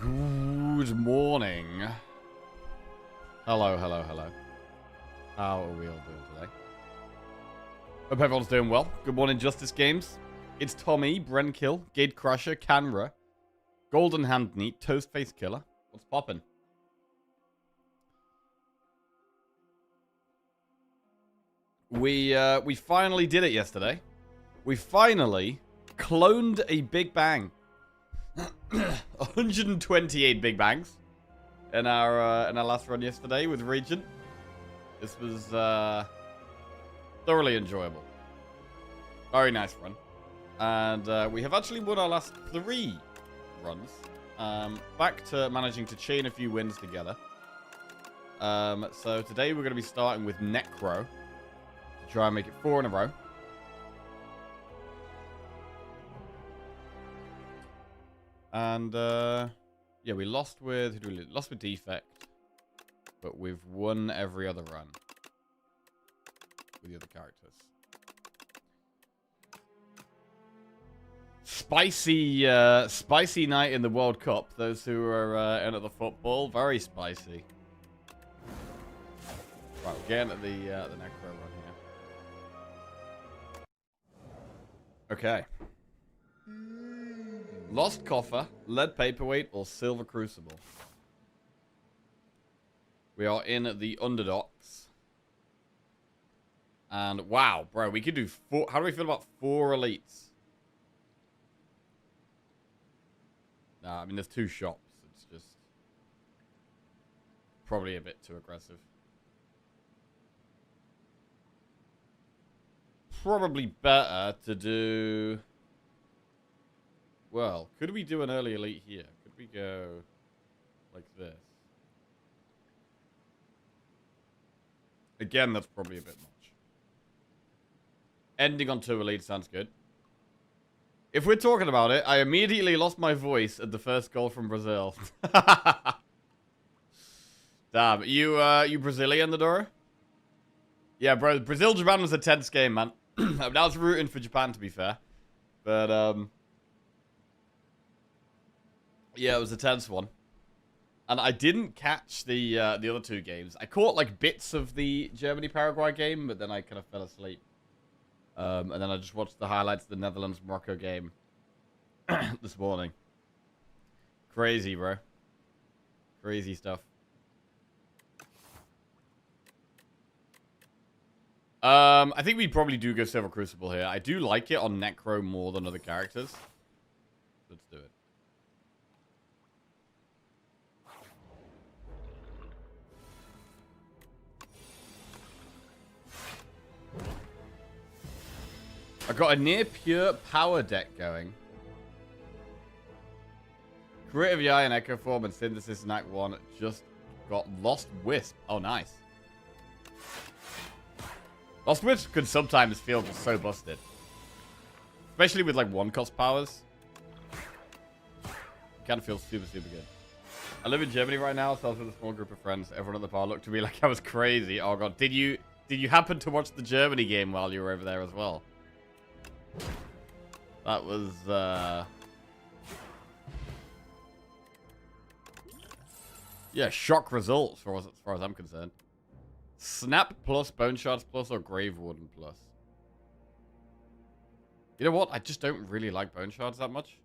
Good morning. Hello, hello, hello. How are we all doing today? Hope everyone's doing well. Good morning, Justice Games. It's Tommy, Brenkill, Gate Crusher, Canra, Golden Hand Neat, Toast Face Killer. What's poppin'? We finally did it yesterday. We finally cloned a Big Bang. 128 Big Bangs in our last run yesterday with Regent. This was thoroughly enjoyable. Very nice run. And we have actually won our last 3 runs. Back to managing to chain a few wins together. So today we're going to be starting with Necro. To try and make it 4 in a row. And, yeah, we lost with... Who do we lose? Lost with Defect. But we've won every other run. With the other characters. Spicy night in the World Cup. Those who are in at the football. Very spicy. Right, we're getting at the Necro run here. Okay. Lost Coffer, Lead Paperweight, or Silver Crucible. We are in the Underdogs. And wow, bro, we could do 4. How do we feel about 4 elites? Nah, I mean, there's 2 shops. It's just probably a bit too aggressive. Probably better to do... Well, could we do an early elite here? Could we go like this? Again, that's probably a bit much. Ending on 2 elite sounds good. If we're talking about it, I immediately lost my voice at the first goal from Brazil. Damn, you Brazilian, Nadora? Yeah, bro, Brazil-Japan was a tense game, man. I was rooting for Japan, to be fair. But, yeah, it was a tense one. And I didn't catch the other 2 games. I caught, like, bits of the Germany-Paraguay game, but then I kind of fell asleep. And then I just watched the highlights of the Netherlands-Morocco game this morning. Crazy, bro. Crazy stuff. I think we probably do go Silver Crucible here. I do like it on Necro more than other characters. Let's do it. I got a near pure power deck going. Creative Eye and Echo Form and Synthesis in Act 1 just got Lost Wisp. Oh, nice. Lost Wisp could sometimes feel just so busted. Especially with, like, 1-cost powers. It kind of feels super, super good. I live in Germany right now, so I was with a small group of friends. Everyone at the bar looked at me like I was crazy. Oh, God. Did you happen to watch the Germany game while you were over there as well? That was, yeah, shock results as far as I'm concerned. Snap plus, Bone Shards plus, or Grave Warden plus. You know what? I just don't really like Bone Shards that much.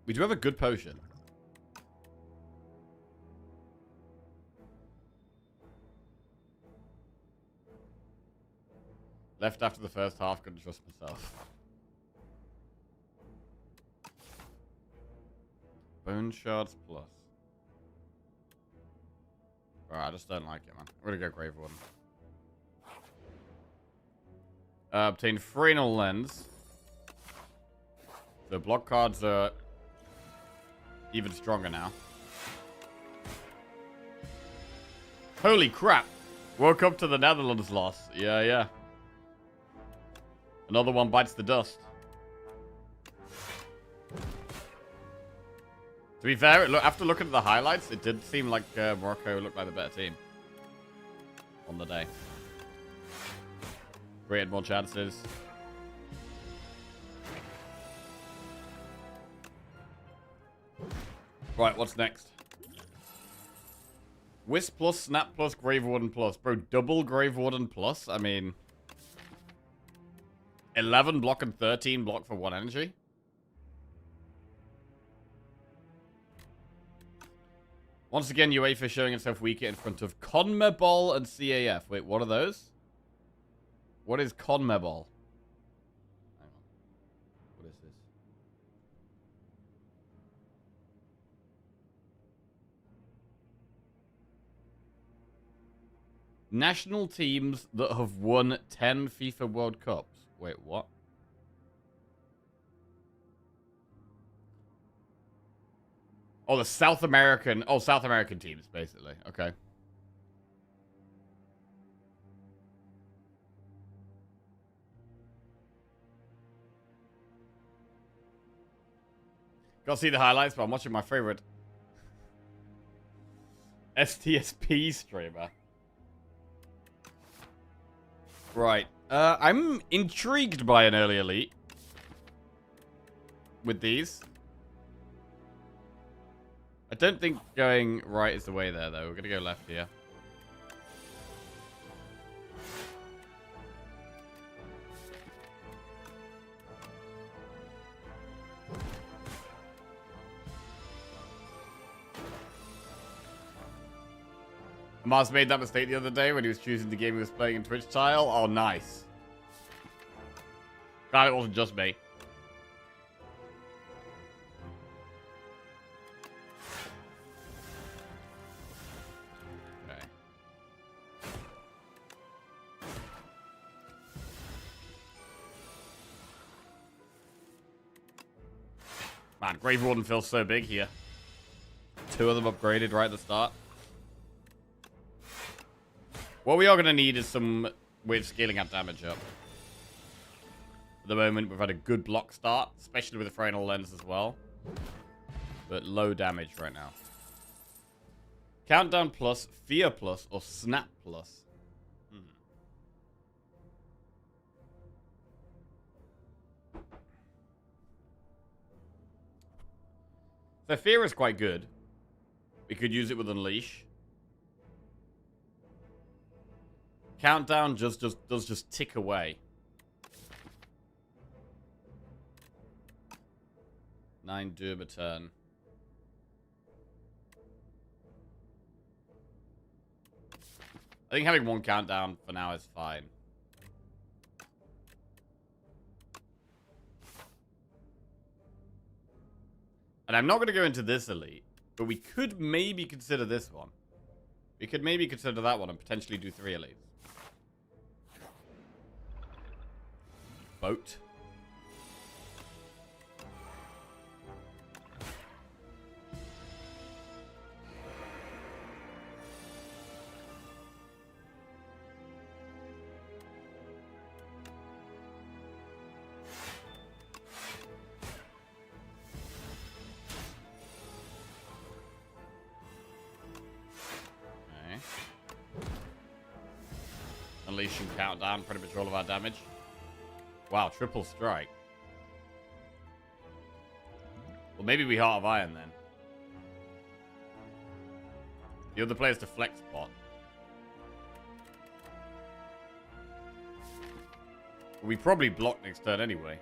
We do have a good potion. Left after the first half, couldn't trust myself. Bone Shards plus. Alright, I just don't like it, man. I'm gonna go Grave Warden. Obtain Frenal Lens. The block cards are even stronger now. Holy crap! Woke up to the Netherlands loss. Yeah, yeah. Another one bites the dust. To be fair, after looking at the highlights, it did seem like Morocco looked like the better team on the day. Created more chances. Right, what's next? Wisp plus, Snap plus, Grave Warden plus. Bro, double Grave Warden plus? I mean... 11 block and 13 block for 1 energy? Once again, UEFA showing itself weaker in front of CONMEBOL and CAF. Wait, what are those? What is CONMEBOL? Hang on. What is this? National teams that have won 10 FIFA World Cups. Wait, what? Oh, the South American... Oh, South American teams, basically. Okay. Gotta see the highlights, but I'm watching my favorite STS2 streamer. Right. I'm intrigued by an early elite. With these. I don't think going right is the way there, though. We're gonna go left here. Mars made that mistake the other day when he was choosing the game he was playing in Twitch tile. Oh, nice. Glad it wasn't just me. Okay. Man, Grave Warden feels so big here. 2 of them upgraded right at the start. What we are going to need is some weird scaling up damage up. At the moment, we've had a good block start, especially with the Frenal Lens as well. But low damage right now. Countdown plus, Fear plus, or Snap plus. So Fear is quite good. We could use it with Unleash. Countdown does just tick away. 9 Doom a turn. I think having 1 countdown for now is fine. And I'm not going to go into this elite, but we could maybe consider this one. We could maybe consider that one and potentially do 3 elites. Boat. Okay. Unleashing countdown, pretty much all of our damage. Wow, triple strike. Well, maybe we Heart of Iron then. The other player's to flex spot. We probably block next turn anyway.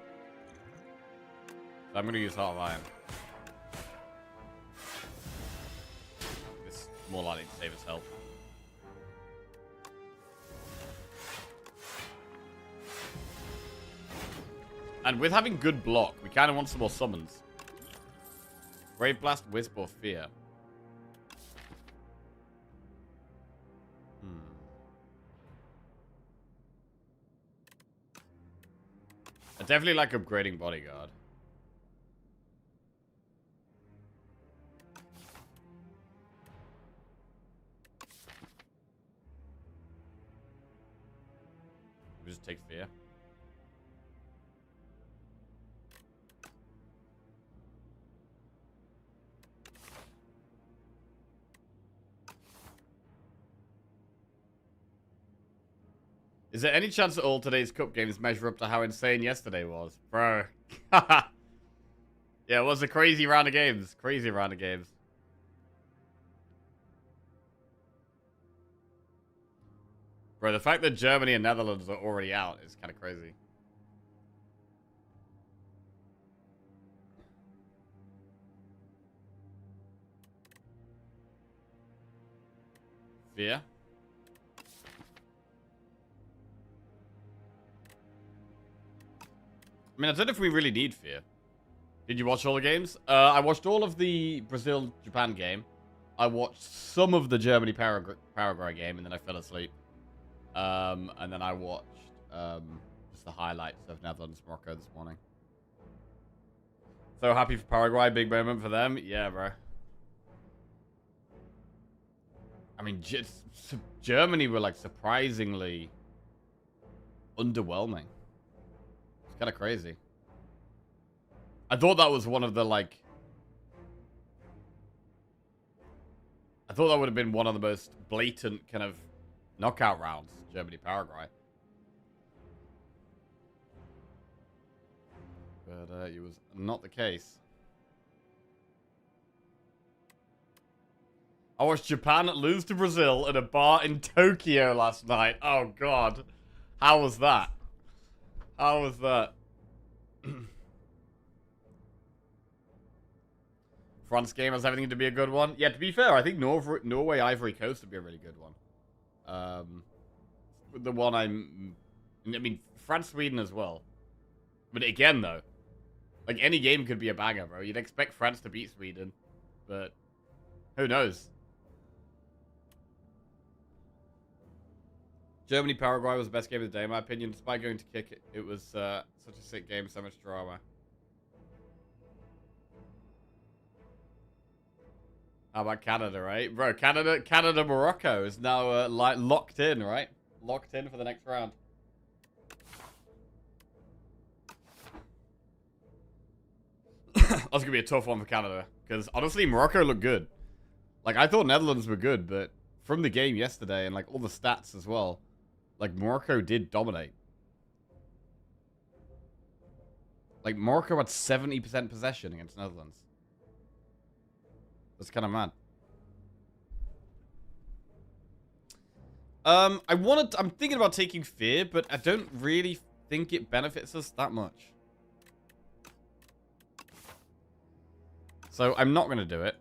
So I'm going to use Heart of Iron. This is more likely to save us health. And with having good block, we kind of want some more summons. Brave Blast, Wisp, or Fear. I definitely like upgrading Bodyguard. We just take Fear. Is there any chance at all today's cup games measure up to how insane yesterday was? Bro. Yeah, it was a crazy round of games. Crazy round of games. Bro, the fact that Germany and Netherlands are already out is kind of crazy. Fear? I mean, I don't know if we really need Fear. Did you watch all the games? I watched all of the Brazil-Japan game. I watched some of the Germany-Paraguay game, and then I fell asleep. And then I watched just the highlights of Netherlands-Morocco this morning. So happy for Paraguay. Big moment for them. Yeah, bro. I mean, Germany were, like, surprisingly underwhelming. It's kind of crazy. I thought that was one of the, like... I thought that would have been one of the most blatant kind of knockout rounds, Germany-Paraguay. But it was not the case. I watched Japan lose to Brazil at a bar in Tokyo last night. Oh, God. How was that? How was that? France game has everything to be a good one. Yeah, to be fair, I think Norway Ivory Coast would be a really good one. The one I mean, France Sweden as well. But again, though, like any game could be a banger, bro. You'd expect France to beat Sweden, but who knows? Germany Paraguay was the best game of the day, in my opinion. Despite going to kick it, it was such a sick game, so much drama. How about Canada, right? Bro, Morocco is now like locked in, right? Locked in for the next round. That's going to be a tough one for Canada. Because, honestly, Morocco looked good. Like, I thought Netherlands were good, but from the game yesterday and, like, all the stats as well, like, Morocco did dominate. Like, Morocco had 70% possession against Netherlands. That's kind of mad. I'm thinking about taking Fear, but I don't really think it benefits us that much. So I'm not going to do it.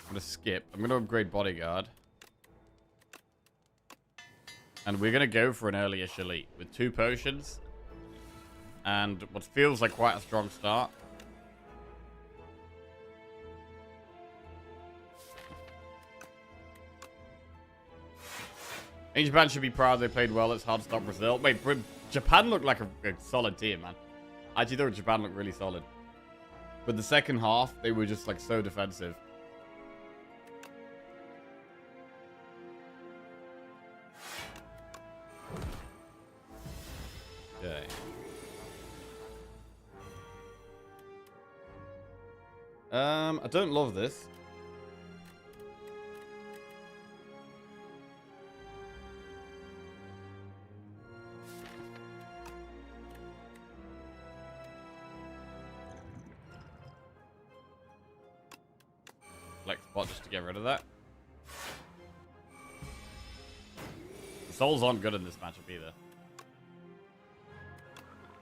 I'm going to skip. I'm going to upgrade Bodyguard. And we're going to go for an early-ish elite with 2 potions. And what feels like quite a strong start. I think Japan should be proud they played well. It's hard to stop Brazil. Wait, Japan looked like a solid team, man. I actually thought Japan looked really solid. But the second half, they were just like so defensive. Okay. I don't love this. Flex spot just to get rid of that. The souls aren't good in this matchup either.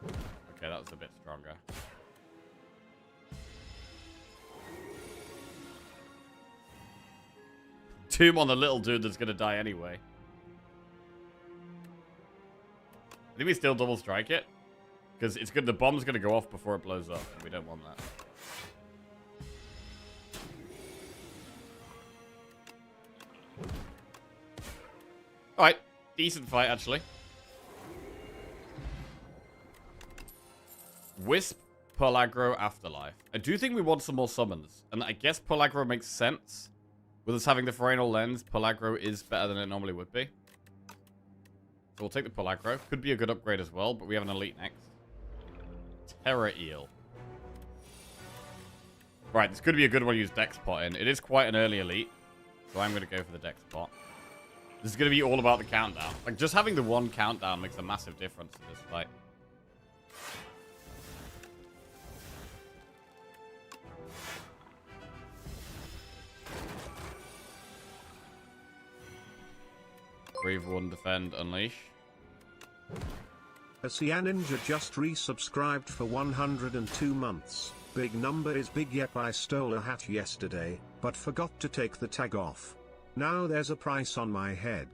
Okay, that was a bit stronger. Tomb on the little dude that's gonna die anyway. I think we still double strike it. Because it's good. The bomb's gonna go off before it blows up. We don't want that. Alright. Decent fight, actually. Wisp, Pearl Afterlife. I do think we want some more summons. And I guess Pearl makes sense. With us having the Forenal Lens, Pearl is better than it normally would be. So we'll take the Pearl. Could be a good upgrade as well, but we have an elite next. Terra Eel. Right, this could be a good one to use Dex Pot in. It is quite an early elite. So I'm going to go for the Dex Pot. This is going to be all about the countdown. Like, just having the 1 countdown makes a massive difference in this fight. Breathe 1, defend, unleash. Asia Ninja just resubscribed for 102 months. Big number is big. Yep, I stole a hat yesterday, but forgot to take the tag off. Now there's a price on my head.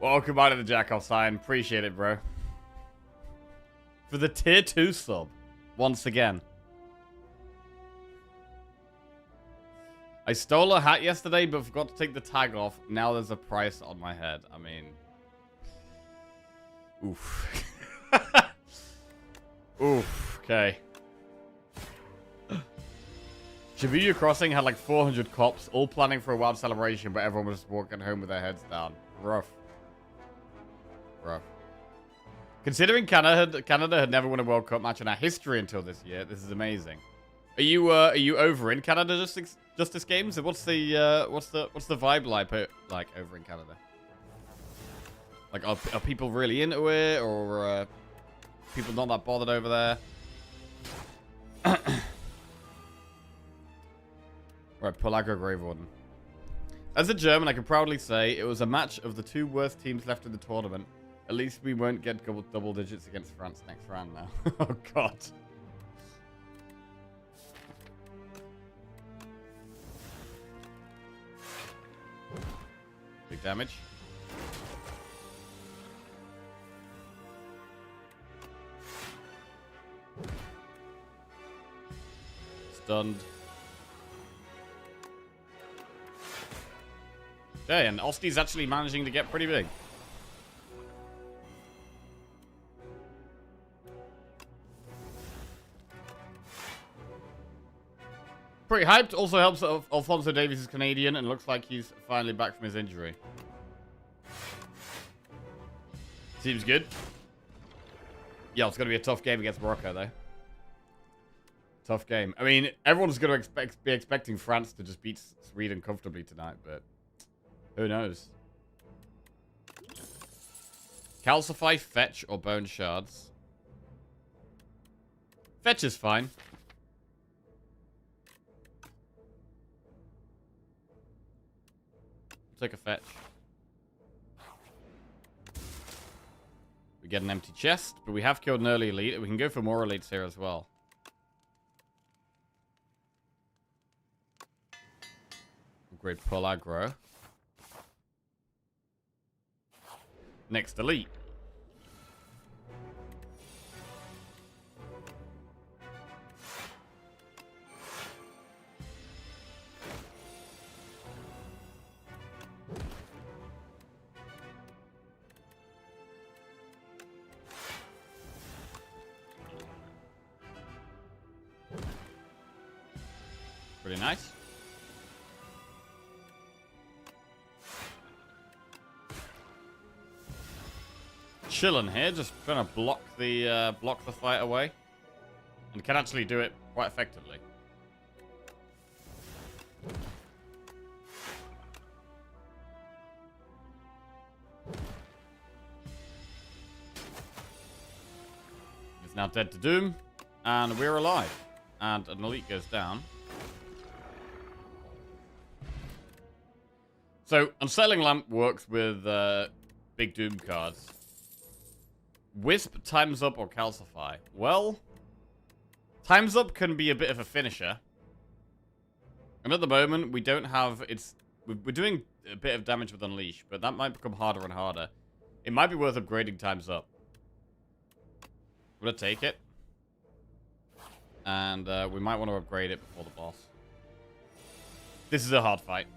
Welcome back to the Jack-Off sign. Appreciate it, bro. For the tier 2 sub. Once again. I stole a hat yesterday, but forgot to take the tag off. Now there's a price on my head. I mean... Oof. Oof. Okay. Shibuya Crossing had like 400 cops, all planning for a wild celebration, but everyone was just walking home with their heads down. Rough. Rough. Considering Canada had never won a World Cup match in our history until this year, this is amazing. Are you over in Canada Justice Games? What's the vibe like over in Canada? Like, are people really into it, or people not that bothered over there? Right, Polago Grave Warden. As a German, I can proudly say it was a match of the two worst teams left in the tournament. At least we won't get double digits against France next round now. Oh, God. Big damage. Stunned. Okay, and Osti's actually managing to get pretty big. Pretty hyped. Also helps that Alphonso Davies is Canadian and looks like he's finally back from his injury. Seems good. Yeah, it's going to be a tough game against Morocco, though. Tough game. I mean, everyone's going to be expecting France to just beat Sweden comfortably tonight, but who knows? Calcify, Fetch, or Bone Shards? Fetch is fine. Take a Fetch. We get an empty chest, but we have killed an early elite. We can go for more elites here as well. Upgrade pull aggro. Next elite. Pretty nice. Chilling here, just trying to block the fight away, and can actually do it quite effectively. He's now dead to Doom, and we're alive. And an elite goes down. So, Unsettling Lamp works with big Doom cards. Wisp, Time's Up, or Calcify? Well, Time's Up can be a bit of a finisher. And at the moment, we don't have... We're doing a bit of damage with Unleash, but that might become harder and harder. It might be worth upgrading Time's Up. I'm going to take it. And we might want to upgrade it before the boss. This is a hard fight.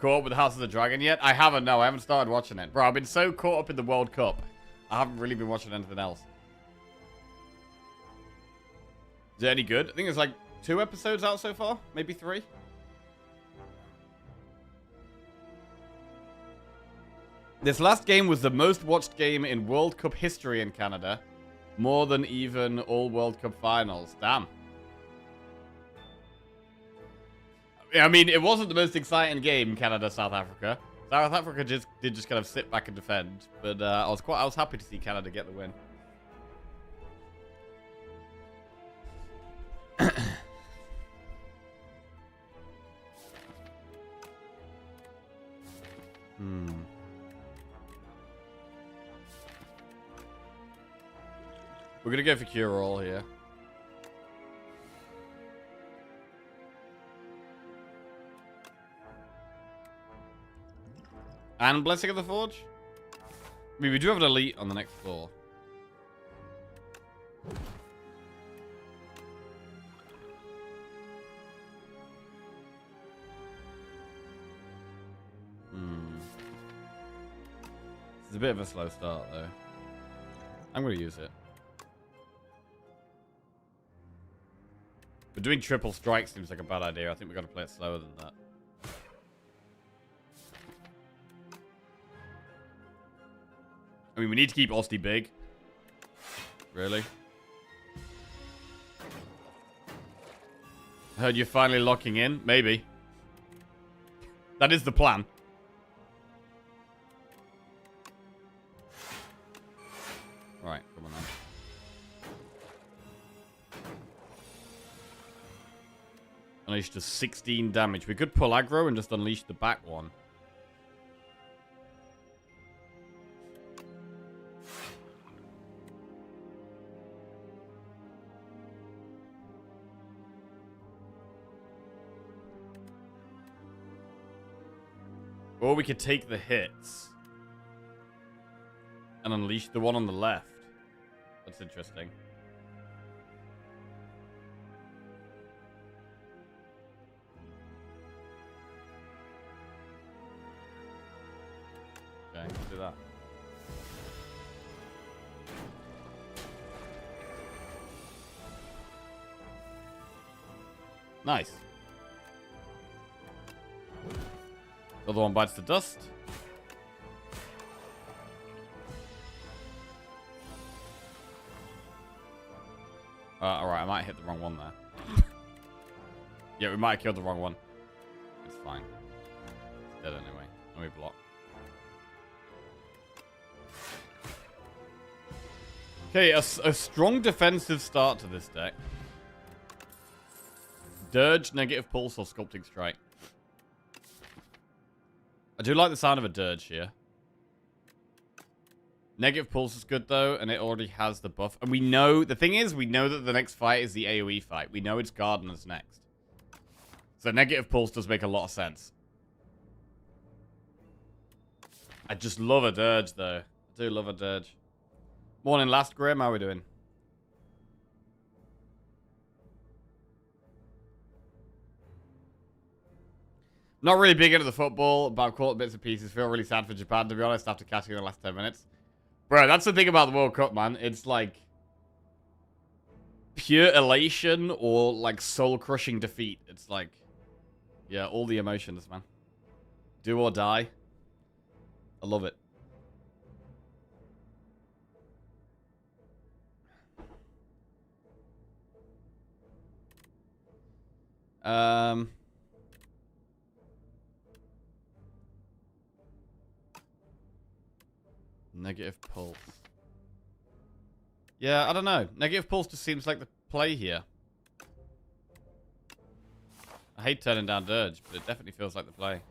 Caught up with the House of the Dragon yet? I haven't, no. I haven't started watching it. Bro, I've been so caught up in the World Cup. I haven't really been watching anything else. Is it any good? I think there's like 2 episodes out so far. Maybe 3. This last game was the most watched game in World Cup history in Canada. More than even all World Cup finals. Damn. I mean, it wasn't the most exciting game, Canada-South Africa. South Africa did just kind of sit back and defend, but I was happy to see Canada get the win. Hmm. We're gonna go for Cure All here. And Blessing of the Forge? I mean, we do have an elite on the next floor. It's a bit of a slow start, though. I'm going to use it. But doing triple strike seems like a bad idea. I think we've got to play it slower than that. I mean, we need to keep Osti big. Really? I heard you're finally locking in. Maybe. That is the plan. Right, come on now. Unleash does 16 damage. We could pull aggro and just unleash the back one. Or we could take the hits and unleash the one on the left. That's interesting. Okay, let's do that. Nice. The other one bites the dust. Alright, I might hit the wrong one there. Yeah, we might have killed the wrong one. It's fine. It's dead anyway. Let me block. Okay, a strong defensive start to this deck. Dirge, Negative Pulse, or Sculpting Strike. I do like the sound of a Dirge here. Negative Pulse is good, though, and it already has the buff. And we know... The thing is, we know that the next fight is the AoE fight. We know it's Gardeners next. So Negative Pulse does make a lot of sense. I just love a Dirge, though. I do love a Dirge. Morning, Last Grim. How are we doing? Not really big into the football, but I've caught bits and pieces. Feel really sad for Japan, to be honest, after catching the last 10 minutes. Bro, that's the thing about the World Cup, man. It's like pure elation or like soul-crushing defeat. It's like, yeah, all the emotions, man. Do or die. I love it. Negative Pulse. Yeah, I don't know. Negative Pulse just seems like the play here. I hate turning down Dirge, but it definitely feels like the play.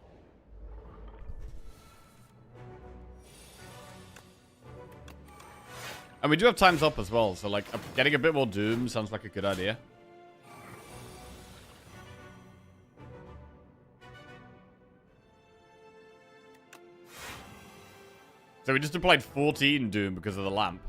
And we do have times up as well, so like getting a bit more Doom sounds like a good idea. So we just applied 14 Doom because of the lamp.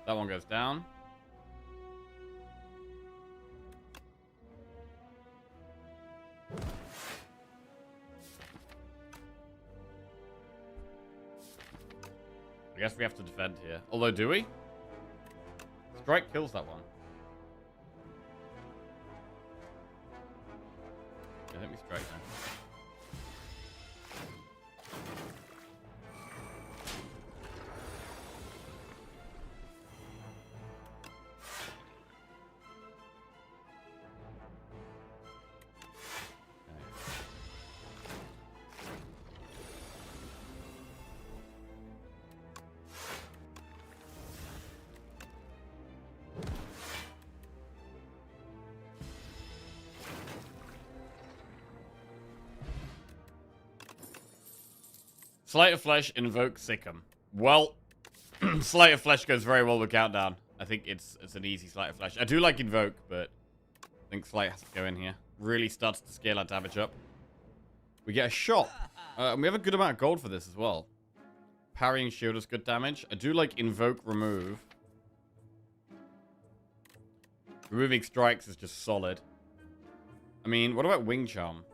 That one goes down. I guess we have to defend here. Although, do we? Strike kills that one. I think we strike now. Sleight of Flesh, Invoke, Sikkim. Well, Sleight of Flesh goes very well with Countdown. I think it's an easy Sleight of Flesh. I do like Invoke, but I think Sleight has to go in here. Really starts to scale our damage up. We get a shot. And we have a good amount of gold for this as well. Parrying shield is good damage. I do like Invoke, Remove. Removing strikes is just solid. I mean, what about Wing Charm?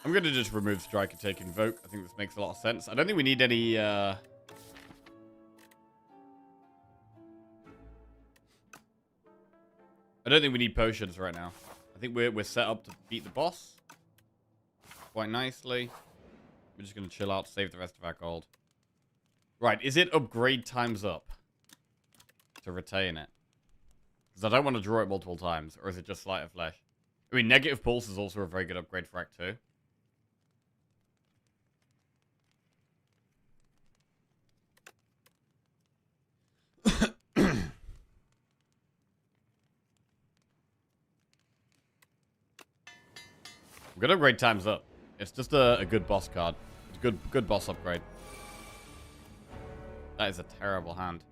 I'm going to just remove Strike and take Invoke. I think this makes a lot of sense. I don't think we need any... I don't think we need potions right now. I think we're set up to beat the boss quite nicely. We're just going to chill out, save the rest of our gold. Right, is it upgrade times up to retain it? Because I don't want to draw it multiple times. Or is it just Sleight of Flesh? I mean, Negative Pulse is also a very good upgrade for Act 2. Good upgrade times up. It's just a good boss card. It's a good boss upgrade. That is a terrible hand.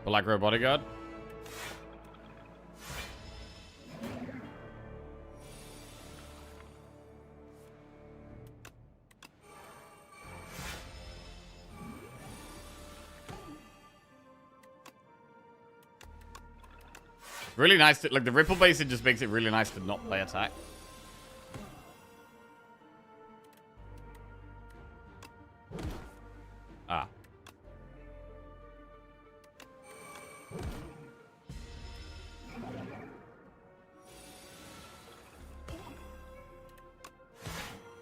Black Bodyguard. Really nice to, like, the Ripple Basin just makes it really nice to not play attack. Ah.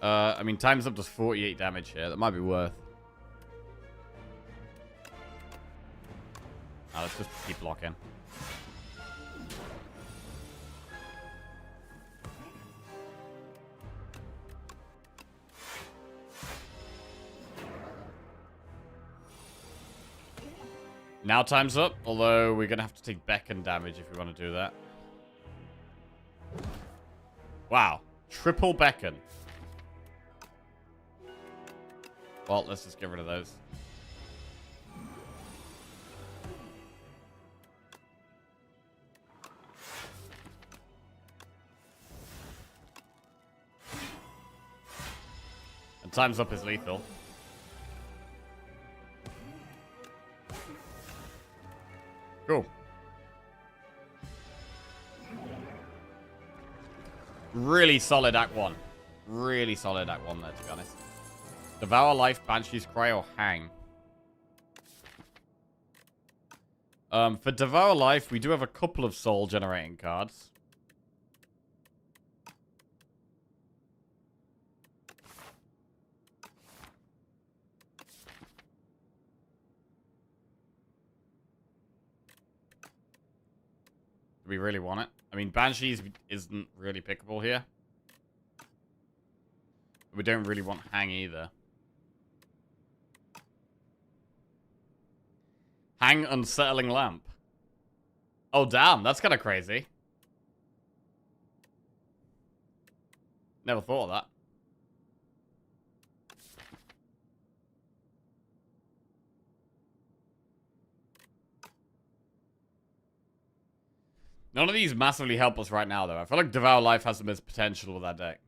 I mean, times up does 48 damage here. That might be worth. Let's just keep blocking. Now time's up, although we're going to have to take beacon damage if we want to do that. Wow. Triple beacon. Well, let's just get rid of those. And time's up is lethal. Cool. Really solid Act 1. Really solid Act 1 there, to be honest. Devour Life, Banshee's Cry, or Hang. For Devour Life, we do have a couple of soul generating cards. Do we really want it? I mean, Banshees isn't really pickable here. We don't really want Hang either. Hang Unsettling Lamp. Oh, damn. That's kind of crazy. Never thought of that. None of these massively help us right now, though. I feel like Devour Life has the most potential with that deck.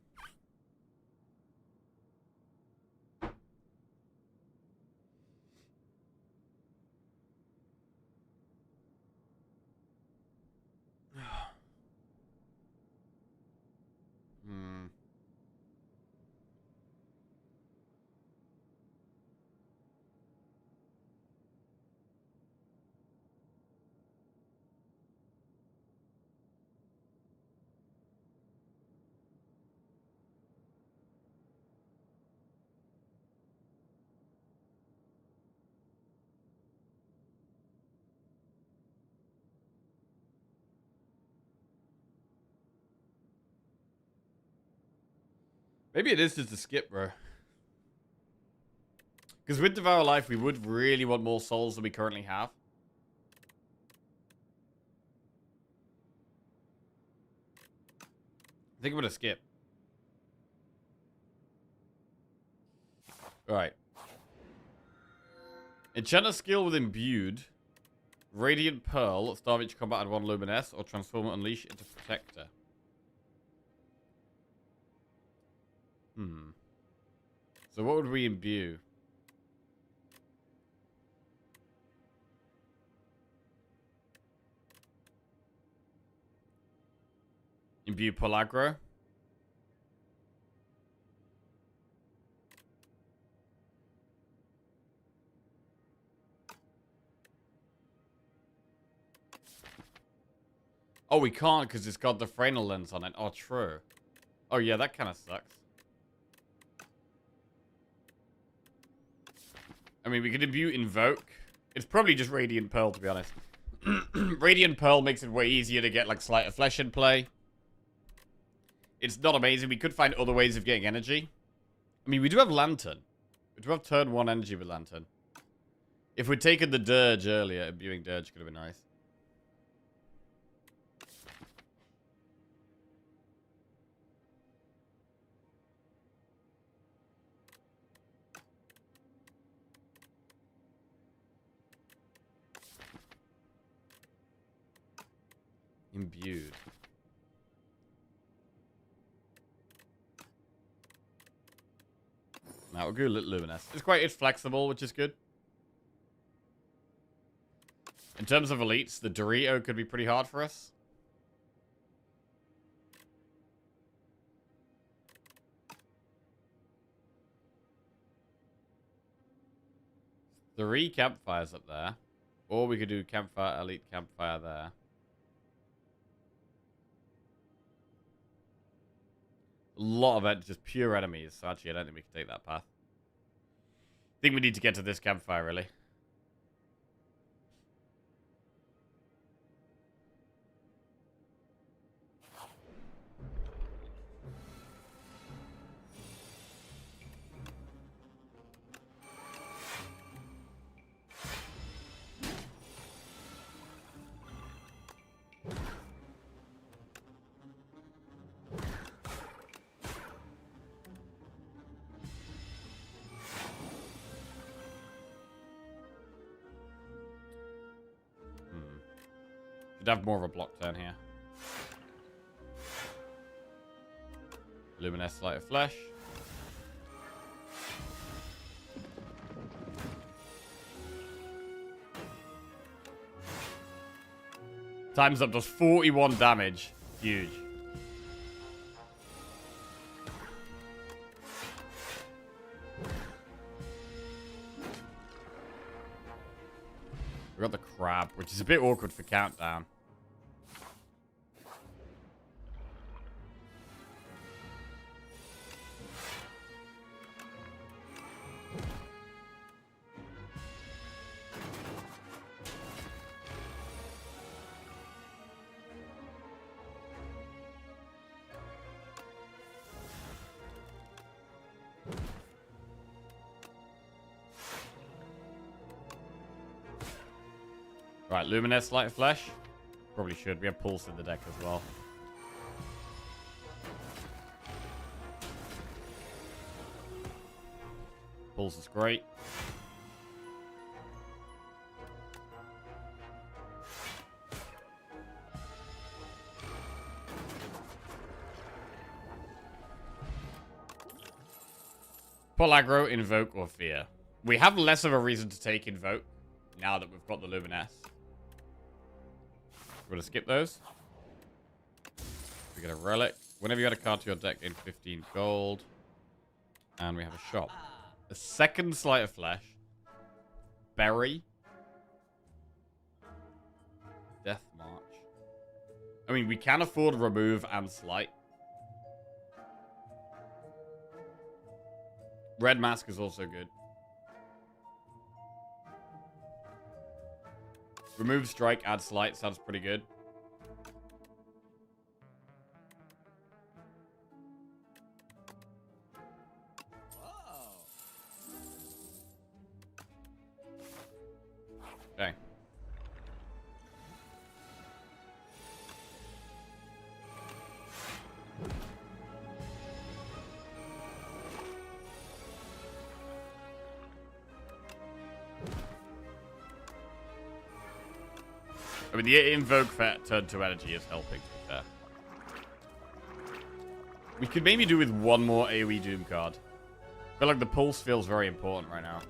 Maybe it is just a skip, bro. Because with Devour Life, we would really want more souls than we currently have. I think I'm going to skip. Alright. Enchant a skill with Imbued. Radiant Pearl. Start each combat at 1 Luminous. Or transform and Unleash into Protector. So what would we imbue? Imbue Pearl. Oh, we can't because it's got the Fresnel lens on it. Oh, true. Oh, yeah, that kind of sucks. I mean, we could imbue Invoke. It's probably just Radiant Pearl, to be honest. Radiant Pearl makes it way easier to get, like, Sleight of Flesh in play. It's not amazing. We could find other ways of getting energy. I mean, we do have Lantern. We do have turn 1 energy with Lantern. If we'd taken the Dirge earlier, imbuing Dirge could have been nice. Imbued. Now we'll go Luminous. It's flexible, which is good. In terms of elites, the Dorito could be pretty hard for us. Three campfires up there. Or we could do campfire, elite campfire there. A lot of it, just pure enemies. So actually, I don't think we can take that path. I think we need to get to this campfire, really. Should have more of a block turn here. Luminous Sleight of Flesh. Times up does 41 damage. Huge. We got the crab, which is a bit awkward for countdown. Right, Luminous Light of Flesh. Probably should. We have Pulse in the deck as well. Pulse is great. Pull aggro, Invoke, or Fear. We have less of a reason to take Invoke now that we've got the Luminous. We're going to skip those. We get a Relic. Whenever you add a card to your deck, gain 15 gold. And we have a shop. A second Sleight of Flesh. Berry. Death March. I mean, we can afford Remove and Slight. Red Mask is also good. Remove Strike, add Slight. Sounds pretty good. Okay. I mean, the invoke turn to energy is helping, to be fair. We could maybe do with one more AoE Doom card. I feel like the pulse feels very important right now.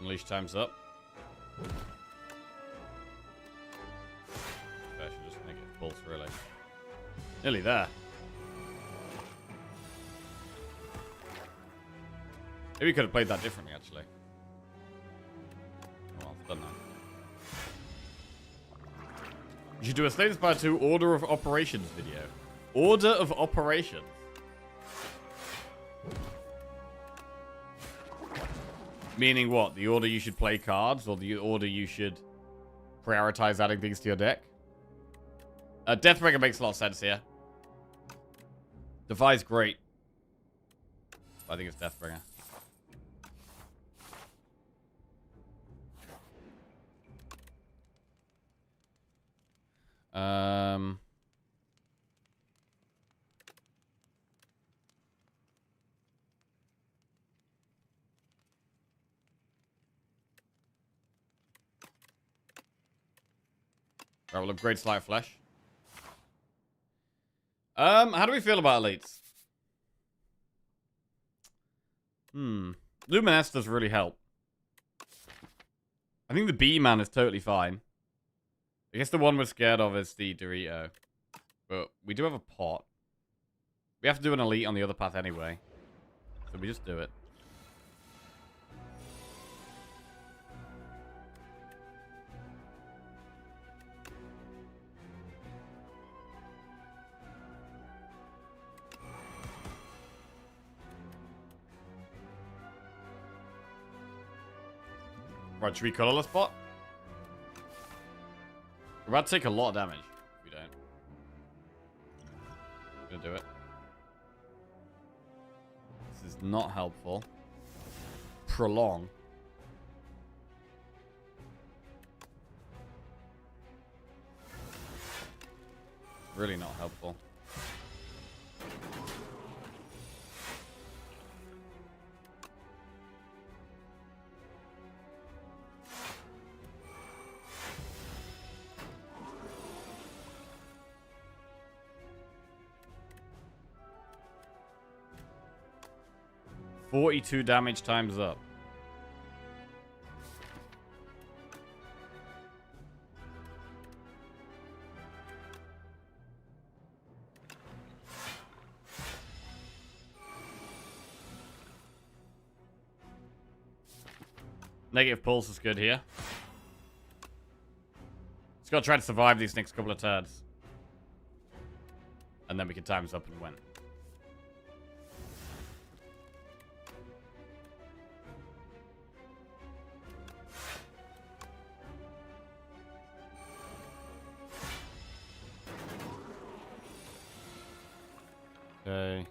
Unleash time's up. I should just make it pulse, really. Nearly there. Maybe we could have played that differently, actually. Oh, well, it's done now. You should do a Slay the Spire 2 Order of Operations video. Order of Operations. Meaning what? The order you should play cards, or the order you should prioritize adding things to your deck? Deathbringer makes a lot of sense here. Defy's great. I think it's Deathbringer. Right, we'll upgrade Slight Flesh. How do we feel about elites? Luminous does really help. I think the B-Man is totally fine. I guess the one we're scared of is the Dorito. But we do have a pot. We have to do an elite on the other path anyway. So we just do it. Right, should we colorless bot? We're about to take a lot of damage if we don't. I'm gonna do it. This is not helpful. Prolong. Really not helpful. $42 damage times up. Negative pulse is good here. Just gotta try to survive these next couple of turns. And then we can times up and win. Okay.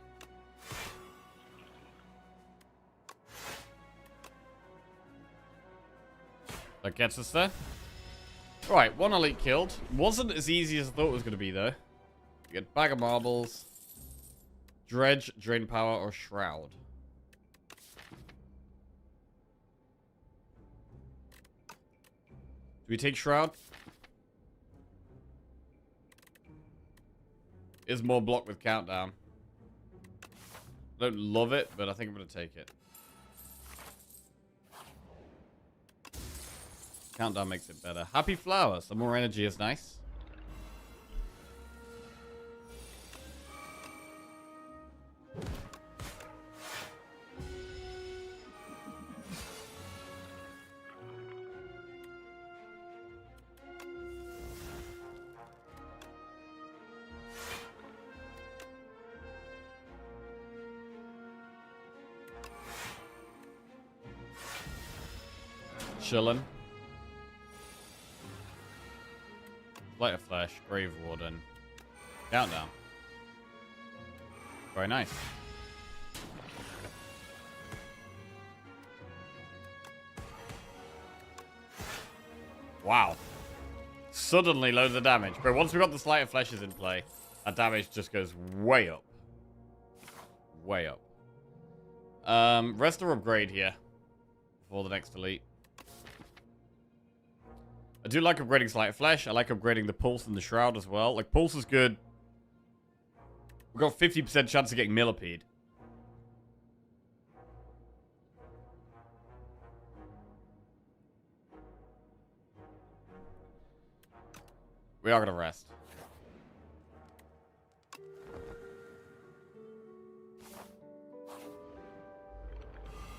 That gets us there. Right, one elite killed. Wasn't as easy as I thought it was going to be, though. You get Bag of Marbles, Dredge, Drain Power, or Shroud. Do we take Shroud? Is more block with Countdown. I don't love it, but I think I'm going to take it. Countdown makes it better. Happy Flower. Some more energy is nice. chilling. Light of Flesh, Grave Warden. Countdown. Very nice. Wow. Suddenly loads of damage. But once we've got the Slight of Fleshes in play, that damage just goes way up. Way up. Rest or upgrade here. Before the next elite. I do like upgrading Slight of Flesh. I like upgrading the Pulse and the Shroud as well. Like, Pulse is good. We've got 50% chance of getting Millipede. We are going to rest.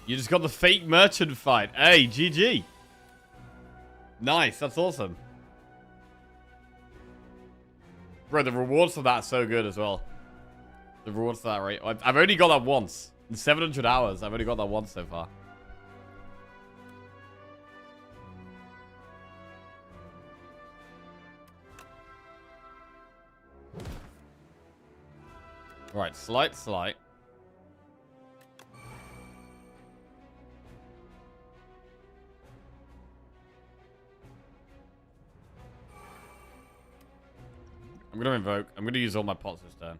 You just got the fake merchant fight. Hey, GG. Nice, that's awesome. Bro, the rewards for that are so good as well. The rewards for that, right? I've only got that once. In 700 hours, I've only got that once so far. Right, slight. I'm going to invoke. I'm going to use all my pots this turn.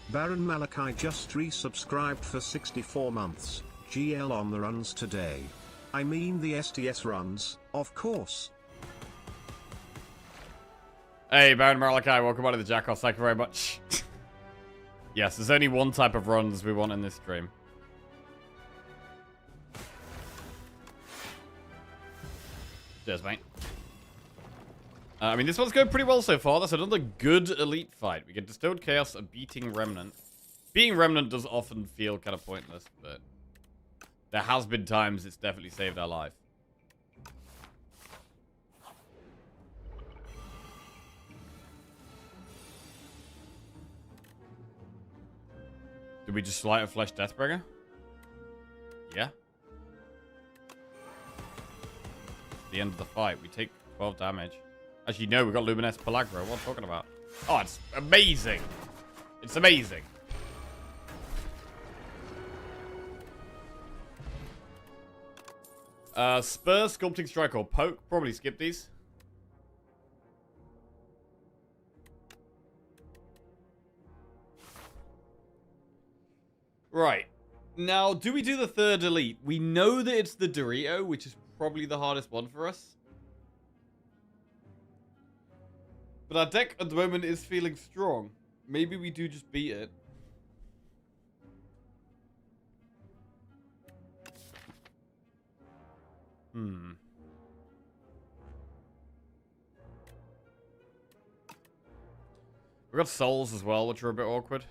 Baron Malachi just resubscribed for 64 months. GL on the runs today. I mean the STS runs, of course. Hey, Baron Malachi, welcome back to the Jackoff. Thank you very much. Yes, there's only one type of runs we want in this stream. Cheers, mate. I mean, this one's going pretty well so far. That's another good elite fight. We get Distilled Chaos, a beating Remnant. Beating Remnant does often feel kind of pointless, but there has been times it's definitely saved our life. Did we just Slight of Flesh Deathbringer? Yeah. The end of the fight. We take 12 damage. Actually, no, we got Luminous Pelagro. What am I talking about? Oh, it's amazing. It's amazing. Spur, Sculpting Strike, or Poke. Probably skip these. Right. Now, do we do the third elite? We know that it's the Dorito, which is probably the hardest one for us. But our deck at the moment is feeling strong. Maybe we do just beat it. We've got souls as well, which are a bit awkward.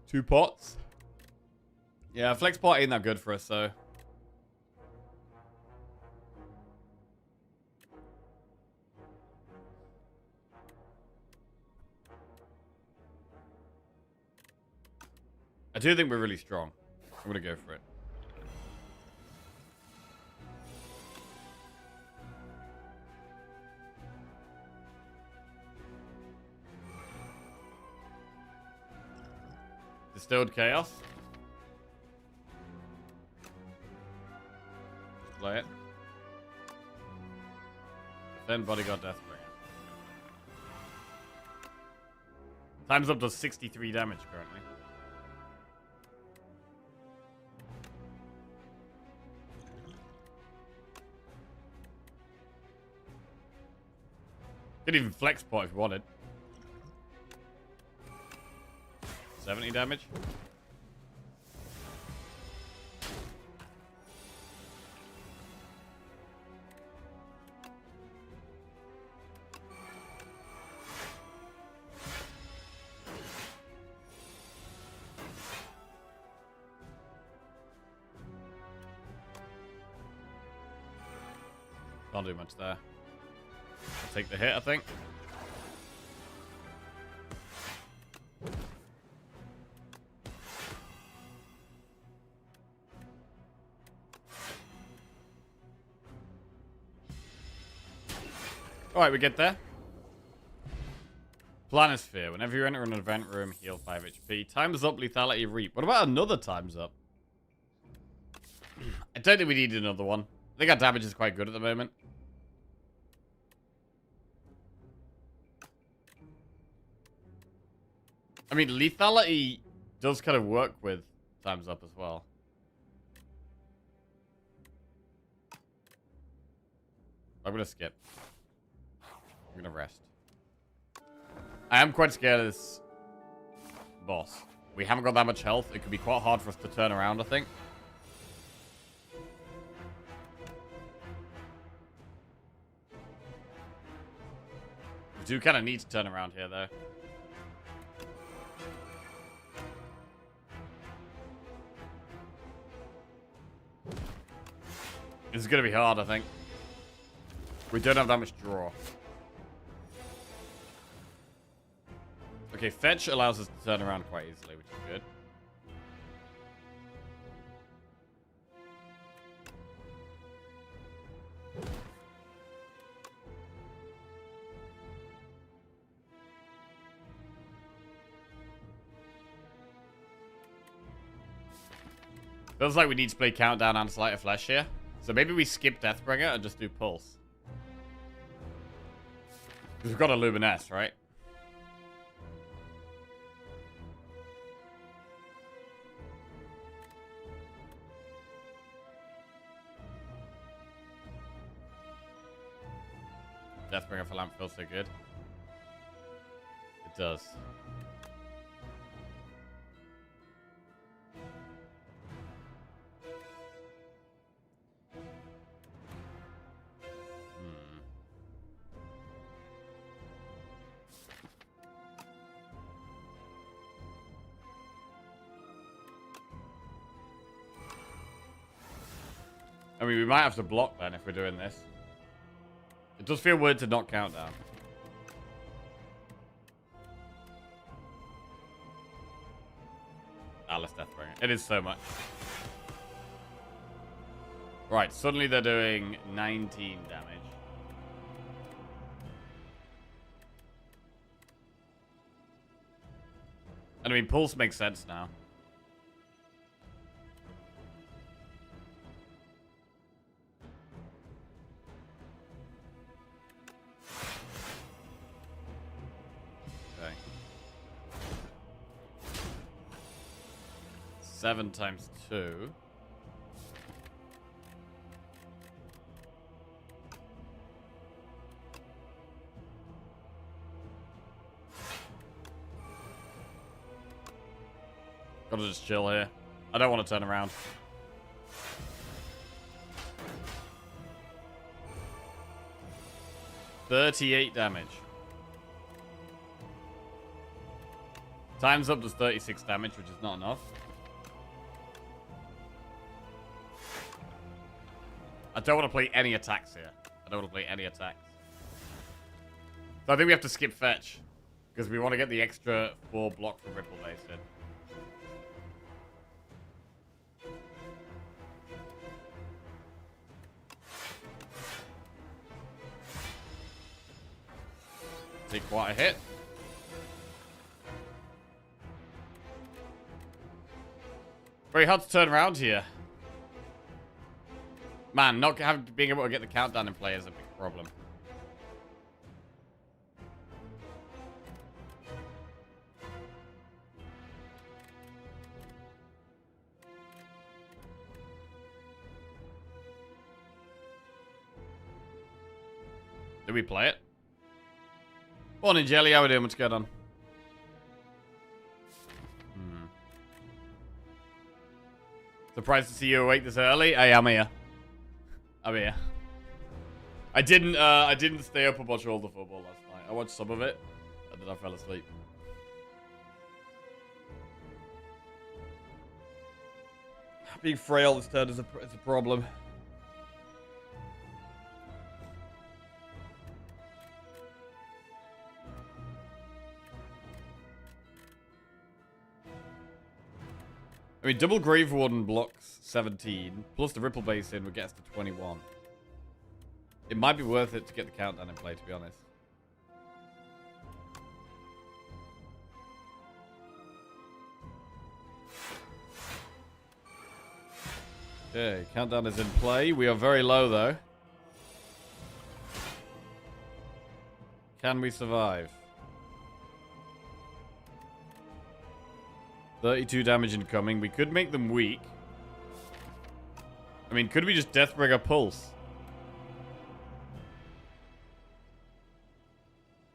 Two pots. Yeah, flex pot ain't that good for us, so. I do think we're really strong. I'm gonna go for it. Distilled Chaos. Play it. Then Bodyguard Deathbringer. Time's up to 63 damage currently. Could even flex pot if you wanted. 70 damage. Can't do much there. I'll take the hit, I think. Alright, we get there. Planisphere. Whenever you enter an event room, heal 5 HP. Time's up, lethality, reap. What about another time's up? I don't think we need another one. I think our damage is quite good at the moment. I mean, lethality does kind of work with time's up as well. I'm going to skip. I'm going to rest. I am quite scared of this boss. We haven't got that much health. It could be quite hard for us to turn around, I think. We do kind of need to turn around here, though. This is going to be hard, I think. We don't have that much draw. Okay, fetch allows us to turn around quite easily, which is good. Feels like we need to play Countdown and Sleight of Flesh here. So maybe we skip Deathbringer and just do Pulse. Because we've got a Luminesce, right? Deathbringer for Lamp feels so good. It does. I mean, we might have to block then if we're doing this. It does feel weird to not count down. Alice Deathbringer. It is so much. Right, suddenly they're doing 19 damage. And I mean, Pulse makes sense now. Okay. 7 times 2. Gotta just chill here. I don't want to turn around. $38 damage. Time's up does 36 damage, which is not enough. I don't want to play any attacks here. I don't want to play any attacks. So I think we have to skip fetch. Because we want to get the extra 4 block from Ripple Base in. Take quite a hit. Very hard to turn around here. Man, not being able to get the countdown in play is a big problem. Did we play it? Morning, Jelly. How we doing? What's going on? Surprised to see you awake this early. Hey, I'm here. I'm here. I didn't stay up and watch all the football last night. I watched some of it, and then I fell asleep. Being frail this turn is a problem. I mean, double Grave Warden blocks 17, plus the Ripple Basin would get us to 21. It might be worth it to get the countdown in play, to be honest. Okay, countdown is in play. We are very low, though. Can we survive? 32 damage incoming. We could make them weak. I mean, could we just Deathbringer Pulse?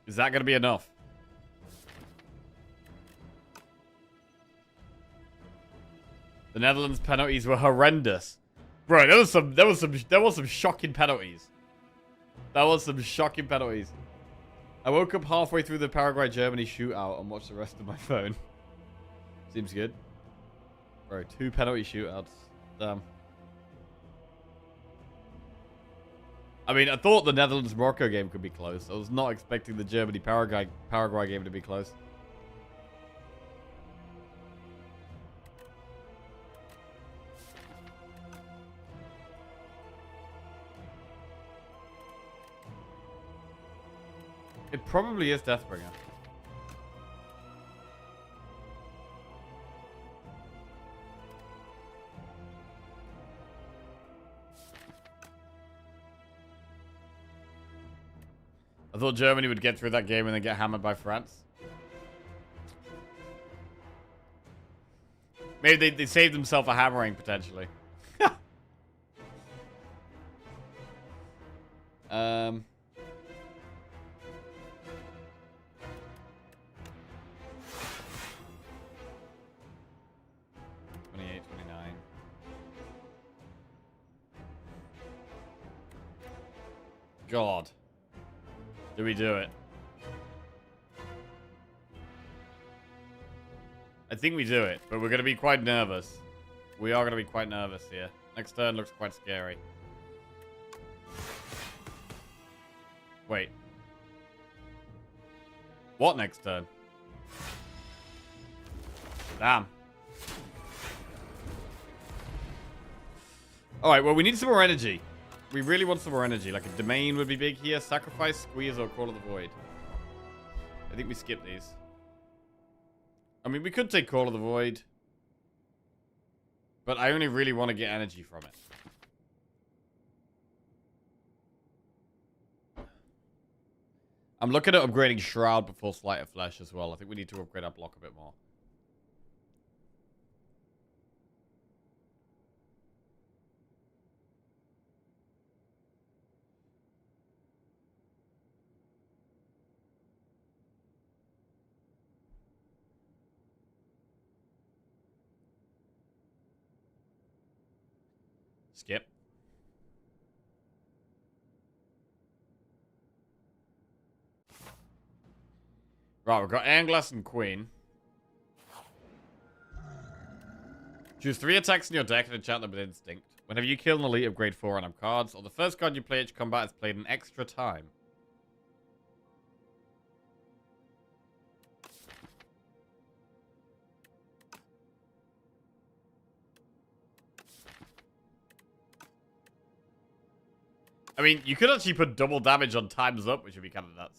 Is that going to be enough? The Netherlands penalties were horrendous. Bro, there was some shocking penalties. That was some shocking penalties. I woke up halfway through the Paraguay-Germany shootout and watched the rest of my phone. Seems good. Bro, 2 penalty shootouts. Damn. I mean, I thought the Netherlands-Morocco game could be close. I was not expecting the Germany-Paraguay game to be close. It probably is Deathbringer. I thought Germany would get through that game and then get hammered by France. Maybe they saved themselves a hammering, potentially. um... 28, 29. God. Do we do it? I think we do it, but we're going to be quite nervous. We are going to be quite nervous here. Next turn looks quite scary. Wait. What next turn? Damn. Alright, well, we need some more energy. We really want some more energy. Like a domain would be big here. Sacrifice, squeeze, or Call of the Void. I think we skip these. I mean, we could take Call of the Void. But I only really want to get energy from it. I'm looking at upgrading Shroud before Sleight of Flesh as well. I think we need to upgrade our block a bit more. Skip. Right, we've got Anglass and Queen. Choose 3 attacks in your deck and enchant them with Instinct. Whenever you kill an elite of grade 4 random cards, or the first card you play each combat is played an extra time. I mean, you could actually put double damage on Time's Up, which would be kind of nuts.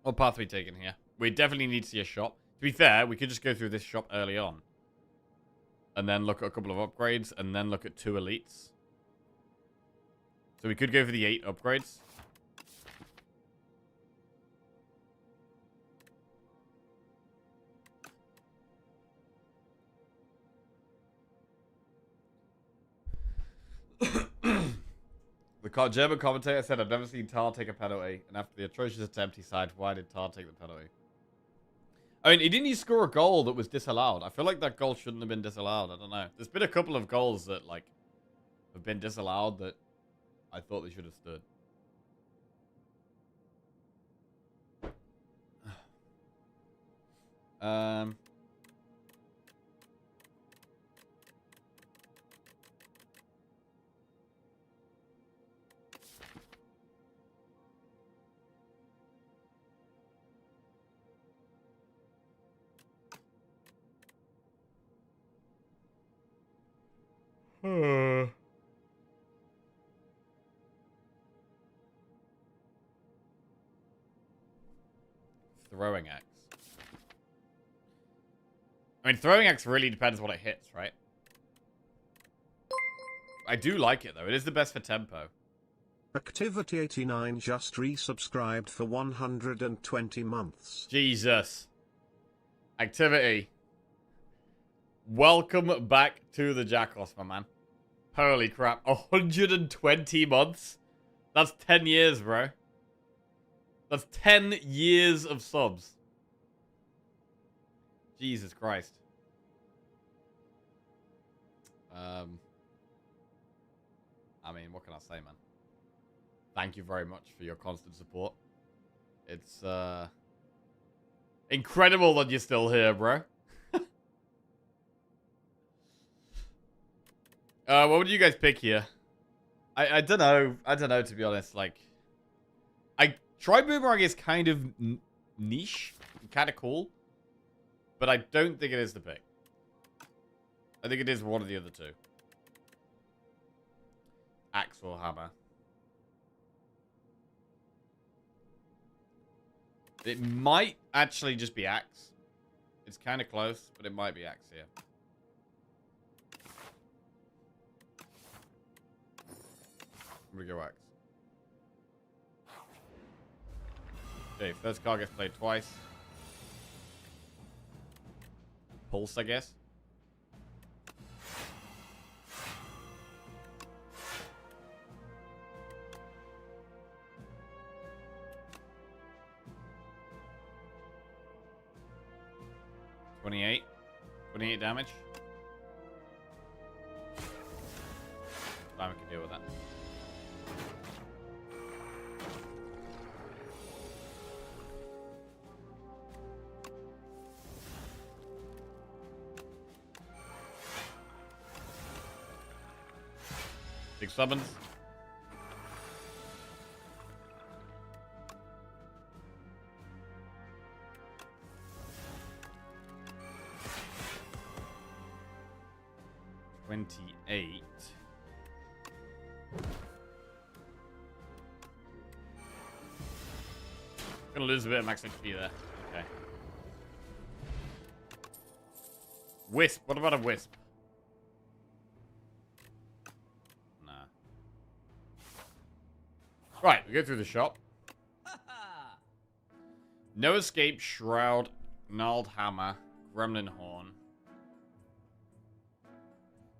What path are we taking here? We definitely need to see a shop. To be fair, we could just go through this shop early on. And then look at a couple of upgrades, and then look at 2 elites. So we could go for the 8 upgrades. The German commentator said, I've never seen Tar take a penalty, and after the atrocious attempt, he sighed, why did Tar take the penalty? I mean, didn't he score a goal that was disallowed? I feel like that goal shouldn't have been disallowed. I don't know. There's been a couple of goals that, like, have been disallowed that I thought they should have stood. Throwing axe. I mean, throwing axe really depends what it hits, right? I do like it, though. It is the best for tempo. Activity 89 just resubscribed for 120 months. Jesus. Activity. Welcome back to the Jackos, my man. Holy crap. 120 months? That's 10 years, bro. That's 10 years of subs. Jesus Christ. I mean, what can I say, man? Thank you very much for your constant support. It's, incredible that you're still here, bro. What would you guys pick here? I don't know. I don't know, to be honest. Like, Try Boomerang is kind of niche. Kind of cool. But I don't think it is the pick. I think it is one of the other two. Axe or hammer. It might actually just be axe. It's kind of close, but it might be axe here. I'm gonna go axe. Okay, first card gets played twice. Pulse, I guess. $28 damage. Fine, we can deal with that. Big summons. $28. Gonna lose a bit of max HP there. Okay. Wisp. What about a wisp? Nah. Right, we go through the shop. No escape, shroud, gnarled hammer, gremlin horn.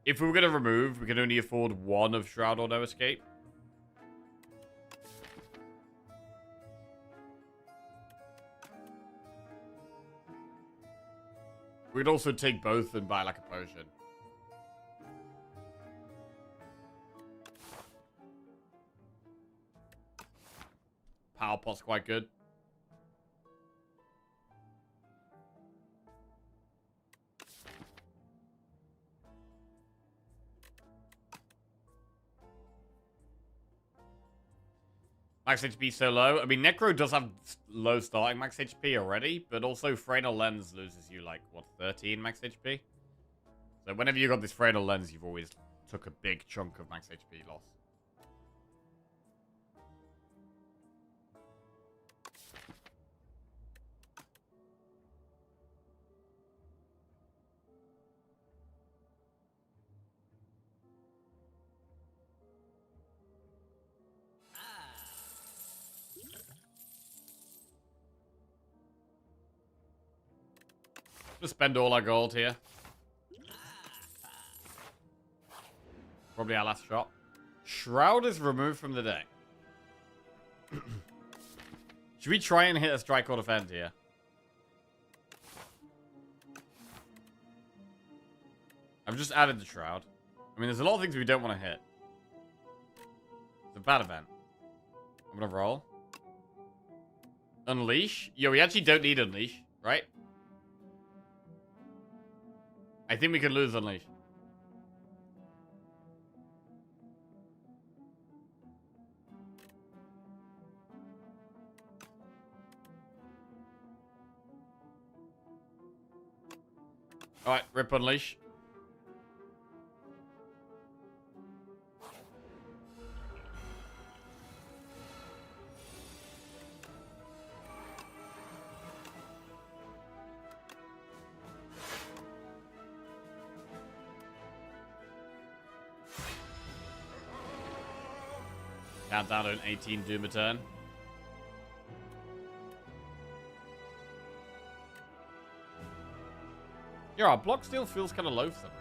If we were gonna remove, we can only afford one of shroud or no escape. We could also take both and buy like a potion. Power pot's quite good. Max HP so low. I mean, Necro does have low starting max HP already, but also Fraenal Lens loses you, like, what, 13 max HP? So whenever you got this Fraenal Lens, you've always took a big chunk of max HP loss. Just spend all our gold here. Probably our last shot. Shroud is removed from the deck. Should we try and hit a strike or defend here? I've just added the shroud. I mean, there's a lot of things we don't want to hit. It's a bad event. I'm gonna roll. Unleash? Yo, we actually don't need Unleash, right? I think we can lose Unleash. Alright, rip Unleash. countdown to an 18 Doom a turn. Yeah, our block still feels kind of low for some reason.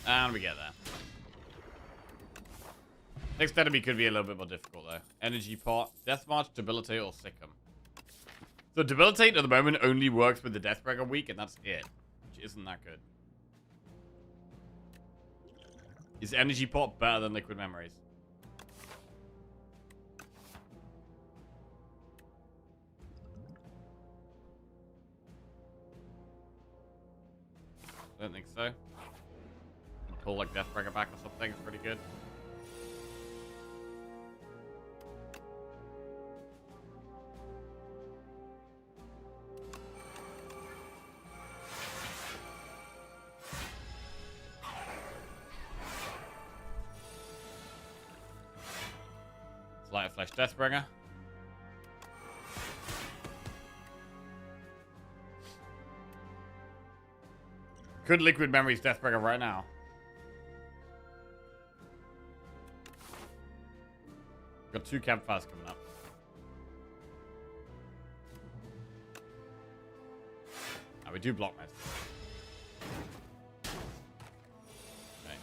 And we get there. Next enemy could be a little bit more difficult, though. Energy pot, Death March, Debilitate, or Sick'em. So Debilitate at the moment only works with the Deathbreaker week, and that's it. Which isn't that good. Is Energy Pot better than Liquid Memories? I don't think so. Pull like Deathbreaker back or something, it's pretty good. Light of Flesh Deathbringer. Could Liquid Memories Deathbringer right now? Got 2 campfires coming up. We do block most. Okay.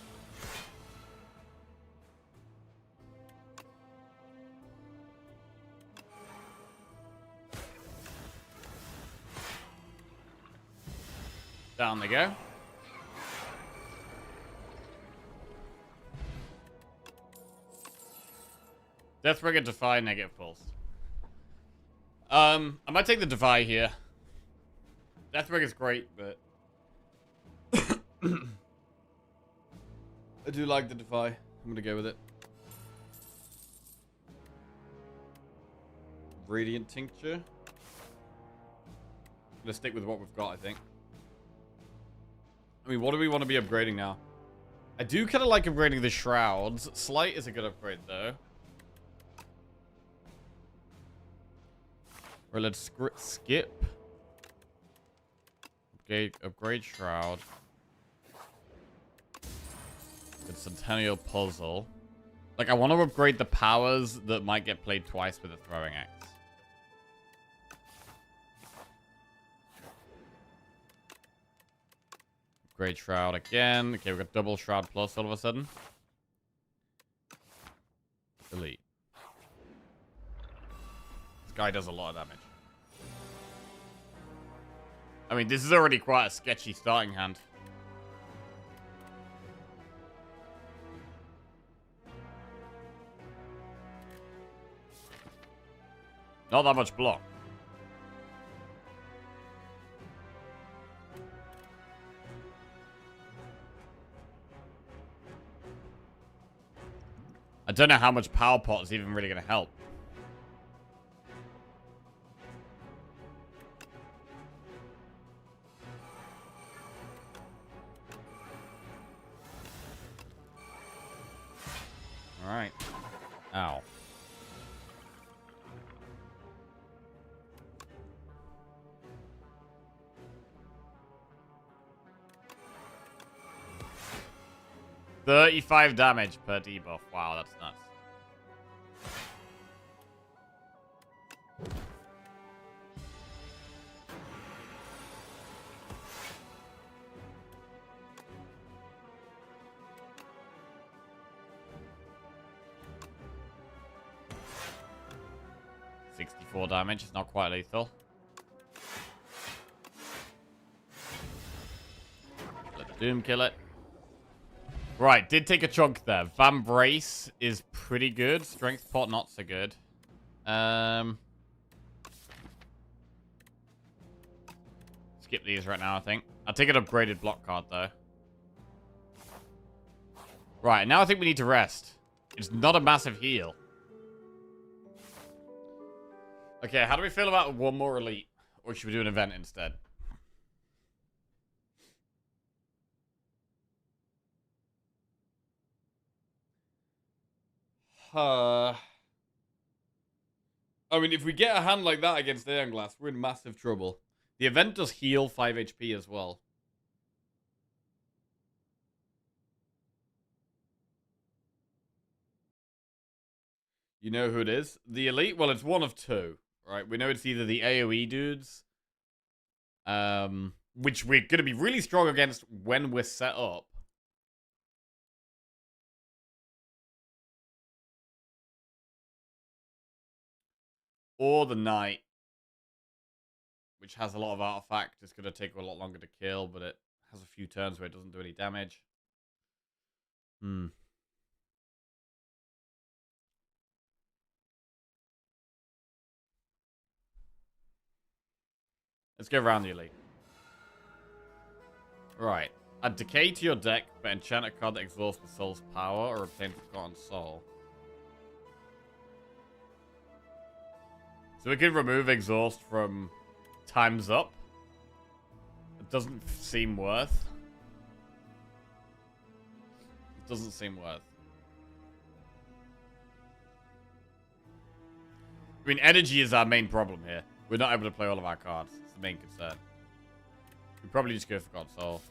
Down they go. Deathbringer, Defy, negative pulse. I might take the Defy here. Deathbringer's great, but I do like the Defy. I'm gonna go with it. Radiant Tincture. I'm gonna stick with what we've got, I think. I mean, what do we want to be upgrading now? I do kind of like upgrading the Shrouds. Slight is a good upgrade, though. Right, let's skip. Upgrade Shroud. Good Centennial Puzzle. Like, I want to upgrade the powers that might get played twice with a throwing axe. Upgrade Shroud again. Okay, we've got double Shroud plus all of a sudden. Elite. This guy does a lot of damage. I mean, this is already quite a sketchy starting hand. Not that much block. I don't know how much Power Pot is even really going to help. Alright. Ow. $35 damage per debuff. Wow, that's nuts. $64 damage. It's not quite lethal. Let the Doom kill it. Right, did take a chunk there. Van Brace is pretty good. Strength Pot not so good. skip these right now, I think. I'll take an upgraded block card, though. Right, now I think we need to rest. It's not a massive heal. Okay, how do we feel about one more elite? Or should we do an event instead? I mean, if we get a hand like that against Iron Glass, we're in massive trouble. The event does heal 5 HP as well. You know who it is? The elite? Well, it's one of two, right? We know it's either the AoE dudes, which we're going to be really strong against when we're set up. Or the knight, which has a lot of artifact. It's going to take a lot longer to kill, but it has a few turns where it doesn't do any damage. Let's go around the elite. Right. Add decay to your deck, but enchant a card that exhausts the soul's power or obtain forgotten soul. So we can remove exhaust from times up. It doesn't seem worth. It doesn't seem worth. I mean, energy is our main problem here. We're not able to play all of our cards. It's the main concern. We probably just go for God Soul.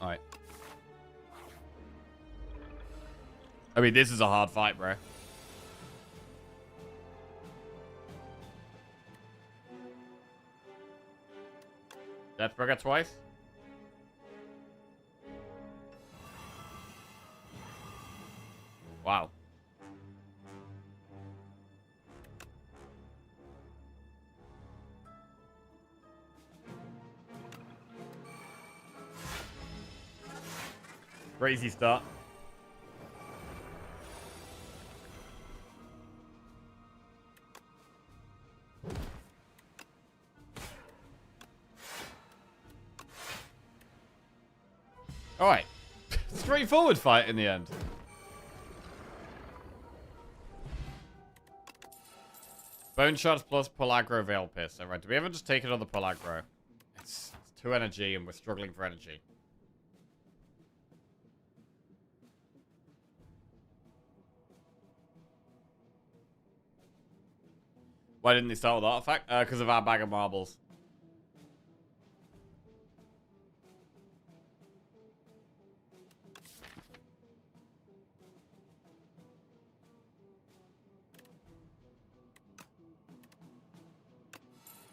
Alright. I mean, this is a hard fight, bro. Deathbreaker twice? Wow. Crazy start. Alright. Straightforward fight in the end. Bone Shards plus Pellaggro Veil Piercer. Right, do we ever just take another Pellaggro? It's 2 energy and we're struggling for energy. Why didn't they start with Artifact? Because of our bag of marbles.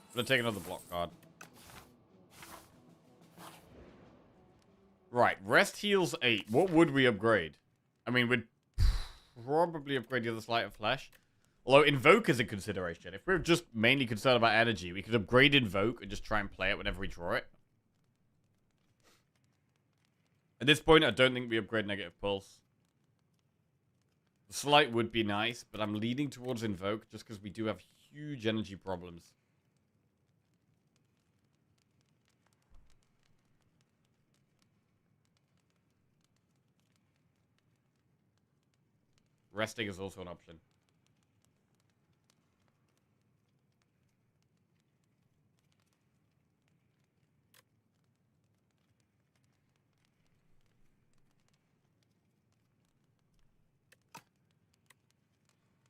I'm gonna take another block card. Right, rest heals 8. What would we upgrade? I mean, we'd probably upgrade the other Sleight of Flesh. Although Invoke is a consideration. If we're just mainly concerned about energy, we could upgrade Invoke and just try and play it whenever we draw it. At this point, I don't think we upgrade Negative Pulse. The Sleight would be nice, but I'm leaning towards Invoke just because we do have huge energy problems. Resting is also an option.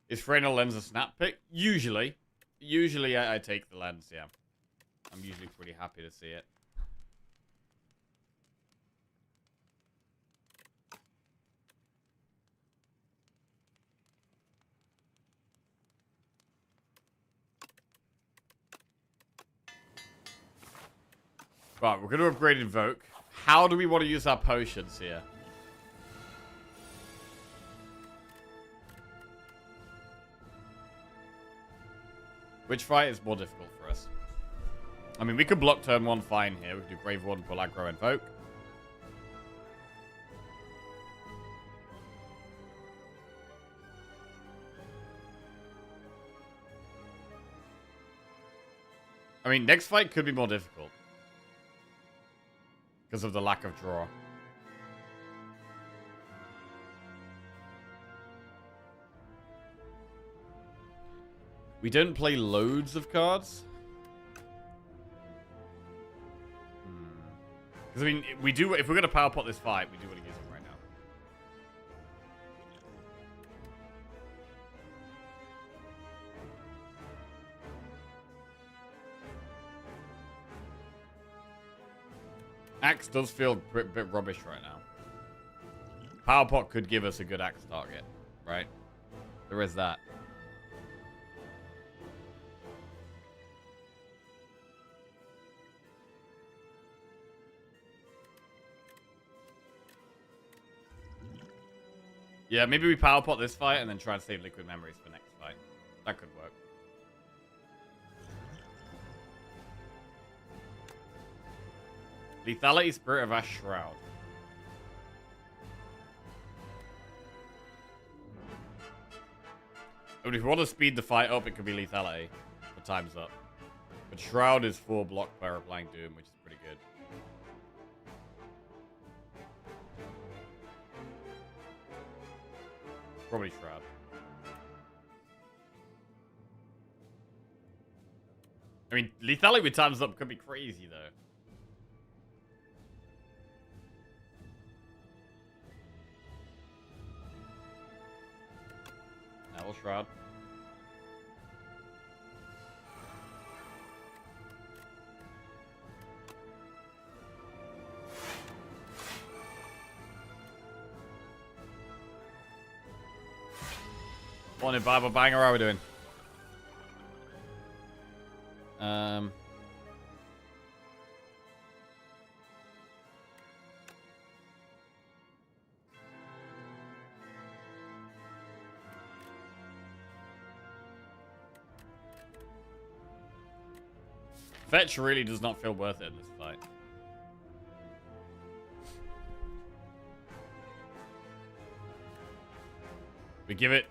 Is Freyna Lens a snap pick? Usually. Usually I take the lens, yeah. I'm usually pretty happy to see it. Right, we're going to upgrade Invoke. How do we want to use our potions here? Which fight is more difficult for us? I mean, we could block turn 1 fine here. We could do Grave Warden, Pellaggro, Invoke. I mean, next fight could be more difficult. Because of the lack of draw. We don't play loads of cards. Because, I mean, we do... If we're going to power pot this fight, we do want to use them right now. Axe does feel a bit rubbish right now. Power pot could give us a good axe target, right? There is that. Yeah, maybe we power pot this fight and then try and save liquid memories for next fight. That could work. Lethality, Spirit of Ash, Shroud. I mean, if we want to speed the fight up, it could be Lethality for time's up. But Shroud is 4 block by applying Doom, which is pretty good. Probably Shroud. I mean, Lethality with time's up could be crazy, though. Owl Shroud. Morning, Bible Banger. How are we doing? Fetch really does not feel worth it in this fight. We give it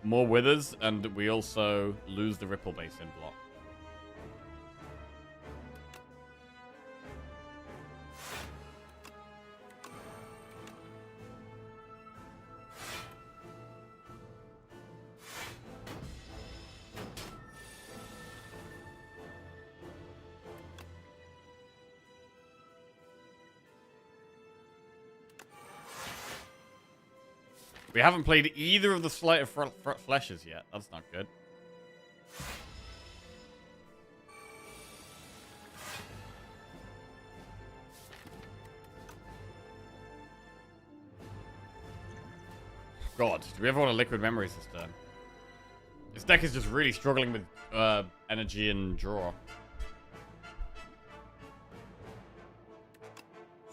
more withers, and we also lose the ripple base in block. We haven't played either of the Sleight of Fleshes yet. That's not good. God, do we ever want a Liquid Memories this turn? This deck is just really struggling with energy and draw.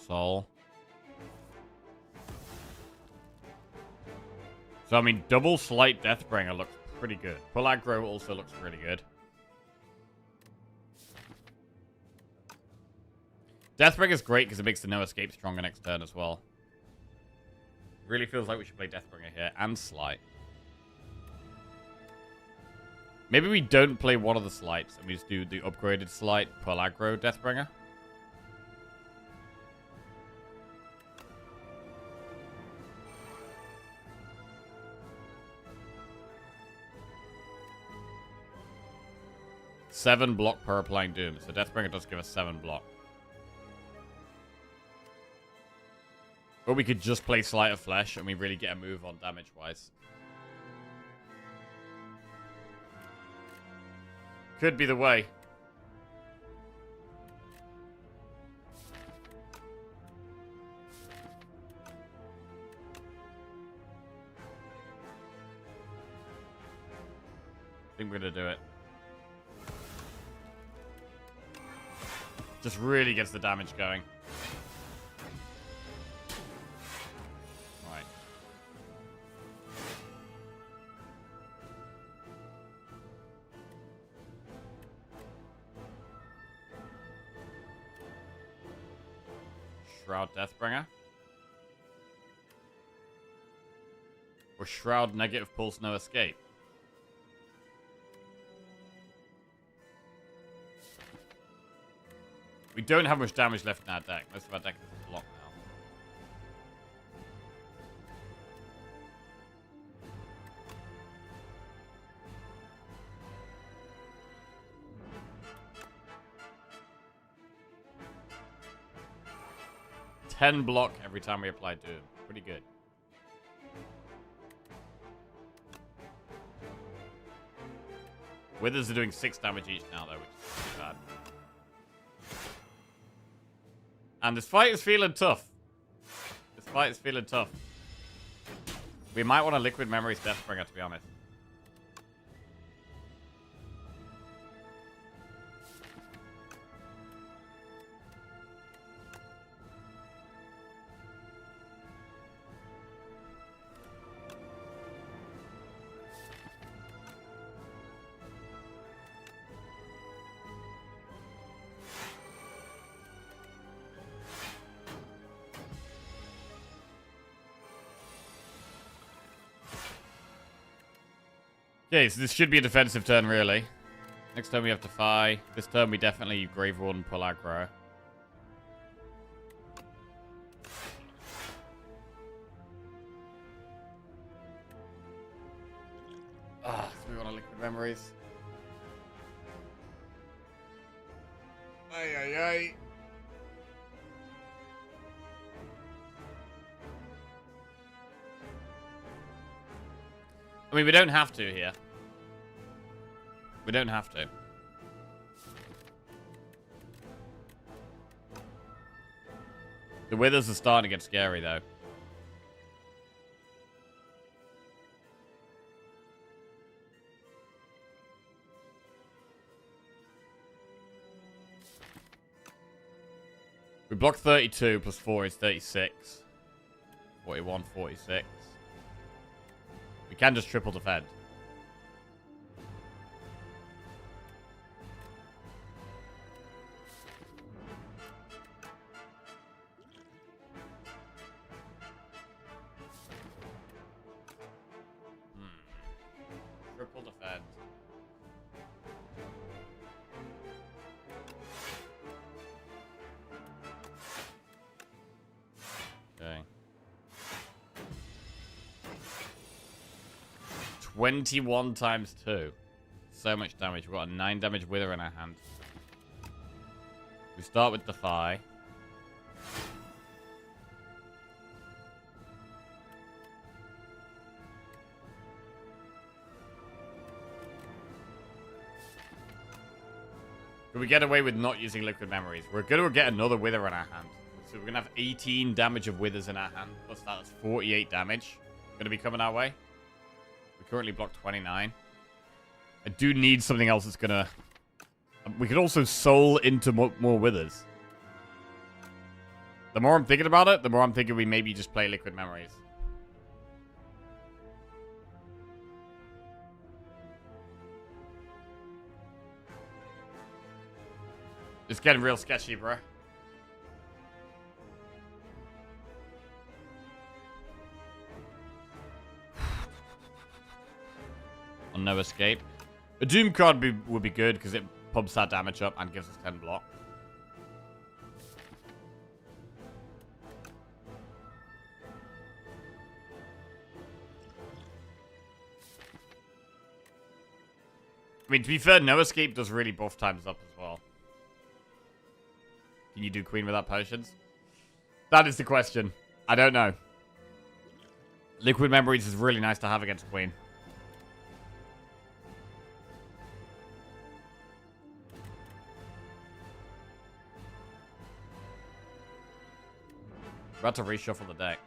Soul. So, I mean, double Slight Deathbringer looks pretty good. Pull aggro also looks really good. Deathbringer is great because it makes the no escape stronger next turn as well. Really feels like we should play Deathbringer here and Slight. Maybe we don't play one of the Slights and we just do the upgraded Slight, Pull aggro, Deathbringer. Seven block per applying Doom. So Deathbringer does give us 7 block. Or we could just play Sleight of Flesh and we really get a move on damage-wise. Could be the way. I think we're going to do it. Just really gets the damage going. Right. Shroud Deathbringer. Or Shroud Negative Pulse No Escape. We don't have much damage left in our deck. Most of our deck is blocked now. Ten block every time we apply Doom. Pretty good. Withers are doing 6 damage each now, though, which is pretty bad. And this fight is feeling tough. This fight is feeling tough. We might want to Liquid Memories Deathbringer, to be honest. Okay, so this should be a defensive turn, really. Next turn we have Defy. This turn we definitely Grave Ward and pull aggro. So we want to Liquid Memories. Ay, ay, ay. I mean, we don't have to here. We don't have to. The Withers are starting to get scary, though. We block 32 plus 4 is 36. 41, 46. We can just triple defend. Triple defend. Okay. 21 times 2. So much damage. We've got a 9 damage Wither in our hand. We start with Defy. Can we get away with not using Liquid Memories? We're going to get another Wither in our hand. So we're going to have 18 damage of Withers in our hand. Plus that's 48 damage. Going to be coming our way. We currently block 29. I do need something else that's going to... We could also soul into more Withers. The more I'm thinking about it, the more I'm thinking we maybe just play Liquid Memories. It's getting real sketchy, bro. On no escape. A Doom card would be good because it pumps that damage up and gives us 10 block. I mean, to be fair, no escape does really buff times up as well. Can you do Queen without potions? That is the question. I don't know. Liquid Memories is really nice to have against Queen. About to reshuffle the deck.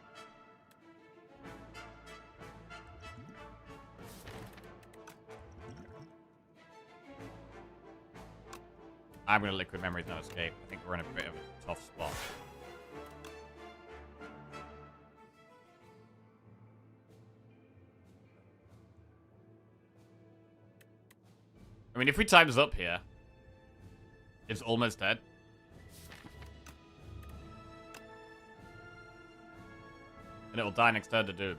I'm going to Liquid Memories, no escape. I think we're in a bit of a tough spot. I mean, if we times up here, it's almost dead. And it will die next turn to Doom.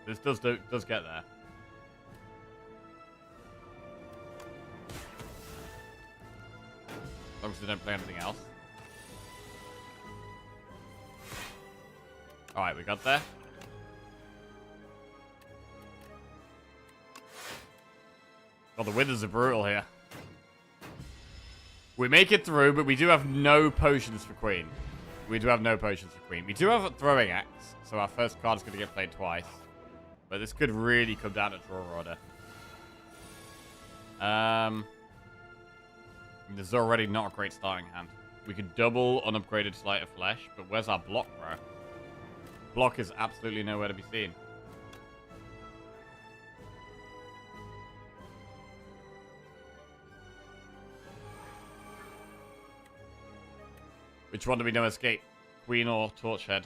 This does get there. As long as they don't play anything else. Alright, we got there. Oh, the withers are brutal here. We make it through, but we do have no potions for Queen. We do have no potions for Queen. We do have a throwing axe, so our first card is going to get played twice. But this could really come down to draw order. There's already not a great starting hand. We could double unupgraded Sleight of Flesh, but where's our block, bro? Block is absolutely nowhere to be seen. Which one do we know escape? Queen or Torchhead?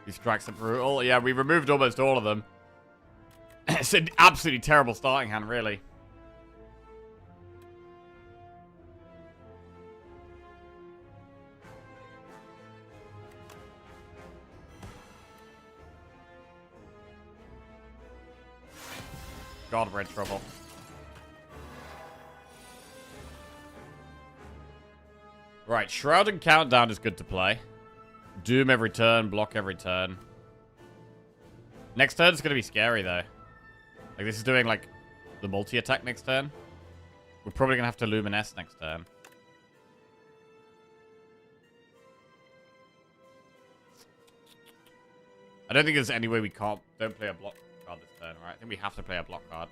These tracks are brutal. Yeah, we removed almost all of them. It's an absolutely terrible starting hand, really. God, we're in trouble. Right, Shroud and Countdown is good to play. Doom every turn, block every turn. Next turn is going to be scary, though. Like, this is doing, like, the multi-attack next turn. We're probably going to have to Luminesce next turn. I don't think there's any way we don't play a block card this turn, right? I think we have to play a block card.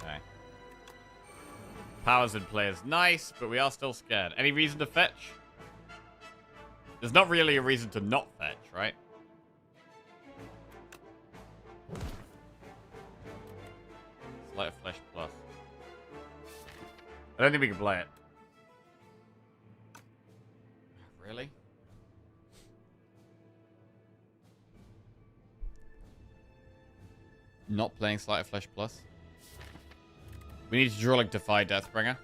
Okay. Powers in play is nice, but we are still scared. Any reason to fetch? There's not really a reason to not fetch, right? Sleight of Flesh plus. I don't think we can play it. Really? Not playing Sleight of Flesh plus? We need to draw like Defy Deathbringer.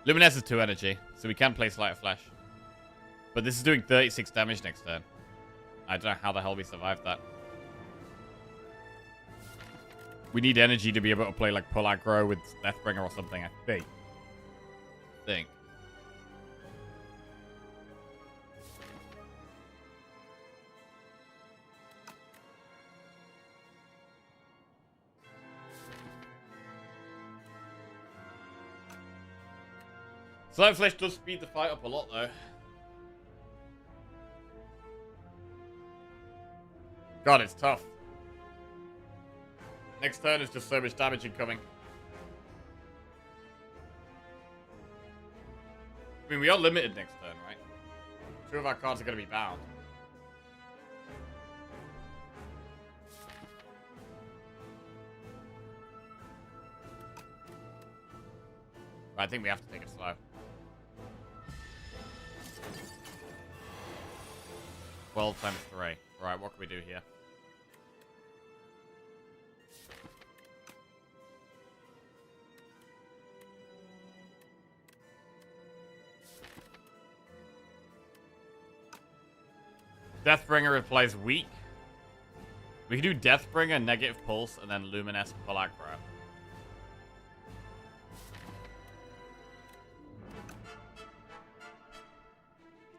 Luminesce is 2 energy, so we can play Sleight of Flesh. But this is doing 36 damage next turn. I don't know how the hell we survived that. We need energy to be able to play like pull aggro with Deathbringer or something, I think. Sleight of Flesh does speed the fight up a lot, though. God, it's tough. Next turn is just so much damage incoming. I mean, we are limited next turn, right? 2 of our cards are going to be bound. But I think we have to take it slow. 12 times 3. Right, what can we do here? Deathbringer replies weak. We can do Deathbringer, Negative Pulse, and then Luminesce pull aggro.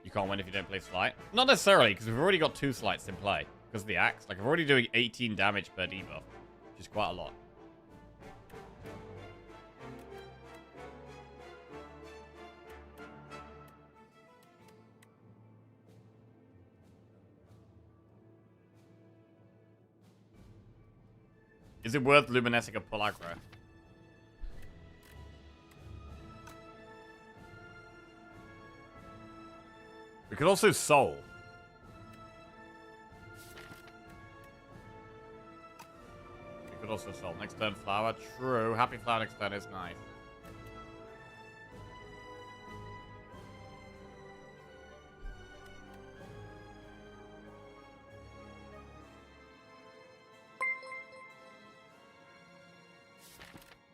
You can't win if you don't play Sleight. Not necessarily, because we've already got 2 Sleights in play. Because of the axe. Like, we're already doing 18 damage per debuff. Which is quite a lot. Is it worth Luminescing a pull aggro? We could also Soul. We could also Soul. Next turn, Flower. True. Happy Flower next turn is nice.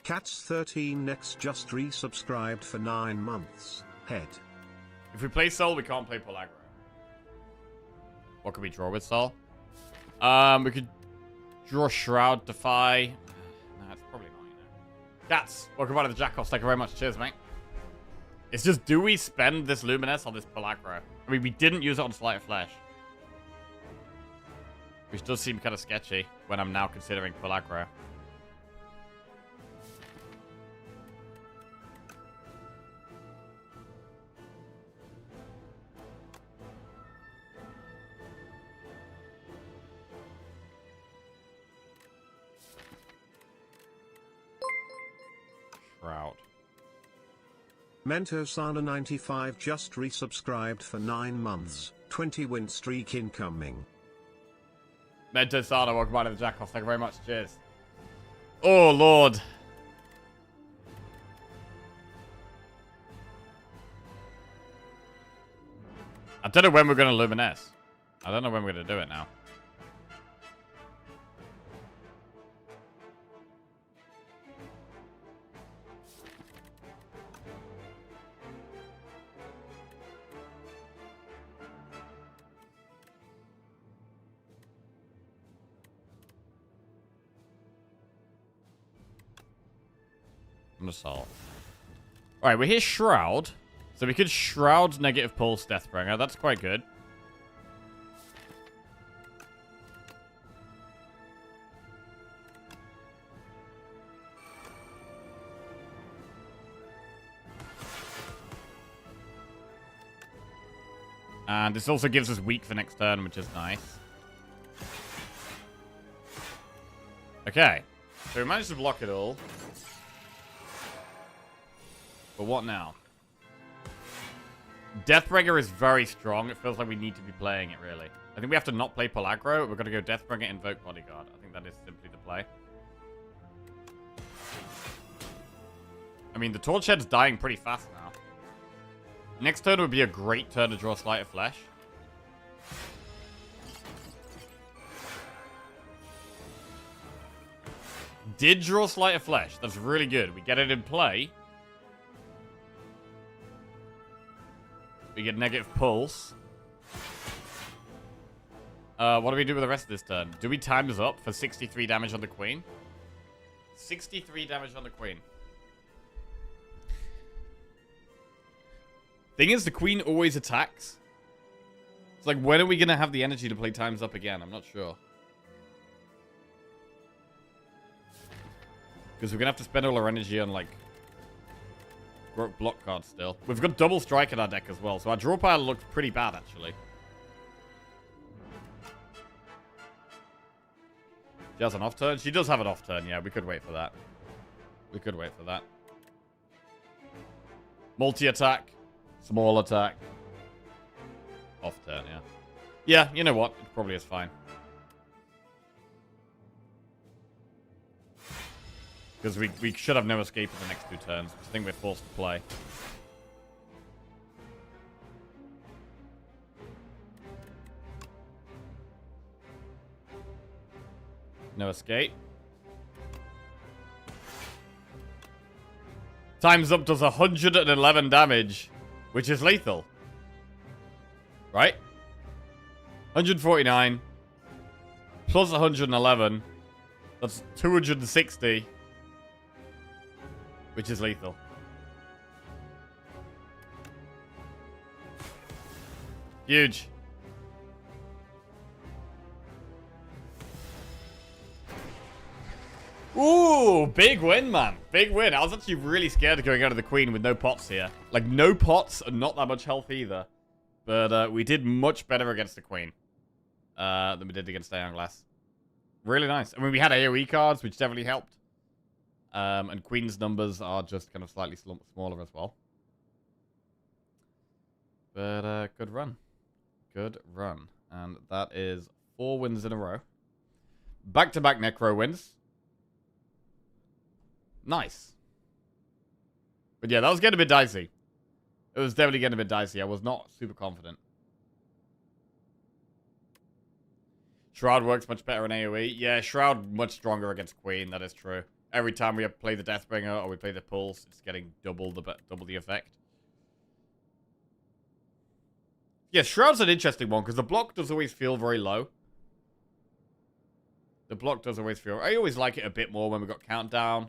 Cats13 next just resubscribed for 9 months. Head. If we play Soul, we can't play Pellagra. What could we draw with Soul? We could draw Shroud, Defy. Nah, it's probably not, you know. Cats, welcome back to the Jackoffs. Thank you very much. Cheers, mate. It's just, do we spend this Luminous on this Pellagra? I mean, we didn't use it on Sleight of Flesh. Which does seem kind of sketchy when I'm now considering Pellagra. Shroud. Mentosana95 just resubscribed for 9 months. 20 win streak incoming. Mentosana, welcome back to the Jackoffs. Thank you very much. Cheers. Oh, Lord. I don't know when we're going to Luminous. I don't know when we're going to do it now. Assault. Alright, we're here Shroud. So we could Shroud negative Pulse Deathbringer. That's quite good. And this also gives us weak for next turn, which is nice. Okay. So we managed to block it all. But what now? Deathbringer is very strong. It feels like we need to be playing it, really. I think we have to not play Pellagra. We're going to go Deathbringer, Invoke Bodyguard. I think that is simply the play. I mean, the Torchhead's dying pretty fast now. Next turn would be a great turn to draw Sleight of Flesh. Did draw Sleight of Flesh. That's really good. We get it in play. We get negative pulse. What do we do with the rest of this turn? Do we times up for 63 damage on the queen? 63 damage on the queen. Thing is, the queen always attacks. It's like, when are we going to have the energy to play times up again? I'm not sure. Because we're going to have to spend all our energy on, like, block cards still. We've got double strike in our deck as well, so our draw pile looks pretty bad, actually. She has an off turn? She does have an off turn, yeah. We could wait for that. We could wait for that. Multi-attack. Small attack. Off turn, yeah. Yeah, you know what? It probably is fine. Because we should have no escape in the next 2 turns. I think we're forced to play. No escape. Times up does 111 damage, which is lethal. Right? 149 plus 111. That's 260. Which is lethal. Huge. Ooh, big win, man. Big win. I was actually really scared of going out of the queen with no pots here. Like, no pots and not that much health either. But we did much better against the queen than we did against Aeon Glass. Really nice. I mean, we had AoE cards, which definitely helped. And queen's numbers are just kind of slightly smaller as well. But good run. Good run. And that is 4 wins in a row. Back-to-back Necro wins. Nice. But yeah, that was getting a bit dicey. It was definitely getting a bit dicey. I was not super confident. Shroud works much better in AoE. Yeah, Shroud much stronger against Queen. That is true. every time we play the Deathbringer or we play the Pulse, it's getting double the effect. Yeah, Shroud's an interesting one, because the block does always feel very low. The block does always feel... I always like it a bit more when we got Countdown.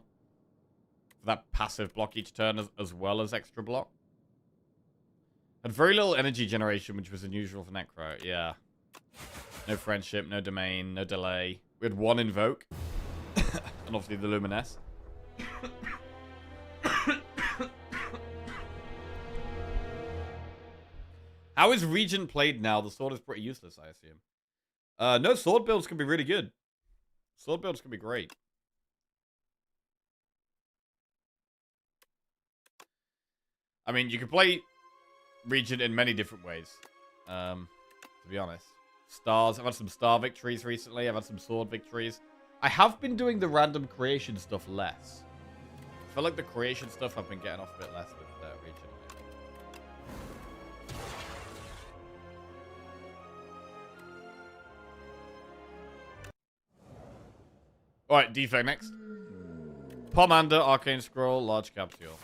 For that passive block each turn as well as extra block. Had very little energy generation, which was unusual for Necro. Yeah. No friendship, no domain, no delay. We had one invoke. And obviously the Luminess. How is Regent played now? The sword is pretty useless, I assume. No, sword builds can be really good. Sword builds can be great. I mean, you can play Regent in many different ways. To be honest. Stars. I've had some star victories recently. I've had some sword victories. I have been doing the random creation stuff less. I feel like the creation stuff I've been getting off a bit less with Regent. Alright, defect next. Pomander, Arcane Scroll, Large Capsule.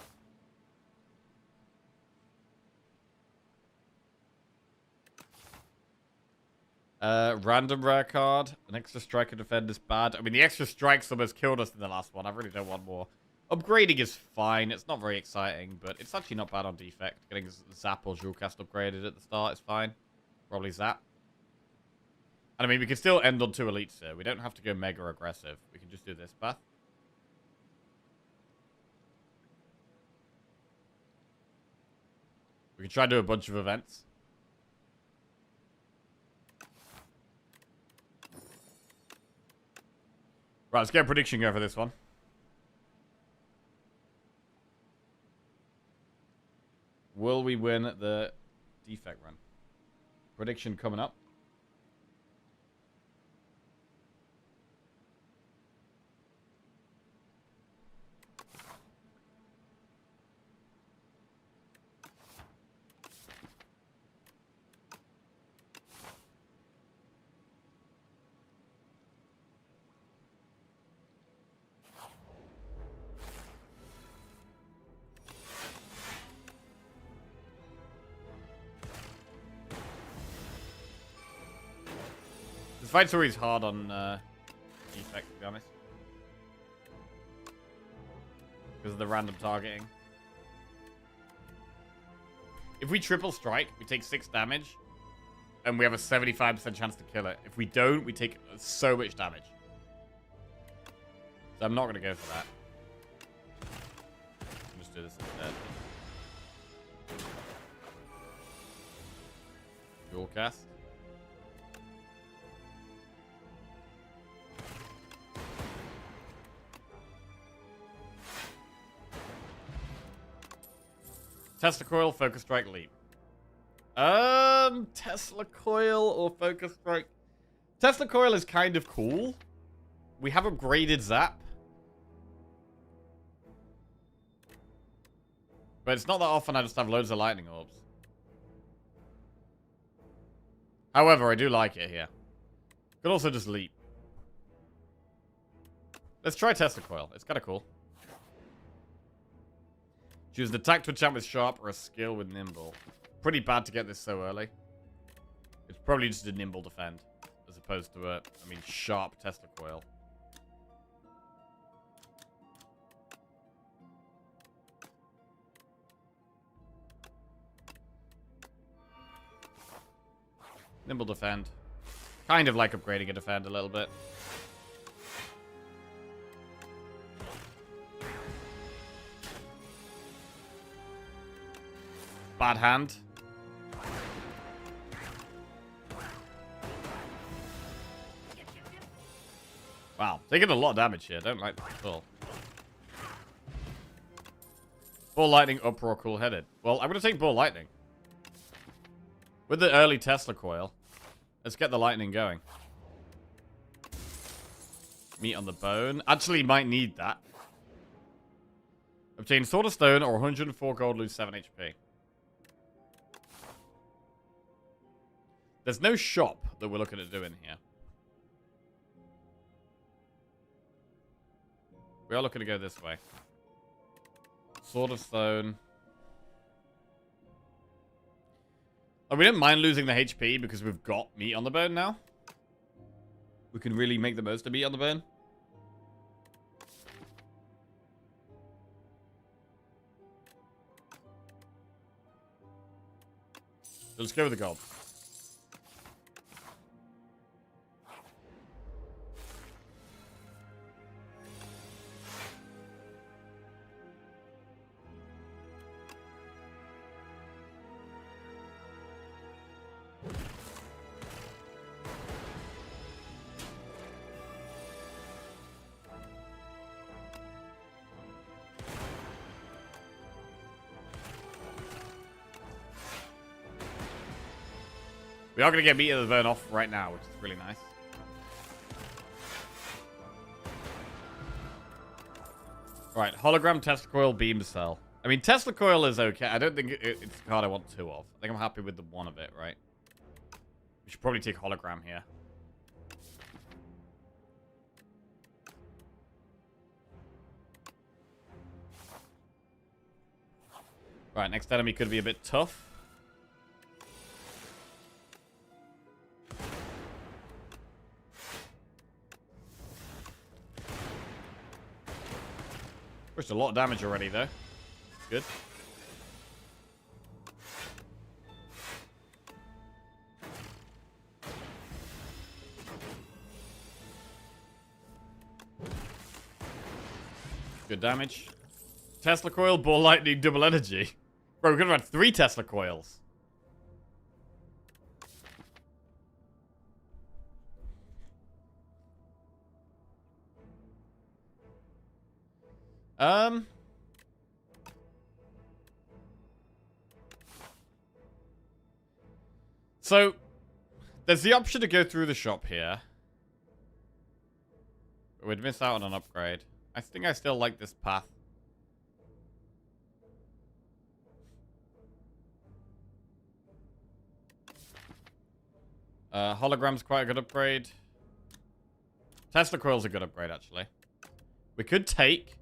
Random rare card. An extra strike and defend is bad. I mean, the extra strikes almost killed us in the last one. I really don't want more. Upgrading is fine. It's not very exciting, but it's actually not bad on defect. Getting Zap or Jewelcast upgraded at the start is fine. Probably Zap. And I mean, we can still end on 2 elites here. We don't have to go mega aggressive. We can just do this path. We can try and do a bunch of events. Right, let's get a prediction go for this one. Will we win the defect run? Prediction coming up. This fight's always hard on defect, to be honest. Because of the random targeting. If we triple strike, we take 6 damage. And we have a 75% chance to kill it. If we don't, we take so much damage. So I'm not going to go for that. I'll just do this instead. Dual cast. Tesla Coil, Focus Strike, Leap. Tesla Coil or Focus Strike? Tesla Coil is kind of cool. We have upgraded Zap. But it's not that often I just have loads of lightning orbs. However, I do like it here. Could also just Leap. Let's try Tesla Coil. It's kind of cool. Choose an attack to enchant with Sharp or a skill with Nimble. Pretty bad to get this so early. It's probably just a Nimble defend. As opposed to a, Sharp Tesla Coil. Nimble defend. Kind of like upgrading a defend a little bit. Bad hand. Wow, taking a lot of damage here. Don't like that at all. Ball Lightning, Uproar, Cool-Headed. Well, I'm going to take Ball Lightning. With the early Tesla Coil, let's get the Lightning going. Meat on the Bone. Actually, might need that. Obtain Sword of Stone or 104 gold, lose 7 HP. There's no shop that we're looking at doing here. We are looking to go this way. Sword of Stone. Oh, we don't mind losing the HP because we've got meat on the bone now. We can really make the most of meat on the bone. So let's go with the gold. We are going to get meat of the bone off right now, which is really nice. Right, hologram Tesla coil beam cell. I mean, Tesla coil is okay. I don't think it's a card I want two of. I think I'm happy with the one of it, right? We should probably take hologram here. Right, next enemy could be a bit tough. Pushed a lot of damage already, though. Good. Good damage. Tesla coil, ball lightning, double energy. Bro, we could have had 3 Tesla coils. So, there's the option to go through the shop here. But we'd miss out on an upgrade. I think I still like this path. Hologram's quite a good upgrade. Tesla coil's a good upgrade, actually. We could take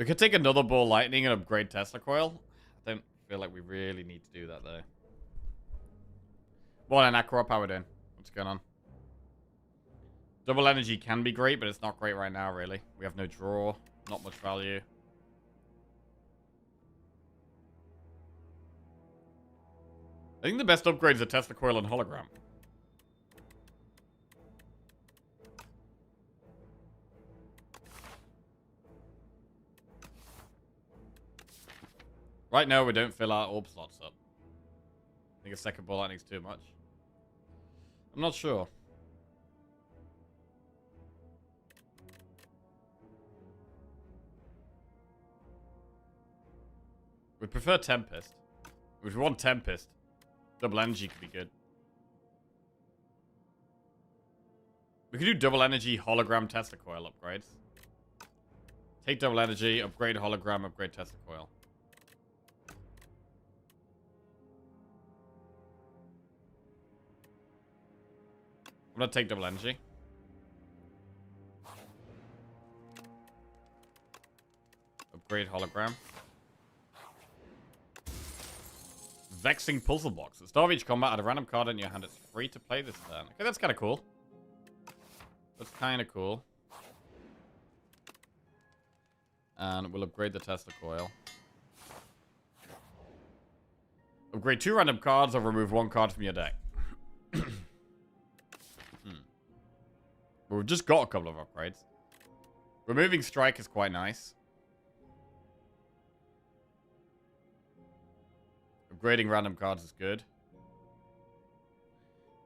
another ball lightning and upgrade Tesla coil. I don't feel like we really need to do that, though. Well, and Aqua, how we doing? What's going on? Double energy can be great, but it's not great right now, really. We have no draw. Not much value. I think the best upgrades are Tesla coil and hologram. Right now, we don't fill our orb slots up. I think a second ball lightning's too much. I'm not sure. We prefer Tempest. If we want Tempest, double energy could be good. We could do double energy, hologram, Tesla coil upgrades. Take double energy, upgrade hologram, upgrade Tesla coil. I'm gonna take double energy. Upgrade hologram. Vexing puzzle box. At the start of each combat, add a random card in your hand. It's free to play this turn. Okay, that's kind of cool. That's kind of cool. And we'll upgrade the Tesla coil. Upgrade 2 random cards or remove 1 card from your deck. We've just got a couple of upgrades. Removing strike is quite nice. Upgrading random cards is good.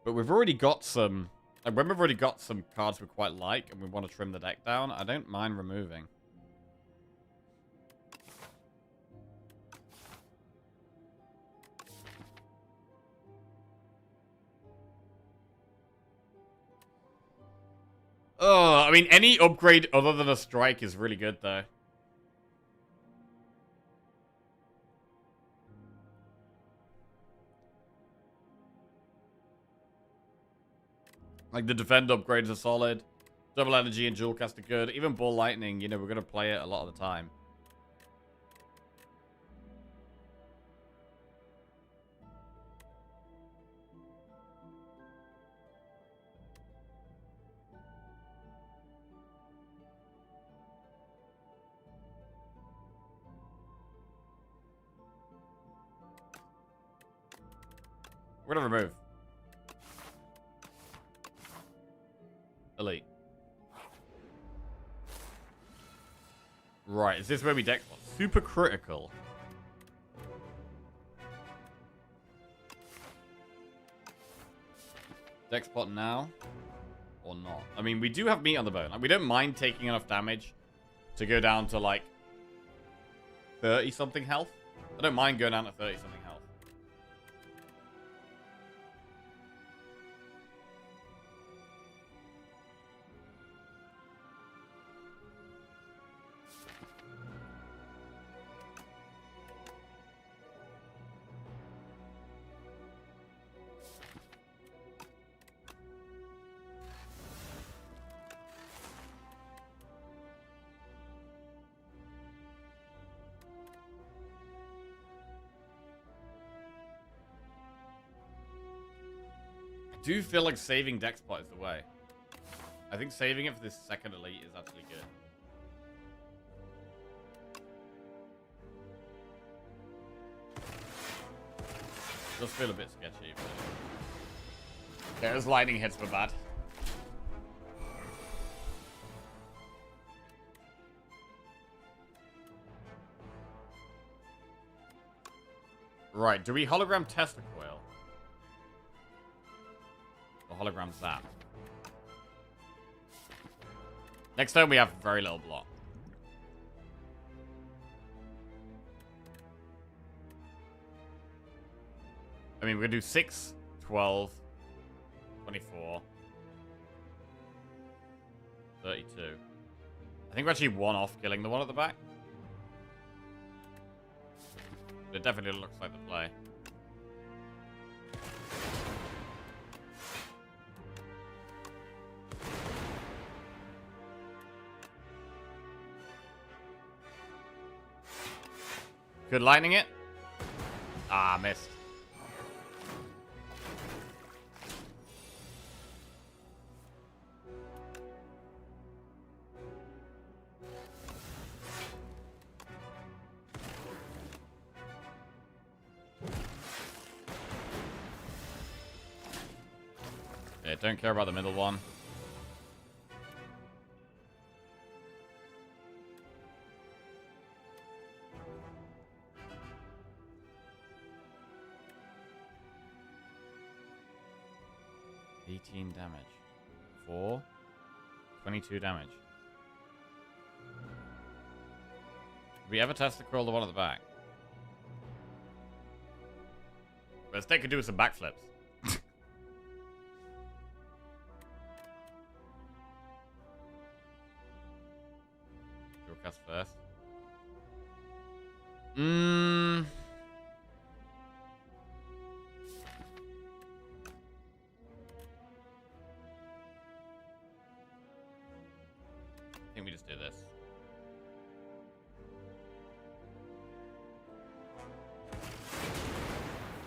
But we've already got some... Like, when we've already got some cards we quite like and we want to trim the deck down, I don't mind removing. Oh, I mean, any upgrade other than a strike is really good, though. Like, the defend upgrades are solid. Double Energy and Dual Cast are good. Even Ball Lightning, you know, we're going to play it a lot of the time. We're going to remove. Elite. Right, is this where we deck super critical? Deck spot now or not? I mean, we do have meat on the bone. Like, we don't mind taking enough damage to go down to like 30 something health. I don't mind going down to 30 something health. I do feel like saving deck spot is the way. I think saving it for this second elite is actually good. Does feel a bit sketchy, but yeah, those lightning hits were bad. Right, do we hologram Tesla Coil? Or hologram Zap? Next turn we have very little block. I mean, we're gonna do 6, 12, 24, 32. I think we're actually one off killing the one at the back. It definitely looks like the play. Good lightning it. Ah, missed. Yeah, don't care about the middle one. Damage. 4. 22 damage. Did we ever test the curl the one at the back? Well, this deck could do with some backflips. Dual cast first. I think we just do this.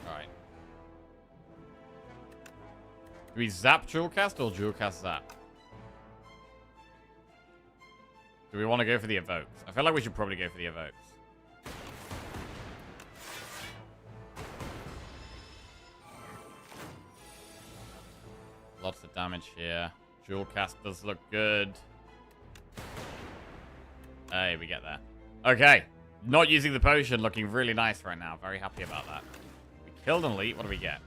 Alright. Do we zap dual cast or dual cast zap? Do we want to go for the evokes? I feel like we should probably go for the evokes. Lots of damage here. Dual cast does look good. Hey, we get there. Okay. Not using the potion, looking really nice right now. Very happy about that. We killed an elite. What do we get?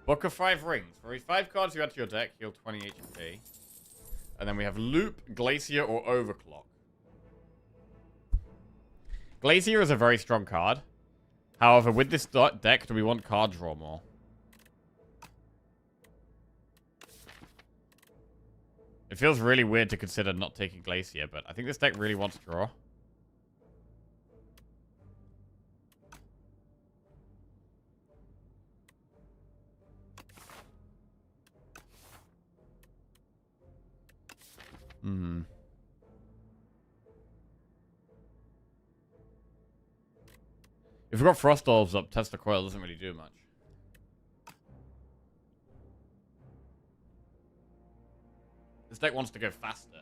Book of 5 rings. For every 5 cards you add to your deck, heal 20 HP. And then we have Loop, Glacier, or Overclock. Glacier is a very strong card. However, with this deck, do we want card draw more? It feels really weird to consider not taking Glacier, but I think this deck really wants draw. If we've got Frost Orbs up, Tesla Coil doesn't really do much. This deck wants to go faster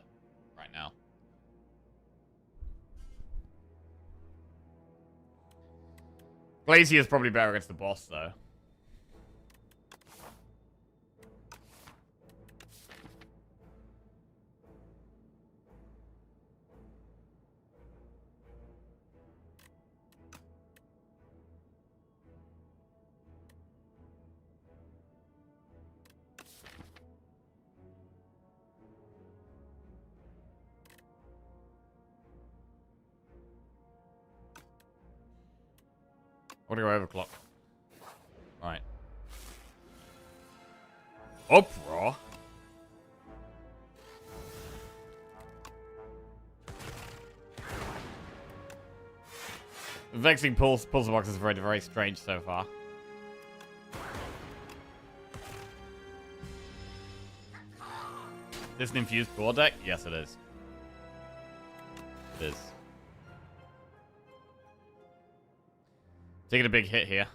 right now. Glacier is probably better against the boss, though. I want to go overclock. Right. Uproar? Vexing Pulse Box is very, very strange so far. This an infused core deck? Yes, it is. It is. Taking a big hit here.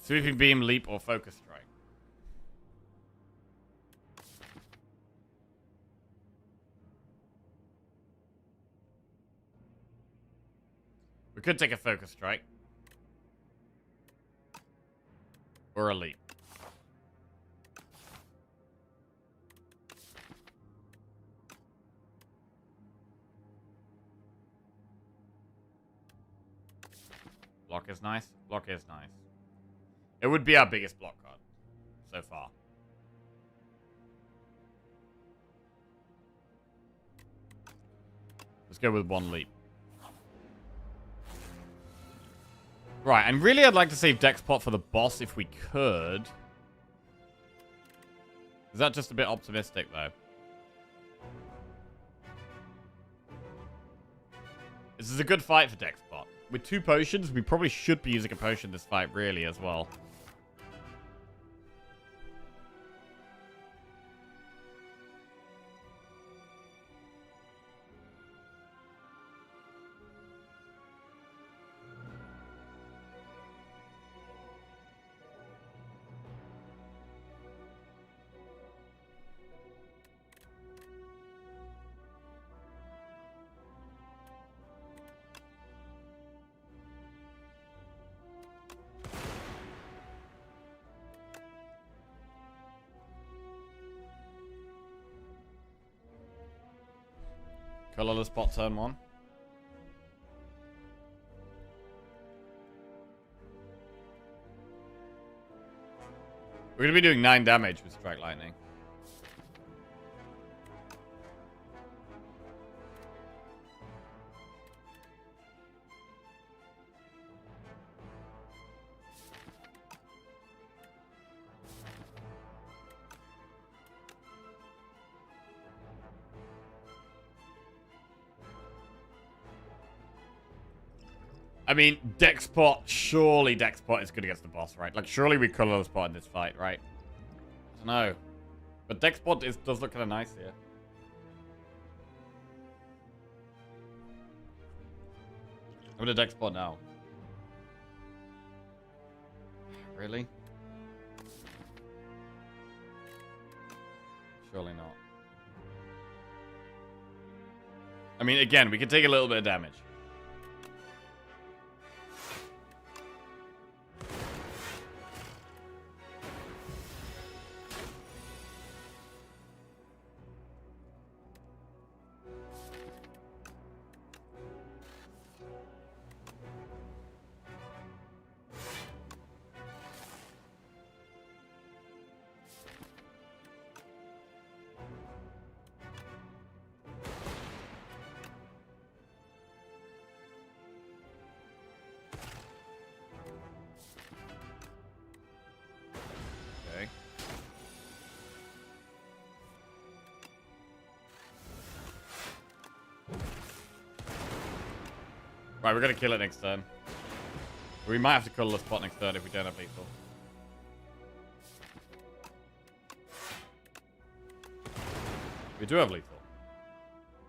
Sweeping Beam, Leap, or Focus Strike. We could take a Focus Strike. Or a Leap. Block is nice. Block is nice. It would be our biggest block card so far. Let's go with one Leap. Right, and really I'd like to save Dexpot for the boss if we could. Is that just a bit optimistic, though? This is a good fight for Dexpot. With 2 potions, we probably should be using a potion this fight, really, as well. Colorless bot turn 1. We're going to be doing 9 damage with Strike Lightning. I mean, Dexpot, surely Dexpot is good against the boss, right? Like, surely we colorless bot in this fight, right? I don't know. But Dexpot does look kind of nice here. I'm going to Dexpot now. Really? Surely not. I mean, again, we can take a little bit of damage. Right, we're going to kill it next turn. We might have to cull the spot next turn if we don't have lethal. We do have lethal.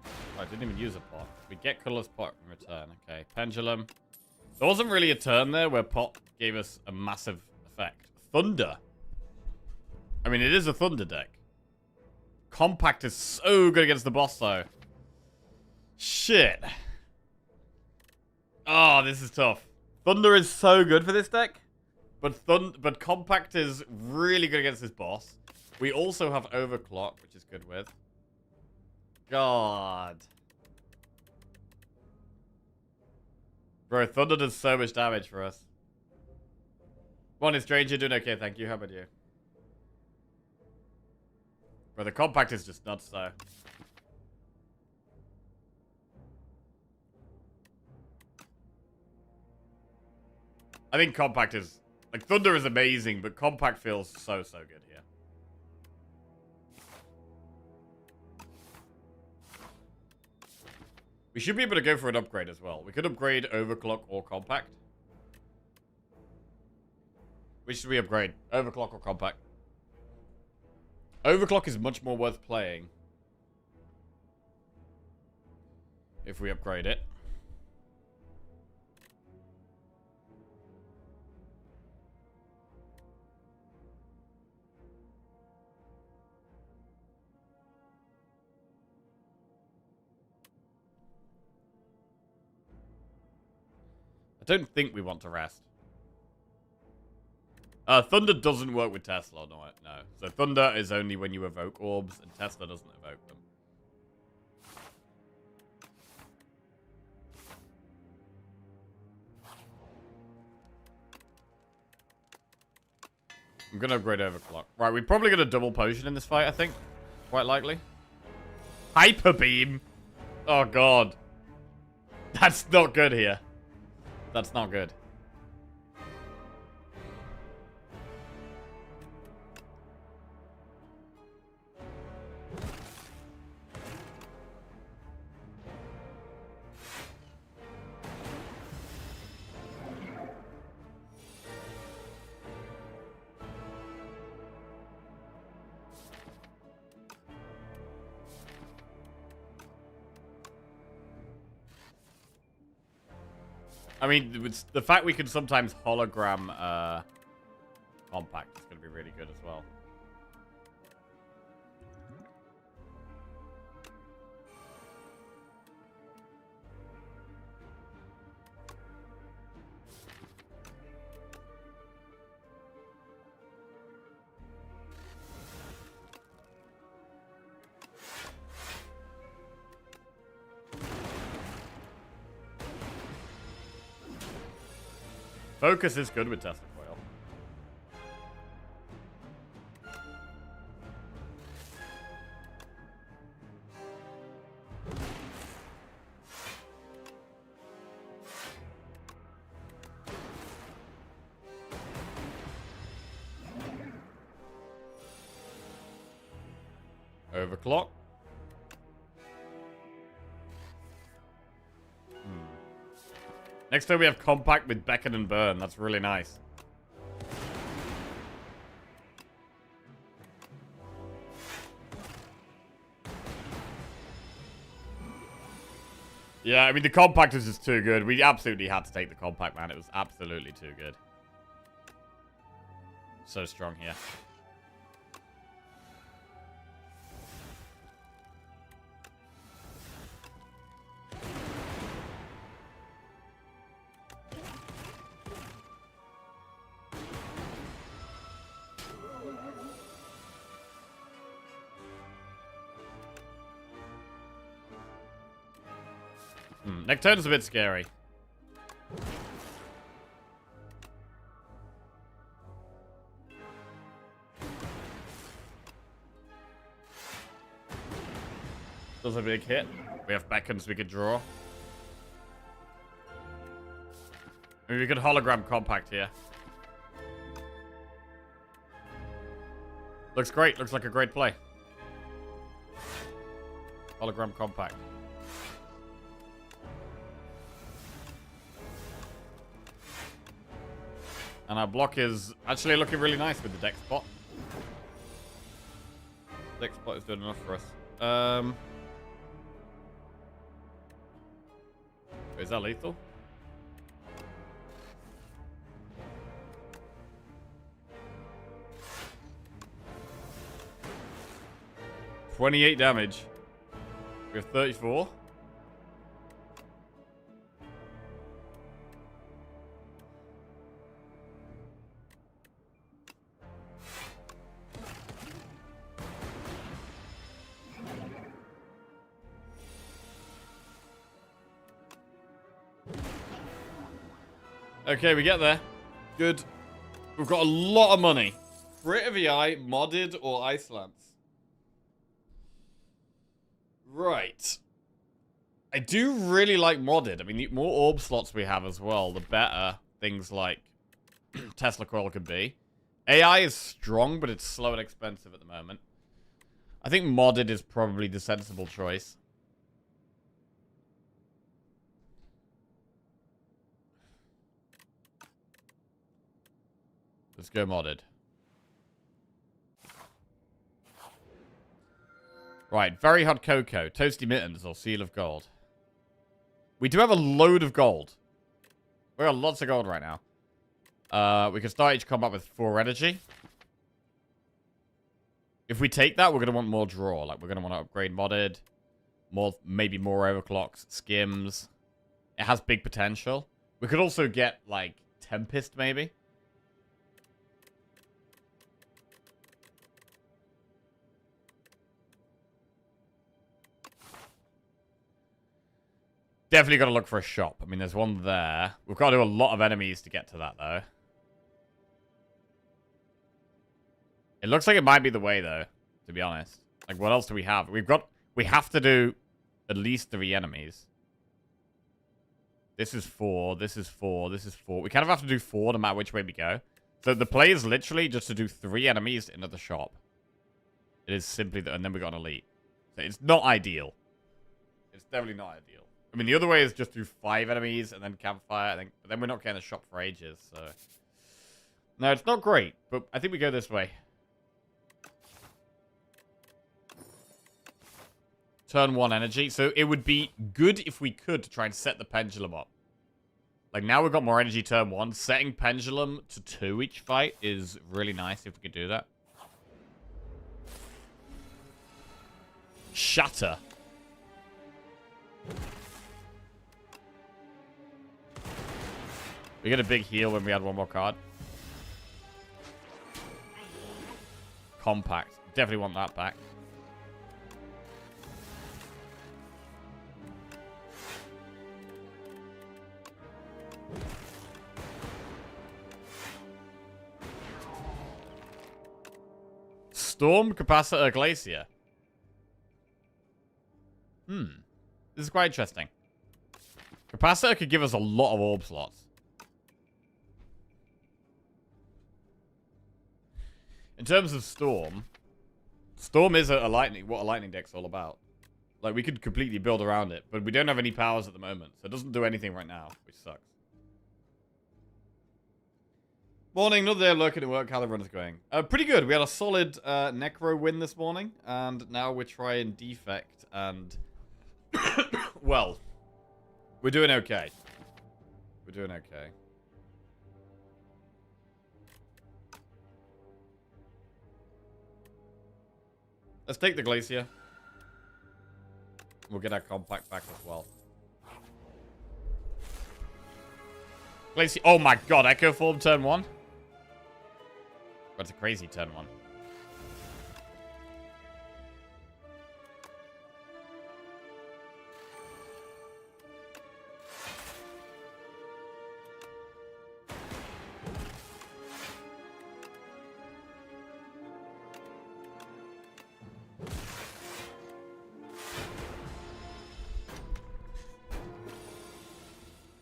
Oh, I didn't even use a pot. We get colorless pot in return. Okay, pendulum. There wasn't really a turn there where pot gave us a massive effect. Thunder. I mean, it is a thunder deck. Compact is so good against the boss, though. Shit. Oh, this is tough. Thunder is so good for this deck, but Compact is really good against this boss. We also have Overclock, which is good with. God. Bro, Thunder does so much damage for us. Morning, Stranger. Doing okay, thank you. How about you? Bro, the Compact is just nuts, though. I think Compact is... Like, Thunder is amazing, but Compact feels so, so good here. We should be able to go for an upgrade as well. We could upgrade Overclock or Compact. Which should we upgrade? Overclock or Compact? Overclock is much more worth playing if we upgrade it. I don't think we want to rest. Thunder doesn't work with Tesla, no. So Thunder is only when you evoke orbs, and Tesla doesn't evoke them. I'm gonna upgrade Overclock. Right, we're probably gonna double potion in this fight, I think. Quite likely. Hyper Beam! Oh, God. That's not good here. That's not good. I mean, it's the fact we can sometimes hologram Compact is going to be really good as well. Focus is good with Tesla Coil. Overclock. Next time we have Compact with Beckon and Burn. That's really nice. Yeah, I mean, the Compact is just too good. We absolutely had to take the Compact, man. It was absolutely too good. So strong here. Next turn is a bit scary. Does a big hit. We have beckons we could draw. Maybe we could hologram Compact here. Looks great. Looks like a great play. Hologram Compact. And our block is actually looking really nice with the deck spot. Deck spot is doing enough for us. Is that lethal? $28 damage. We have 34. Okay, we get there. Good. We've got a lot of money. Crit of EI, modded, or Icelands. Right. I do really like modded. I mean, the more orb slots we have as well, the better things like Tesla Coil could be. AI is strong, but it's slow and expensive at the moment. I think modded is probably the sensible choice. Let's go modded. Right, very hot cocoa, toasty mittens, or seal of gold. We do have a load of gold. We got lots of gold right now. We can start each combat with 4 energy. If we take that, we're going to want more draw. Like, we're going to want to upgrade modded. Maybe more overclocks, skims. It has big potential. We could also get, like, Tempest, maybe. Definitely got to look for a shop. I mean, there's one there. We've got to do a lot of enemies to get to that, though. It looks like it might be the way, though, to be honest. Like, what else do we have? We have to do at least 3 enemies. This is 4, this is 4, this is 4. We kind of have to do 4 no matter which way we go. So the play is literally just to do 3 enemies into the shop. It is simply that, and then we got an elite. So it's not ideal. It's definitely not ideal. I mean, the other way is just do 5 enemies and then campfire, I think. But then we're not getting a shop for ages, so... No, it's not great, but I think we go this way. Turn 1 energy. So it would be good if we could to try and set the pendulum up. Like, now we've got more energy turn 1. Setting pendulum to 2 each fight is really nice if we could do that. Shatter. We get a big heal when we add 1 more card. Compact. Definitely want that back. Storm, Capacitor, Glacier. This is quite interesting. Capacitor could give us a lot of orb slots. In terms of Storm, Storm is what a lightning deck's all about. Like, we could completely build around it, but we don't have any powers at the moment, so it doesn't do anything right now, which sucks. Morning, another day of lurking at work. How the run is going? Pretty good. We had a solid Necro win this morning, and now we're trying Defect, and... well, we're doing okay. We're doing okay. Let's take the Glacier. We'll get our Compact back as well. Glacier. Oh my god, Echo Form turn 1? That's a crazy turn 1.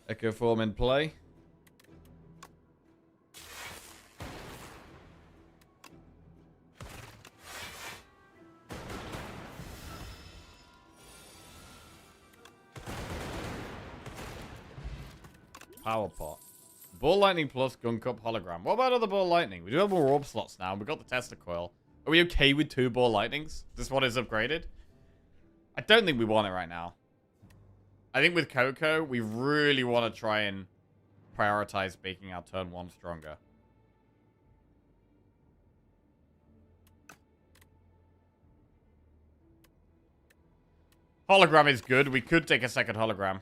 Echo Form in play. Power Pot. Ball Lightning plus Gun Cup hologram. What about other Ball Lightning? We do have more orb slots now. We've got the Tester Coil. Are we okay with 2 Ball Lightnings? This one is upgraded. I don't think we want it right now. I think with Coco, we really want to try and prioritize making our turn 1 stronger. Hologram is good. We could take a second hologram.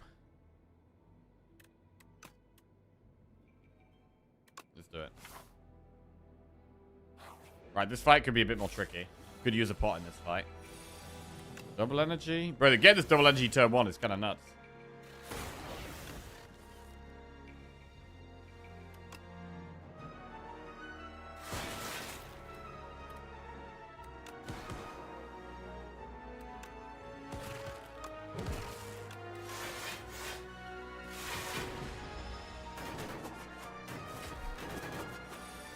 Let's do it. Right, this fight could be a bit more tricky. Could use a pot in this fight. Double energy? Bro, to get this double energy turn 1 is kind of nuts.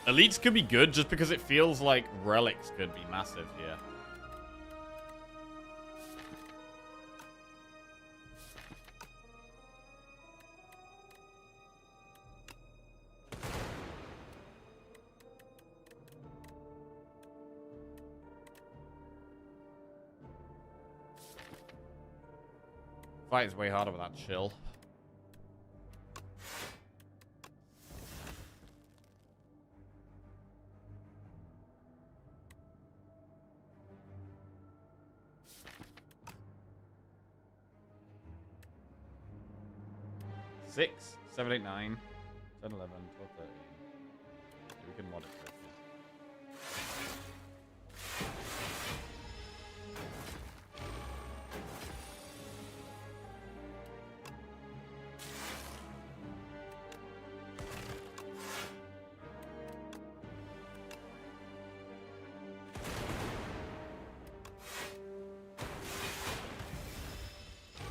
Elites could be good just because it feels like relics could be massive here. Fight is way harder with that chill. Six, 7, 8, 9, 10, 11, 12, 13. We can mod it.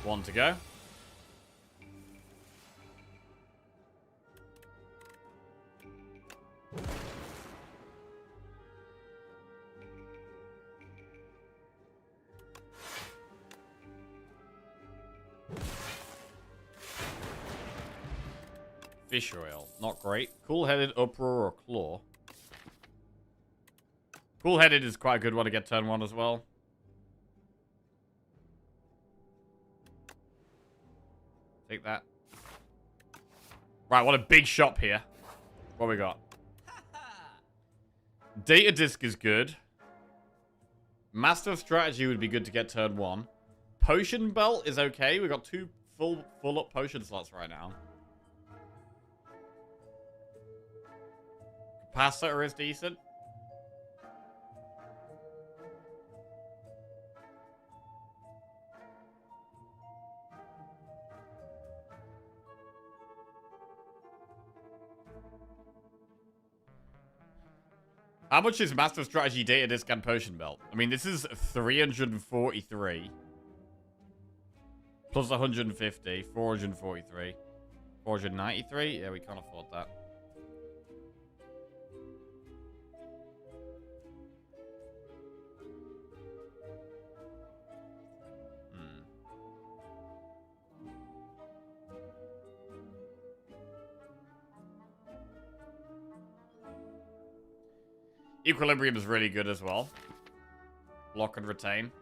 One to go. Fish oil, not great. Cool-headed, uproar, or claw. Cool-headed is quite a good one to get turn 1 as well. Take that. Right, what a big shop here. What we got? Data Disc is good. Master of Strategy would be good to get turn 1. Potion Belt is okay. We got 2 full-up potion slots right now. Capacitor is decent. How much is Master Strategy, Data Disc, and Potion Belt? I mean, this is 343. Plus 150. 443. 493? Yeah, we can't afford that. Equilibrium is really good as well. Lock and retain.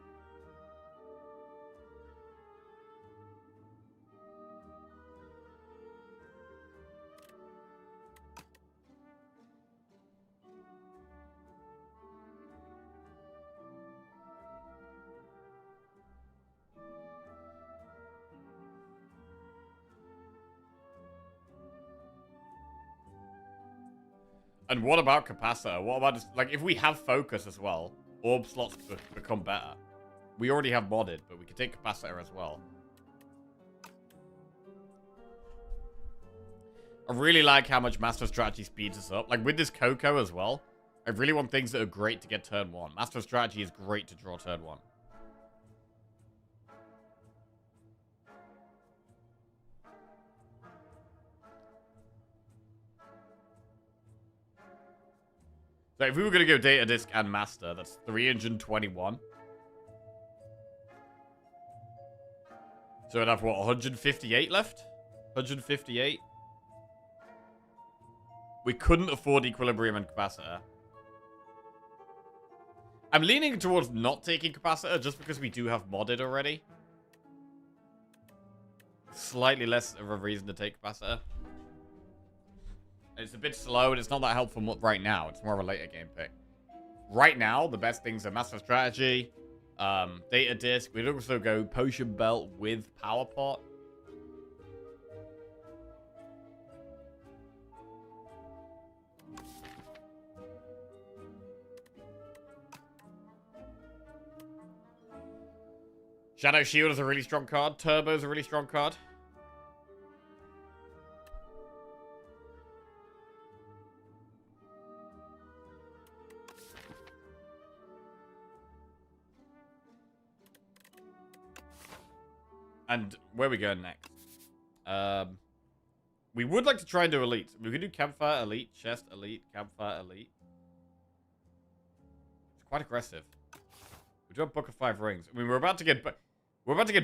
And what about capacitor? What about just, like, if we have focus as well, orb slots become better. We already have modded, but we can take capacitor as well. I really like how much Master Strategy speeds us up. Like, with this Coco as well, I really want things that are great to get turn 1. Master Strategy is great to draw turn 1. So if we were going to go Data Disc and Master, that's 321. So we'd have, what, 158 left? 158? We couldn't afford Equilibrium and Capacitor. I'm leaning towards not taking Capacitor just because we do have modded already. Slightly less of a reason to take Capacitor. It's a bit slow and it's not that helpful right now. It's more of a later game pick. Right now, the best things are Master Strategy, Data Disc. We'd also go Potion Belt with Power Pot. Shadow Shield is a really strong card. Turbo is a really strong card. And where are we going next? We would like to try and do Elite. We could do Campfire Elite, Chest Elite, Campfire Elite. It's quite aggressive. We do have Book of 5 Rings. I mean, we're about to get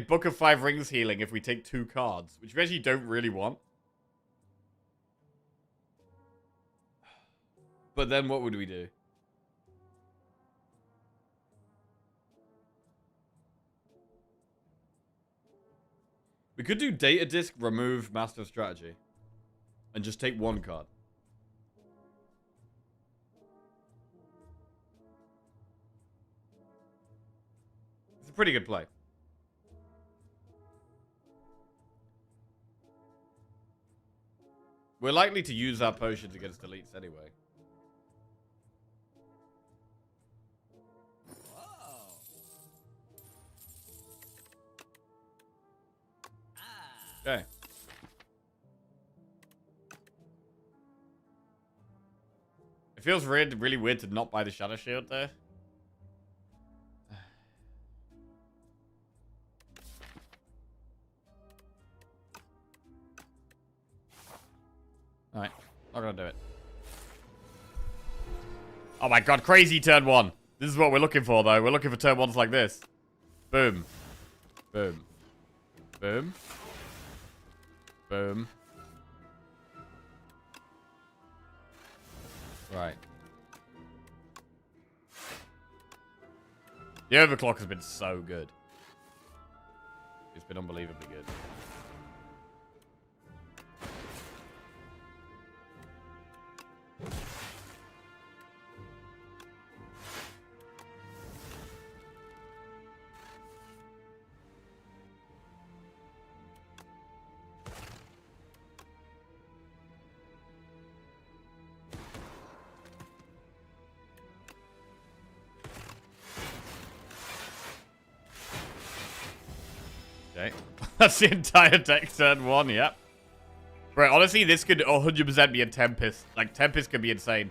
Book of 5 Rings healing if we take 2 cards, which we actually don't really want. But then what would we do? We could do Data Disc, remove Master of Strategy. And just take 1 card. It's a pretty good play. We're likely to use our potions against elites anyway. Okay. It feels really weird to not buy the Shadow Shield there. Alright, not gonna do it. Oh my god, crazy turn 1. This is what we're looking for though. We're looking for turn 1s like this. Boom. Boom. Boom. Boom. Right. The overclock has been so good. It's been unbelievably good. Okay. That's the entire deck turn 1, yep. Bro, honestly, this could 100% be a Tempest. Like, Tempest could be insane.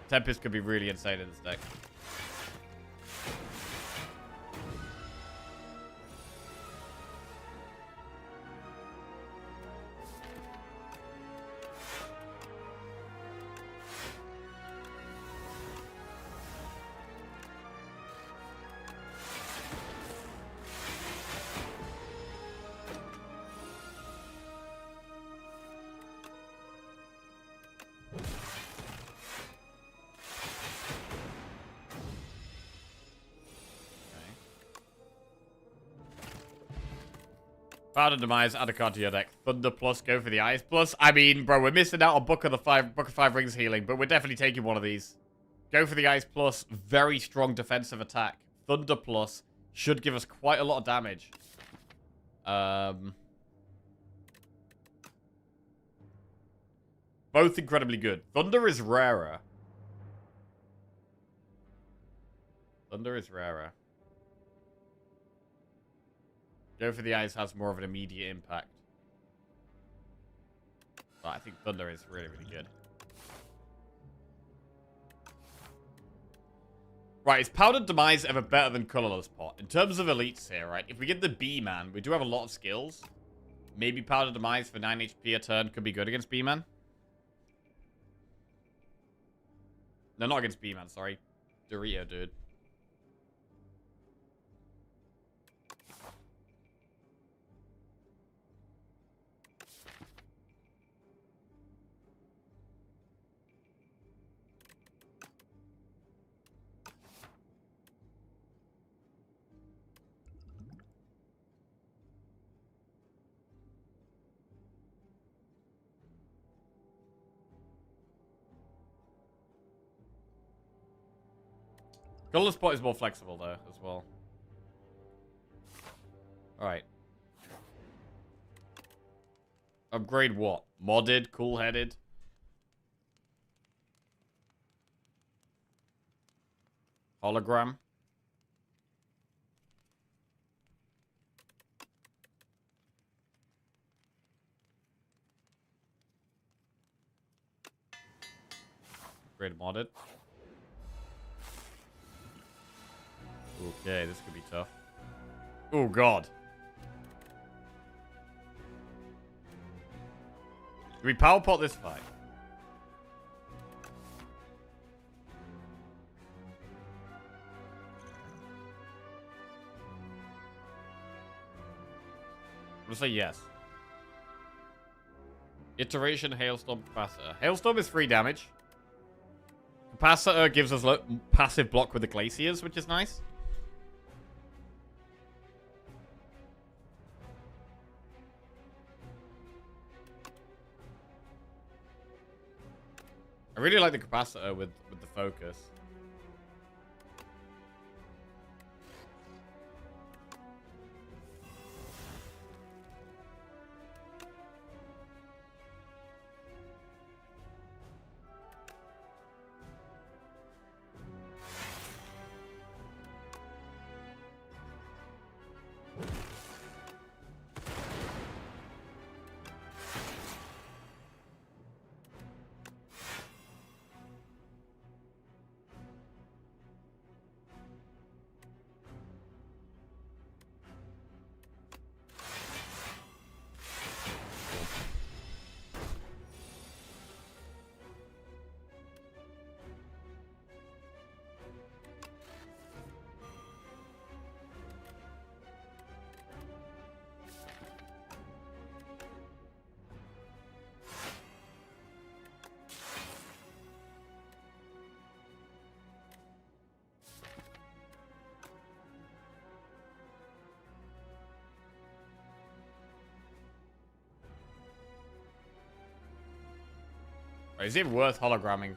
Tempest could be really insane in this deck. Powder Demise, add a card to your deck. Thunder Plus, go for the Ice Plus. I mean, bro, we're missing out on Book of 5 Rings healing, but we're definitely taking one of these. Go for the Ice Plus, very strong defensive attack. Thunder Plus should give us quite a lot of damage. Both incredibly good. Thunder is rarer. Thunder is rarer. Go for the Ice has more of an immediate impact. But I think Thunder is really, really good. Right, is Powdered Demise ever better than Colorless Pot? In terms of elites here, right? If we get the B-Man, we do have a lot of skills. Maybe Powdered Demise for 9 HP a turn could be good against B-Man. No, not against B-Man, sorry. Dorito, dude. Color spot is more flexible though, as well. Alright. Upgrade what? Modded, cool-headed. Hologram. Upgrade modded. Okay, this could be tough. Oh god. Can we power pot this fight? I'm gonna say yes. Iteration, Hailstorm, Capacitor. Hailstorm is 3 damage. Capacitor gives us passive block with the Glaciers, which is nice. I really like the Capacitor with the focus. Is it worth hologramming?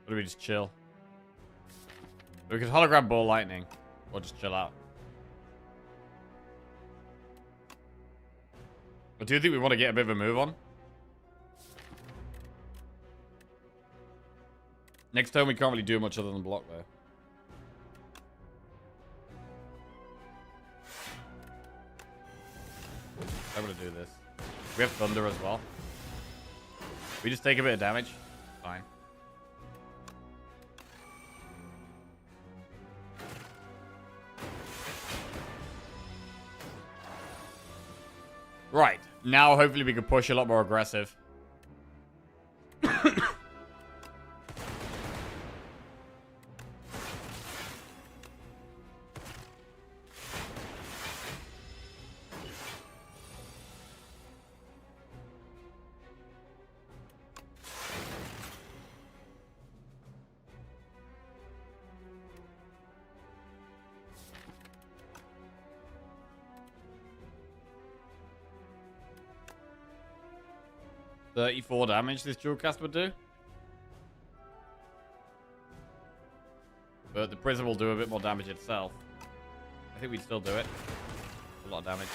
Or do we just chill? We could hologram ball lightning. Or just chill out. But do you think we want to get a bit of a move on? Next turn we can't really do much other than block though. I'm gonna do this. We have thunder as well. We just take a bit of damage. Fine. Right. Now hopefully we can push a lot more aggressive. 34 damage this dual cast would do. But the prism will do a bit more damage itself. I think we'd still do it. A lot of damage.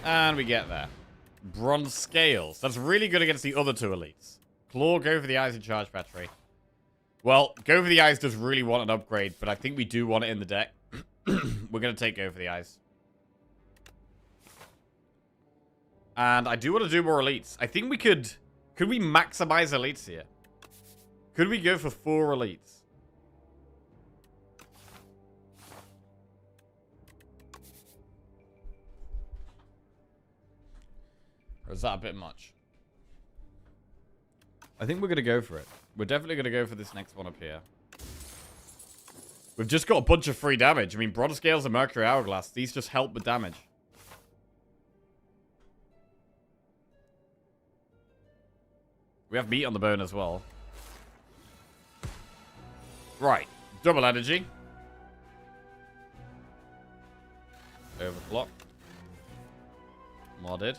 And we get there. Bronze scales. That's really good against the other two elites. Claw, go for the eyes and charge battery. Well, go for the eyes does really want an upgrade, but I think we do want it in the deck. We're going to take go for the eyes. And I do want to do more elites. I think we could... Could we maximize elites here? Could we go for 4 elites? Or is that a bit much? I think we're going to go for it. We're definitely going to go for this next one up here. We've just got a bunch of free damage. I mean, Bronze Scales and Mercury Hourglass. These just help with damage. We have meat on the bone as well. Right. Double energy. Overclock. Modded.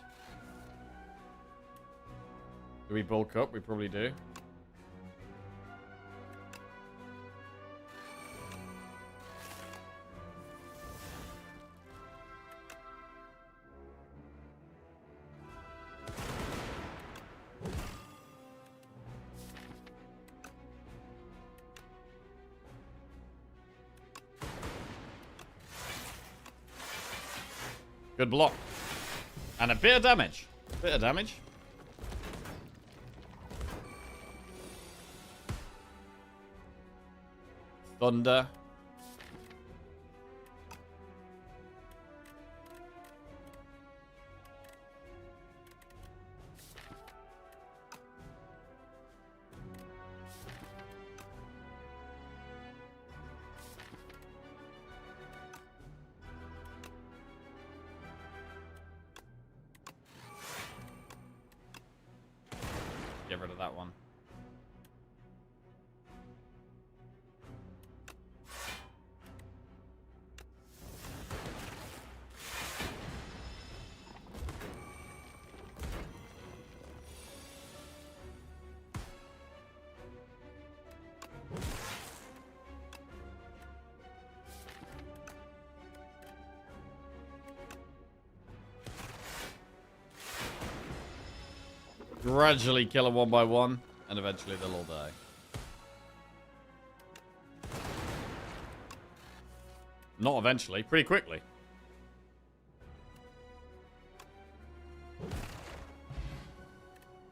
Do we bulk up? We probably do. Good block. And a bit of damage. Bit of damage. Thunder. Get rid of that one. Gradually kill them one by one, and eventually they'll all die. Not eventually, pretty quickly.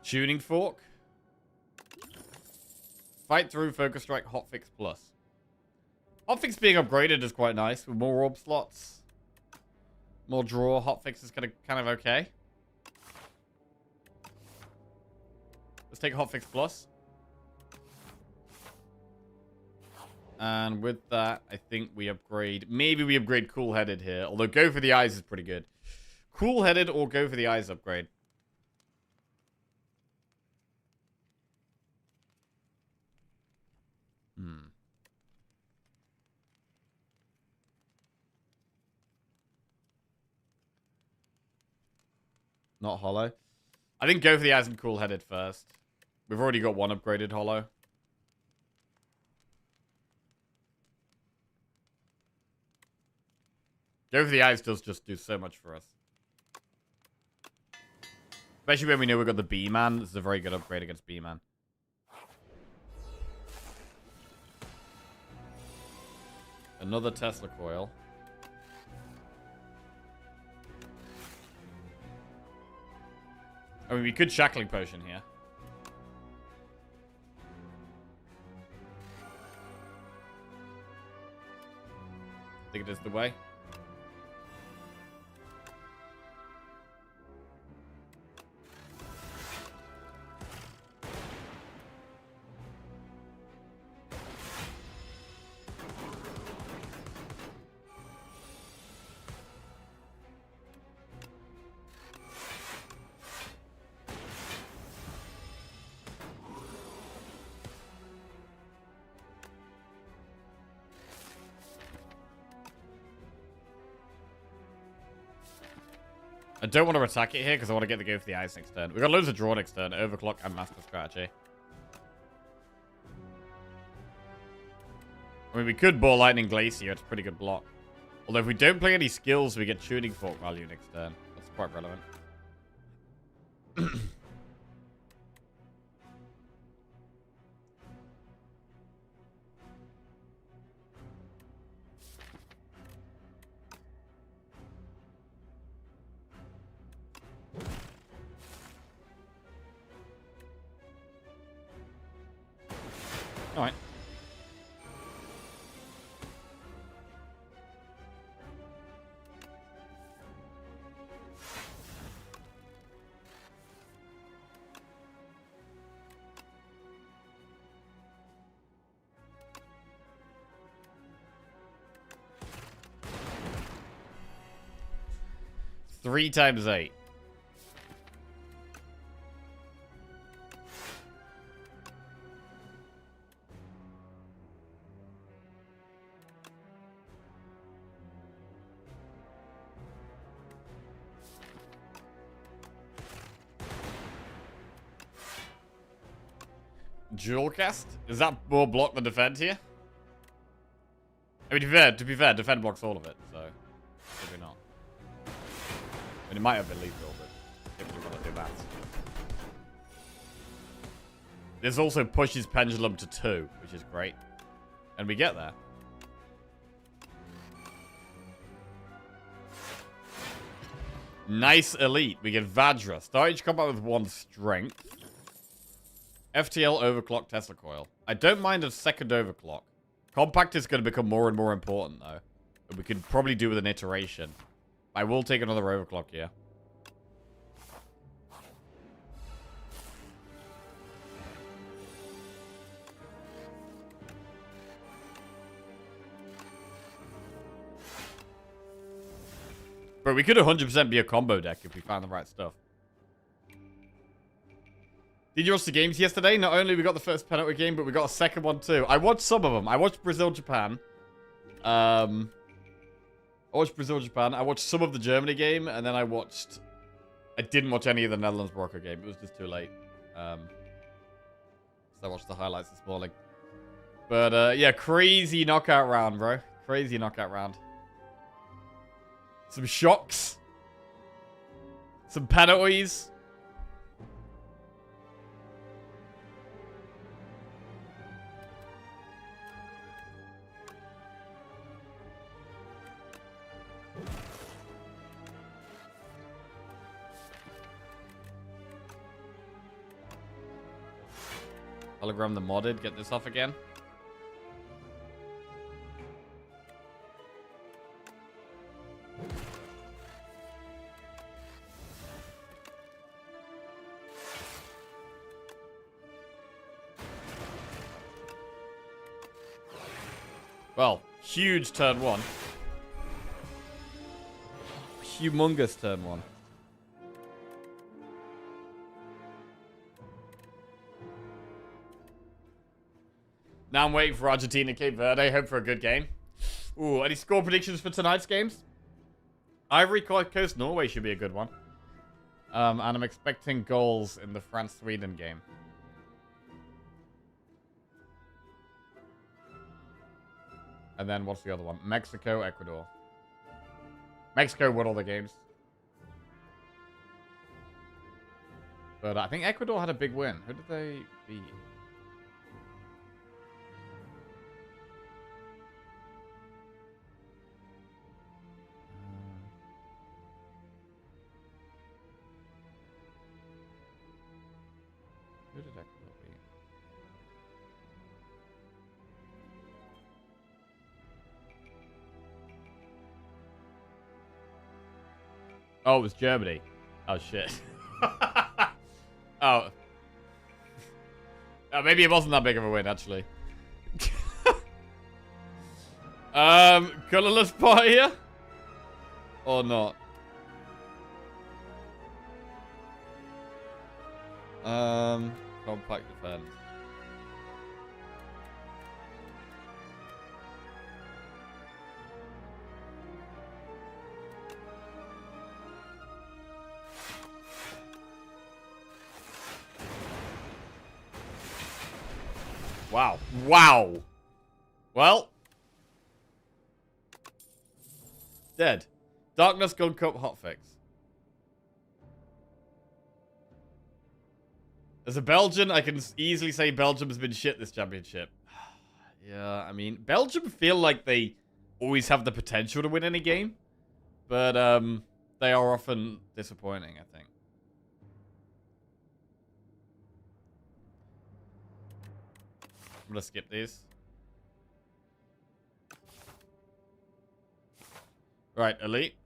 Tuning fork. Fight through, focus strike, hotfix plus. Hotfix being upgraded is quite nice with more orb slots. More draw, hotfix is kind of okay. Let's take hotfix plus. And with that, I think we upgrade... Maybe we upgrade cool-headed here. Although go for the eyes is pretty good. Cool-headed or go for the eyes upgrade. Not hollow. I think go for the eyes and cool-headed first. We've already got one upgraded hollow. Go for the eyes does just do so much for us. Especially when we know we've got the B-Man. This is a very good upgrade against B-Man. Another Tesla coil. I mean, we could shackling potion here. I think it is the way. I don't want to attack it here because I want to get the go for the eyes next turn. We've got loads of draw next turn. Overclock and master strategy. I mean, we could ball lightning glacier. It's a pretty good block. Although if we don't play any skills, we get tuning fork value next turn. That's quite relevant. All right. Three times 8. Dual cast? Is that more block than defend here? I mean, to be fair, defend blocks all of it, so maybe not. I mean, it might have been lethal, but if you want to do that. This also pushes pendulum to 2, which is great. And we get there. Nice elite. We get Vajra. Start each combat with 1 strength. FTL overclock Tesla coil. I don't mind a second overclock. Compact is going to become more and more important, though. But we could probably do with an iteration. I will take another overclock here. But we could 100% be a combo deck if we found the right stuff. Did you watch the games yesterday? Not only we got the first penalty game, but we got a second one too. I watched some of them. I watched Brazil-Japan. I watched some of the Germany game, and then I didn't watch any of the Netherlands-Morocco game. It was just too late. So I watched the highlights this morning. But, yeah, crazy knockout round, bro. Crazy knockout round. Some shocks. Some penalties. Hologram the modded. Get this off again. Well, huge turn 1. Humongous turn 1. Now I'm waiting for Argentina, Cape Verde. Hope for a good game. Ooh, any score predictions for tonight's games? Ivory Coast, Norway should be a good one. And I'm expecting goals in the France-Sweden game. And then what's the other one? Mexico, Ecuador. Mexico won all the games. But I think Ecuador had a big win. Who did they beat? Who did Ecuador beat? Oh, it was Germany. Oh, shit. Oh. Oh, maybe it wasn't that big of a win, actually. Colorless part here? Or not? Compact defense. Wow. Wow. Well. Dead. Darkness Gold Cup hotfix. As a Belgian, I can easily say Belgium has been shit this championship. Yeah, I mean, Belgium feel like they always have the potential to win any game. But, they are often disappointing, I think. I'm gonna skip these. Right, elite.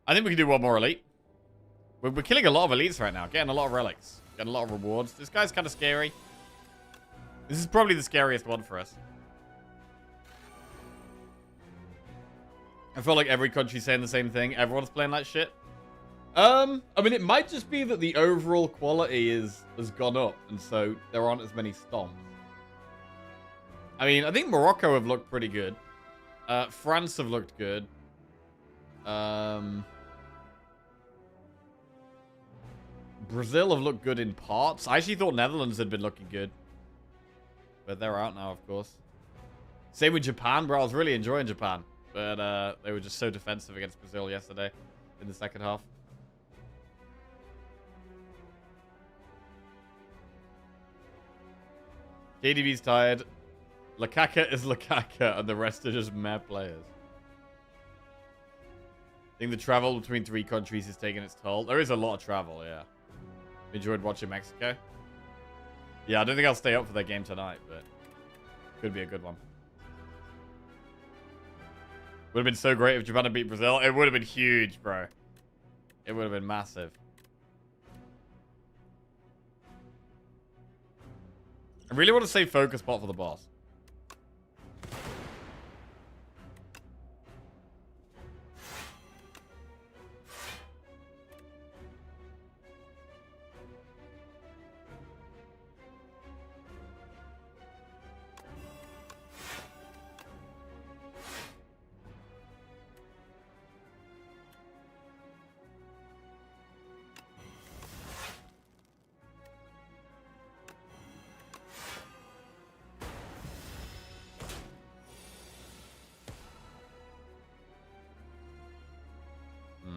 I think we can do one more elite. We're killing a lot of elites right now. Getting a lot of relics. Getting a lot of rewards. This guy's kind of scary. This is probably the scariest one for us. I feel like every country's saying the same thing. Everyone's playing that shit. I mean, it might just be that the overall quality has gone up, and so there aren't as many stomps. I mean, I think Morocco have looked pretty good. France have looked good. Brazil have looked good in parts. I actually thought Netherlands had been looking good. But they're out now, of course. Same with Japan, bro. I was really enjoying Japan. But they were just so defensive against Brazil yesterday in the second half. KDB's tired. Lakaka is Lakaka, and the rest are just meh players. I think the travel between 3 countries is taking its toll. There is a lot of travel, yeah. Enjoyed watching Mexico. Yeah, I don't think I'll stay up for their game tonight, but could be a good one. Would have been so great if Japan had beat Brazil. It would have been huge, bro. It would have been massive. I really want to save focus spot for the boss.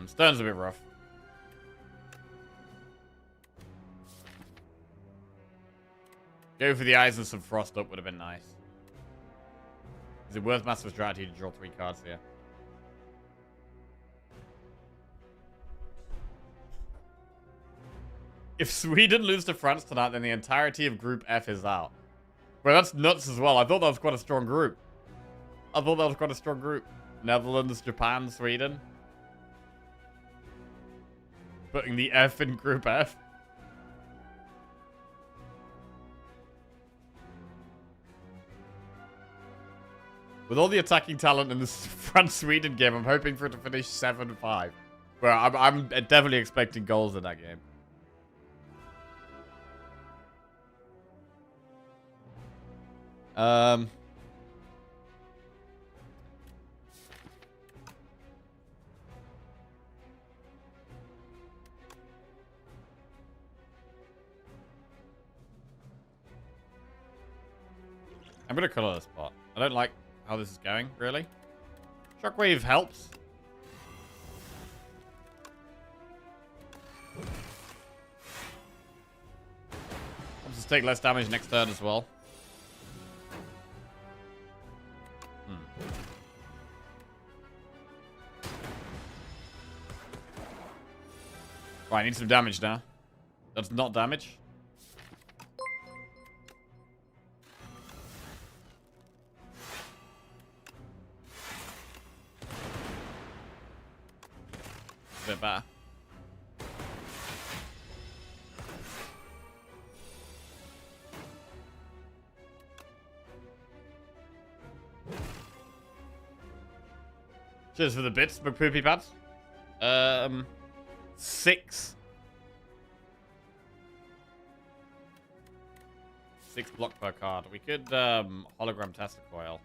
Stern's a bit rough. Go for the eyes and some frost up would have been nice. Is it worth massive strategy to draw 3 cards here? If Sweden lose to France tonight, then the entirety of Group F is out. Well, that's nuts as well. I thought that was quite a strong group. Netherlands, Japan, Sweden. Putting the F in Group F. With all the attacking talent in this France-Sweden game, I'm hoping for it to finish 7-5. Well, I'm definitely expecting goals in that game. I'm gonna color this spot. I don't like how this is going, really. Shockwave helps. I'll just take less damage next turn as well. Right, I need some damage now. That's not damage. A bit better. Cheers for the bits, McPoopy pads. 6. 6 block per card. We could hologram test a coil.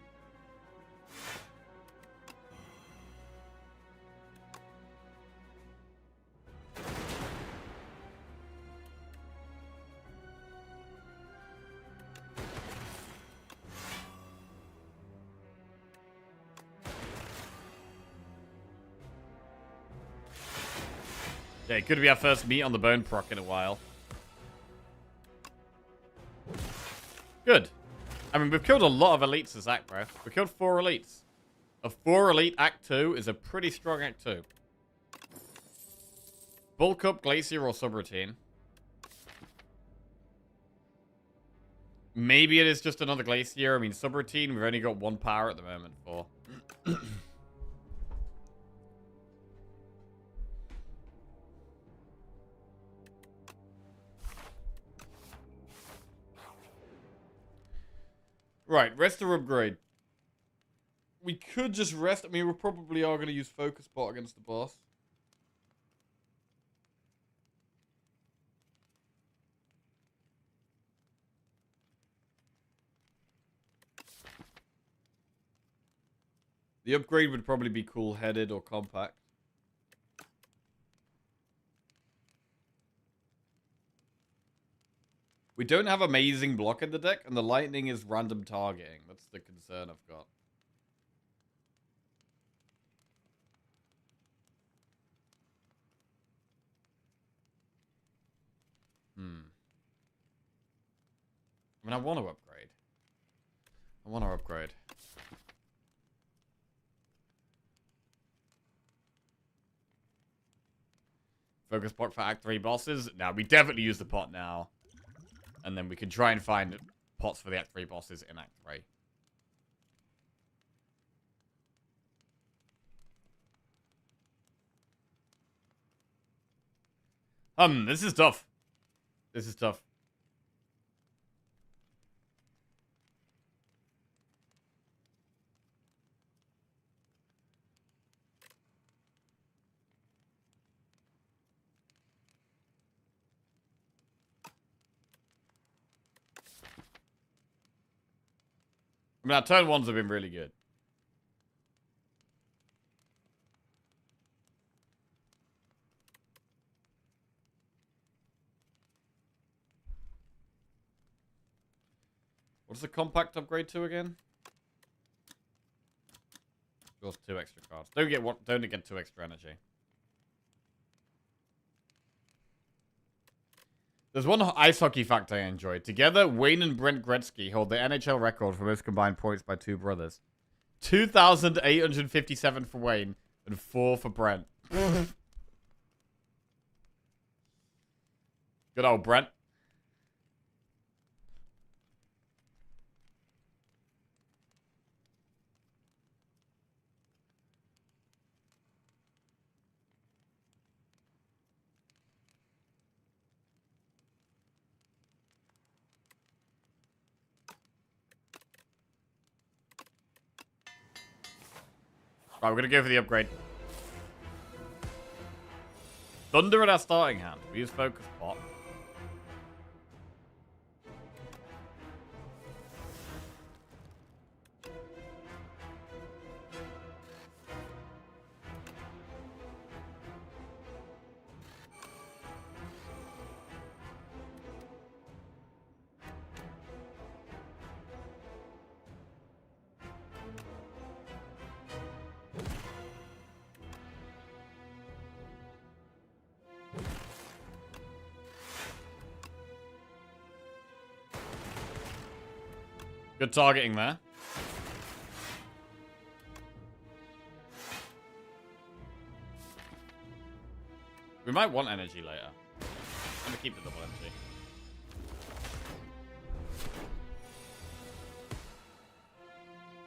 Yeah, it could be our first meat on the bone proc in a while. Good. I mean, we've killed a lot of elites as Act, bro. We killed 4 elites. A 4 elite Act 2 is a pretty strong Act 2. Bulk up, Glacier, or Subroutine. Maybe it is just another Glacier. I mean, Subroutine, we've only got 1 power at the moment for. Right, rest or upgrade. We could just rest. I mean, we probably are going to use Focus Spot against the boss. The upgrade would probably be Cool-Headed or Compact. We don't have amazing block in the deck, and the lightning is random targeting. That's the concern I've got. I mean, I want to upgrade. Focus pot for Act 3 bosses. Now, we definitely use the pot now. And then we can try and find pots for the Act 3 bosses in Act 3. This is tough. I mean, our turn ones have been really good. What's the compact upgrade to again? Draws 2 extra cards. Don't get 2 extra energy. There's one ice hockey fact I enjoyed. Together, Wayne and Brent Gretzky hold the NHL record for most combined points by two brothers. 2,857 for Wayne and 4 for Brent. Good old Brent. Right, we're going to go for the upgrade. Thunder at our starting hand. We use Focus Pot. Good targeting there. We might want energy later. I'm gonna keep the double energy.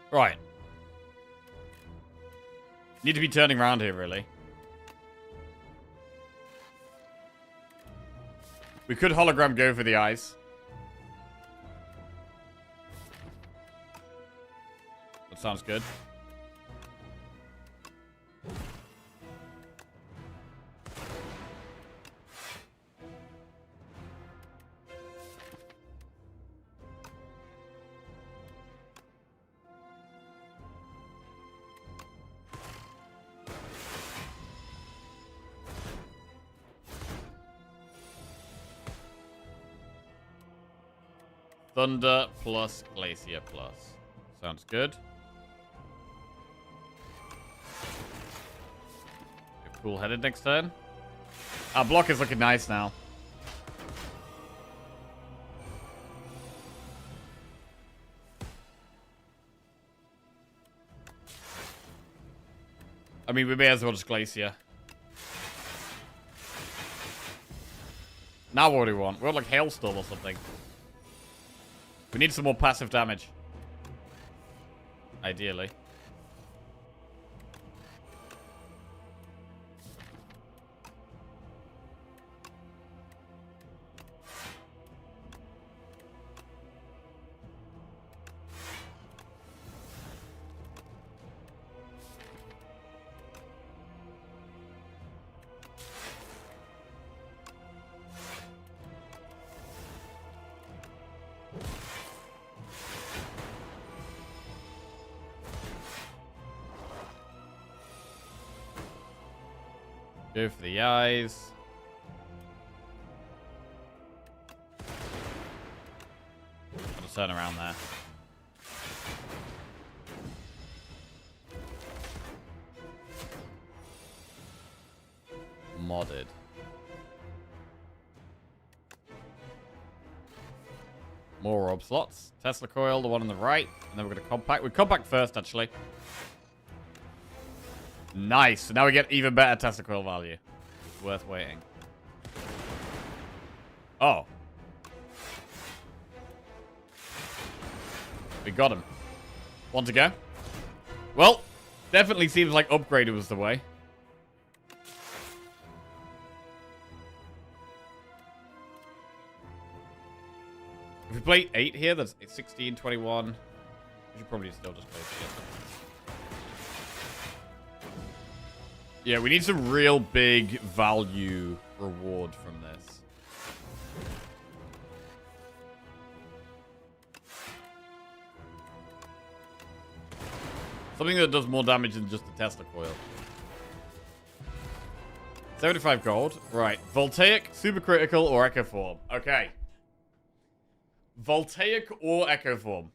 Right. Need to be turning around here, really. We could hologram go for the ice. That sounds good. Thunder plus Glacier plus. Sounds good. Cool headed next turn. Our block is looking nice now. I mean, we may as well just Glacier. Now what do we want? We want like Hailstorm or something. We need some more passive damage. Ideally. Go for the eyes. turn around there. Modded. More orb slots. Tesla coil, the one on the right. And then we're going to compact. We compact first, actually. Nice. So now we get even better Tesla coil value. It's worth waiting. Oh. We got him. One to go. Well, definitely seems like upgraded was the way. If we play 8 here, that's 16, 21. We should probably still just play 8. Yeah, we need some real big value reward from this. Something that does more damage than just the Tesla coil. 75 gold. Right. Voltaic, Supercritical, or Echo Form. Okay. Voltaic or Echo Form.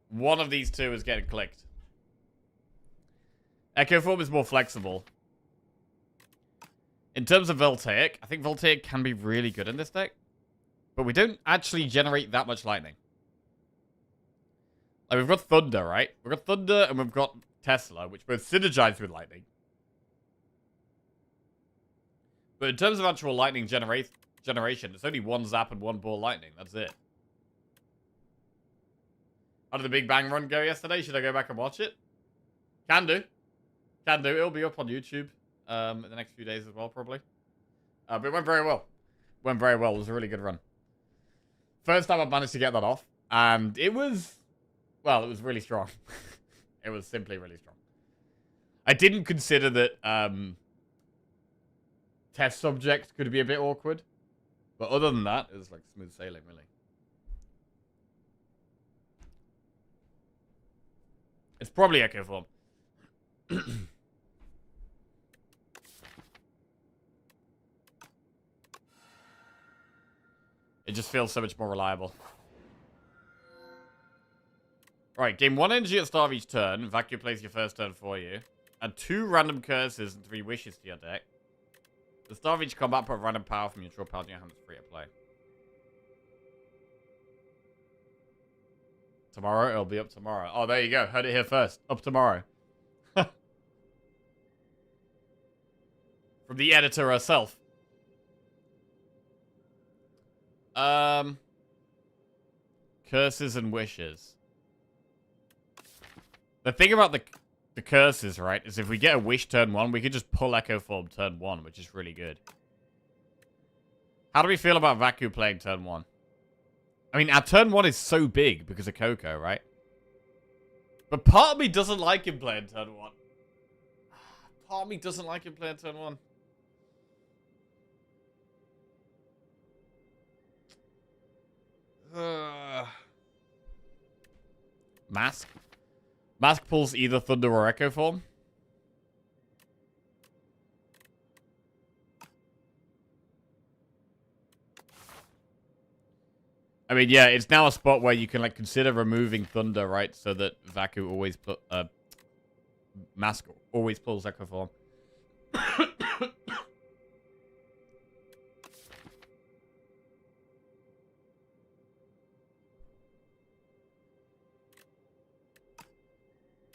One of these two is getting clicked. Echo Form is more flexible. In terms of Voltaic, I think Voltaic can be really good in this deck. But we don't actually generate that much lightning. Like, we've got Thunder, right? We've got Thunder and we've got Tesla, which both synergize with lightning. But in terms of actual lightning generation, it's only one zap and one ball lightning. That's it. How did the Big Bang run go yesterday? Should I go back and watch it? Can do. Can do. It'll be up on YouTube in the next few days as well, probably. But it went very well. Went very well. It was a really good run. First time I managed to get that off. And it was... Well, it was really strong. It was simply really strong. I didn't consider that test subject could be a bit awkward. But other than that, it was like smooth sailing, really. It's probably Echo Form. It just feels so much more reliable. Right, gain 1 energy at the start of each turn. Vacuum plays your first turn for you. Add 2 random curses and 3 wishes to your deck. At the start of each combat, put a random power from your draw pile in your hand that's free to play. Tomorrow? It'll be up tomorrow. Oh, there you go. Heard it here first. Up tomorrow. From the editor herself. Curses and wishes. The thing about the curses, right, is if we get a wish turn 1, we could just pull Echo Form turn 1, which is really good. How do we feel about Vacu playing turn 1? I mean, our turn 1 is so big because of Coco, right? But part of me doesn't like him playing turn 1. Part of me doesn't like him playing turn 1. Mask. Mask pulls either Thunder or Echo Form. I mean, yeah, it's now a spot where you can like consider removing Thunder, right? So that Vacu always put Mask always pulls Echo Form.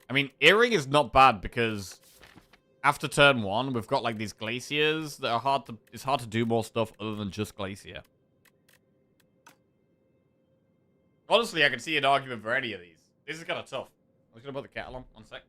I mean, Earring is not bad because after turn 1, we've got like these Glaciers that are hard to... It's hard to do more stuff other than just Glacier. Honestly, I can see an argument for any of these. This is kind of tough. I'm just going to put the kettle on. One sec.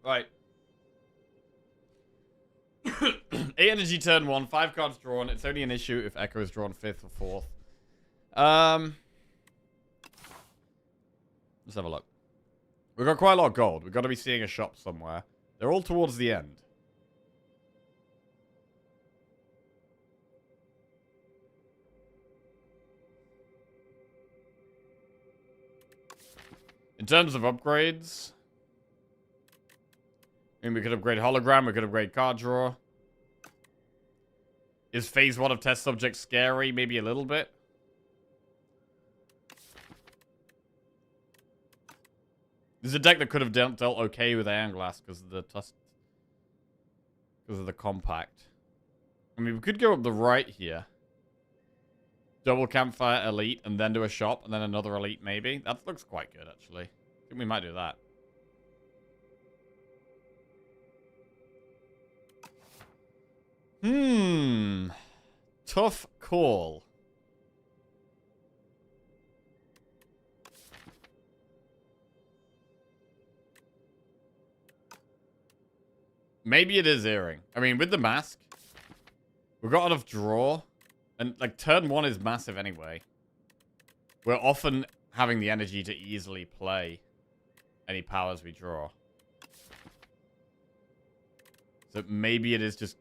Right. 8 energy turn 1, 5 cards drawn. It's only an issue if Echo is drawn 5th or 4th. Let's have a look. We've got quite a lot of gold. We've got to be seeing a shop somewhere. They're all towards the end. In terms of upgrades, I mean, we could upgrade hologram, we could upgrade card draw. Is phase 1 of test subject scary? Maybe a little bit. This is a deck that could have dealt okay with Iron Glass because of the compact. I mean, we could go up the right here. Double Campfire Elite, and then do a shop, and then another Elite, maybe. That looks quite good, actually. I think we might do that. Tough call. Maybe it is Earring. I mean, with the mask, we've got enough draw. And, like, turn 1 is massive anyway. We're often having the energy to easily play any powers we draw. So maybe it is just...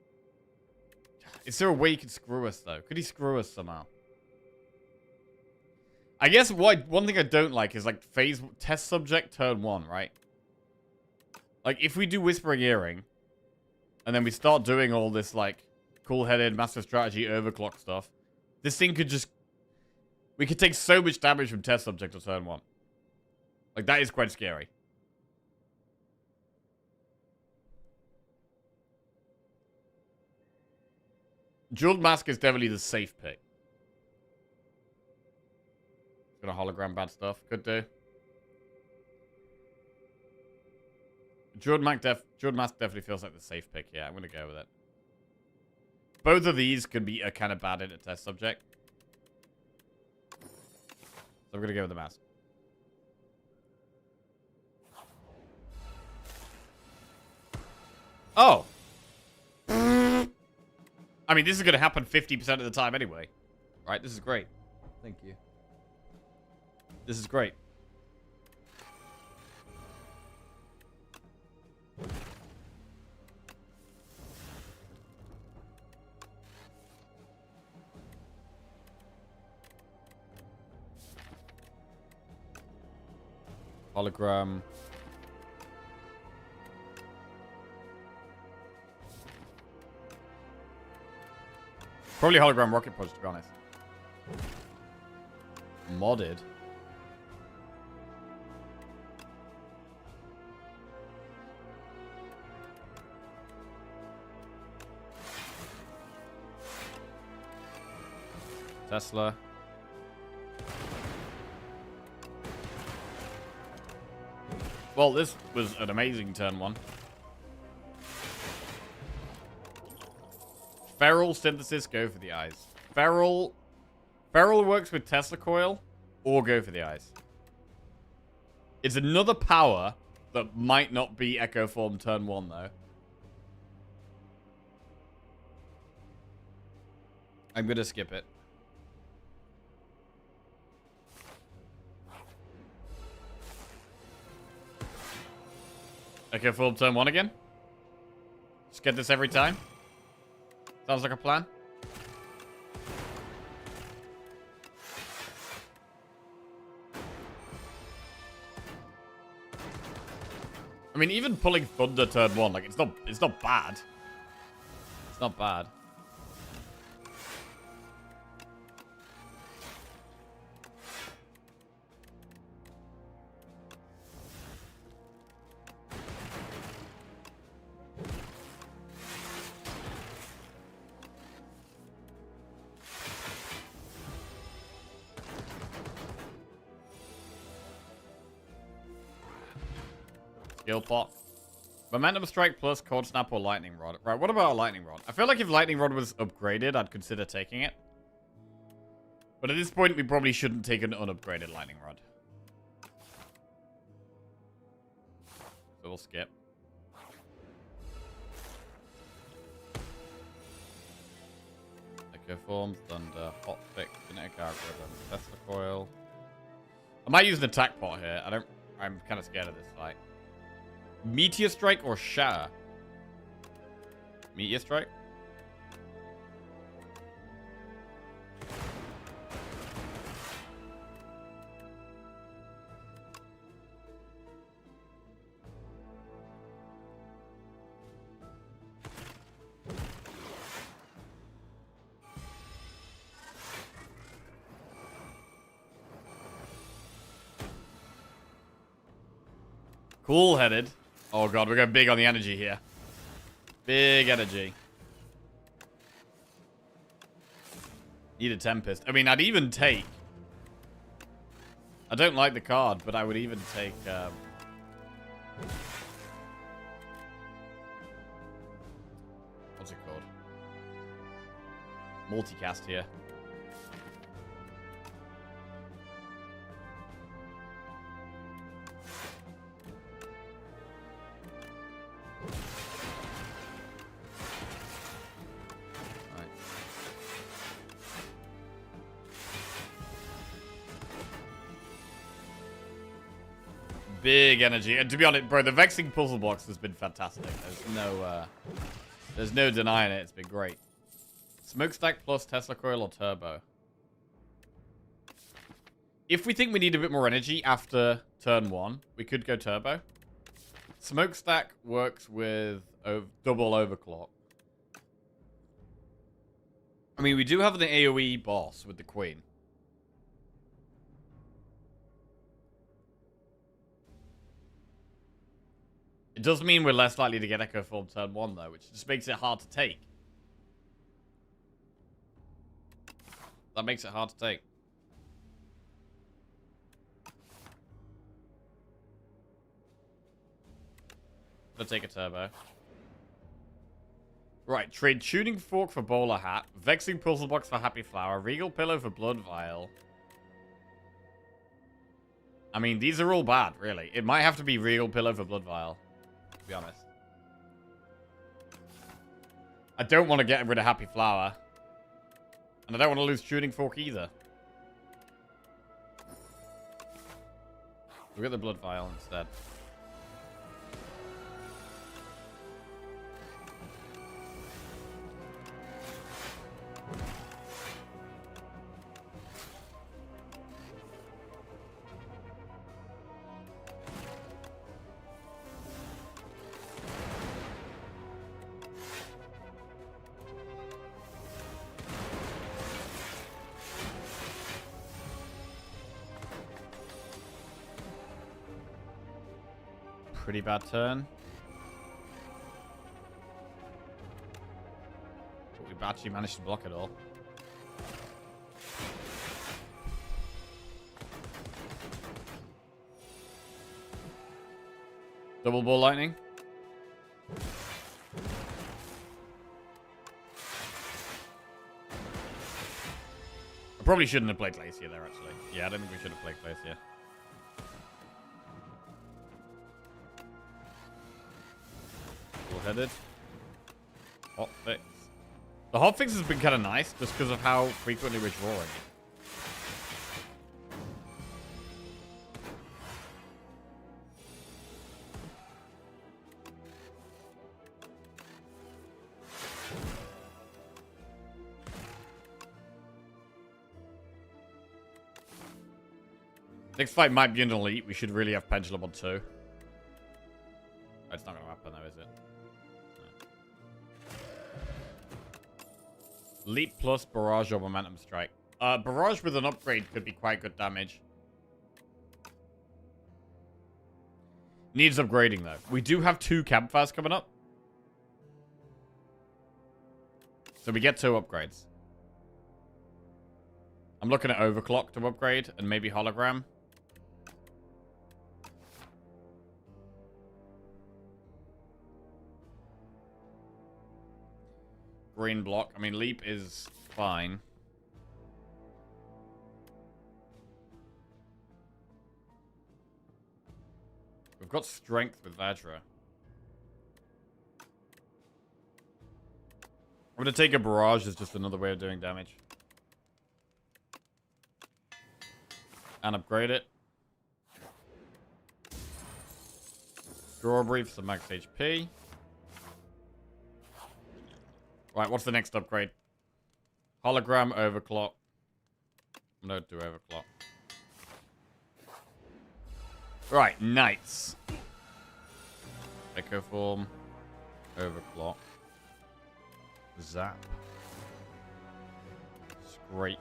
Is there a way he could screw us, though? Could he screw us somehow? I guess one thing I don't like is, like, phase... Test subject, turn 1, right? Like, if we do Whispering Earring, and then we start doing all this, like... cool-headed, master strategy, overclock stuff. This thing could just... We could take so much damage from test subject on turn 1. Like, that is quite scary. Jeweled Mask is definitely the safe pick. It's gonna hologram bad stuff. Could do. Jeweled Mask definitely feels like the safe pick. Yeah, I'm gonna go with it. Both of these could be a kind of bad in a test subject. So I'm going to go with the mask. Oh. I mean, this is going to happen 50% of the time anyway. Right? This is great. Thank you. This is great. Hologram. Probably hologram rocket punch, to be honest. Modded. Tesla. Well, this was an amazing turn 1. Feral Synthesis, go for the eyes. Feral works with Tesla Coil, or go for the eyes. It's another power that might not be Echo Form turn 1, though. I'm gonna skip it. Echo Form turn 1 again. Just get this every time. Sounds like a plan. I mean, even pulling Thunder turn 1, like, it's not bad. It's not bad. Skill pot. Momentum Strike plus Cold Snap or Lightning Rod. Right, what about a Lightning Rod? I feel like if Lightning Rod was upgraded, I'd consider taking it. But at this point, we probably shouldn't take an unupgraded Lightning Rod. So we'll skip. Echo Form, Thunder, Hotfix, Kinetic Algorithm, Tesla Coil. I might use an attack pot here. I'm kind of scared of this fight. Meteor Strike or Shatter? Meteor Strike? Cool-headed. Oh god, we're going big on the energy here. Big energy. Need a Tempest. I mean, I'd even take... I don't like the card, but I would even take... What's it called? Multicast here. Big energy. And to be honest, bro, the Vexing Puzzle Box has been fantastic. There's no denying it. It's been great. Smokestack plus Tesla Coil or Turbo? If we think we need a bit more energy after turn 1, we could go Turbo. Smokestack works with double Overclock. I mean, we do have the AoE boss with the Queen. It does mean we're less likely to get Echo Form turn 1, though, which just makes it hard to take. That makes it hard to take. Gonna take a Turbo. Right, trade Tuning Fork for Bowler Hat, Vexing Puzzle Box for Happy Flower, Regal Pillow for Blood Vial. I mean, these are all bad, really. It might have to be Regal Pillow for Blood Vial. To be honest. I don't want to get rid of Happy Flower. And I don't want to lose Tuning Fork either. We'll get the Blood Vial instead. Pretty bad turn. But we actually managed to block it all. Double Ball Lightning. I probably shouldn't have played Glacier there, actually. Yeah, I don't think we should have played Glacier. Headed. Hotfix. The hotfix has been kind of nice just because of how frequently we're drawing. Next fight might be an elite. We should really have Pendulum on 2. It's not going to happen though, is it? Leap plus Barrage or Momentum Strike. Barrage with an upgrade could be quite good damage. Needs upgrading though. We do have 2 campfires coming up. So we get 2 upgrades. I'm looking at Overclock to upgrade and maybe Hologram. Green block. I mean, Leap is fine. We've got Strength with Vajra. I'm gonna take a barrage as just another way of doing damage. And upgrade it. Draw brief for max HP. Right, what's the next upgrade? Hologram overclock. No, do overclock. Right, knights. Echo form. Overclock. Zap. Scrape.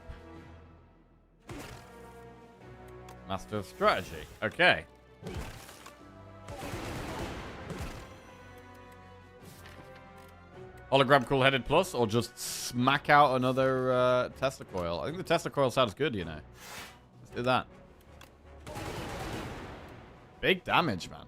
Master of strategy. Okay. Hologram cool-headed plus, or just smack out another Tesla coil? I think the Tesla coil sounds good, you know. Let's do that. Big damage, man.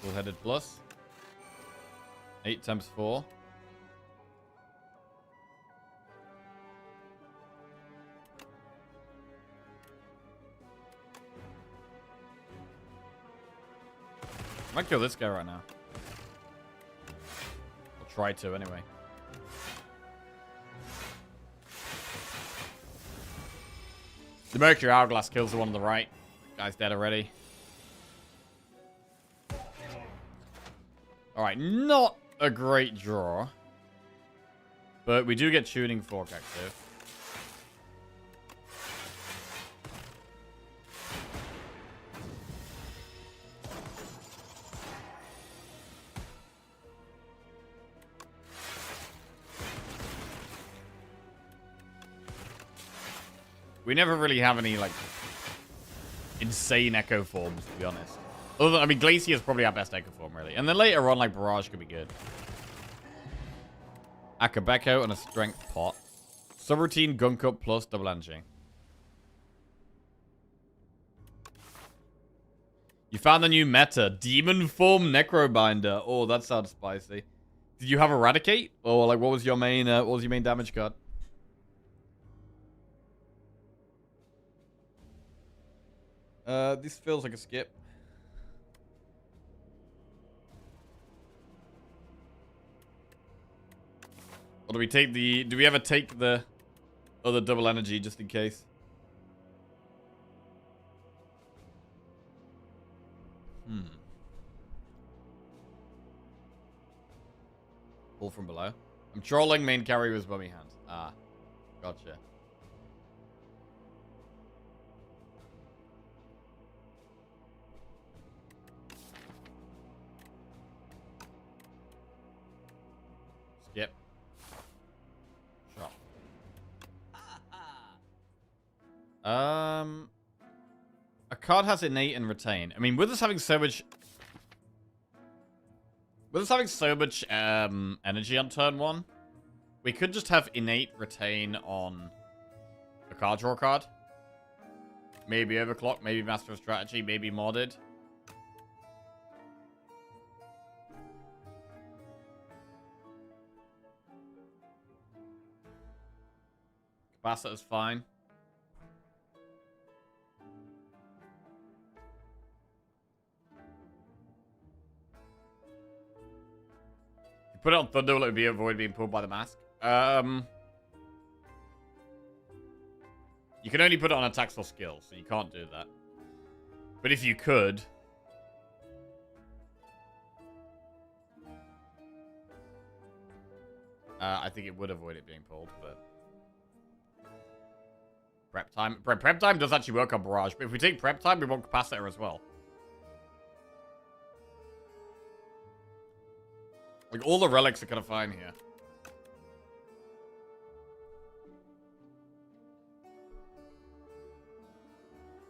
Full-headed plus. 8 times 4. I might kill this guy right now. I'll try to anyway. The Mercury Hourglass kills the one on the right. Guy's dead already. Alright, not a great draw. But we do get Tuning Fork active. We never really have any, like, insane Echo forms, to be honest. Other than, I mean, Glacier is probably our best Echo form, really. And then later on, like, Barrage could be good. Akabeko and a Strength Pot. Subroutine, Gunk Up plus double engine. You found the new meta. Demon form Necrobinder. Oh, that sounds spicy. Did you have Eradicate? Or, like, what was your main damage card? This feels like a skip. Or do we take the... Do we ever take the other double energy just in case? Pull from below. I'm trolling main carry with bummy hands. Ah. Gotcha. Skip. Shot. A card has innate and retain. I mean, with us having so much... With us having so much energy on turn 1, we could just have innate retain on a card draw card. Maybe overclock, maybe master of strategy, maybe modded. Capacitor's fine. You put it on Thunder, will it be avoid being pulled by the mask? You can only put it on attacks or skills, so you can't do that. But if you could... I think it would avoid it being pulled, but... Prep time. Prep time does actually work on Barrage, but if we take prep time, we want Capacitor as well. Like, all the relics are kind of fine here.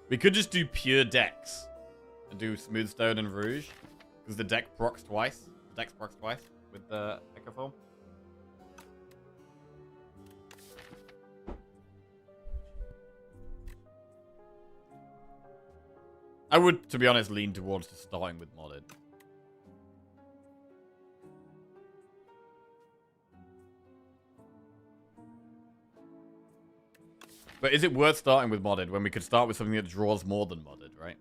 We could just do pure Dex. And do Smoothstone and Rouge. Because the deck procs twice. The Dex procs twice with the Echo Form. I would, to be honest, lean towards just starting with modded. But is it worth starting with modded when we could start with something that draws more than modded, right?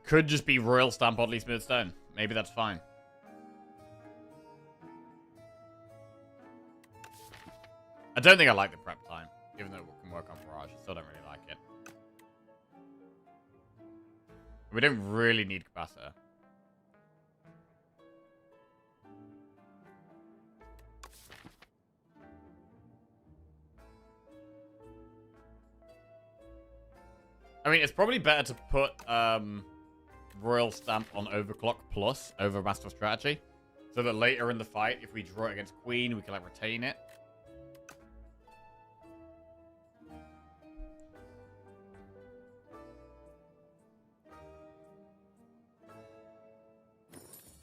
Could just be Royal Stamp Oddly Smooth Stone. Maybe that's fine. I don't think I like the prep time, even though it can work on Barrage. I still don't really like it. We don't really need Capacitor. I mean, it's probably better to put Royal Stamp on Overclock Plus over Master of Strategy, so that later in the fight, if we draw it against Queen, we can like retain it.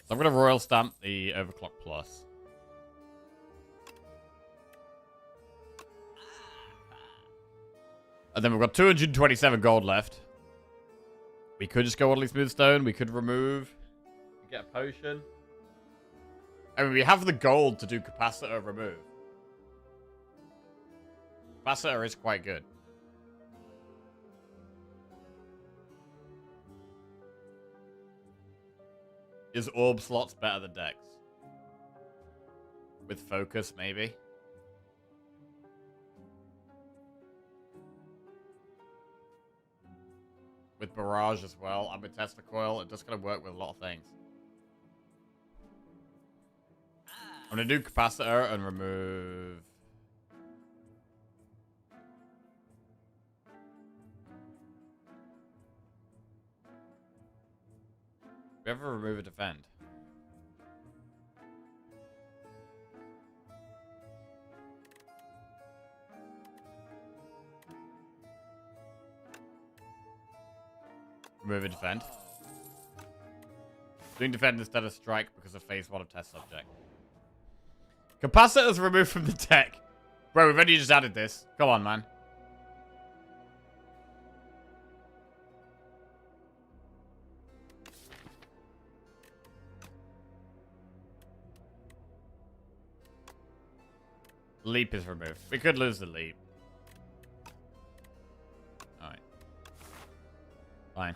So I'm going to Royal Stamp the Overclock Plus. And then we've got 227 gold left. We could just go Oddly Smooth Stone. We could remove. Get a potion. I mean, we have the gold to do Capacitor remove. Capacitor is quite good. Is Orb slots better than Dex? With Focus, maybe? With Barrage as well, and with Tester Coil, it just gonna work with a lot of things. I'm gonna do Capacitor and remove... We ever remove a defend? Remove a defend. Doing defend instead of strike because of phase 1 of test subject. Capacitor's removed from the deck. Bro, we've only just added this. Come on, man. Leap is removed. We could lose the leap. Alright. Fine.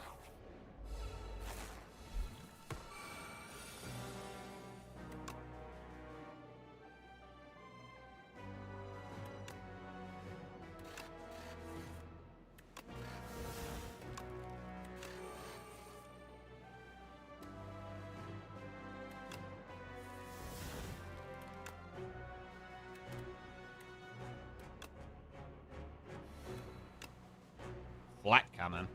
Flat cannon.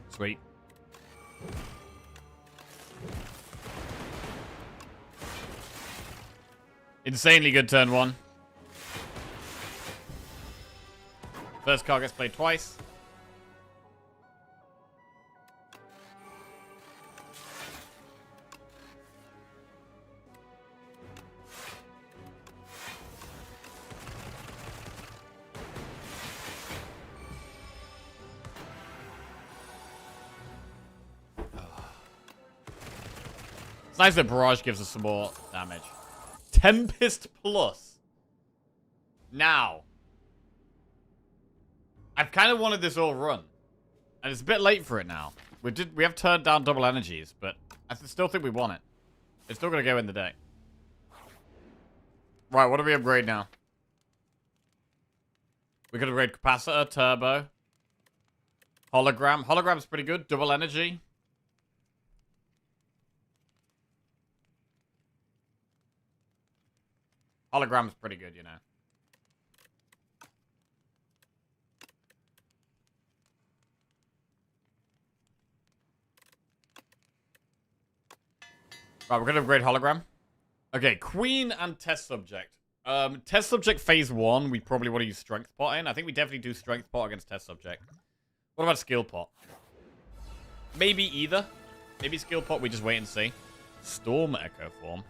Sweet. Insanely good turn 1. First card gets played twice. It's nice that Barrage gives us some more damage. Tempest Plus. Now. I've kind of wanted this all run. And it's a bit late for it now. We have turned down double energies, but I still think we want it. It's still going to go in the deck. Right, what do we upgrade now? We could upgrade Capacitor, Turbo. Hologram. Hologram's pretty good. Double energy. Hologram's pretty good, you know. Right, we're gonna upgrade hologram. Okay, queen and test subject. Test subject phase 1, we probably want to use strength pot in. I think we definitely do strength pot against test subject. What about skill pot? Maybe either. Maybe skill pot, we just wait and see. Storm echo form.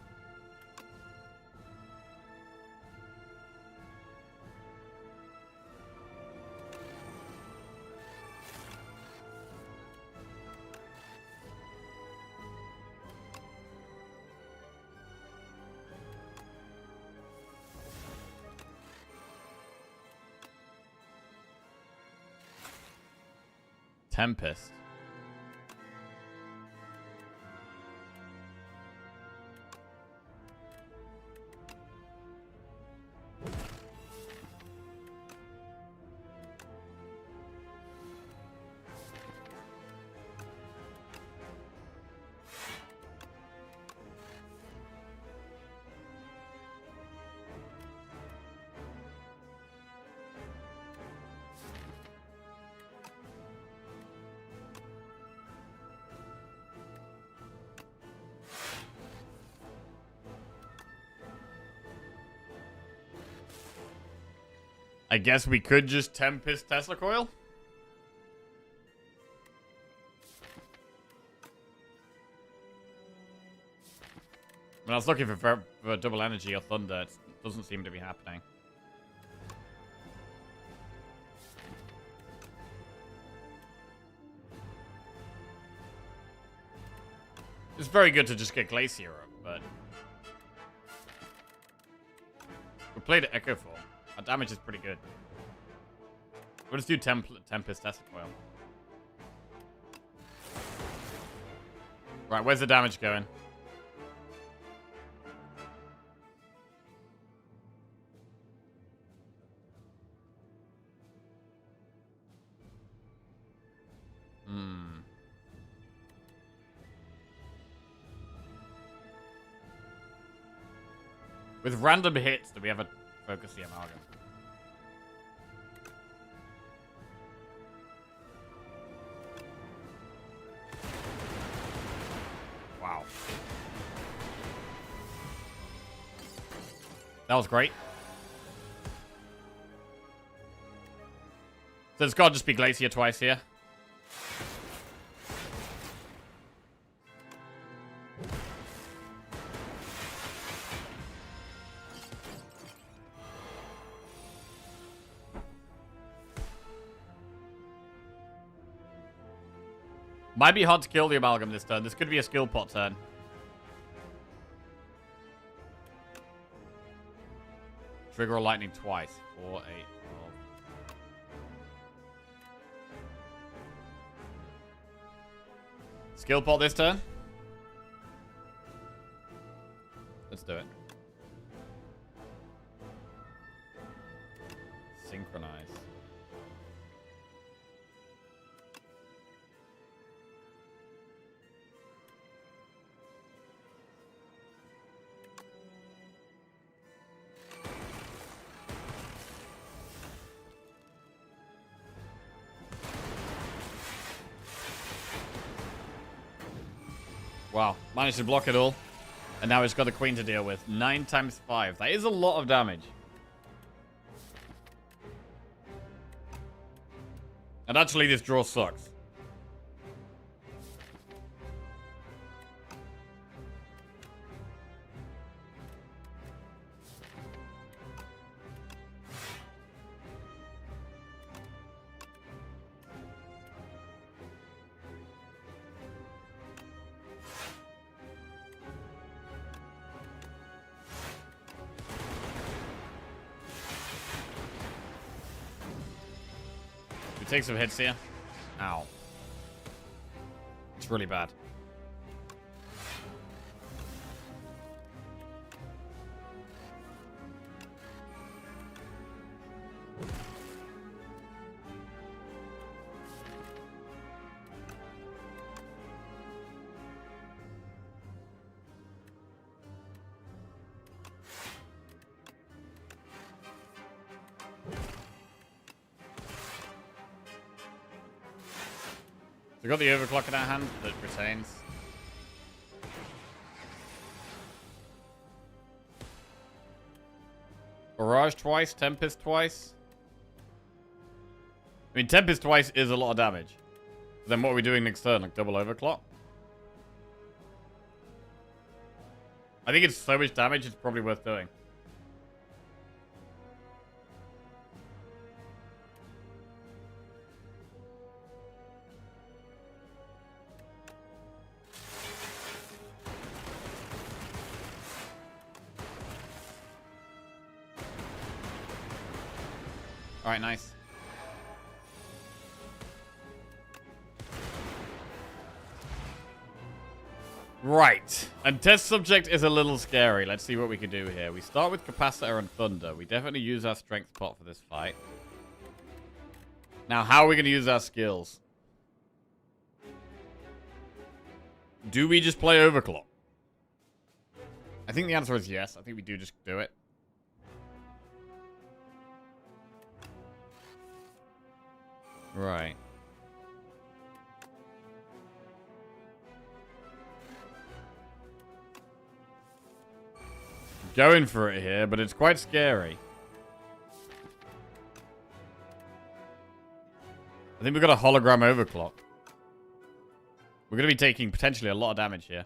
Tempest. I guess we could just Tempest Tesla Coil. When I was looking for double energy or thunder, it doesn't seem to be happening. It's very good to just get Glacier up, but... We played Echo Form. Our damage is pretty good. We'll just do Tempest Tesla Coil. Right, where's the damage going? With random hits, do we ever focus the amalgam? Wow. That was great. So it's got to just be Glacier twice here. Might be hard to kill the amalgam this turn. This could be a skill pot turn. Trigger a lightning twice. 4, 8, 12. Skill pot this turn. Let's do it. Synchronize. Wow, managed to block it all. And now it's got the queen to deal with. 9 times 5. That is a lot of damage. And actually, this draw sucks. Take some hits here. Ow. It's really bad. We got the overclock in our hand that retains. Barrage twice, Tempest twice. I mean, Tempest twice is a lot of damage. Then what are we doing next turn? Like double overclock? I think it's so much damage, it's probably worth doing. Alright, nice. Right. And test subject is a little scary. Let's see what we can do here. We start with Capacitor and Thunder. We definitely use our strength pot for this fight. Now, how are we going to use our skills? Do we just play Overclock? I think the answer is yes. I think we do just do it. Right. Going for it here, but it's quite scary. I think we've got a hologram overclock. We're going to be taking potentially a lot of damage here.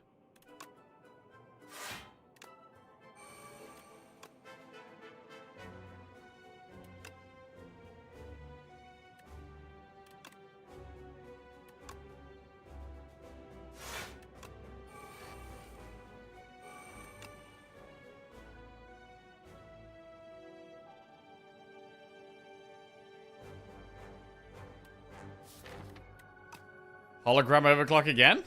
Hologram overclock again?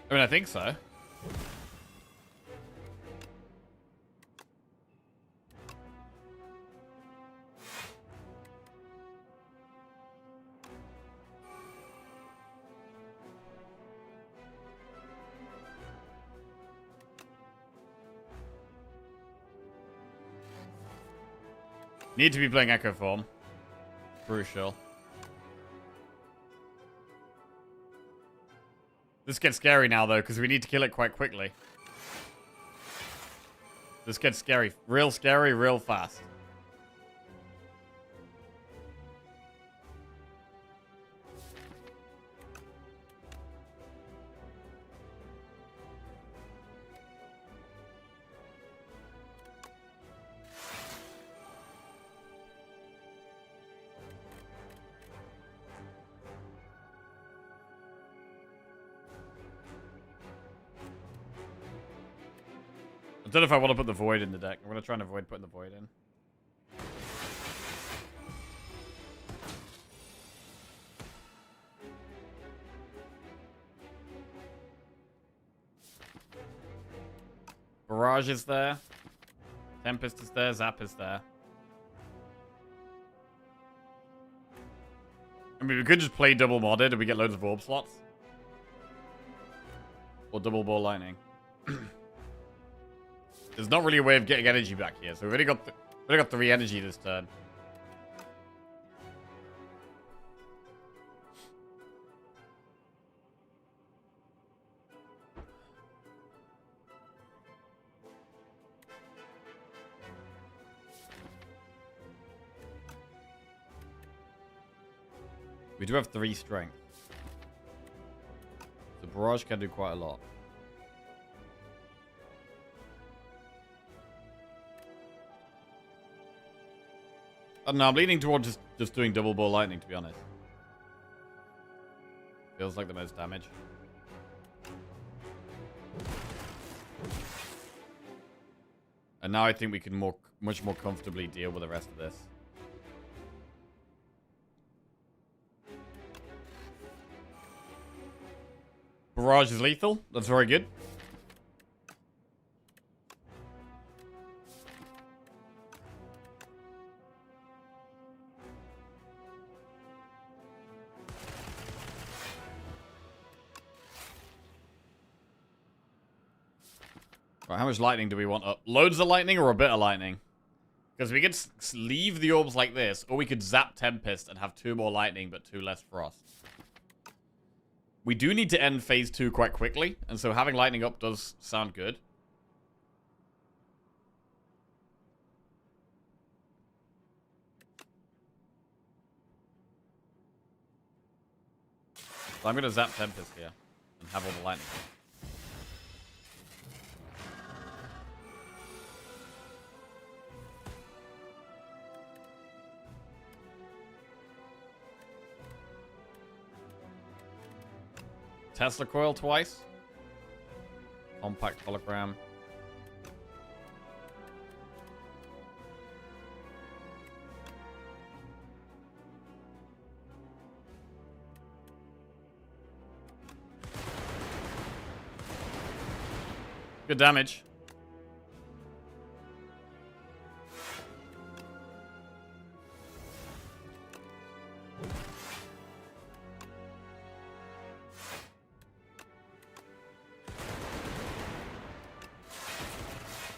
I mean, I think so. Need to be playing Echo Form. Crucial. This gets scary now, though, because we need to kill it quite quickly. This gets scary, real fast. I don't know if I want to put the Void in the deck. I'm going to try and avoid putting the Void in. Barrage is there. Tempest is there. Zap is there. I mean, we could just play double modded and we get loads of orb slots. Or double ball lightning. There's not really a way of getting energy back here, so we've already got 3 energy this turn. We do have 3 strength. The barrage can do quite a lot. I don't know, I'm leaning towards just doing double ball lightning, to be honest. Feels like the most damage. And now I think we can much more comfortably deal with the rest of this. Barrage is lethal. That's very good. Right, how much lightning do we want up? Loads of lightning or a bit of lightning? Because we could leave the orbs like this, or we could zap Tempest and have 2 more lightning, but 2 less frost. We do need to end phase 2 quite quickly, and so having lightning up does sound good. So I'm going to zap Tempest here and have all the lightning. Tesla coil twice. Compact hologram. Good damage.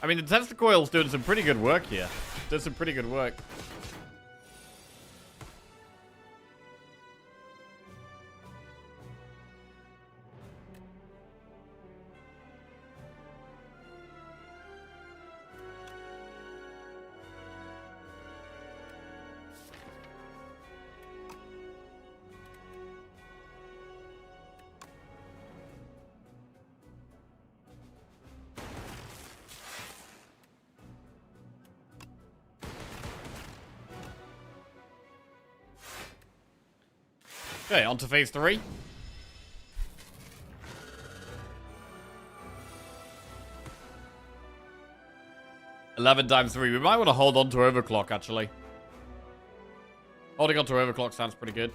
I mean, the Tesla coil's doing some pretty good work here. Does some pretty good work. Okay, on to phase 3. $11 times 3. We might want to hold on to overclock, actually. Holding on to overclock sounds pretty good.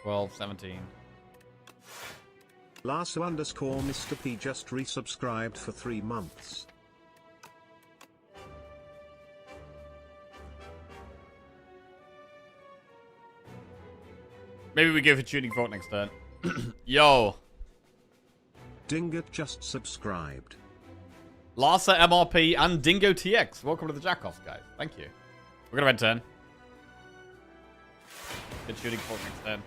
$12, $17. Lasso underscore Mr. P just resubscribed for 3 months. Maybe we go for tuning fork next turn. Yo. Dingot just subscribed. Larsa MRP and Dingo TX. Welcome to the Jackoffs, guys. Thank you. We're going to end turn. Good tuning fork next turn.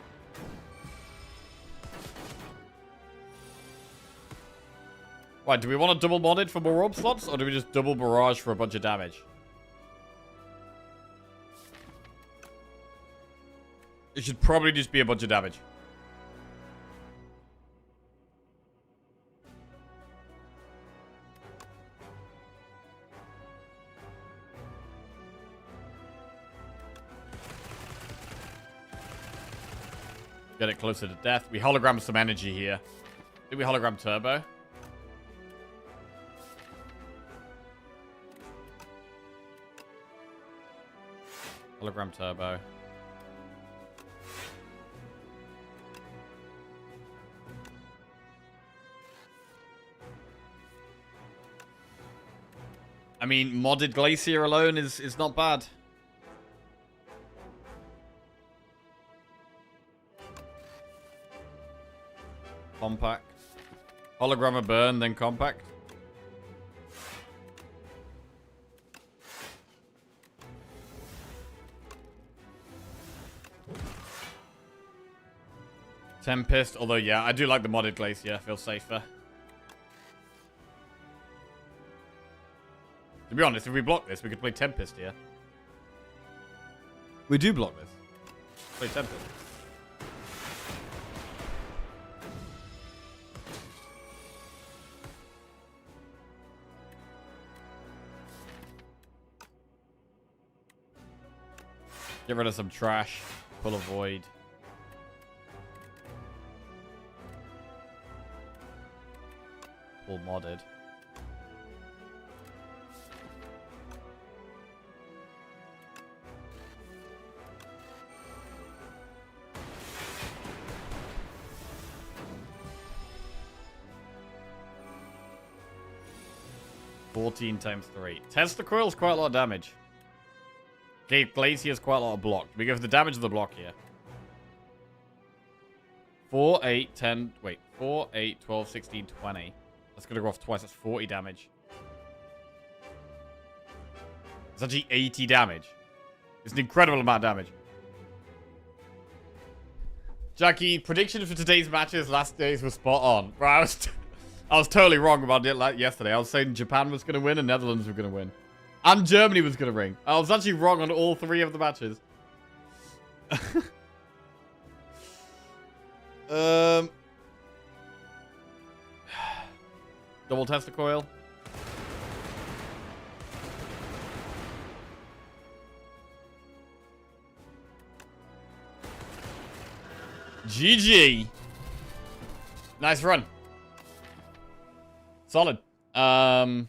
Right, do we want to double mod it for more orb slots, or do we just double barrage for a bunch of damage? It should probably just be a bunch of damage. Get it closer to death. We hologram some energy here. Did we hologram turbo? Hologram turbo. I mean, modded Glacier alone is not bad. Compact. Hologram a burn, then compact. Tempest, although yeah, I do like the modded Glacier, feels safer. To be honest, if we block this, we could play Tempest here. We do block this. Play Tempest. Get rid of some trash. Pull a void. Pull modded. 14 times 3. Tester coil's quite a lot of damage. Okay, Glacier's quite a lot of block. We go for the damage of the block here. 4, 8, 10... Wait. 4, 8, 12, 16, 20. That's going to go off twice. That's 40 damage. It's actually 80 damage. It's an incredible amount of damage. Jackie, predictions for today's matches last days were spot on. Bro, I was totally wrong about it like yesterday. I was saying Japan was going to win and Netherlands were going to win. And Germany was going to ring. I was actually wrong on all 3 of the matches. Double tester coil. GG. Nice run. Solid. Had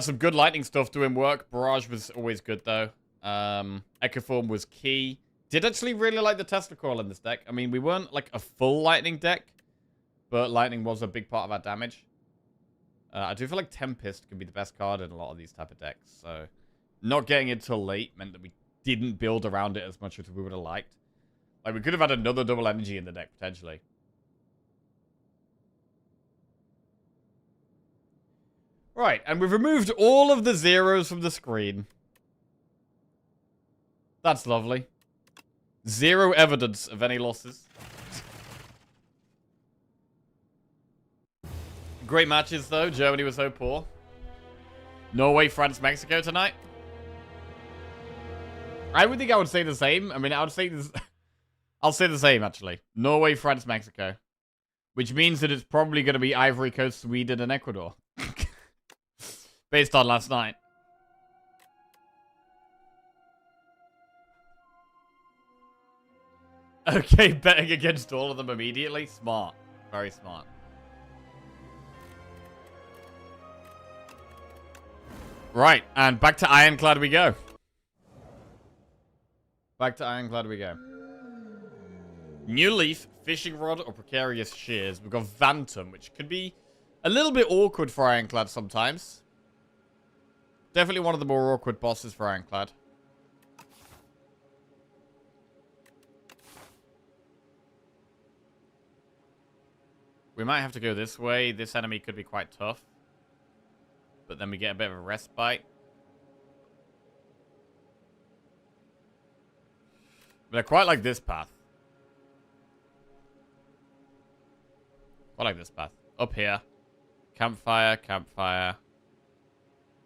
some good lightning stuff doing work. Barrage was always good, though. Echoform was key. Did actually really like the Tesla coil in this deck. I mean, we weren't like a full lightning deck, but lightning was a big part of our damage. I do feel like Tempest can be the best card in a lot of these type of decks. So, not getting it till late meant that we didn't build around it as much as we would have liked. Like, we could have had another double energy in the deck, potentially. Right, and we've removed all of the zeros from the screen. That's lovely. 0 evidence of any losses. Great matches, though. Germany was so poor. Norway, France, Mexico tonight. I would think I would say the same. I mean, I would say this... I'll say the same, actually. Norway, France, Mexico. Which means that it's probably going to be Ivory Coast, Sweden, and Ecuador. Based on last night. Okay, betting against all of them immediately. Smart. Very smart. Right, and back to Ironclad we go. Back to Ironclad we go. New Leaf, Fishing Rod, or Precarious Shears. We've got Phantom, which could be a little bit awkward for Ironclad sometimes. Definitely one of the more awkward bosses for Ironclad. We might have to go this way. This enemy could be quite tough. But then we get a bit of a respite. But I quite like this path. Quite like this path. Up here. Campfire, campfire.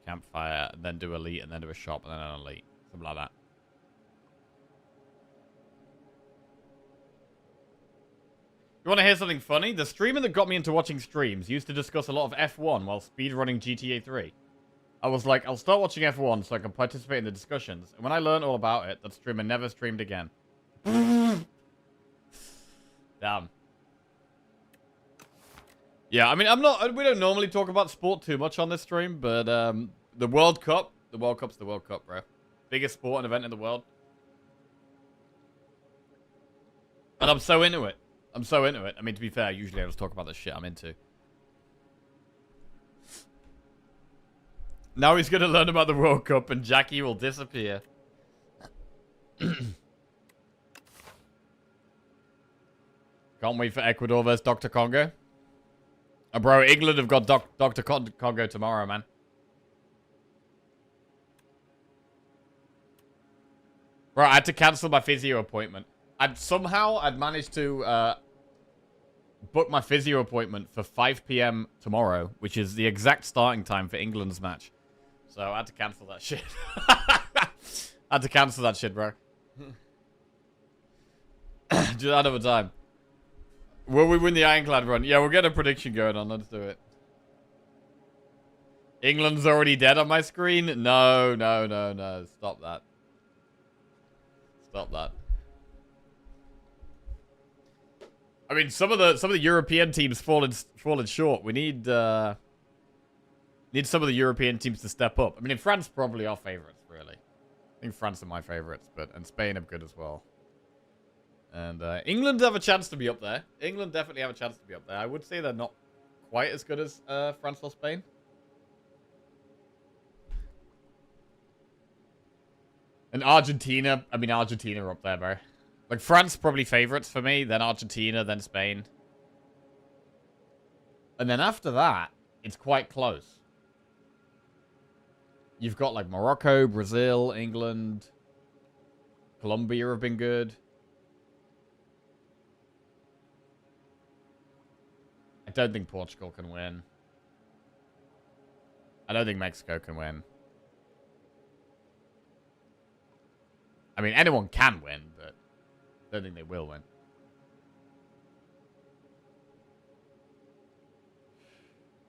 Campfire, and then do elite, and then do a shop, and then an elite. Something like that. You want to hear something funny? The streamer that got me into watching streams used to discuss a lot of F1 while speedrunning GTA 3. I was like, I'll start watching F1 so I can participate in the discussions. And when I learned all about it, that streamer never streamed again. Damn. Yeah, I mean, we don't normally talk about sport too much on this stream, but the World Cup's the World Cup, bro. Biggest sporting event in the world. And I'm so into it. I'm so into it. I mean, to be fair, usually I just talk about the shit I'm into. Now he's going to learn about the World Cup and Jackie will disappear. Can't wait for Ecuador versus Dr. Congo. Bro, England have got Dr. Congo tomorrow, man. Bro, I had to cancel my physio appointment. I'd managed to book my physio appointment for 5 PM tomorrow, which is the exact starting time for England's match. So I had to cancel that shit. I had to cancel that shit, bro. Do that another time. Will we win the Ironclad run? Yeah, we'll get a prediction going on. Let's do it. England's already dead on my screen? No, no, no, no. Stop that. Stop that. I mean, some of the European teams fallen short. We need some of the European teams to step up. I mean, in France, probably our favorites, really. I think France are my favorites, and Spain are good as well. And England have a chance to be up there. England definitely have a chance to be up there. I would say they're not quite as good as France or Spain. And Argentina, I mean, Argentina are up there, bro. Like, France probably favorites for me, then Argentina, then Spain. And then after that, it's quite close. You've got, like, Morocco, Brazil, England, Colombia have been good. I don't think Portugal can win. I don't think Mexico can win. I mean, anyone can win, but I don't think they will win.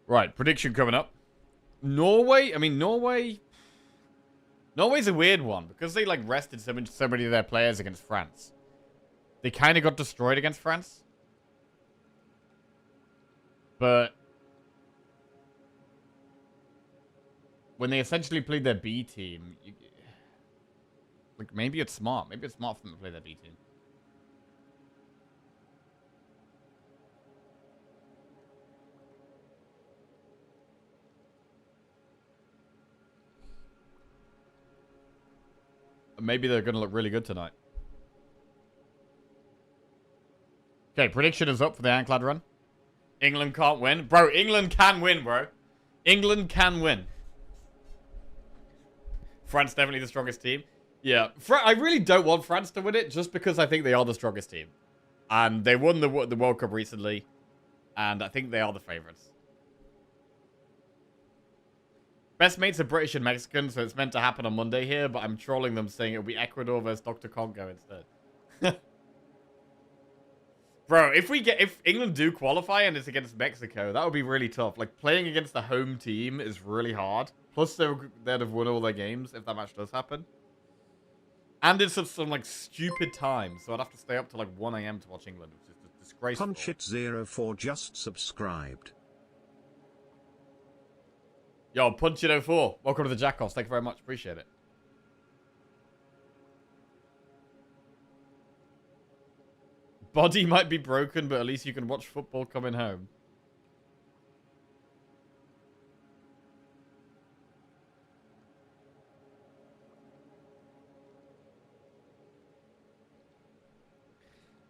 Right, prediction coming up. Norway? I mean, Norway's a weird one because they, like, rested so many of their players against France. They kind of got destroyed against France. But when they essentially played their B team, like, maybe it's smart. Maybe it's smart for them to play their B team. Maybe they're going to look really good tonight. Okay, prediction is up for the Anclad run. England can't win. Bro, England can win, bro. England can win. France definitely the strongest team. Yeah, I really don't want France to win it just because I think they are the strongest team. And they won the World Cup recently. And I think they are the favorites. Best mates are British and Mexican, so it's meant to happen on Monday here, but I'm trolling them saying it'll be Ecuador versus Dr. Congo instead. Bro, if England do qualify and it's against Mexico, that would be really tough. Like, playing against the home team is really hard. Plus, they'd have won all their games if that match does happen. And it's at some, like, stupid time, so I'd have to stay up till, like, 1 AM to watch England, which is disgraceful. Punchit04 just subscribed. Yo, Punchit04, welcome to the Jackoffs. Thank you very much. Appreciate it. Body might be broken, but at least you can watch football coming home.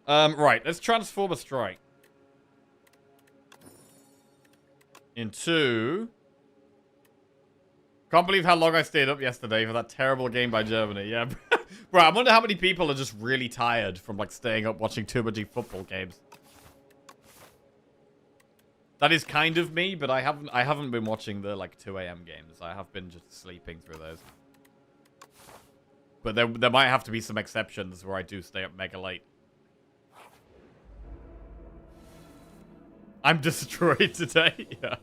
Right, let's transform a strike into... Can't believe how long I stayed up yesterday for that terrible game by Germany. Yeah, bro, I wonder how many people are just really tired from, like, staying up watching too many football games. That is kind of me, but I haven't been watching the, like, 2 AM games. I have been just sleeping through those. But there might have to be some exceptions where I do stay up mega late. I'm destroyed today. Yeah.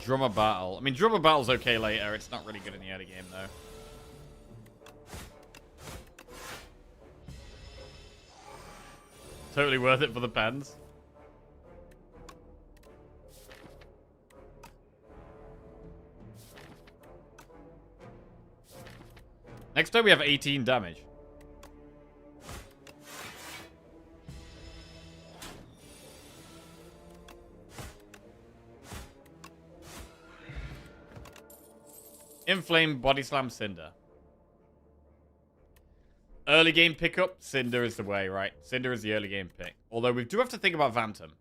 Drummer Battle. I mean, Drummer Battle's okay later. It's not really good in the early game, though. Totally worth it for the pens. Next time we have 18 damage. Inflame, Body Slam, Cinder. Early game pickup, Cinder is the way, right? Cinder is the early game pick. Although we do have to think about Phantom.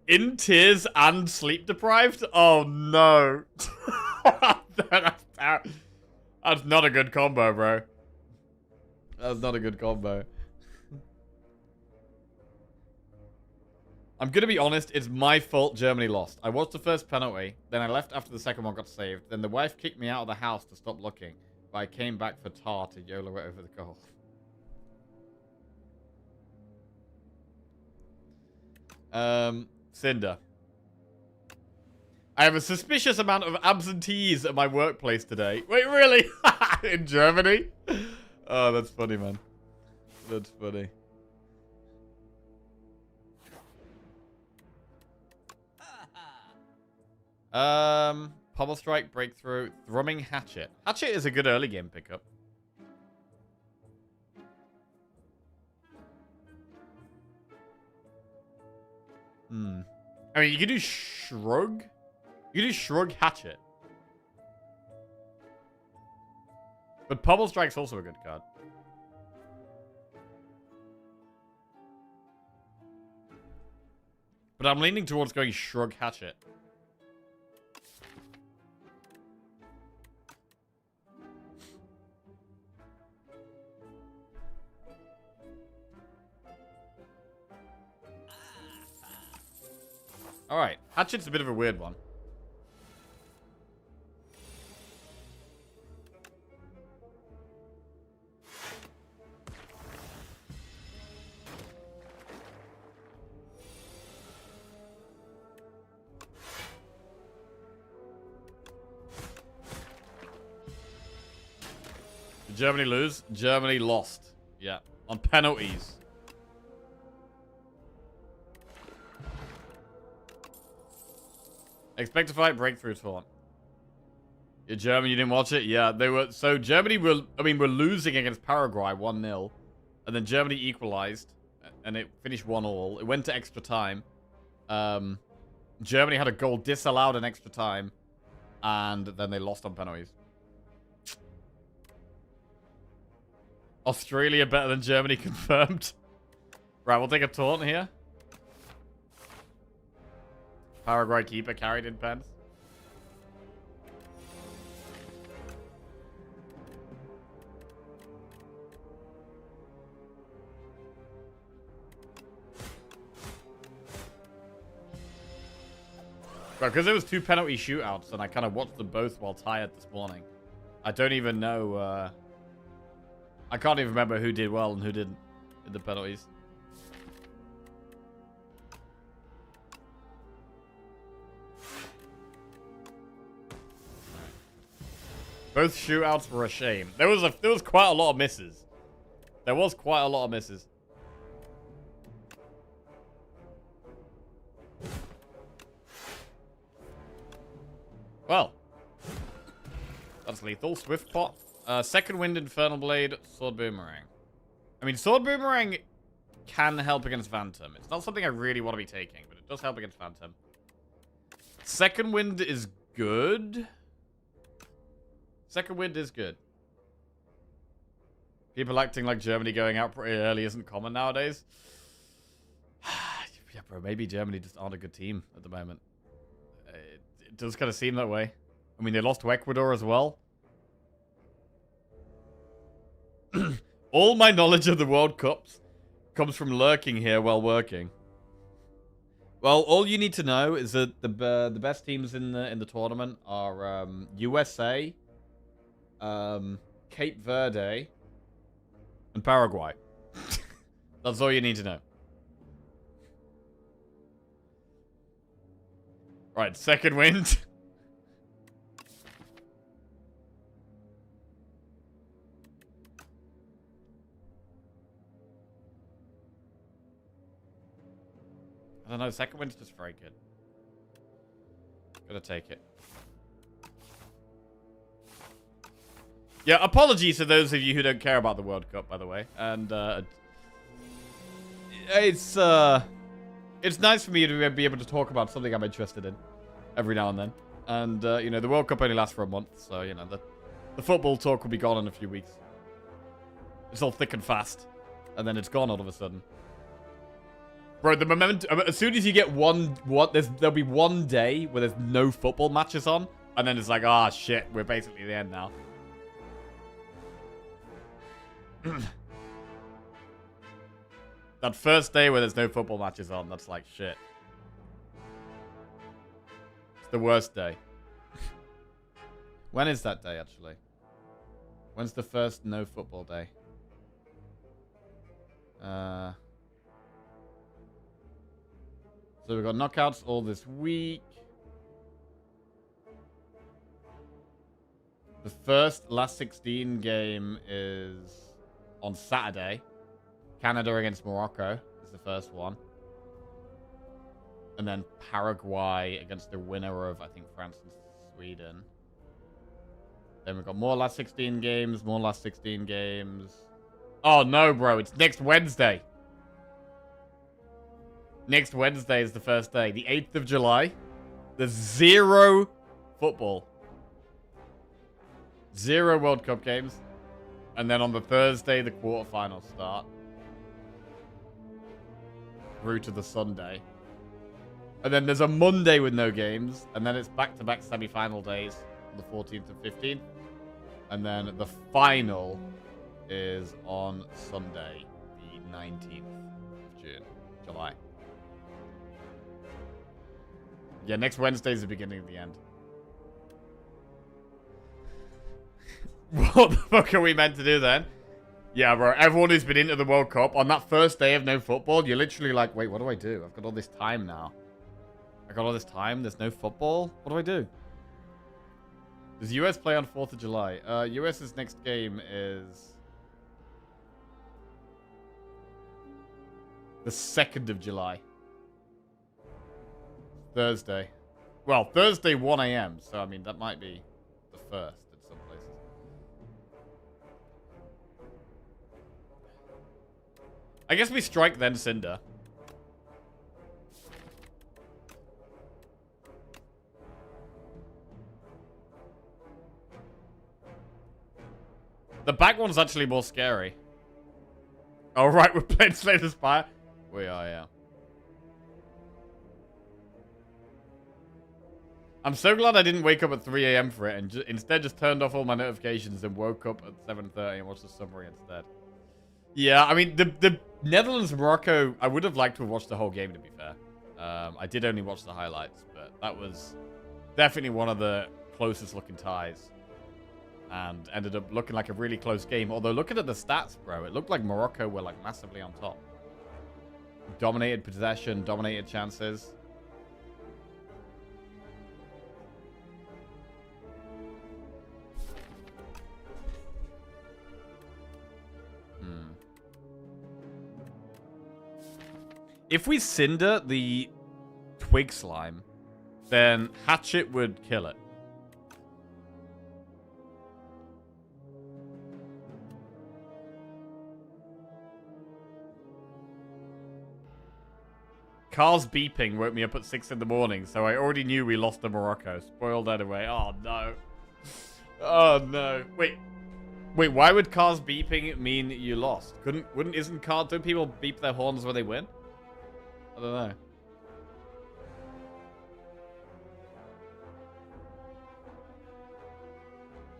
In tears and sleep deprived? Oh no. That's not a good combo, bro. That's not a good combo. I'm going to be honest, it's my fault Germany lost. I watched the first penalty, then I left after the second one got saved. Then the wife kicked me out of the house to stop looking. But I came back for tar to YOLO it over the goal. Cinder. I have a suspicious amount of absentees at my workplace today. Wait, really? In Germany? Oh, that's funny, man. That's funny. Pommel Strike, Breakthrough, Thrumming Hatchet. Hatchet is a good early game pickup. I I mean, you can do Shrug. You can do Shrug Hatchet. But Pummel Strike's also a good card. But I'm leaning towards going Shrug Hatchet. Alright, Hatchet's a bit of a weird one. Did Germany lose? Germany lost. Yeah, on penalties. Expect to fight breakthrough taunt. Yeah, Germany, you didn't watch it? Yeah, they were. So Germany were losing against Paraguay 1-0. And then Germany equalized. And it finished 1-1. It went to extra time. Germany had a goal disallowed in extra time. And then they lost on penalties. Australia better than Germany confirmed. Right, we'll take a taunt here. Paraguay keeper carried in pens. Right, because there was 2 penalty shootouts, and I kind of watched them both while tired this morning. I don't even know. I can't even remember who did well and who didn't in the penalties. Both shootouts were a shame. There was quite a lot of misses. There was quite a lot of misses. Well, that's lethal. Swift pot. Second Wind, Infernal Blade, Sword Boomerang. I mean, Sword Boomerang can help against Phantom. It's not something I really want to be taking, but it does help against Phantom. Second Wind is good. Second Wind is good. People acting like Germany going out pretty early isn't common nowadays. Yeah, bro, maybe Germany just aren't a good team at the moment. It does kind of seem that way. I mean, they lost to Ecuador as well. All my knowledge of the World Cups comes from lurking here while working. Well, all you need to know is that the best teams in the tournament are USA, Cape Verde, and Paraguay. That's all you need to know. Right, second wind. I don't know, second wind's just very good. Gotta take it. Yeah, apologies to those of you who don't care about the World Cup, by the way. And, it's nice for me to be able to talk about something I'm interested in every now and then. And, you know, the World Cup only lasts for a month, so, you know, the football talk will be gone in a few weeks. It's all thick and fast. And then it's gone all of a sudden. Bro, the momentum, as soon as you get there'll be one day where there's no football matches on, and then it's like, ah, shit, we're basically at the end now. That first day where there's no football matches on, that's like shit. It's the worst day. When is that day, actually? When's the first no football day? So we've got knockouts all this week. The first last 16 game is on Saturday. Canada against Morocco is the first one. And then Paraguay against the winner of, I think, France and Sweden. Then we've got more last 16 games, more last 16 games. Oh, no, bro. It's next Wednesday. Next Wednesday is the first day. The 8th of July. There's 0 football. 0 World Cup games. And then on the Thursday, the quarterfinals start. Through to the Sunday. And then there's a Monday with no games. And then it's back-to-back semi-final days. On the 14th and 15th. And then the final is on Sunday, the 19th of July. Yeah, next Wednesday is the beginning of the end. What the fuck are we meant to do then? Yeah, bro, everyone who's been into the World Cup, on that first day of no football, you're literally like, wait, what do I do? I've got all this time now. I got all this time, there's no football? What do I do? Does US play on 4th of July? US's next game is the 2nd of July. Thursday. Well, Thursday 1 a.m. So, I mean, that might be the 1st in some places. I guess we strike then Cinder. The back one's actually more scary. Oh, right, we're playing Slay the Spire. We are, yeah. I'm so glad I didn't wake up at 3 a.m. for it and instead just turned off all my notifications and woke up at 7:30 and watched the summary instead. Yeah, I mean, the Netherlands-Morocco, I would have liked to have watched the whole game, to be fair. I did only watch the highlights, but that was definitely one of the closest looking ties. And ended up looking like a really close game. Although, looking at the stats, bro, it looked like Morocco were, like, massively on top. Dominated possession, dominated chances. If we Cinder the Twig Slime, then Hatchet would kill it. Car's beeping woke me up at 6 in the morning, so I already knew we lost to Morocco. Spoiled anyway. Oh, no. Oh, no. Wait, why would Car's beeping mean you lost? Don't people beep their horns when they win? I don't know.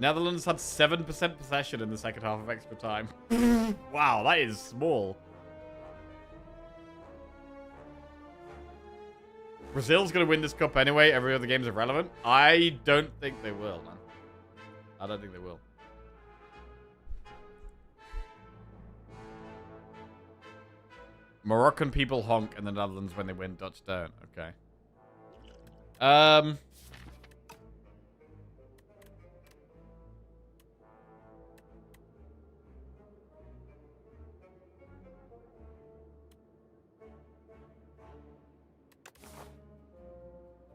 Netherlands had 7% possession in the second half of extra time. Wow, that is small. Brazil's going to win this cup anyway. Every other game's irrelevant. I don't think they will, man. I don't think they will. Moroccan people honk and the Netherlands when they win, Dutch don't. Okay.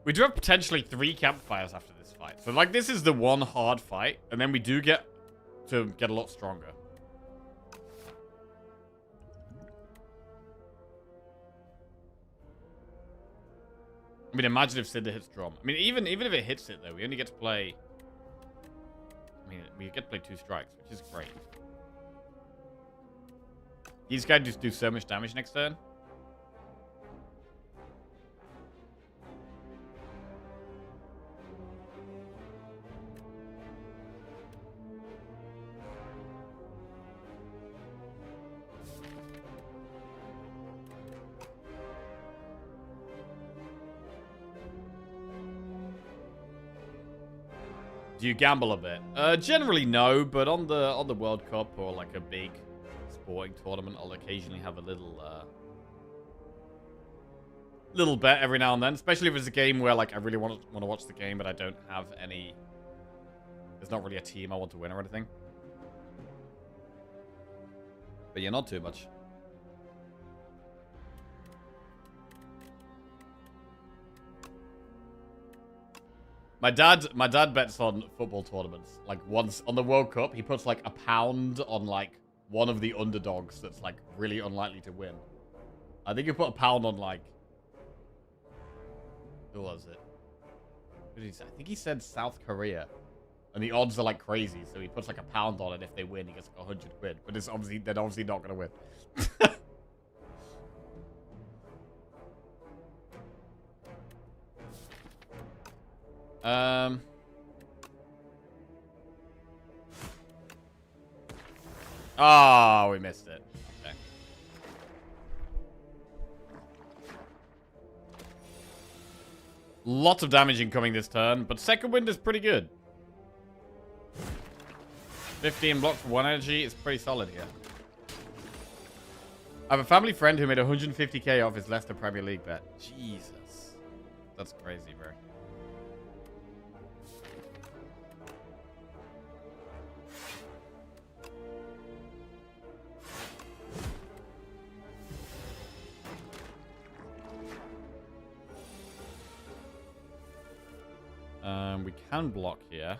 We do have potentially 3 campfires after this fight. So, like, this is the one hard fight. And then we do get to get a lot stronger. I mean, imagine if Cinder hits Drum. I mean, even if it hits it, though, we only get to play... I mean, we get to play 2 strikes, which is great. These guys just do so much damage next turn. Do you gamble a bit? Generally no, but on the World Cup or like a big sporting tournament, I'll occasionally have a little bet every now and then. Especially if it's a game where like I really want to watch the game, but I don't have any. There's not really a team I want to win or anything. But yeah, not too much. My dad bets on football tournaments. Like, once on the World Cup, he puts like £1 on like one of the underdogs that's like really unlikely to win. I think he put £1 on like Who was it? Who did he say? I think he said South Korea. And the odds are like crazy, so he puts like £1 on it. If they win, he gets like 100 quid. But it's obviously they're obviously not gonna win. Oh, we missed it. Okay. Lots of damage incoming this turn, but second wind is pretty good. 15 blocks for 1 energy is pretty solid here. I have a family friend who made 150k off his Leicester Premier League bet. Jesus. That's crazy, bro. We can block here.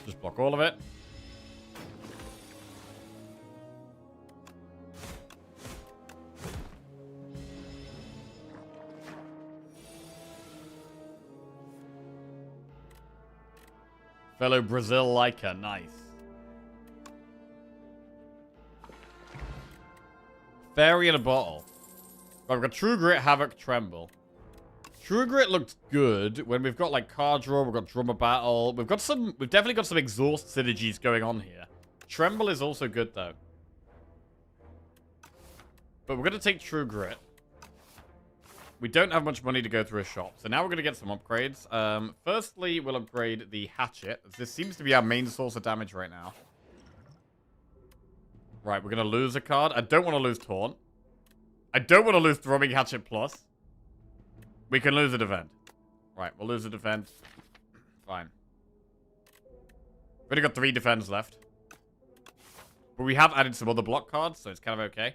Just block all of it. Fellow Brazil Leica, nice. Fairy in a bottle. Right, we've got True Grit, Havoc, Tremble. True Grit looked good when we've got like card draw, we've got drummer battle. We've definitely got some exhaust synergies going on here. Tremble is also good though. But we're gonna take True Grit. We don't have much money to go through a shop, so now we're gonna get some upgrades. Firstly, we'll upgrade the hatchet. This seems to be our main source of damage right now. Right, we're gonna lose a card. I don't want to lose Taunt. I don't want to lose Throbbing Hatchet Plus. We can lose a defend. Right, we'll lose a defend. Fine. We've only got 3 defends left. But we have added some other block cards, so it's kind of okay.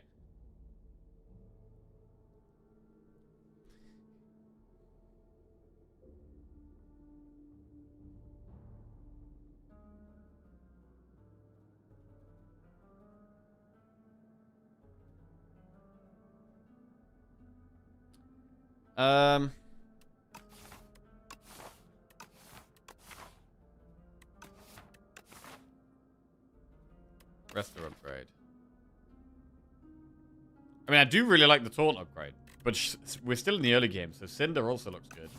Rester upgrade. I mean, I do really like the Taunt upgrade, but we're still in the early game, so Cinder also looks good.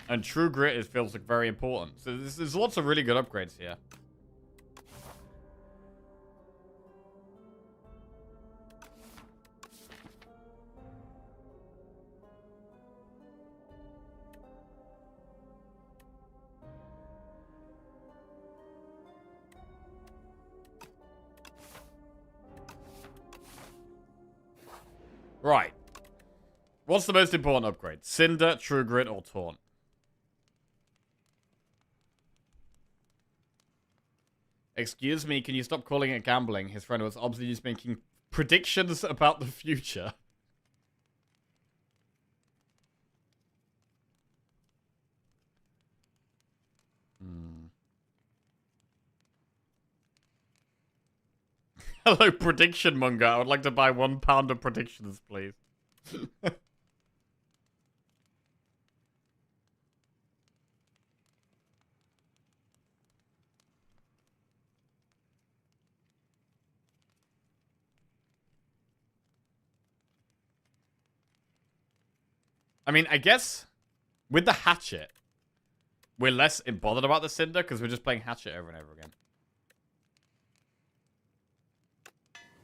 And True Grit feels like very important. So there's lots of really good upgrades here. Right. What's the most important upgrade? Cinder, True Grit, or Taunt? Excuse me, can you stop calling it gambling? His friend was obviously just making predictions about the future. Hello, prediction monger. I would like to buy £1 of predictions, please. I mean, I guess with the hatchet, we're less bothered about the Cinder because we're just playing hatchet over and over again.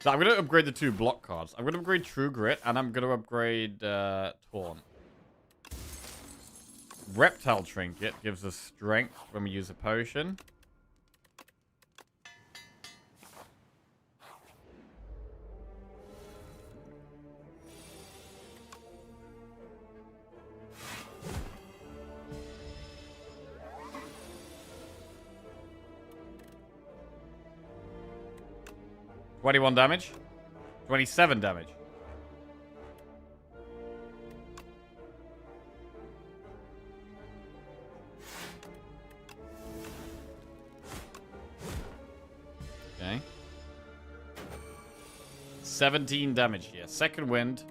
So I'm going to upgrade the 2 block cards. I'm going to upgrade True Grit, and I'm going to upgrade Taunt. Reptile Trinket gives us strength when we use a potion. $21 damage. 27 damage. Okay. 17 damage here. Second wind.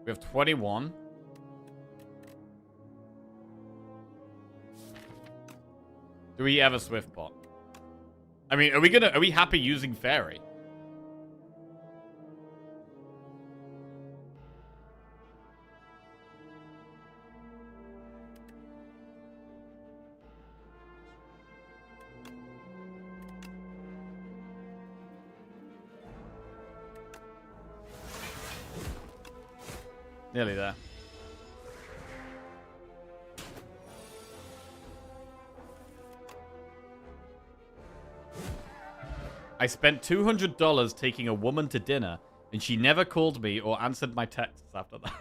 We have 21. Do we ever swift pot? I mean, are we happy using fairy? Nearly there. I spent $200 taking a woman to dinner, and she never called me or answered my texts after that.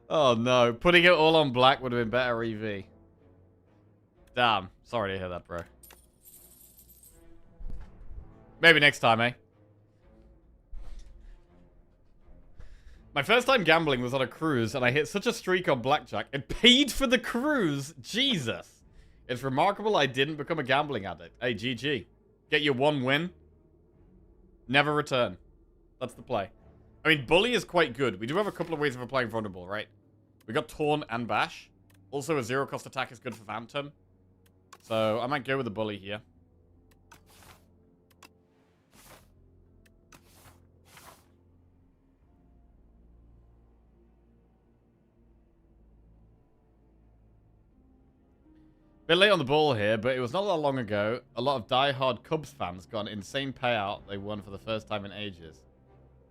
Oh no, putting it all on black would have been better EV. Damn, sorry to hear that, bro. Maybe next time, eh? My first time gambling was on a cruise, and I hit such a streak on blackjack. It paid for the cruise! Jesus! It's remarkable I didn't become a gambling addict. Hey, GG. Get your one win. Never return. That's the play. I mean, Bully is quite good. We do have a couple of ways of applying Vulnerable, right? We got Taunt and Bash. Also, a zero-cost attack is good for Phantom. So, I might go with the Bully here. Bit late on the ball here, but it was not that long ago. A lot of die-hard Cubs fans got an insane payout they won for the first time in ages.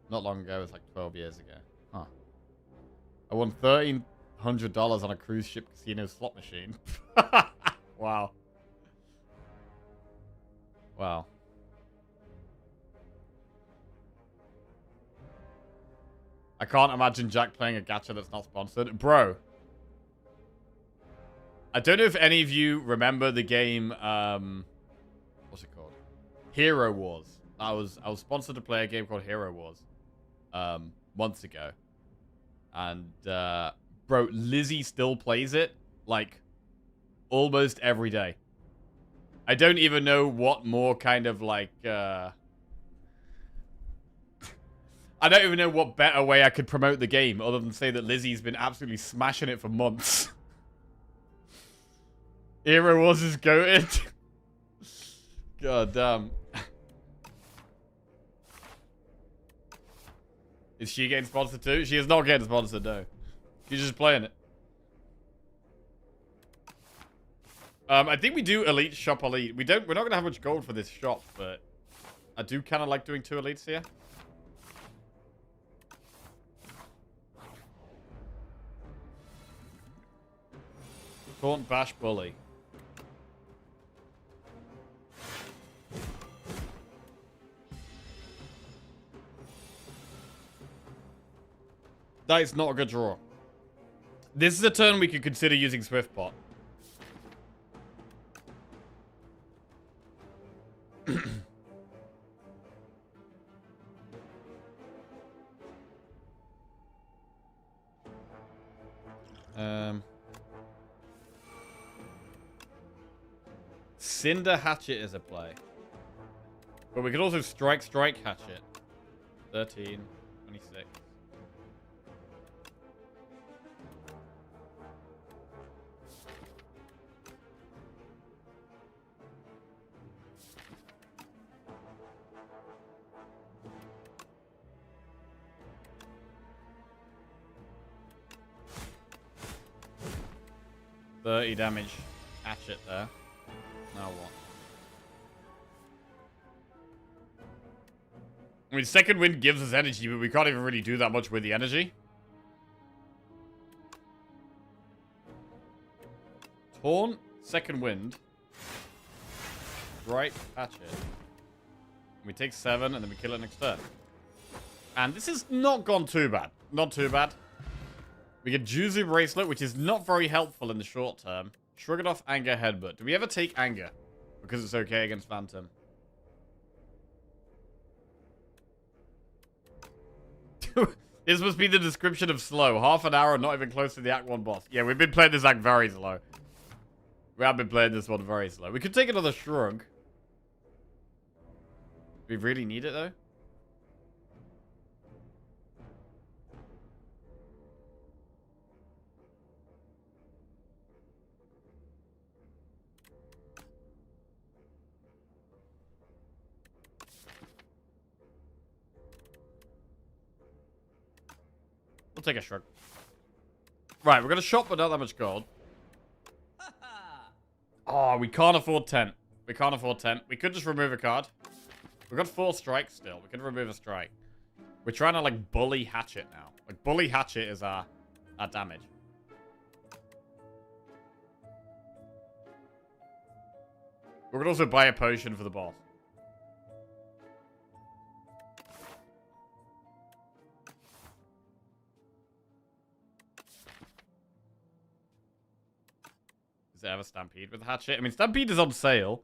Not long ago, it was like 12 years ago. Huh. I won $1,300 on a cruise ship casino slot machine. Wow. Wow. I can't imagine Jack playing a gacha that's not sponsored. Bro. I don't know if any of you remember the game, what's it called? Hero Wars. I was sponsored to play a game called Hero Wars, months ago. And, bro, Lizzie still plays it, like, almost every day. I don't even know what more kind of, like, I don't even know what better way I could promote the game, other than say that Lizzie's been absolutely smashing it for months. Hero Wars is goated. God damn. Is she getting sponsored too? She is not getting sponsored, no. She's just playing it. I think we do Elite Shop Elite. We're not gonna have much gold for this shop, but I do kind of like doing 2 elites here. Taunt, Bash, Bully. That is not a good draw. This is a turn we could consider using Swift Pot. Cinder Hatchet is a play. But we could also Strike Hatchet. 13, 26. $30 damage. Hatchet there. Now what? I mean, second wind gives us energy, but we can't even really do that much with the energy. Taunt, second wind. Right, hatchet. We take 7 and then we kill it next turn. And this has not gone too bad. Not too bad. We get Juzu Bracelet, which is not very helpful in the short term. Shrug it off, Anger, Headbutt. Do we ever take Anger? Because it's okay against Phantom. This must be the description of slow. Half an hour, not even close to the Act 1 boss. Yeah, we've been playing this act very slow. We have been playing this one very slow. We could take another Shrug. We really need it, though? We'll take a shrug. Right, we're going to shop, but not that much gold. Oh, we can't afford 10. We can't afford 10. We could just remove a card. We've got 4 strikes still. We could remove a strike. We're trying to, like, bully Hatchet now. Like, bully Hatchet is our damage. We could also buy a potion for the boss. Is there ever Stampede with Hatchet? I mean, Stampede is on sale.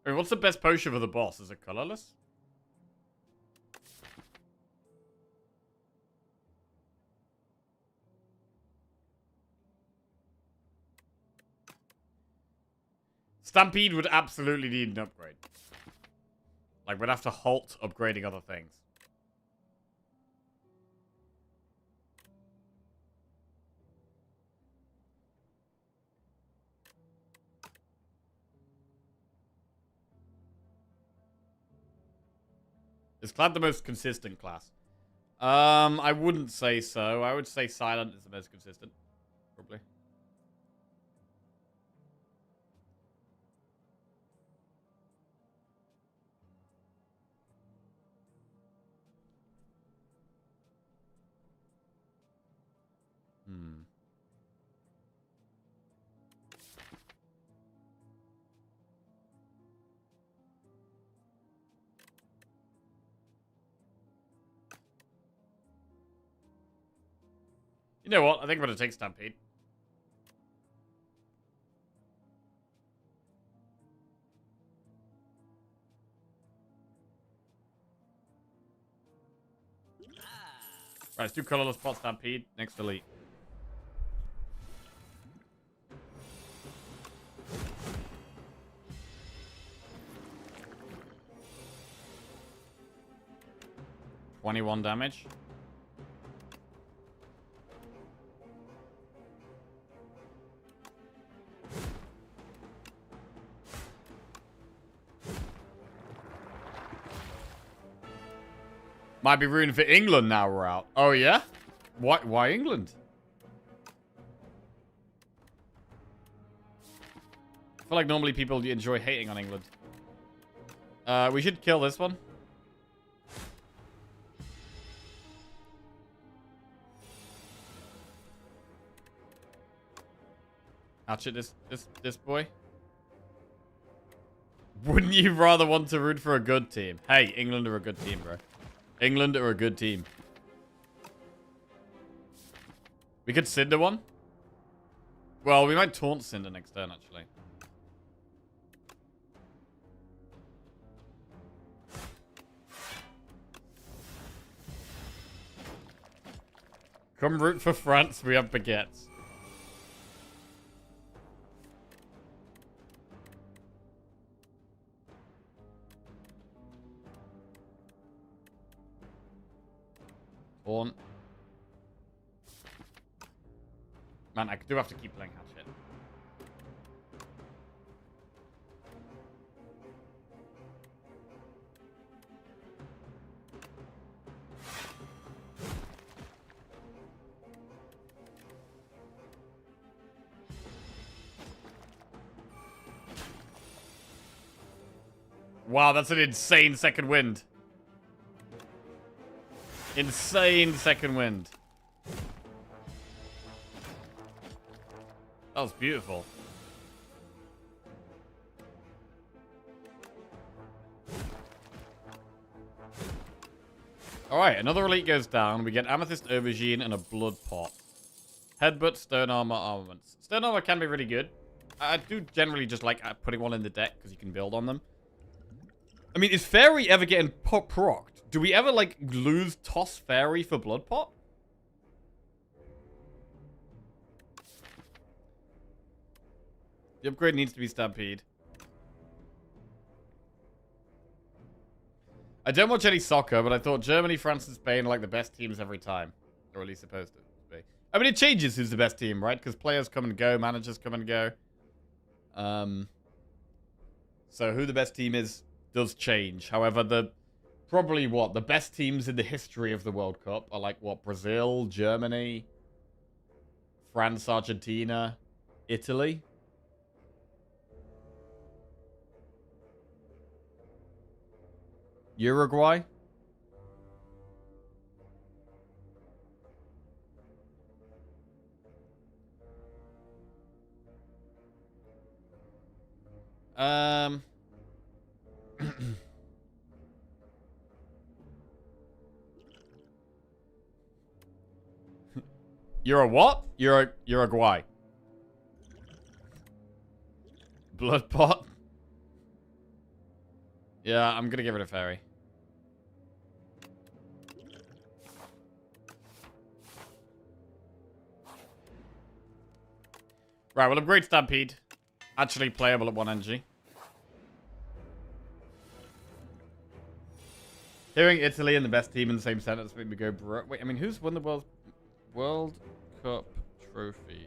I mean, what's the best potion for the boss? Is it colorless? Stampede would absolutely need an upgrade. Like, we'd have to halt upgrading other things. Is Clad the most consistent class? I wouldn't say so. I would say Silent is the most consistent. Probably. You know what? I think I'm going to take Stampede. Right, let's do colorless pot Stampede. Next elite. $21 damage. Might be rooting for England now we're out. Oh, yeah? Why England? I feel like normally people enjoy hating on England. We should kill this one. Hatchet this boy. Wouldn't you rather want to root for a good team? Hey, England are a good team, bro. England are a good team. We could Cinder one. Well, we might taunt Cinder next turn, actually. Come root for France, we have baguettes. Taunt. Man, I do have to keep playing Hatchet. Wow, that's an insane second wind. Insane second wind. That was beautiful. Alright, another elite goes down. We get Amethyst Aubergine and a Blood Pot. Headbutt, stone armor, armaments. Stone armor can be really good. I do generally just like putting one in the deck because you can build on them. I mean, is Fairy ever getting procced? Do we ever, like, lose Toss Fairy for Blood Pot? The upgrade needs to be Stampede. I don't watch any soccer, but I thought Germany, France, and Spain are like the best teams every time. Or at least supposed to be. I mean, it changes who's the best team, right? Because players come and go, managers come and go. So who the best team is does change. However, the best teams in the history of the World Cup are like, what, Brazil, Germany, France, Argentina, Italy? Uruguay? You're a what? You're a Uruguay. Blood pot? Yeah, I'm gonna give it a fairy. Right, we'll upgrade Stampede. Actually playable at 1 energy. Hearing Italy and the best team in the same sentence made me go, bro. Wait, I mean, who's won the World Cup trophies?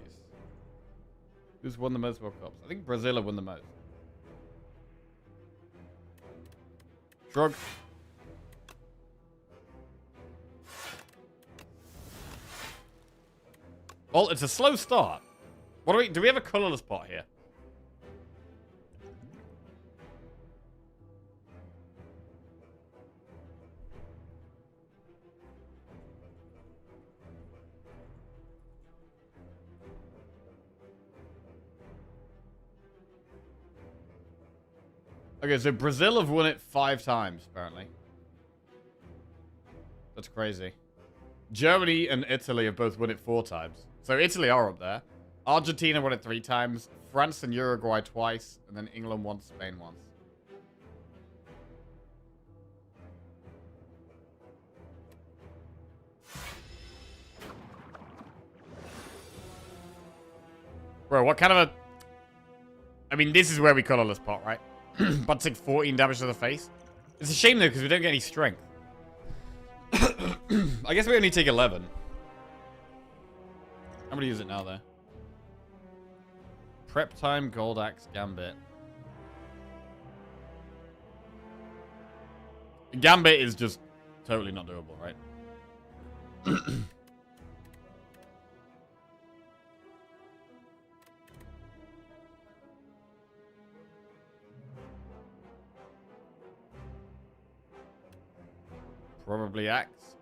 Who's won the most World Cups? I think Brazil have won the most. Shrug. Well, it's a slow start. What do we have a colorless pot here? Okay, so Brazil have won it 5 times, apparently. That's crazy. Germany and Italy have both won it 4 times. So Italy are up there. Argentina won it 3 times. France and Uruguay twice. And then England once, Spain once. Bro, what kind of a... I mean, this is where we colorless pot, right? But take 14 damage to the face. It's a shame, though, because we don't get any strength. I guess we only take 11. I'm gonna use it now, though. Prep time, Gold Axe, Gambit. Gambit is just totally not doable, right? Probably Axe.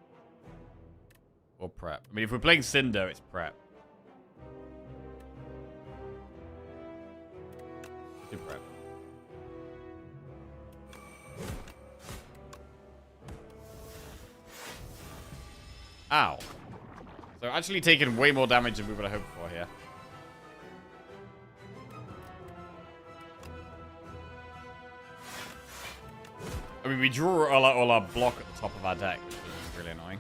Or Prep. I mean, if we're playing Cinder, it's Prep. Do Prep. Ow. So actually taking way more damage than we would have hoped for here. I mean, we draw all our block at the top of our deck, which is really annoying.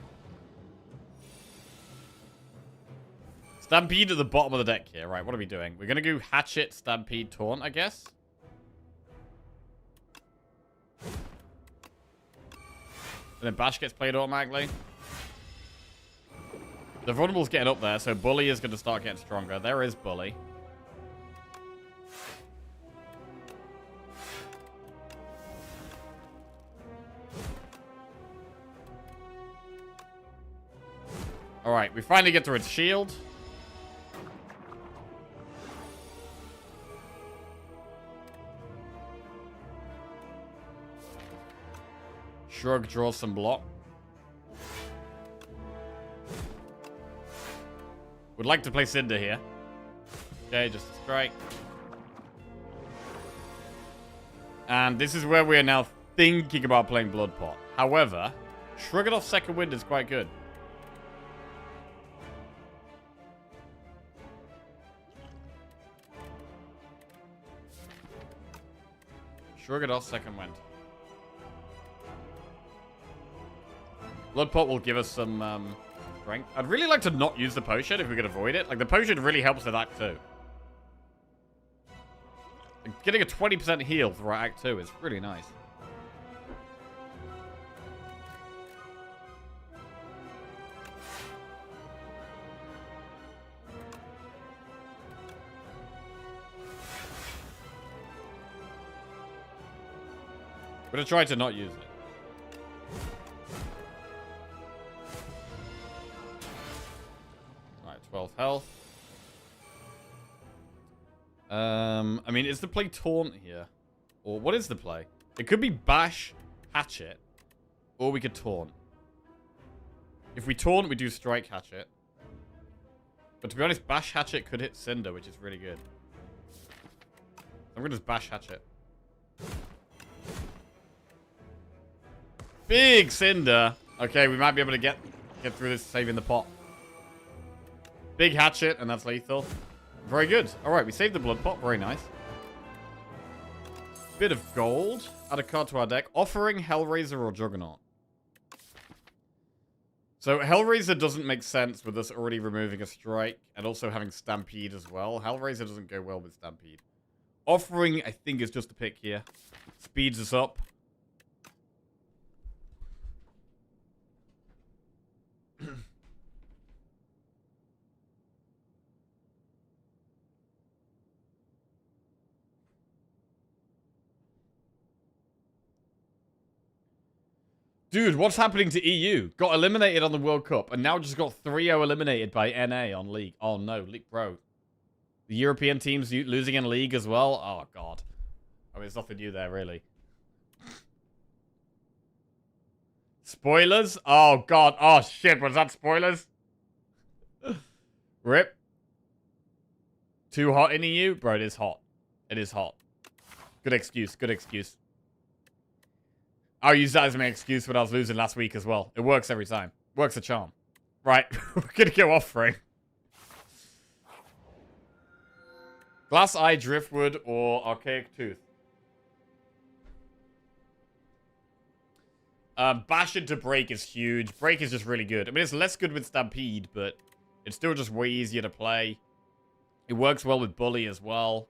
Stampede at the bottom of the deck here. Right, what are we doing? We're going to go Hatchet, Stampede, Taunt, I guess. And then Bash gets played automatically. The Vulnerable's getting up there, so Bully is going to start getting stronger. There is Bully. Alright, we finally get through its shield. Shrug draws some block. Would like to play Cinder here. Okay, just a strike. And this is where we are now thinking about playing Blood Pot. However, Shrug it off Second Wind is quite good. Shrug it off, second wind. Blood pot will give us some strength. I'd really like to not use the potion if we could avoid it. Like, the potion really helps with Act 2. Like, getting a 20% heal throughout Act 2 is really nice. I'm gonna try to not use it. Alright, 12 health. I mean, is the play taunt here? Or what is the play? It could be bash, hatchet, or we could taunt. If we taunt, we do strike hatchet. But to be honest, bash hatchet could hit Cinder, which is really good. I'm gonna just bash hatchet. Big Cinder. Okay, we might be able to get through this saving the pot. Big hatchet, and that's lethal. Very good. Alright, we saved the blood pot. Very nice. Bit of gold. Add a card to our deck. Offering, Hellraiser, or Juggernaut. So, Hellraiser doesn't make sense with us already removing a strike and also having Stampede as well. Hellraiser doesn't go well with Stampede. Offering, I think, is just a pick here. Speeds us up. Dude, what's happening to EU? Got eliminated on the World Cup, and now just got 3-0 eliminated by NA on League. Oh no, League Pro. The European team's losing in League as well? Oh god. I mean, there's nothing new there, really. Spoilers? Oh god. Oh shit, was that spoilers? Rip. Too hot in EU? Bro, it is hot. It is hot. Good excuse, good excuse. I'll use that as my excuse when I was losing last week as well. It works every time. Works a charm. Right, we're gonna go offering. Glass Eye, Driftwood, or Archaic Tooth? Bash into Break is huge. Break is just really good. I mean, it's less good with Stampede, but it's still just way easier to play. It works well with Bully as well.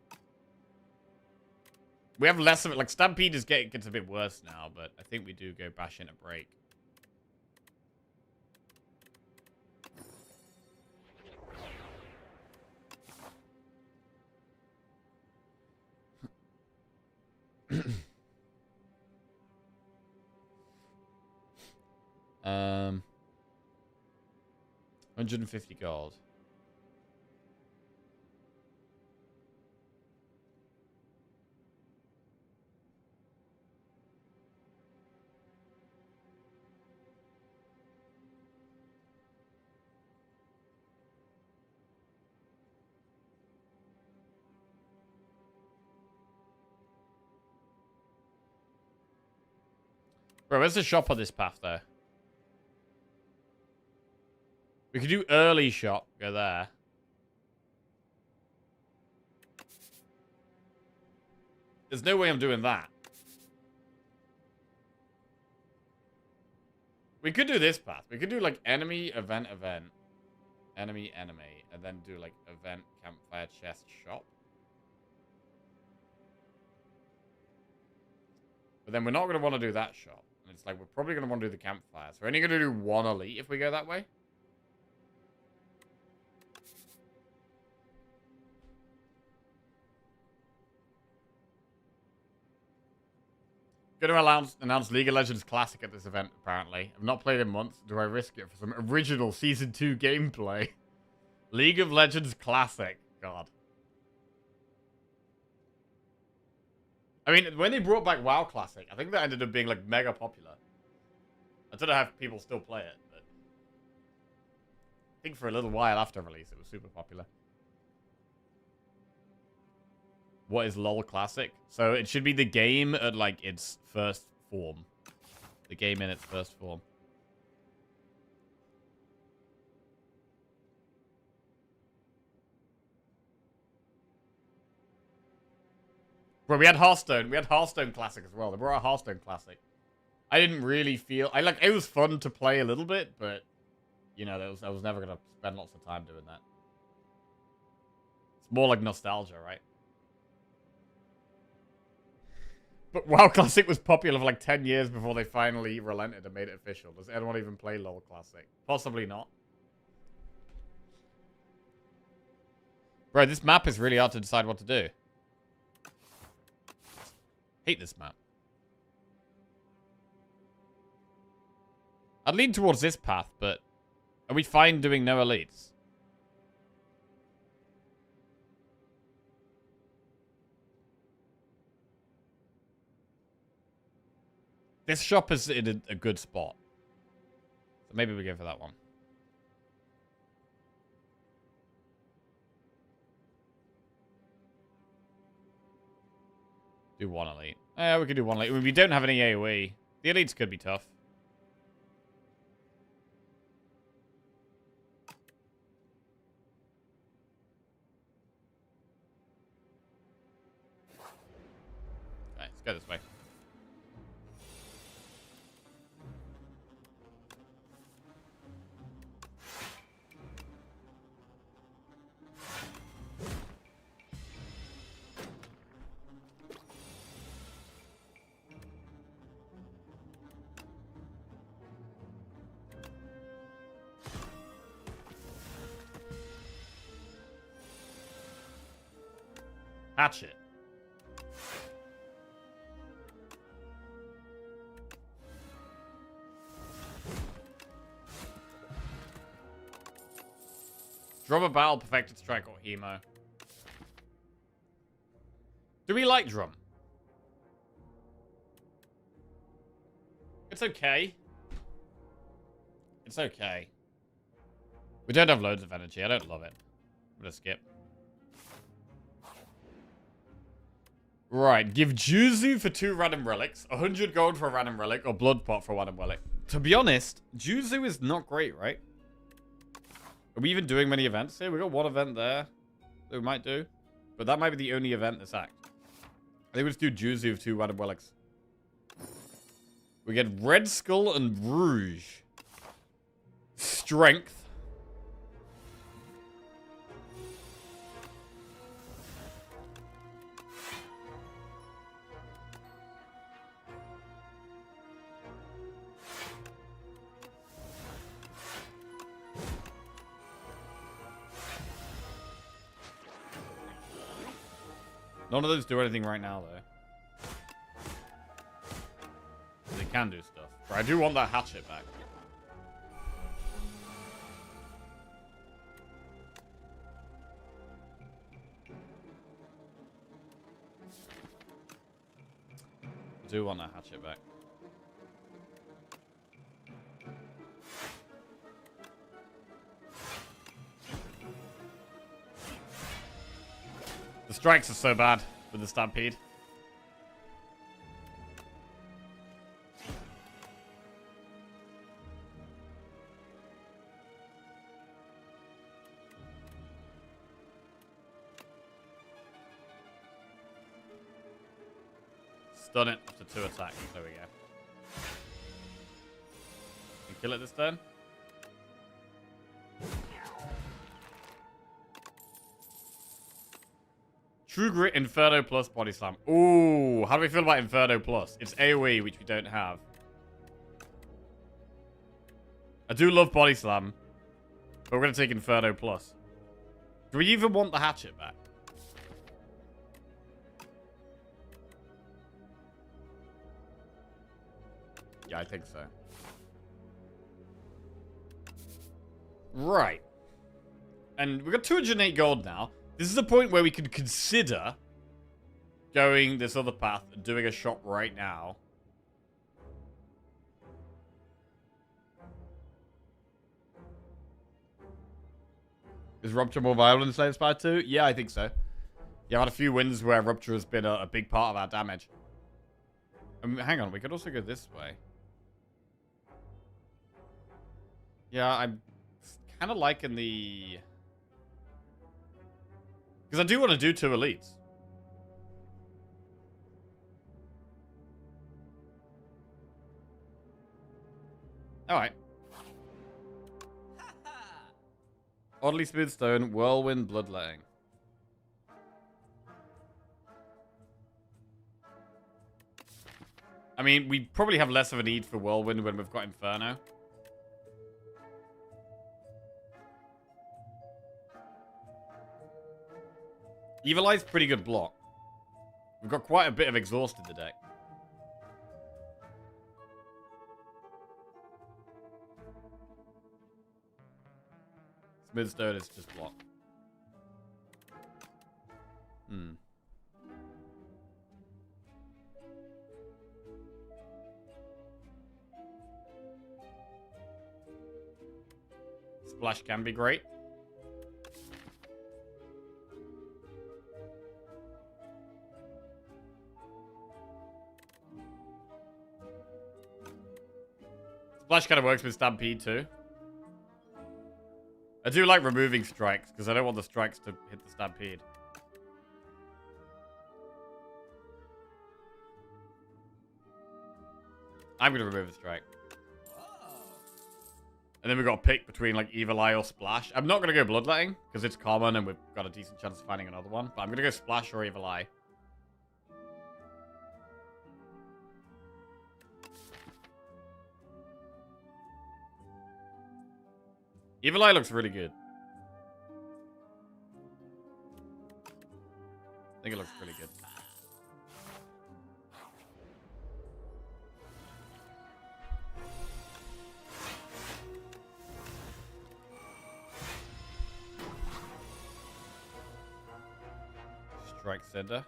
We have less of it. Like, Stampede is gets a bit worse now, but I think we do go Bash into Break. Um, 150 gold. Bro, where's the shop on this path, though? We could do early shop. Go there. There's no way I'm doing that. We could do this path. We could do, like, enemy, event, event. Enemy, enemy. And then do, like, event, campfire, chest, shop. But then we're not going to want to do that shop. And it's like, we're probably going to want to do the campfire. So we're only going to do one elite if we go that way. Going to announce League of Legends Classic at this event, apparently. I've not played in months. Do I risk it for some original Season 2 gameplay? League of Legends Classic. God. I mean, when they brought back WoW Classic, I think that ended up being, like, mega popular. I don't know how people still play it, but I think for a little while after release, it was super popular. What is LoL Classic? So it should be the game at, like, its first form. The game in its first form. Well, we had Hearthstone. We had Hearthstone Classic as well. They brought a Hearthstone Classic. I didn't really feel... it was fun to play a little bit, but... You know, I was never going to spend lots of time doing that. It's more like nostalgia, right? But WoW Classic was popular for like 10 years before they finally relented and made it official. Does anyone even play LoL Classic? Possibly not. Bro, this map is really hard to decide what to do. Hate this map. I'd lean towards this path, but are we fine doing no elites? This shop is in a good spot. So maybe we go for that one. Do one elite. Yeah, we could do one elite. I mean, we don't have any AoE. The elites could be tough. Alright, let's go this way. Hatchet. Drum a battle, perfected strike, or hemo. Do we like drum? It's okay. It's okay. We don't have loads of energy. I don't love it. I'm gonna skip. Right, give Juzu for 2 random relics, 100 gold for a random relic, or blood pot for a random relic. To be honest, Juzu is not great, right? Are we even doing many events here? We got one event there that we might do, but that might be the only event this act. I think we just do Juzu for 2 random relics. We get Red Skull and Rouge. Strength. None of those do anything right now, though. They can do stuff. But I do want that hatchet back. I do want that hatchet back. The strikes are so bad with the Stampede. Stun it after 2 attacks. There we go. Can kill it this turn. True Grit, Inferno Plus, Body Slam. Ooh, how do we feel about Inferno Plus? It's AoE, which we don't have. I do love Body Slam, but we're going to take Inferno Plus. Do we even want the hatchet back? Yeah, I think so. Right. And we've got 208 gold now. This is a point where we could consider going this other path and doing a shop right now. Is Rupture more viable in Slay Spire 2? Yeah, I think so. Yeah, I've had a few wins where Rupture has been a big part of our damage. Hang on, we could also go this way. Yeah, I'm kind of liking the... Because I do want to do 2 elites. Alright. Oddly smooth stone, whirlwind, bloodletting. I mean, we probably have less of a need for whirlwind when we've got Inferno. Evil Eye's pretty good block. We've got quite a bit of exhaust in the deck. Smooth stone is just block. Splash can be great. Splash kind of works with Stampede too. I do like removing strikes, because I don't want the strikes to hit the Stampede. I'm going to remove a strike. And then we've got to pick between, like, Evil Eye or Splash. I'm not going to go Bloodletting, because it's common and we've got a decent chance of finding another one. But I'm going to go Splash or Evil Eye. Evil Eye looks really good. I think it looks pretty good. Strike Cinder.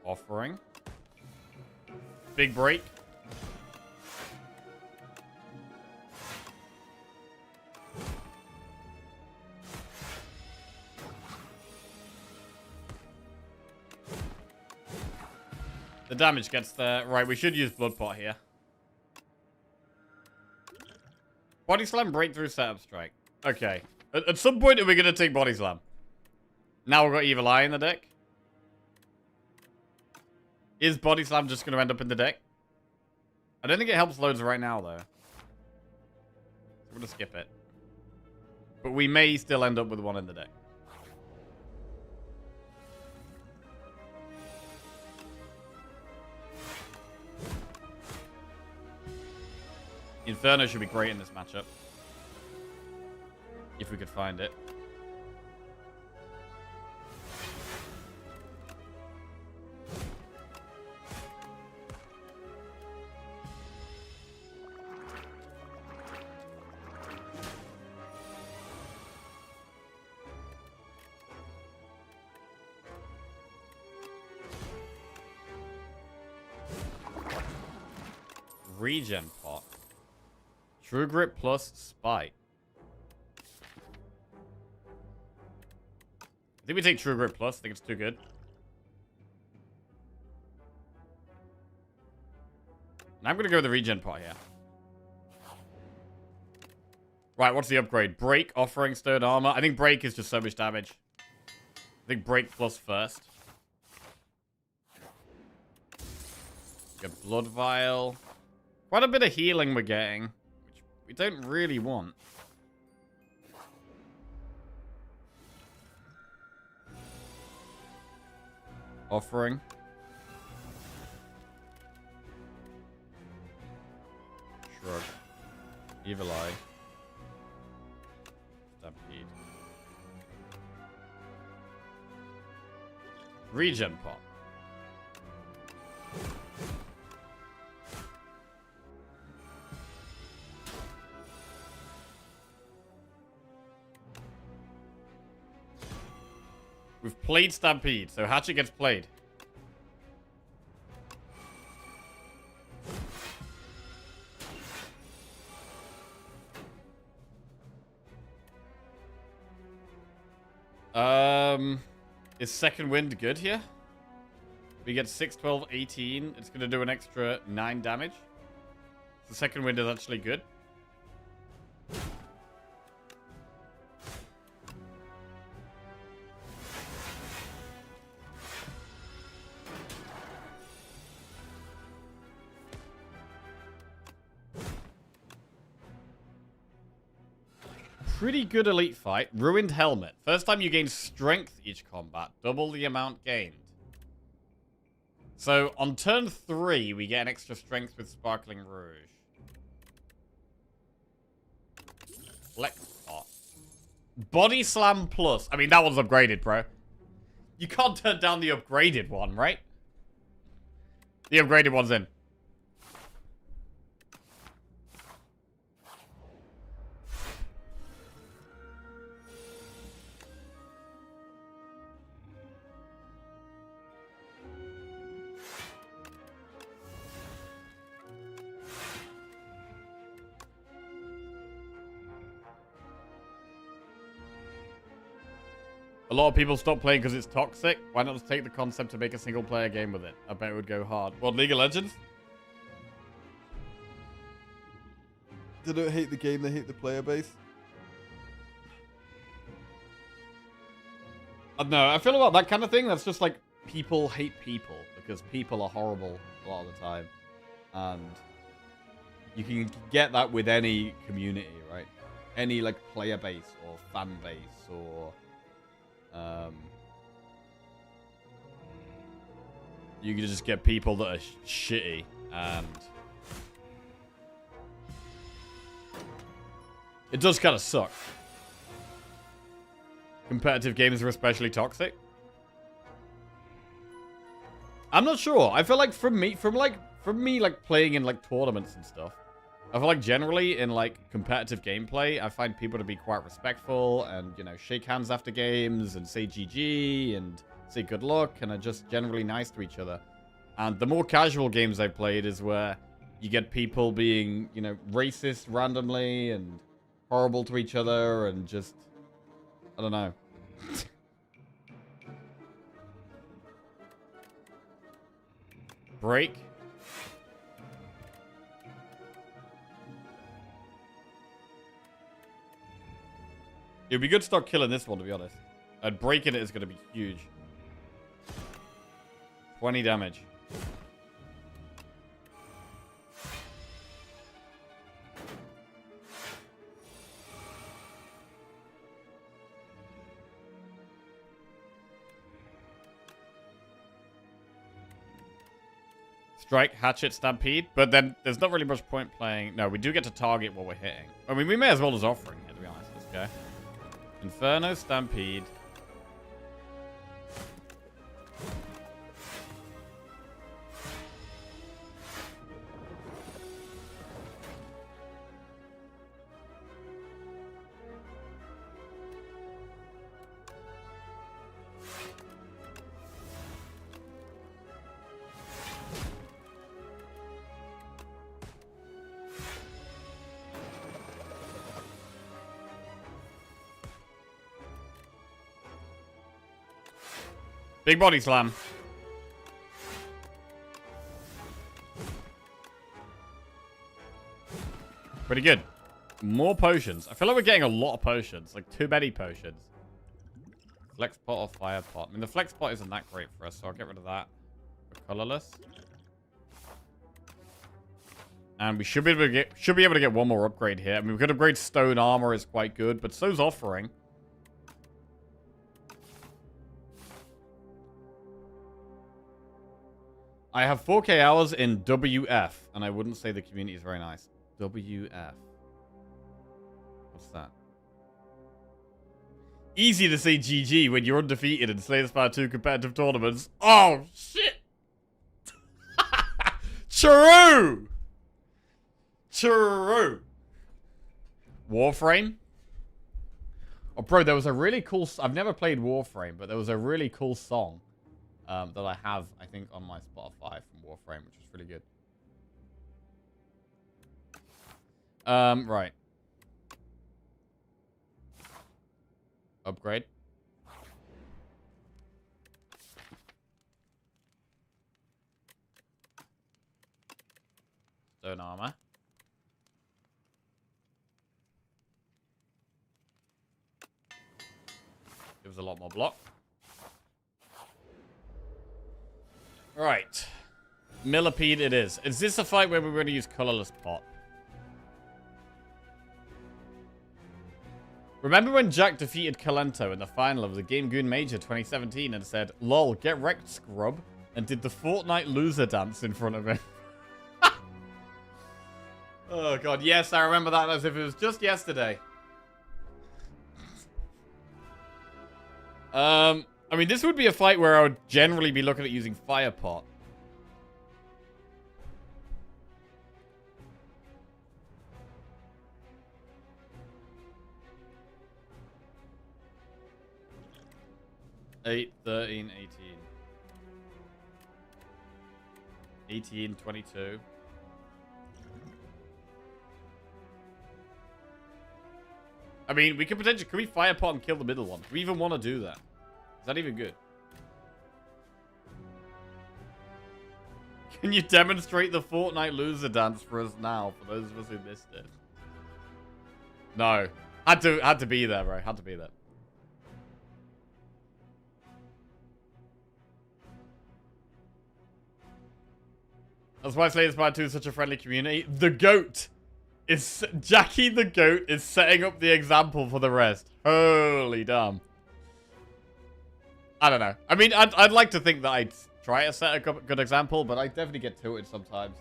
Offering. Big break. The damage gets there. Right, we should use Blood Pot here. Body Slam, Breakthrough, Setup Strike. Okay. At some point, are we going to take Body Slam? Now we've got Evil Eye in the deck. Is Body Slam just going to end up in the deck? I don't think it helps loads right now, though. We're going to skip it. But we may still end up with one in the deck. Inferno should be great in this matchup. If we could find it. Regen pot. True Grip plus Spite. I think we take True Grip plus. I think it's too good. And I'm going to go with the Regen pot here. Right, what's the upgrade? Break, Offering, Stone Armor. I think Break is just so much damage. I think Break plus first. Get Blood Vial. Quite a bit of healing we're getting, which we don't really want. Offering. Shrug. Evil Eye. Stampede. Regen pot. We've played Stampede, so Hatchet gets played. Is second wind good here? We get 6, 12, 18. It's going to do an extra 9 damage. The second wind is actually good. Pretty good elite fight. Ruined helmet. First time you gain strength each combat. Double the amount gained. So on turn 3, we get an extra strength with Sparkling Rouge. Flex pot. Body Slam Plus. I mean, that one's upgraded, bro. You can't turn down the upgraded one, right? The upgraded one's in. A lot of people stop playing because it's toxic. Why not just take the concept to make a single player game with it? I bet it would go hard. What, League of Legends? They don't hate the game, they hate the player base. I don't know, I feel about that kind of thing, that's just like people hate people because people are horrible a lot of the time. And you can get that with any community, right? Any like player base or fan base or you can just get people that are shitty and it does kind of suck. Competitive games are especially toxic. I'm not sure. I feel like from me like playing in like tournaments and stuff, I feel like generally in like competitive gameplay, I find people to be quite respectful and, you know, shake hands after games and say GG and say good luck and are just generally nice to each other. And the more casual games I've played is where you get people being, you know, racist randomly and horrible to each other and just, I don't know. Break. It'd be good to start killing this one, to be honest. And breaking it is going to be huge. 20 damage. Strike, hatchet, stampede. But then there's not really much point playing. No, we do get to target what we're hitting. I mean, we may as well as offering here, to be honest. Let's go. Inferno, Stampede. Big body slam. Pretty good. More potions. I feel like we're getting a lot of potions. Like too many potions. Flex pot or fire pot. I mean, the flex pot isn't that great for us, so I'll get rid of that. We're colorless. And we should be able to get one more upgrade here. I mean, we could upgrade stone armor is quite good, but so's offering. I have 4K hours in WF, and I wouldn't say the community is very nice. WF. What's that? Easy to say GG when you're undefeated in Slay the Spire 2 competitive tournaments. Oh, shit! True! True! Warframe? Oh, bro, there was a really cool... I've never played Warframe, but there was a really cool song that I have, I think, on my Spotify from Warframe, which was really good. Right. Upgrade. stone armor. Gives a lot more block. Right. Millipede it is. Is this a fight where we're going to use colorless pot? Remember when Jack defeated Kalento in the final of the Game Goon Major 2017 and said, "Lol, get wrecked, scrub," and did the Fortnite loser dance in front of him? Oh god, yes, I remember that as if it was just yesterday. I mean, this would be a fight where I would generally be looking at using Fire Pot. Eight, 13, 18, 22. I mean, we could potentially... Can we Fire Pot and kill the middle one? Do we even want to do that? Is that even good? Can you demonstrate the Fortnite loser dance for us now, for those of us who missed it? No. Had to be there, bro. Had to be there. That's why Slay the Spire 2 is such a friendly community. The GOAT is... Jackie the GOAT is setting up the example for the rest. Holy damn. I don't know. I mean, I'd like to think that I'd try to set a good example, but I definitely get tilted sometimes.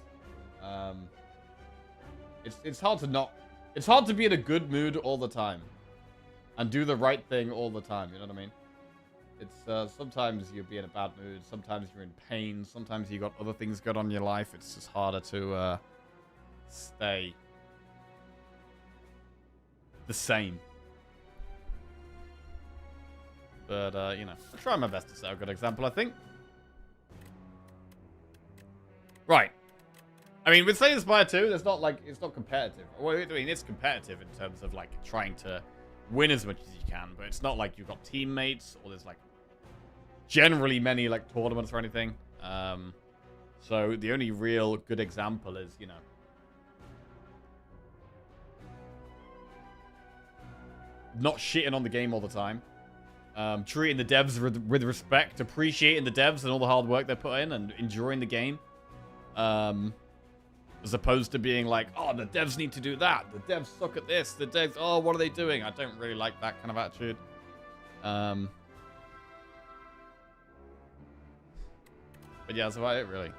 It's hard to not... It's hard to be in a good mood all the time. And do the right thing all the time, you know what I mean? It's, sometimes you'll be in a bad mood, sometimes you're in pain, sometimes you got other things going on in your life. It's just harder to, stay the same. But, you know, I'll try my best to set a good example, I think. Right. I mean, with Slay the Spire 2, there's not, like, it's not competitive. Well, I mean, it's competitive in terms of, like, trying to win as much as you can, but it's not like you've got teammates, or there's, like, generally many, like, tournaments or anything. So the only real good example is, you know, not shitting on the game all the time. Treating the devs with respect, appreciating the devs and all the hard work they put in, and enjoying the game. As opposed to being like, oh, the devs need to do that. The devs suck at this. The devs, oh, what are they doing? I don't really like that kind of attitude. But yeah, that's about it, really.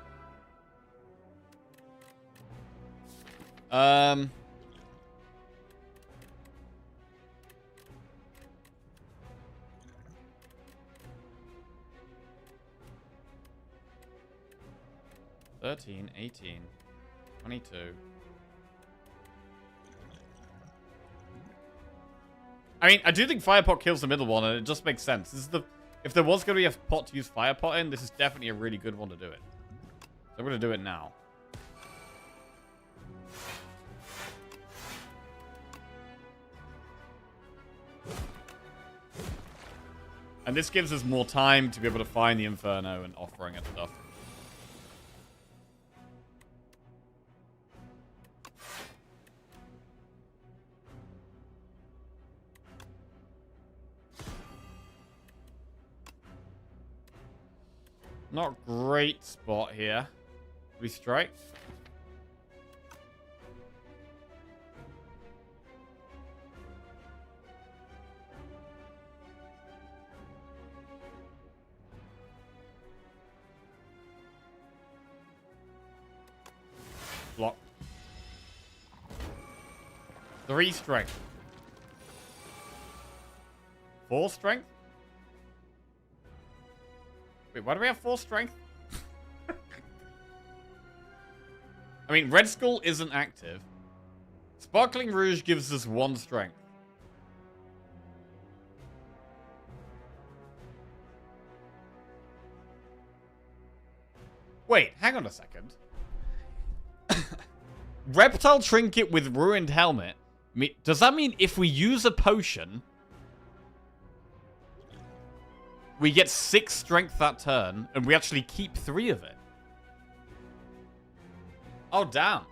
13, 18, 22. I mean, I do think Fire Pot kills the middle one, and it just makes sense. This is the... If there was going to be a pot to use Fire Pot in, this is definitely a really good one to do it. So I'm going to do it now. And this gives us more time to be able to find the Inferno and offering it stuff. Not great spot here. We strike. Block. 3 strength. 4 strength? Wait, why do we have 4 strength? I mean, Red Skull isn't active. Sparkling Rouge gives us 1 strength. Wait, hang on a second. Reptile Trinket with Ruined Helmet. Does that mean if we use a potion... we get 6 strength that turn, and we actually keep 3 of it? Oh, damn.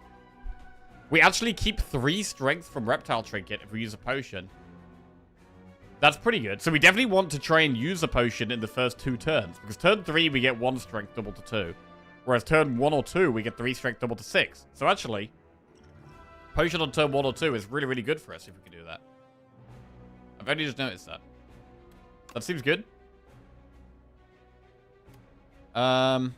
We actually keep 3 strength from Reptile Trinket if we use a potion. That's pretty good. So we definitely want to try and use a potion in the first 2 turns. Because turn 3, we get 1 strength double to 2. Whereas turn 1 or 2, we get 3 strength double to 6. So actually, potion on turn 1 or 2 is really, really good for us if we can do that. I've only just noticed that. That seems good. Our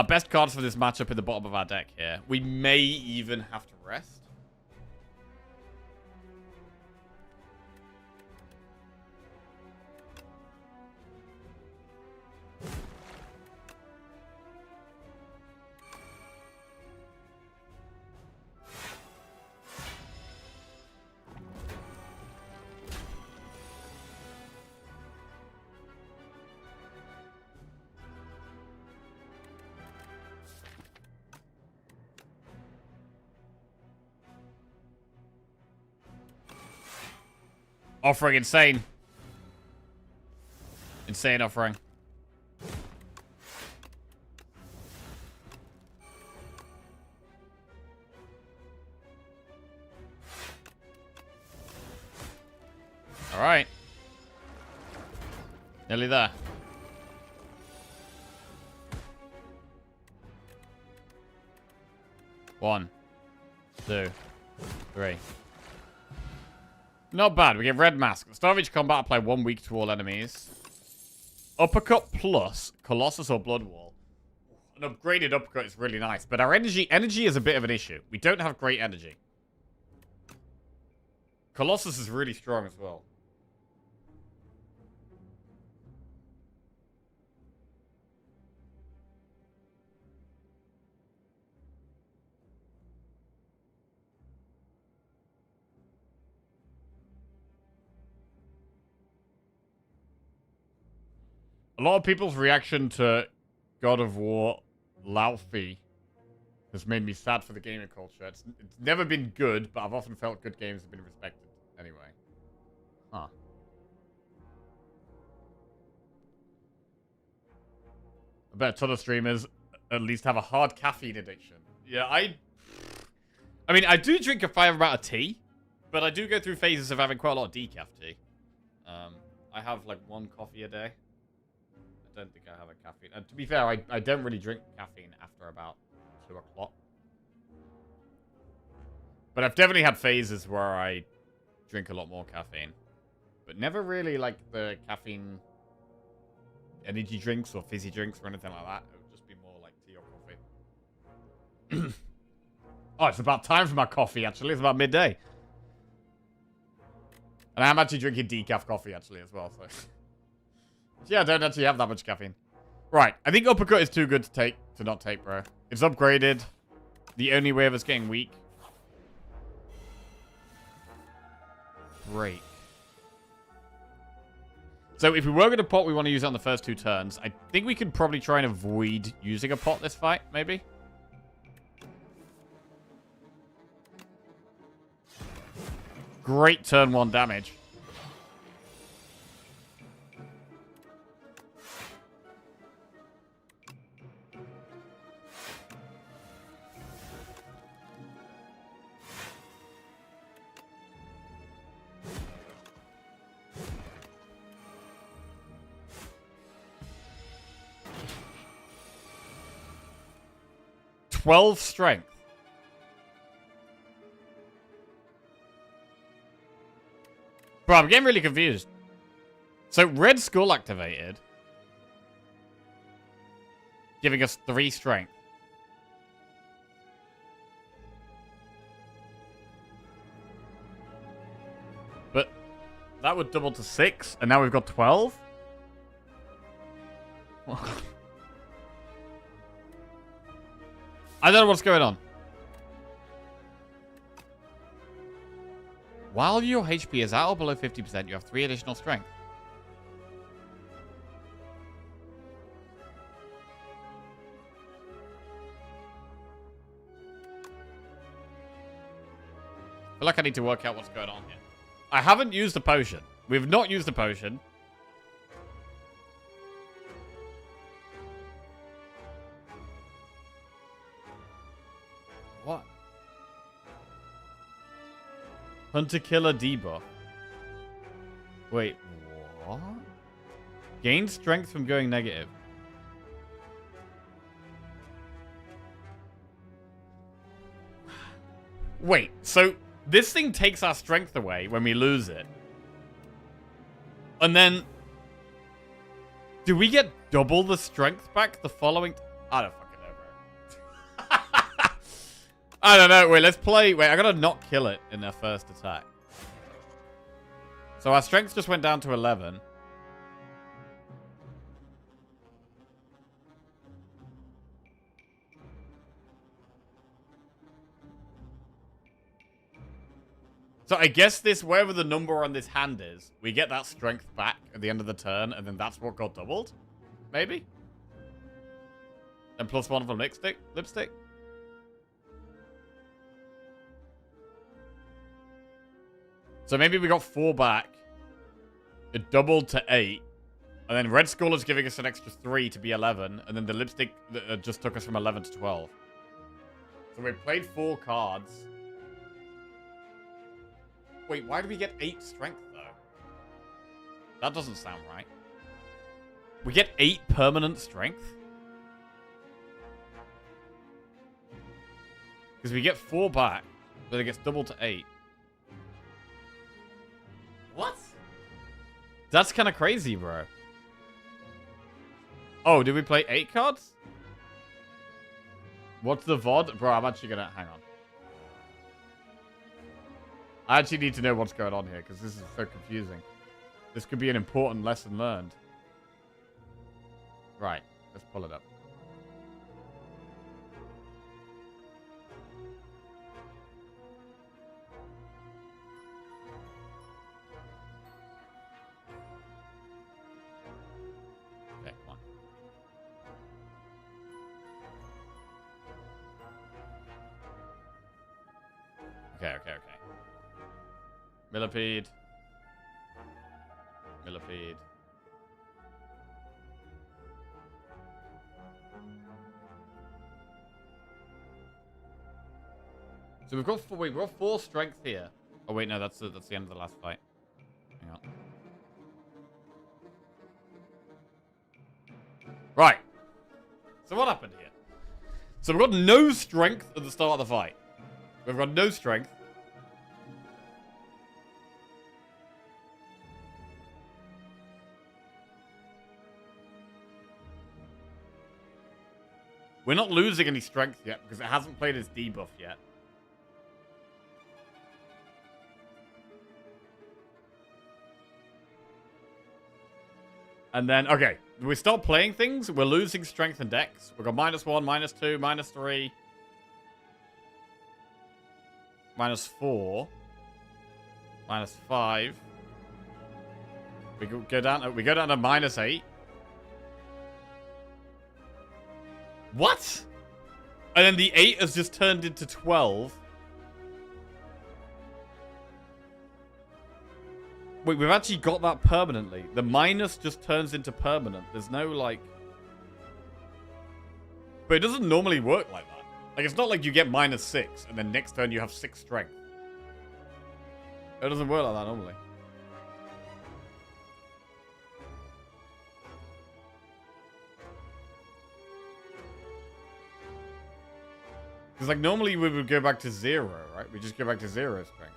best cards for this matchup in the bottom of our deck here. We may even have to rest. Offering insane. Insane offering. All right. Nearly there. One, 2, 3. Not bad. We get Red Mask. The start of each combat, apply 1 weak to all enemies. Uppercut plus Colossus or Blood Wall. An upgraded uppercut is really nice, but our energy is a bit of an issue. We don't have great energy. Colossus is really strong as well. A lot of people's reaction to God of War Laufey has made me sad for the gaming culture. It's never been good, but I've often felt good games have been respected anyway. Huh. I bet a ton of streamers at least have a hard caffeine addiction. Yeah, I mean, I do drink a fair amount of tea, but I do go through phases of having quite a lot of decaf tea. I have like 1 coffee a day. I don't think I have a caffeine. And to be fair, I don't really drink caffeine after about 2 o'clock. But I've definitely had phases where I drink a lot more caffeine. But never really like the caffeine energy drinks or fizzy drinks or anything like that. It would just be more like tea or coffee. Oh, it's about time for my coffee, actually. It's about midday. And I'm actually drinking decaf coffee, actually, as well, so... Yeah, I don't actually have that much caffeine. Right, I think Uppercut is too good to not take, bro. It's upgraded. The only way of us getting weak. Break. So if we were going to pot, we want to use it on the first 2 turns. I think we could probably try and avoid using a pot this fight, maybe. Great turn 1 damage. Strength. Bro, I'm getting really confused. So, Red Skull activated. Giving us 3 strength. But that would double to 6, and now we've got 12? I don't know what's going on. While your HP is at or below 50%, you have 3 additional strength. I feel like I need to work out what's going on here. I haven't used the potion. We've not used the potion. Hunter-killer debuff. Wait, what? Gain strength from going negative. Wait, so this thing takes our strength away when we lose it. And then... do we get double the strength back the following... I don't fucking know, bro. I don't know. Wait, let's play... Wait, I gotta not kill it in their first attack. So our strength just went down to 11. So I guess this, wherever the number on this hand is, we get that strength back at the end of the turn, and then that's what got doubled? Maybe? And +1 from lipstick? So maybe we got 4 back. It doubled to 8. And then Red Skull is giving us an extra 3 to be 11. And then the lipstick just took us from 11 to 12. So we played 4 cards. Wait, why do we get 8 strength, though? That doesn't sound right. We get 8 permanent strength? Because we get 4 back, but it gets doubled to 8. What? That's kind of crazy, bro. Oh, did we play 8 cards? What's the VOD? Bro, I'm actually gonna... hang on. I actually need to know what's going on here, because this is so confusing. This could be an important lesson learned. Right, let's pull it up. Okay, come on. Okay. Millipede. So we've got 4, we've got 4 strength here. Oh wait, no, that's the end of the last fight. Hang on. Right. So what happened here? So we've got no strength at the start of the fight. We've got no strength. We're not losing any strength yet because it hasn't played its debuff yet. And then, okay, we start playing things. We're losing strength and dex. We've got -1, -2, -3, -4, -5. We go down to -8. What? And then the 8 has just turned into 12. Wait, we've actually got that permanently. The minus just turns into permanent. There's no, like... But it doesn't normally work like that. Like, it's not like you get -6, and then next turn you have 6 strength. It doesn't work like that normally. Because, like, normally we would go back to 0, right? We just go back to 0 strength.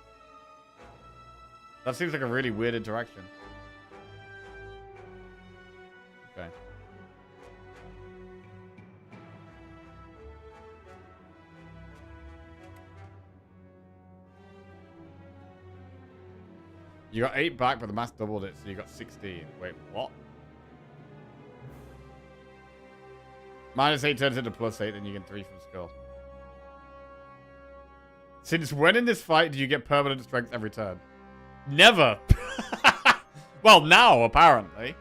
That seems like a really weird interaction. Okay. You got 8 back, but the mass doubled it, so you got 16. Wait, what? -8 turns into +8, then you get 3 from skull. Since when in this fight do you get permanent strength every turn? Never. Well, now, apparently.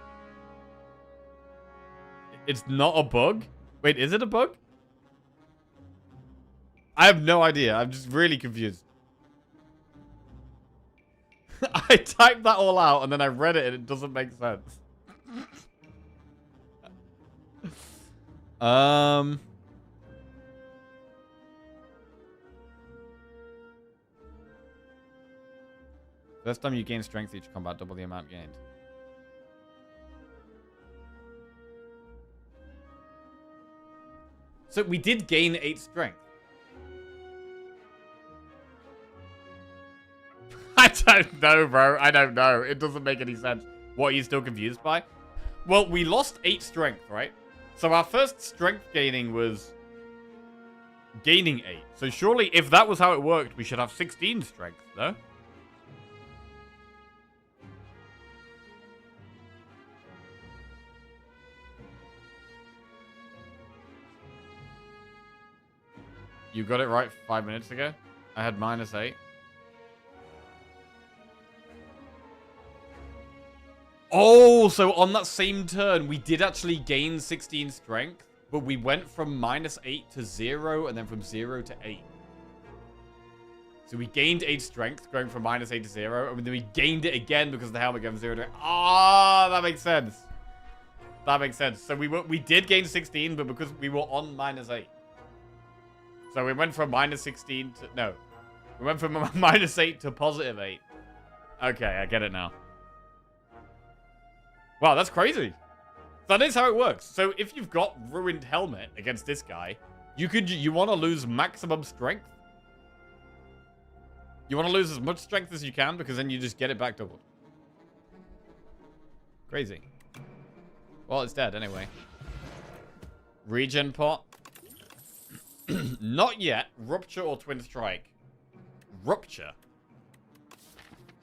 It's not a bug? Wait, is it a bug? I have no idea. I'm just really confused. I typed that all out, and then I read it, and it doesn't make sense. First time you gain strength each combat, double the amount gained. So we did gain 8 strength. I don't know, bro. I don't know. It doesn't make any sense. What are you still confused by? Well, we lost 8 strength, right? So our first strength gaining was gaining 8. So surely if that was how it worked, we should have 16 strength, no? You got it right 5 minutes ago. I had -8. Oh, so on that same turn, we did actually gain 16 strength, but we went from -8 to 0, and then from 0 to 8. So we gained 8 strength, going from -8 to 0, and then we gained it again because the helmet goes 0 to 8. Ah, that makes sense. That makes sense. So we did gain 16, but because we were on -8. So we went from -16 to... No. We went from -8 to +8. Okay, I get it now. Wow, that's crazy. That is how it works. So if you've got ruined helmet against this guy, you want to lose maximum strength. You want to lose as much strength as you can because then you just get it back doubled. Crazy. Well, it's dead anyway. Regen pot. Not yet. Rupture or Twin Strike? Rupture.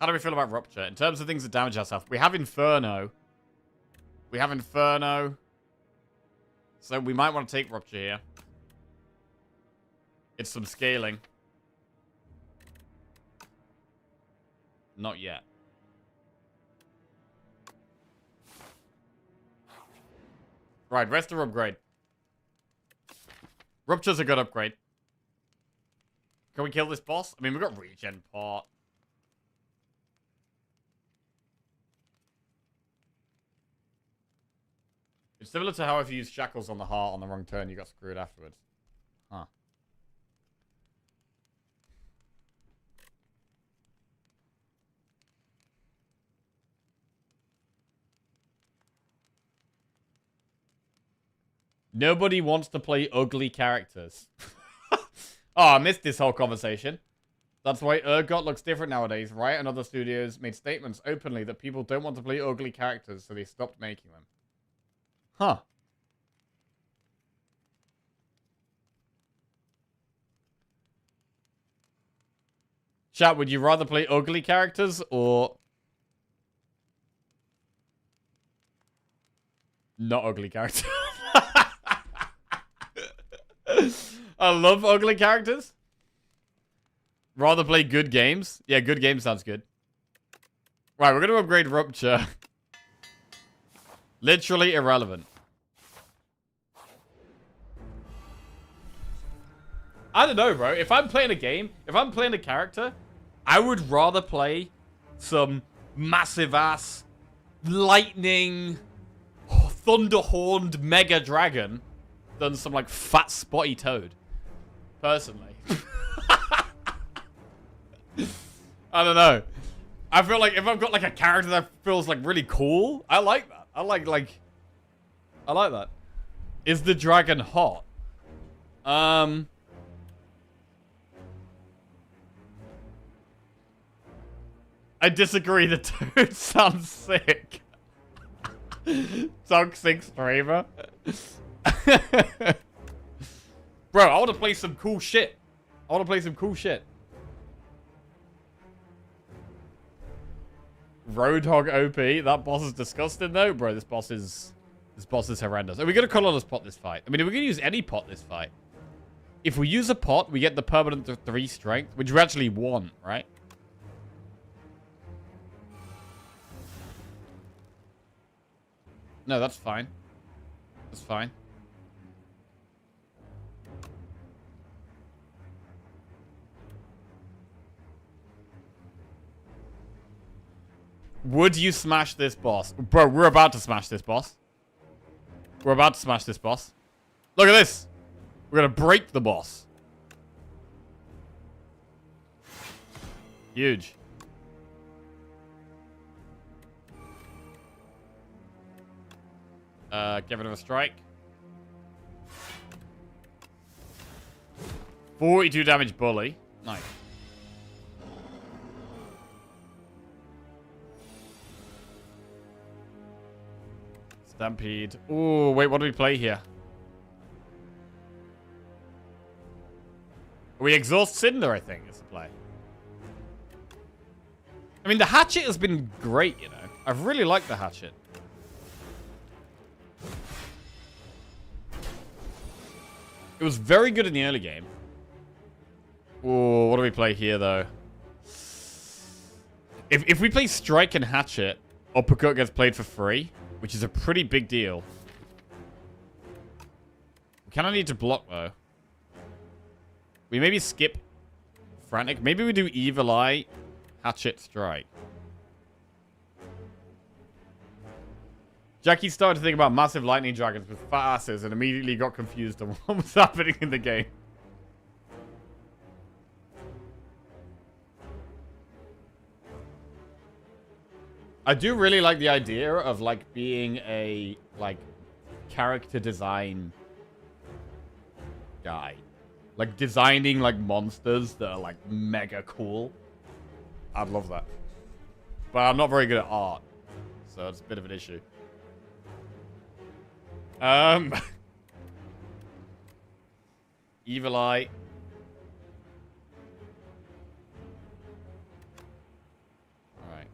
How do we feel about Rupture? In terms of things that damage ourselves, we have Inferno. We have Inferno. So we might want to take Rupture here. It's some scaling. Not yet. Right, rest or upgrade. Rupture's a good upgrade. Can we kill this boss? I mean, we've got regen pot. It's similar to how if you use shackles on the heart on the wrong turn, you got screwed afterwards. Huh. Nobody wants to play ugly characters. Oh, I missed this whole conversation. That's why Urgot looks different nowadays, right? And other studios made statements openly that people don't want to play ugly characters, so they stopped making them. Huh. Chat, would you rather play ugly characters or... not ugly characters? I love ugly characters. Rather play good games. Yeah, good games sounds good. Right, we're going to upgrade Rupture. Literally irrelevant. I don't know, bro. If I'm playing a game, if I'm playing a character, I would rather play some massive-ass, lightning, thunder-horned mega dragon than some, like, fat, spotty toad. Personally. I don't know. I feel like if I've got, like, a character that feels, like, really cool, I like that. I like that. Is the dragon hot? I disagree. The toad sounds sick. Toxic streamer. Bro, I want to play some cool shit. Roadhog OP. That boss is disgusting though. Bro, this boss is horrendous. Are we going to colorless pot this fight? I mean, are we going to use any pot this fight? If we use a pot, we get the permanent 3 strength, which we actually want, right? No, that's fine. That's fine. Would you smash this boss? Bro, we're about to smash this boss. We're about to smash this boss. Look at this. We're going to break the boss. Huge. Get rid of a strike. 42 damage bully. Nice. Stampede. Ooh, wait, what do we play here? We exhaust Cinder, I think, is the play. I mean, the hatchet has been great, you know. I've really liked the hatchet. It was very good in the early game. Ooh, what do we play here, though? If we play Strike and Hatchet, Uppercut gets played for free, which is a pretty big deal. We kind of need to block, though. We maybe skip Frantic. Maybe we do Evil Eye, Hatchet, Strike. Jackie started to think about massive lightning dragons with fat asses and immediately got confused on what was happening in the game. I do really like the idea of, like, being a, like, character design guy. Like, designing, like, monsters that are, like, mega cool. I'd love that. But I'm not very good at art. So it's a bit of an issue. Evil Eye. Alright.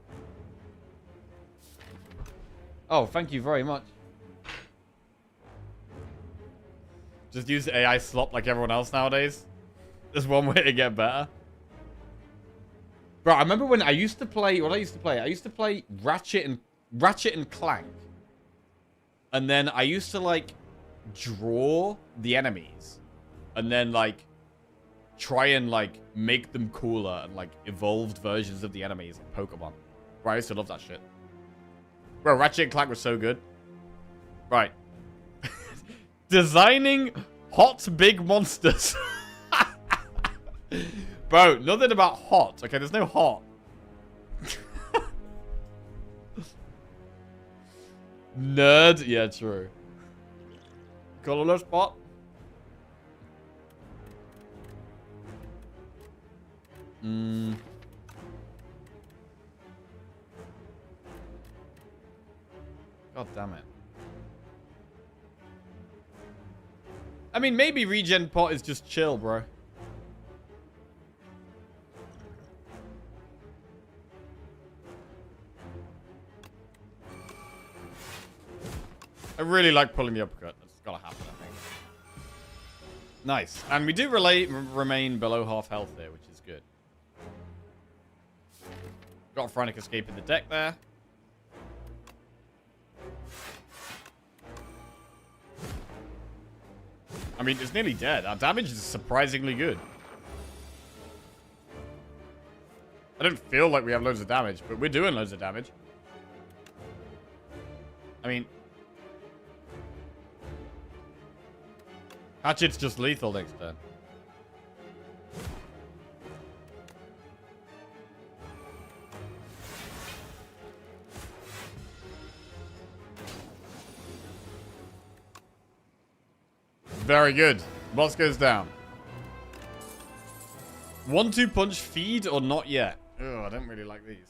Oh, thank you very much. Just use AI slop like everyone else nowadays. There's one way to get better. Bro, I remember when I used to play... What I used to play? I used to play Ratchet and Clank. And then I used to, like, draw the enemies. And then, like, try and, like, make them cooler and, like, evolved versions of the enemies in Pokemon. Bro, I used to love that shit. Bro, Ratchet and Clank was so good. Right. Designing hot big monsters. Bro, nothing about hot. Okay, there's no hot. Nerd? Yeah, true. Colorless spot? God damn it. I mean, maybe regen pot is just chill, bro. I really like pulling the uppercut. That's gotta happen, I think. Nice. And we do remain below half health there, which is good. Got a Frantic Escape in the deck there. I mean, it's nearly dead. Our damage is surprisingly good. I don't feel like we have loads of damage, but we're doing loads of damage. I mean... Hatchet's just lethal next turn. Very good. Boss goes down. 1-2 punch feed or not yet? Ugh, I don't really like these.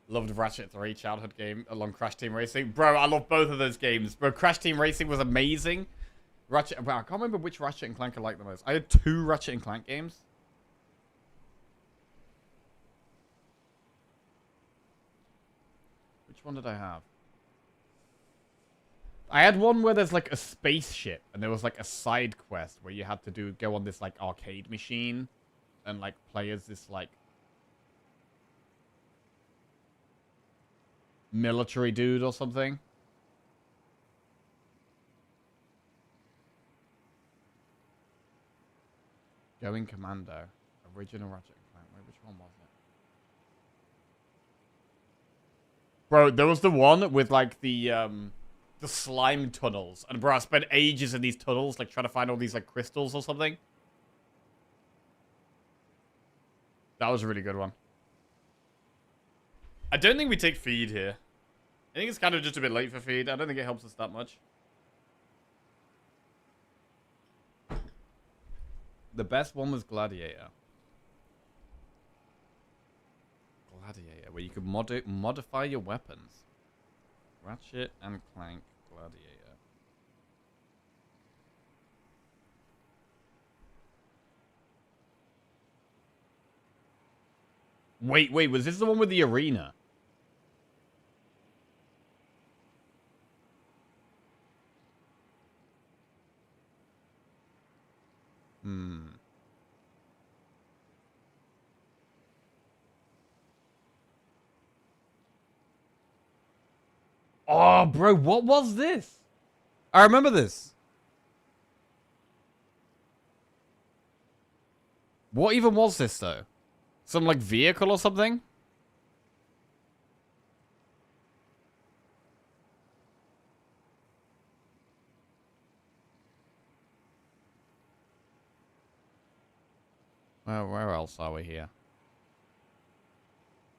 Loved Ratchet 3 childhood game along Crash Team Racing. Bro, I love both of those games. Bro, Crash Team Racing was amazing. Ratchet, well, I can't remember which Ratchet and Clank I like the most. I had 2 Ratchet and Clank games. Which one did I have? I had one where there's like a spaceship and there was like a side quest where you had to go on this like arcade machine and like play as this like military dude or something. Going Commando. Original Ratchet and Clank. Wait, which one was it? Bro, there was the one with like the slime tunnels. And bro, I spent ages in these tunnels, like trying to find all these like crystals or something. That was a really good one. I don't think we take feed here. I think it's kind of just a bit late for feed. I don't think it helps us that much. The best one was Gladiator. Gladiator, where you could modify your weapons. Ratchet and Clank Gladiator. Wait, was this the one with the arena? Oh, bro, what was this? I remember this. What even was this, though? Some, like, vehicle or something? Where else are we here?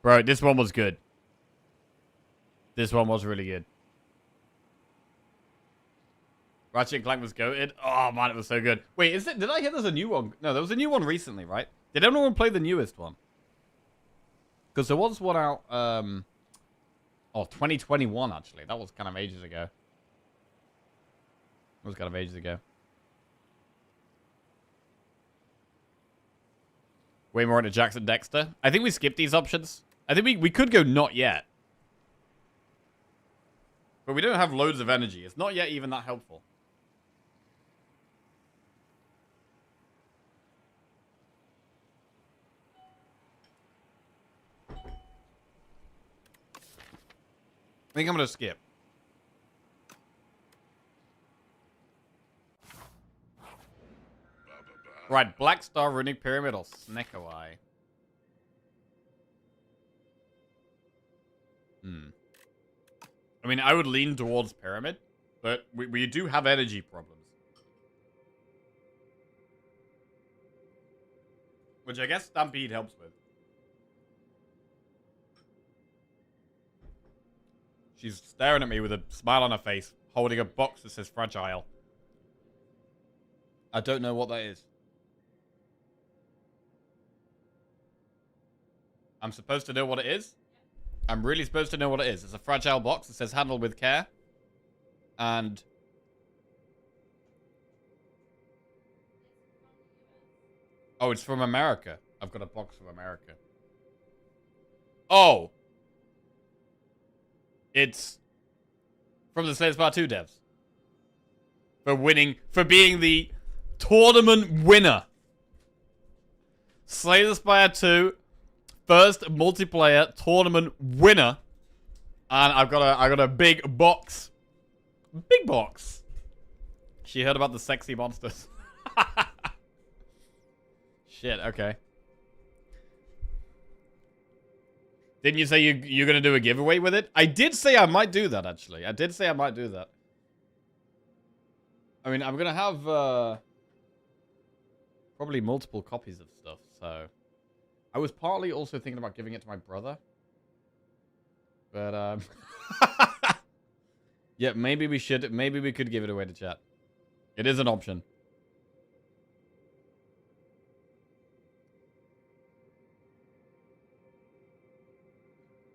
Bro, this one was good. This one was really good. Ratchet and Clank was goated. Oh, man, it was so good. Wait, is it? Did I hear there's a new one? No, there was a new one recently, right? Did anyone play the newest one? Because there was one out, 2021, actually. That was kind of ages ago. It was kind of ages ago. Way more into Jackson Dexter. I think we skipped these options. I think we could go not yet. But we don't have loads of energy. It's not yet even that helpful. I think I'm going to skip. Right, Black Star, Runic Pyramid, or Snecko Eye? I mean, I would lean towards Pyramid, but we do have energy problems. Which I guess Stampede helps with. She's staring at me with a smile on her face, holding a box that says fragile. I don't know what that is. I'm supposed to know what it is? I'm really supposed to know what it is. It's a fragile box that says handle with care. And... oh, it's from America. I've got a box from America. Oh! It's from the Slay the Spire 2 devs. For being the tournament winner. Slay the Spire 2, first multiplayer tournament winner. And I got a big box. Big box. She heard about the sexy monsters. Shit, okay. Didn't you say you're going to do a giveaway with it? I did say I might do that, actually. I did say I might do that. I mean, I'm going to have probably multiple copies of stuff, so... I was partly also thinking about giving it to my brother. But, yeah, maybe we should... maybe we could give it away to chat. It is an option.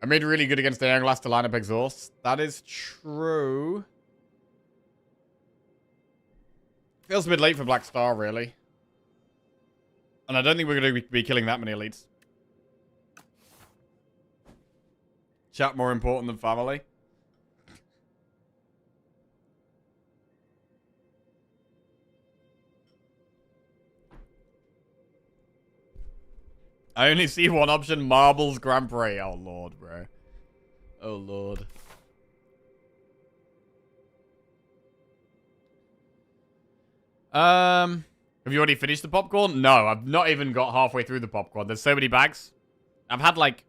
I made really good against the Young Last to line up exhausts. That is true. Feels a bit late for Black Star, really. And I don't think we're going to be killing that many elites. Chat more important than family. I only see one option, Marbles Grand Prix. Oh, Lord, bro. Oh, Lord. Have you already finished the popcorn? No, I've not even got halfway through the popcorn. There's so many bags. I've had, like...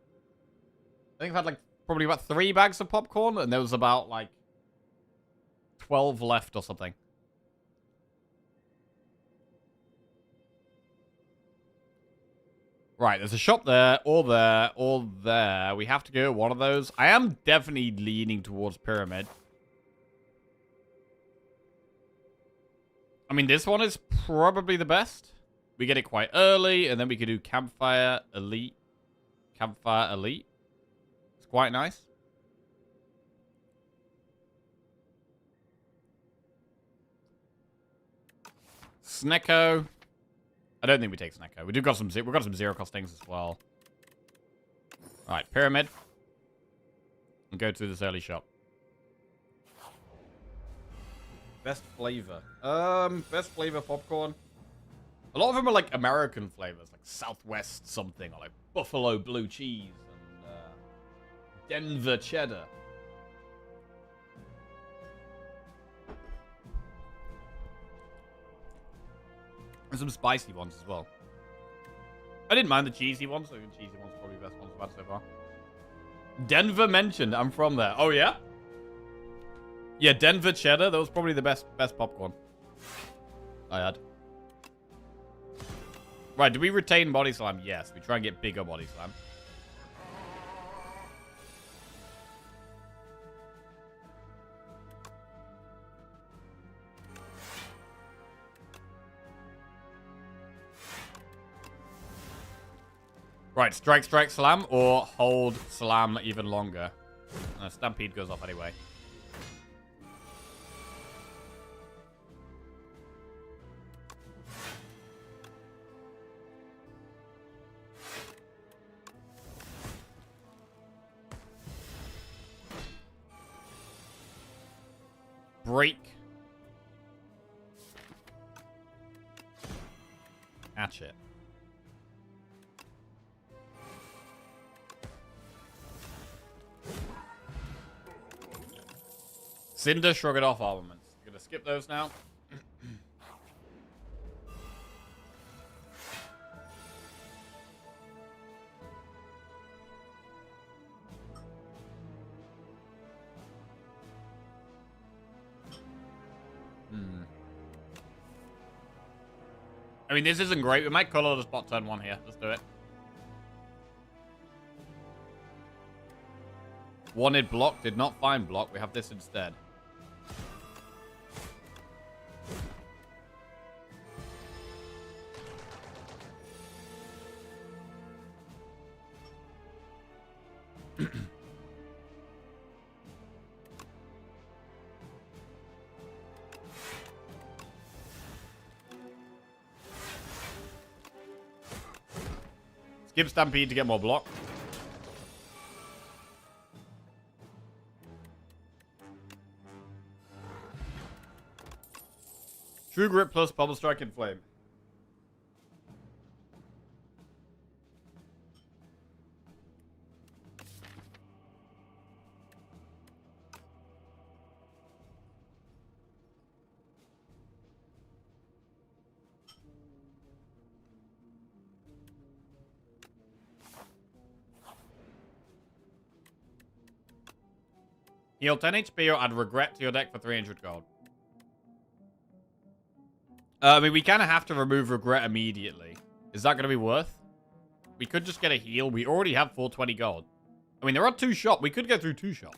I think I've had, like, probably about 3 bags of popcorn, and there was about, like... 12 left or something. Right, there's a shop there, or there, or there. We have to go one of those. I am definitely leaning towards Pyramid. I mean, this one is probably the best. We get it quite early, and then we could do Campfire Elite. Campfire Elite. It's quite nice. Snecko. I don't think we take Snecko. We've got some zero cost things as well. Alright, Pyramid. And go to this early shop. Best flavor. Best flavor popcorn. A lot of them are like American flavors, like Southwest something, or like Buffalo blue cheese and Denver cheddar. And some spicy ones as well. I didn't mind the cheesy ones. I think the cheesy ones are probably the best ones I've had so far. Denver mentioned. I'm from there. Oh, yeah? Yeah, Denver cheddar. That was probably the best popcorn I had. Right, do we retain body slam? Yes. We try and get bigger body slam. Right, strike, strike, slam, or hold, slam even longer. Stampede goes off anyway. Break. Hatchet. Cinder, Shrug It Off armaments. Gonna skip those now. I mean, this isn't great. We might color the spot turn 1 here. Let's do it. Wanted block. Did not find block. We have this instead. Skip Stampede to get more block. True Grip plus Bubble Strike and Flame. Heal 10 HP or add Regret to your deck for 300 gold. I mean, we kind of have to remove Regret immediately. Is that going to be worth? We could just get a heal. We already have 420 gold. I mean, there are 2 shops. We could go through 2 shops.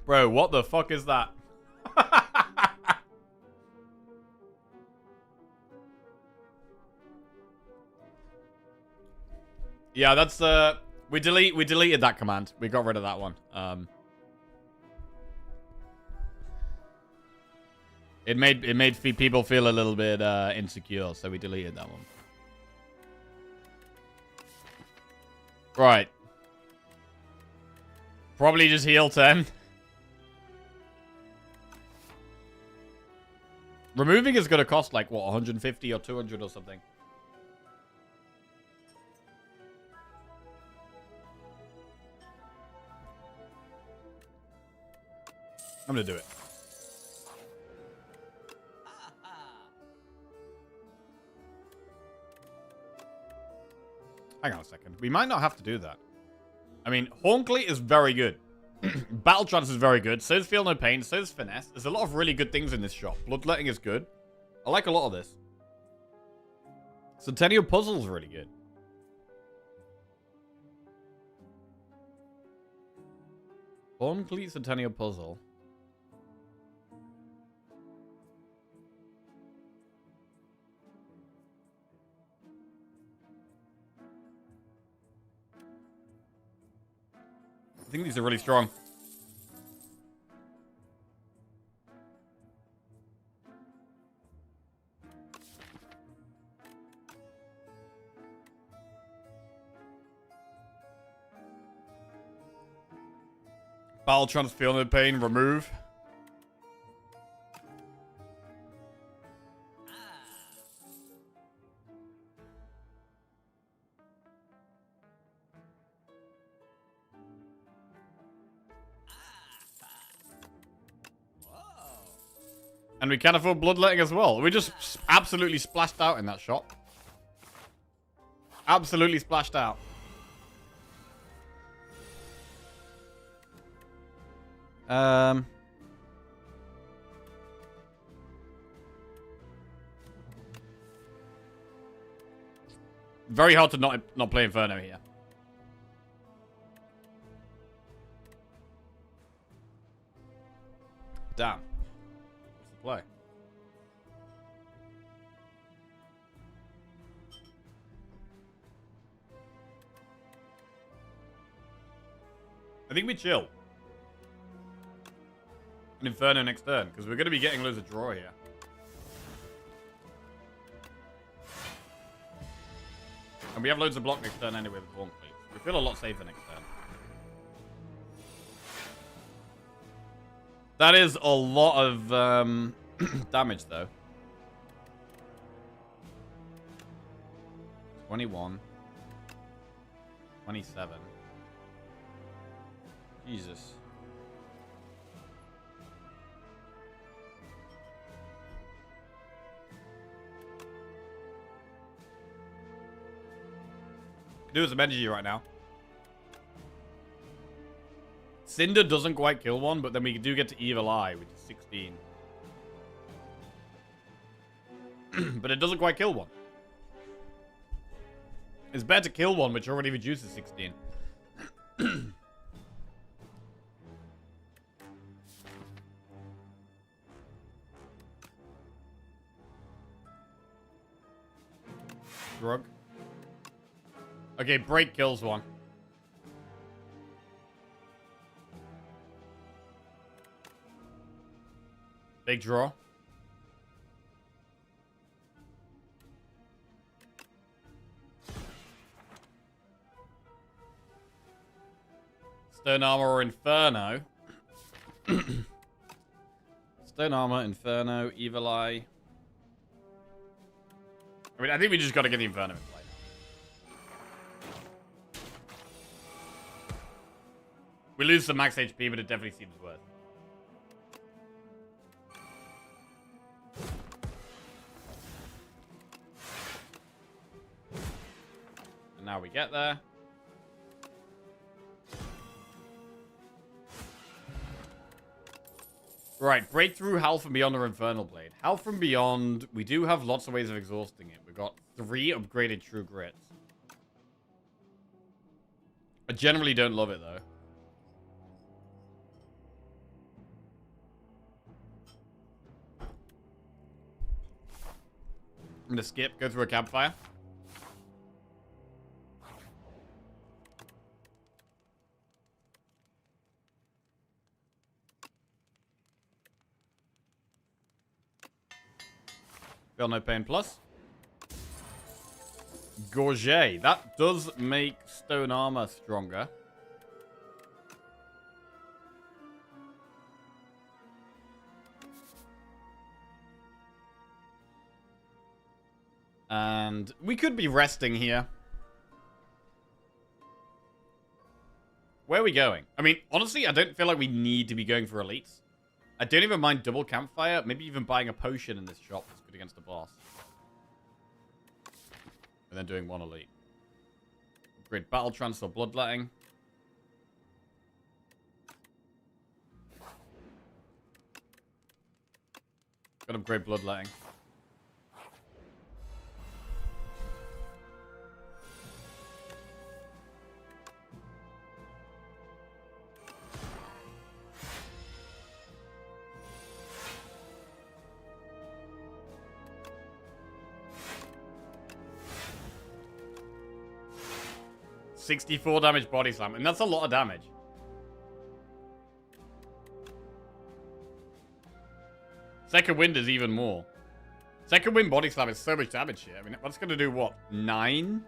Bro, what the fuck is that? Yeah, that's we deleted that command. We got rid of that one. It made people feel a little bit insecure, so we deleted that one. Right. Probably just heal 10. Removing is going to cost like what, 150 or 200 or something. I'm going to do it. Hang on a second. We might not have to do that. I mean, Honkley is very good. Battle Trance is very good. So is Feel No Pain. So is Finesse. There's a lot of really good things in this shop. Bloodletting is good. I like a lot of this. Centennial Puzzle's really good. Complete Centennial Puzzle. I think these are really strong. Battle Trance, Feel No Pain, remove. And we can afford bloodletting as well. We just absolutely splashed out in that shop. Absolutely splashed out. Very hard to not play Inferno here. Damn. What's the play? I think we chill. An Inferno next turn, because we're going to be getting loads of draw here. And we have loads of block next turn anyway with Vaunt Cleats. We feel a lot safer next turn. That is a lot of damage, though. 21. 27. Jesus. Do some energy right now. Cinder doesn't quite kill one, but then we do get to Evil Eye, which is 16. But it doesn't quite kill one. It's better to kill one, which already reduces 16. Drug. Okay, break kills one. Big draw. Stone Armor or Inferno. Stone Armor, Inferno, Evil Eye. I mean, I think we just gotta get the Inferno in play now. We lose some max HP, but it definitely seems worth. And now we get there. Right, Breakthrough, Hal from Beyond, or Infernal Blade. Hal from Beyond, we do have lots of ways of exhausting it. We've got 3 upgraded True Grits. I generally don't love it, though. I'm gonna skip, go through a campfire. Feel No Pain Plus. Gorget. That does make Stone Armor stronger. And we could be resting here. Where are we going? I mean, honestly, I don't feel like we need to be going for elites. I don't even mind double campfire. Maybe even buying a potion in this shop that's good against the boss. And then doing 1 elite. Upgrade Battle Trance or Bloodletting. Got upgrade bloodletting. $64 damage body slam, and that's a lot of damage. Second wind is even more. Second wind body slam is so much damage here. I mean, that's going to do what? 9?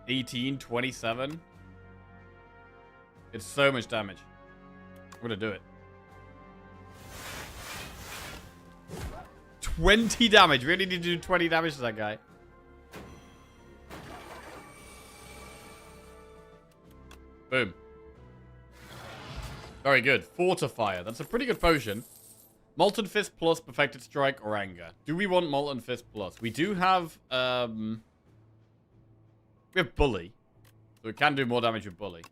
18, 27? It's so much damage. I'm going to do it. 20 damage. We only need to do 20 damage to that guy. Boom. Very good. Fortifier. That's a pretty good potion. Molten Fist plus Perfected Strike or Anger. Do we want Molten Fist plus? We do have, we have Bully. So we can do more damage with Bully.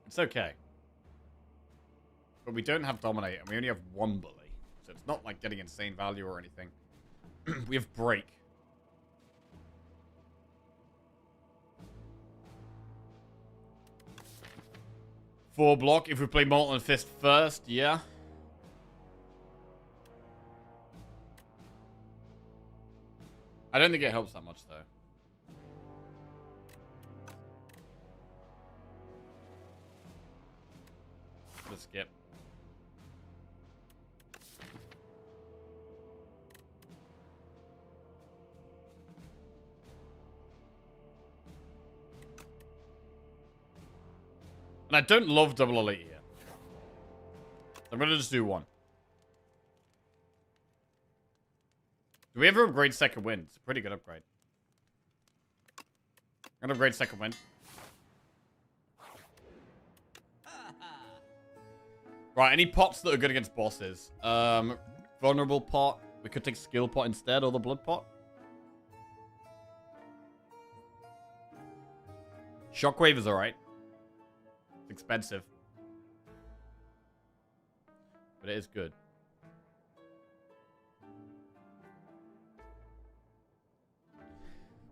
It's okay. But we don't have Dominate, and we only have 1 Bully. So it's not like getting insane value or anything. We have Break. Four block if we play Molten Fist first, yeah. I don't think it helps that much, though. Let's skip. And I don't love double elite here. I'm going to just do 1. Do we ever upgrade second wind? It's a pretty good upgrade. I'm going to upgrade second wind. Right, any pots that are good against bosses? Vulnerable pot. We could take skill pot instead, or the blood pot. Shockwave is alright. It's expensive. But it is good.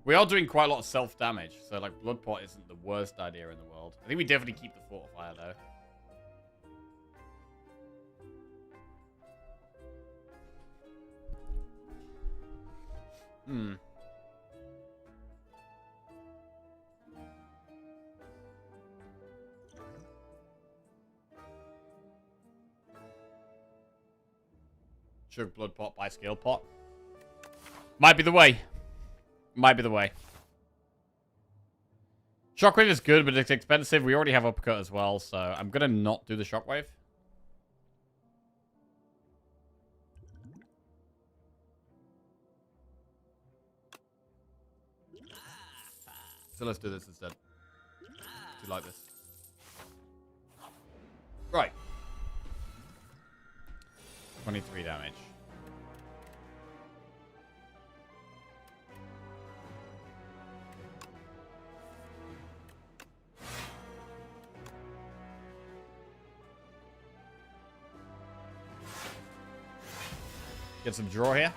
We are doing quite a lot of self-damage, so like blood pot isn't the worst idea in the world. I think we definitely keep the fortifier though. Sugar blood pot by skill pot. Might be the way. Might be the way. Shockwave is good, but it's expensive. We already have uppercut as well, so I'm gonna not do the shockwave. So let's do this instead. Do you like this? Right. 23 damage. Get some draw here.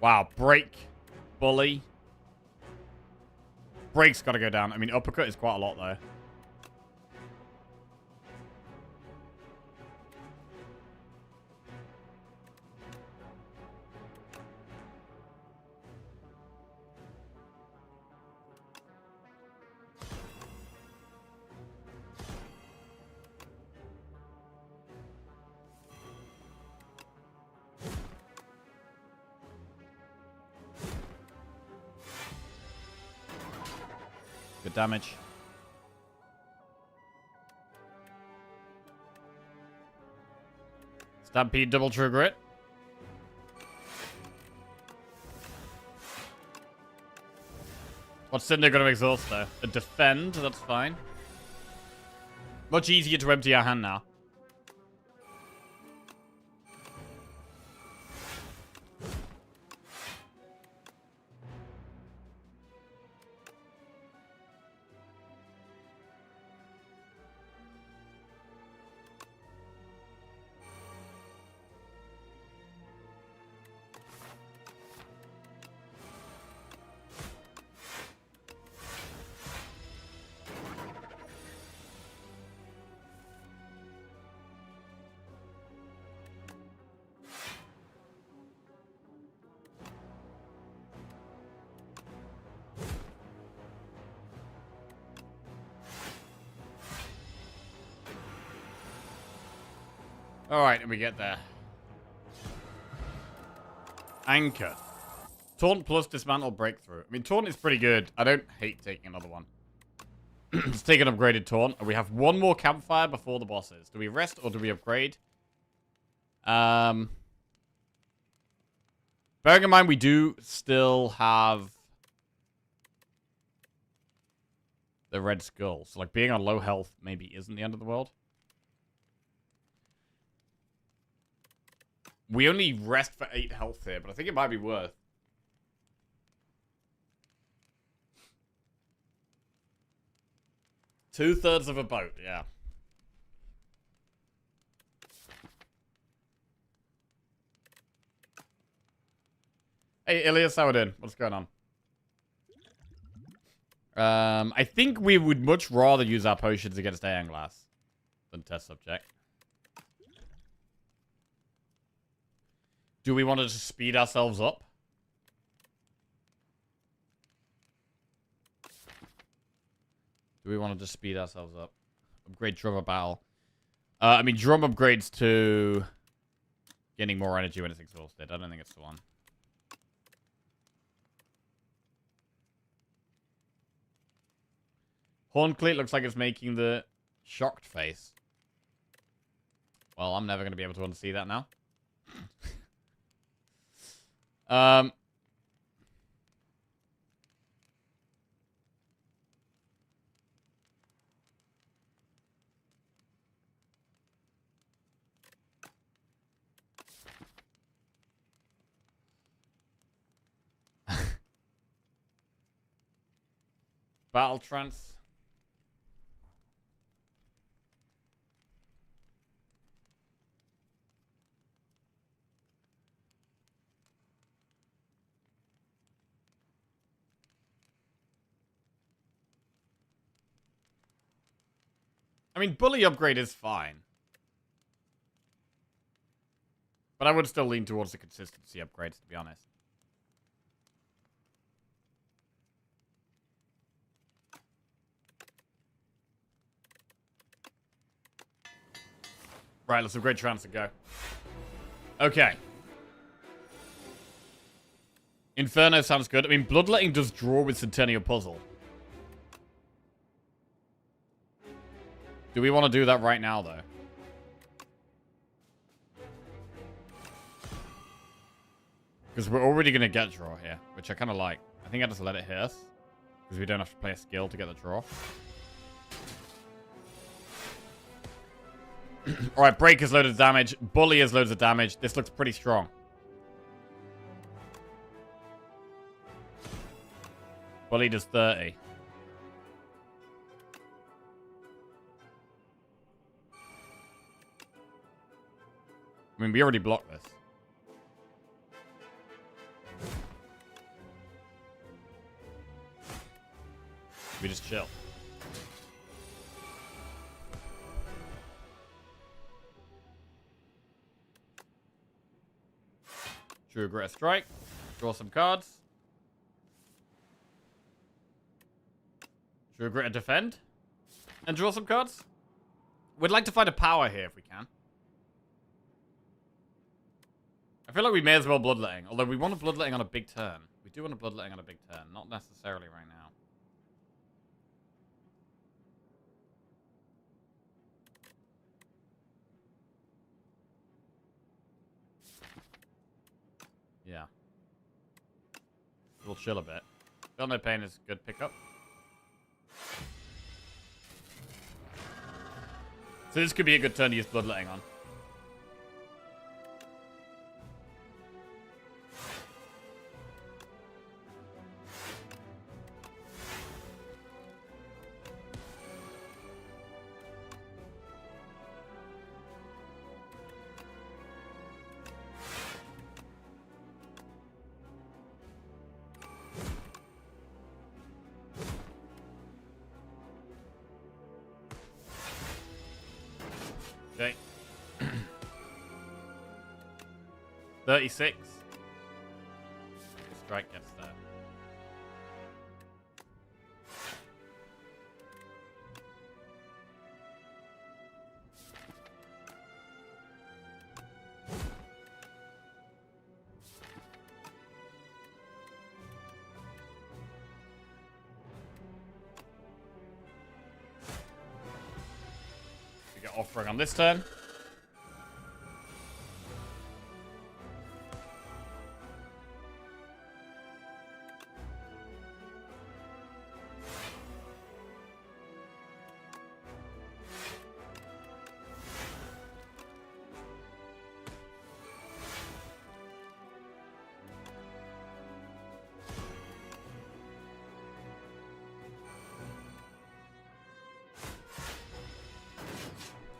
Wow, break. Bully. Break's got to go down. I mean, uppercut is quite a lot, though. Good damage. Stampede, double trigger it. What's Cinder gonna exhaust though? A defend, that's fine. Much easier to empty our hand now. Alright, and we get there. Anchor. Taunt plus dismantle breakthrough. I mean, taunt is pretty good. I don't hate taking another one. Let's take an upgraded taunt. And we have one more campfire before the bosses. Do we rest or do we upgrade? Bearing in mind, we do still have the red skull. So, like, being on low health maybe isn't the end of the world. We only rest for 8 health here, but I think it might be worth. Two-thirds of a boat, yeah. Hey, Ilias, how we doing? What's going on? I think we would much rather use our potions against Aeon Glass than test subject. Do we want to just speed ourselves up? Do we want to just speed ourselves up? Upgrade drummer battle. I mean, drum upgrades to getting more energy when it's exhausted. I don't think it's the one. Horncleat looks like it's making the shocked face. Well, I'm never going to be able to unsee that now. Battle trance. I mean, bully upgrade is fine. But I would still lean towards the consistency upgrades, to be honest. Right, let's upgrade trance and go. Okay. Inferno sounds good. I mean, Bloodletting does draw with Centennial Puzzle. Do we want to do that right now, though? Because we're already going to get draw here, which I kind of like. I think I just let it hit us. Because we don't have to play a skill to get the draw. Alright, Break has loads of damage. Bully has loads of damage. This looks pretty strong. Bully does 30. I mean, we already blocked this. We just chill. True Aggressive Strike. Draw some cards. True Aggressive Defend. And draw some cards. We'd like to find a power here if we can. I feel like we may as well Bloodletting. Although we want a Bloodletting on a big turn. We do want a Bloodletting on a big turn. Not necessarily right now. Yeah. We'll chill a bit. Feel No Pain is a good pickup. So this could be a good turn to use Bloodletting on. Okay. 36. Strike gets there. offering on this turn.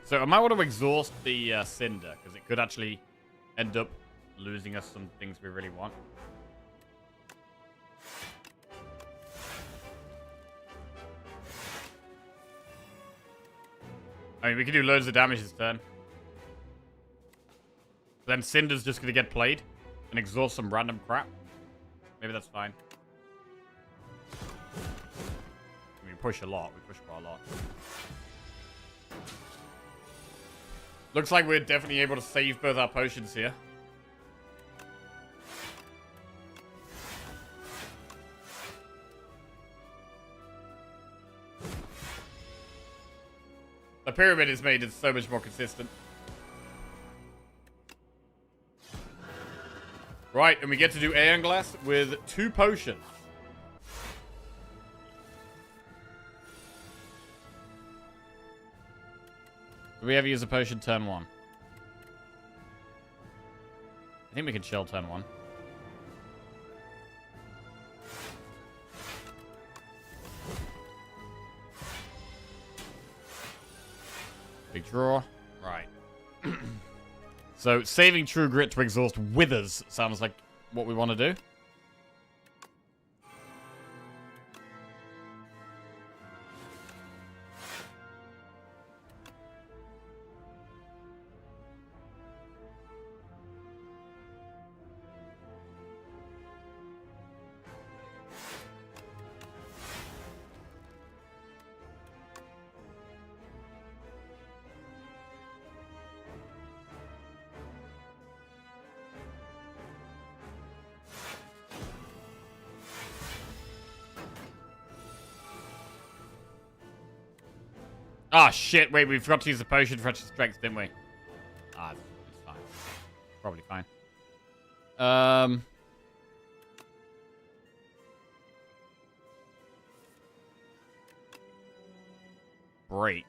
So I might want to exhaust the Cinder, because it could actually end up losing us some things we really want. I mean, we can do loads of damage this turn. Then Cinder's just going to get played and exhaust some random crap. Maybe that's fine. We push a lot. We push quite a lot. Looks like we're definitely able to save both our potions here. The pyramid is made it so much more consistent. Right, and we get to do Aeon Glass with 2 potions. Do we ever use a potion turn 1? I think we can chill turn 1. Big draw. Right. So, saving True Grit to exhaust Withers sounds like what we want to do. Ah, shit. Wait, we forgot to use the potion for extra strength, didn't we? Ah, it's fine. Probably fine. Break.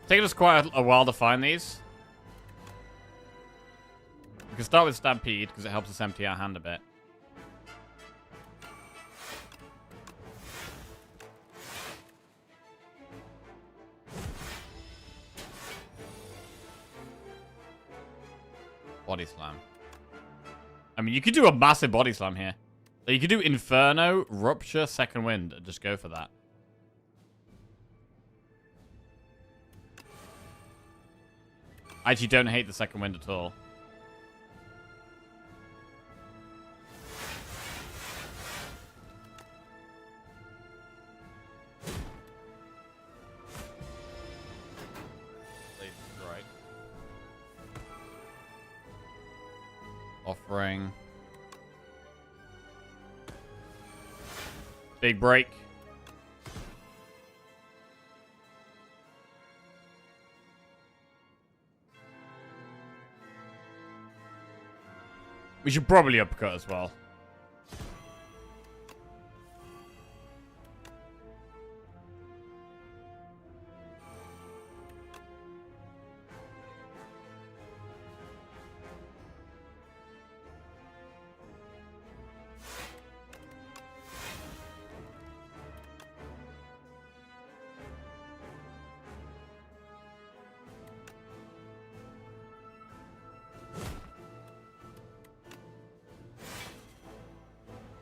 It's taken us quite a while to find these. We can start with Stampede, because it helps us empty our hand a bit. Body Slam. I mean, you could do a massive Body Slam here. You could do Inferno, Rupture, Second Wind, and just go for that. I actually don't hate the Second Wind at all. Offering. Big break. We should probably uppercut as well.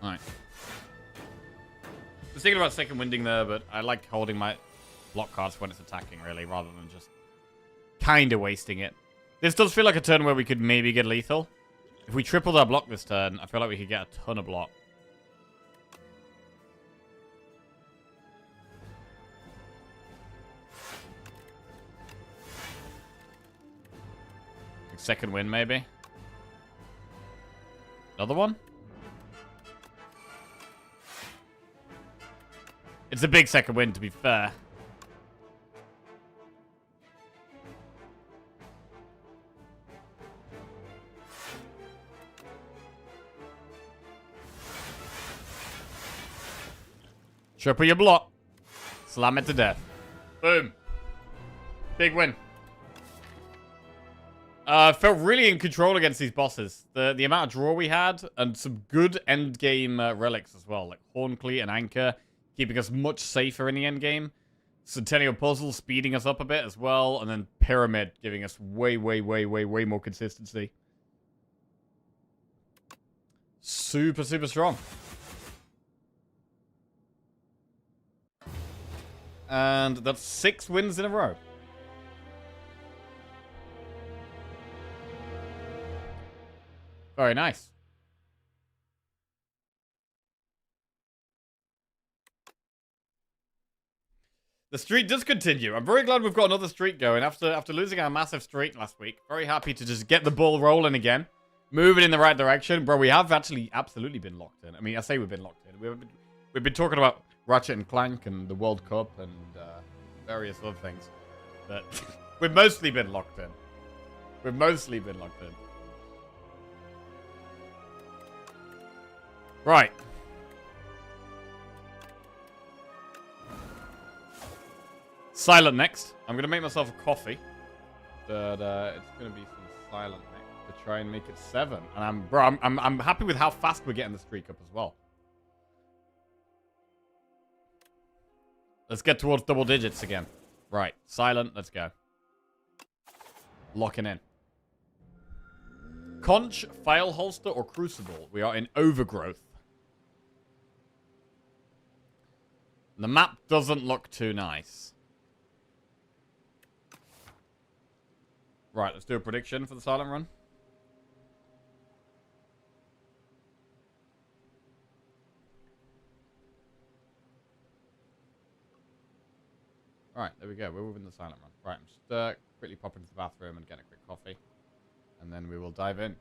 Alright. I was thinking about second winding there, but I like holding my block cards when it's attacking, really, rather than just kind of wasting it. This does feel like a turn where we could maybe get lethal. If we tripled our block this turn, I feel like we could get a ton of block. Like second win, maybe. Another one? It's a big second win, to be fair. Triple your block. Slam it to death. Boom. Big win. Felt really in control against these bosses. The amount of draw we had, and some good end game relics as well, like Horncleat and Anchor, keeping us much safer in the end game. Centennial Puzzle speeding us up a bit as well, and then Pyramid giving us way more consistency. Super strong. And that's 6 wins in a row. Very nice. The streak does continue. I'm very glad we've got another streak going after losing our massive streak last week. Very happy to just get the ball rolling again. Moving in the right direction. Bro, we have actually absolutely been locked in. I mean, I say we've been locked in. We've been talking about Ratchet and Clank and the World Cup and various other things. But we've mostly been locked in. We've mostly been locked in. Right. Silent next. I'm going to make myself a coffee. But it's going to be some silent next to try and make it 7. And I'm happy with how fast we're getting the streak up as well. Let's get towards double digits again. Right. Silent. Let's go. Locking in. Conch, File Holster, or Crucible. We are in Overgrowth. The map doesn't look too nice. Right, let's do a prediction for the silent run. Alright, there we go. We're moving the silent run. Right, I'm just quickly popping to the bathroom and getting a quick coffee. And then we will dive in.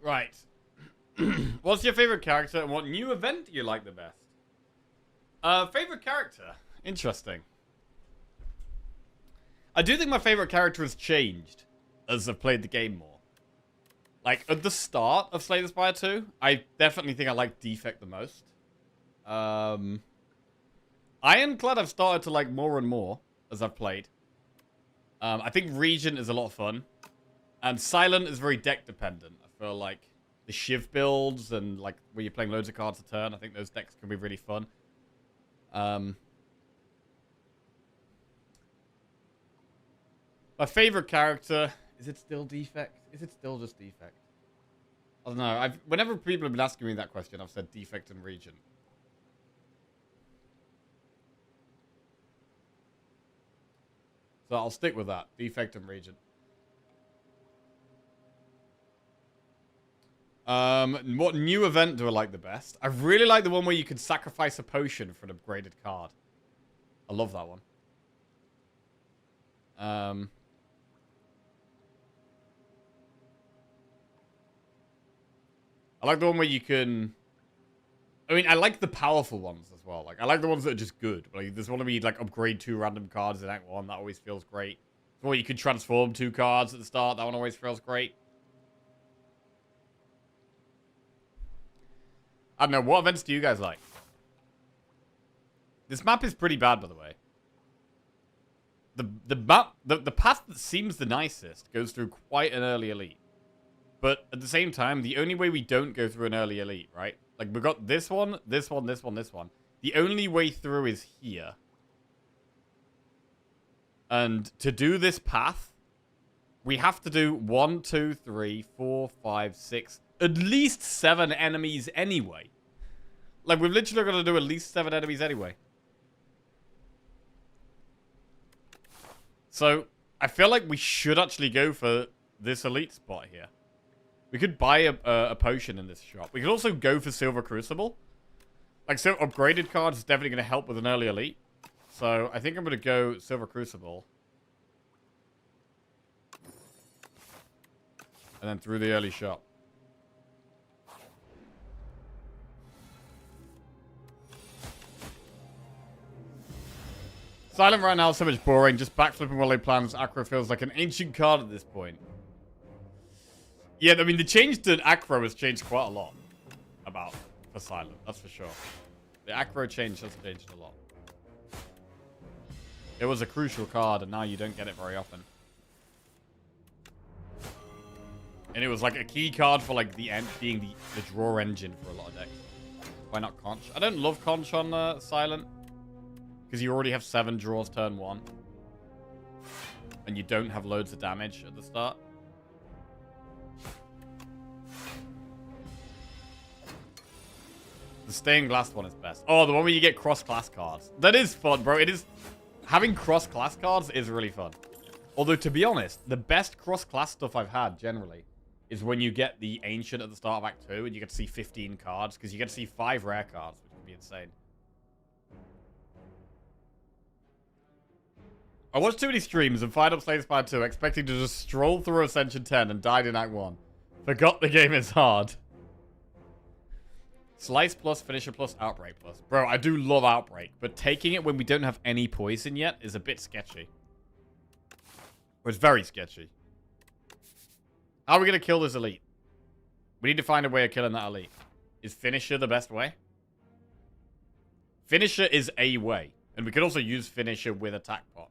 Right. What's your favorite character and what new event do you like the best? Favorite character? Interesting. I do think my favorite character has changed as I've played the game more. Like, at the start of Slay the Spire 2, I definitely think I like Defect the most. Ironclad I've started to like more and more as I've played. I think Regent is a lot of fun. And Silent is very deck dependent. I feel like the Shiv builds and like where you're playing loads of cards a turn, I think those decks can be really fun. My favorite character, is it still Defect? Is it still just Defect? I don't know. Whenever people have been asking me that question, I've said Defect and Regent. So I'll stick with that. Defect and Regent. What new event do I like the best? I really like the one where you can sacrifice a potion for an upgraded card. I love that one. I like the one where you can... I mean, I like the powerful ones as well. Like, I like the ones that are just good. Like, there's one of me, like, upgrade 2 random cards in Act 1. That always feels great. Or you can transform 2 cards at the start. That one always feels great. I don't know. What events do you guys like? This map is pretty bad, by the way. The path that seems the nicest goes through quite an early elite. But at the same time, the only way we don't go through an early elite, right? Like, we've got this one, this one, this one, this one. The only way through is here. And to do this path, we have to do 1, 2, 3, 4, 5, 6, at least 7 enemies anyway. Like, we've literally got to do at least 7 enemies anyway. So, I feel like we should actually go for this elite spot here. We could buy a potion in this shop. We could also go for Silver Crucible. Like, so upgraded cards is definitely going to help with an early elite. So, I think I'm going to go Silver Crucible. And then through the early shop. Silent right now is so much boring. Just backflipping while they plans. Acro feels like an ancient card at this point. Yeah, I mean, the change to Acro has changed quite a lot. For Silent, that's for sure. The Acro change has changed a lot. It was a crucial card, and now you don't get it very often. And it was like a key card for like the end, being the draw engine for a lot of decks. Why not Conch? I don't love Conch on Silent. Because you already have 7 draws turn 1. And you don't have loads of damage at the start. The stained glass one is best. Oh, the one where you get cross-class cards. That is fun, bro. It is... Having cross-class cards is really fun. Although, to be honest, the best cross-class stuff I've had, generally, is when you get the Ancient at the start of Act 2, and you get to see 15 cards, because you get to see 5 rare cards, which would be insane. I watched too many streams and fired up Slay the Spire 2, expecting to just stroll through Ascension 10 and died in Act 1. Forgot the game is hard. Slice plus, Finisher plus, Outbreak plus. Bro, I do love Outbreak, but taking it when we don't have any poison yet is a bit sketchy. Or it's very sketchy. How are we going to kill this elite? We need to find a way of killing that elite. Is Finisher the best way? Finisher is a way. And we could also use Finisher with Attack Pot.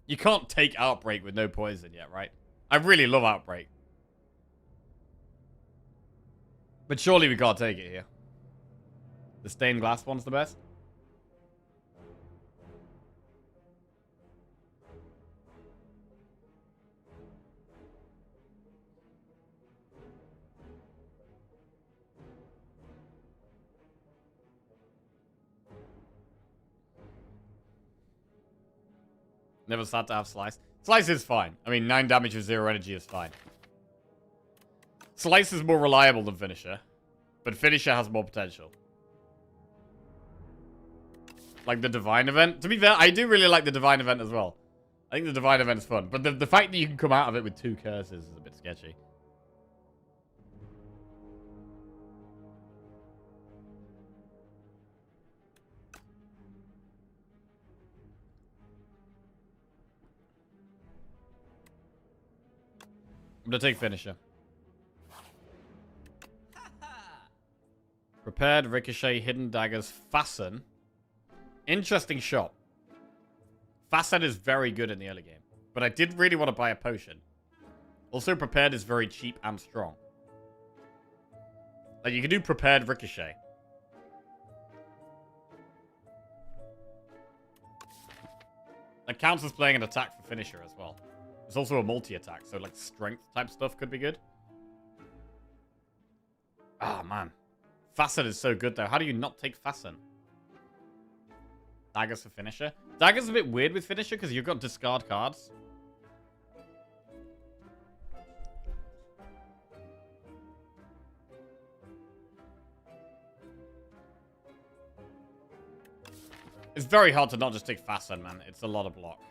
You can't take Outbreak with no poison yet, right? I really love Outbreak. But surely we can't take it here. The stained glass one's the best. Never sad to have Slice. Slice is fine. I mean, 9 damage with 0 energy is fine. Slice is more reliable than Finisher, but Finisher has more potential. Like the Divine Event. To be fair, I do really like the Divine Event as well. I think the Divine Event is fun, but the fact that you can come out of it with 2 curses is a bit sketchy. I'm gonna take Finisher. Prepared, Ricochet, Hidden Daggers, Fasten. Interesting shop. Fasten is very good in the early game, but I did really want to buy a potion. Also, Prepared is very cheap and strong. Like, you can do Prepared Ricochet. That counts as playing an attack for Finisher as well. It's also a multi-attack, so like strength type stuff could be good. Ah, man. Fasten is so good though. How do you not take Fasten? Daggers for Finisher? Daggers a bit weird with Finisher because you've got discard cards. It's very hard to not just take Fasten, man. It's a lot of block.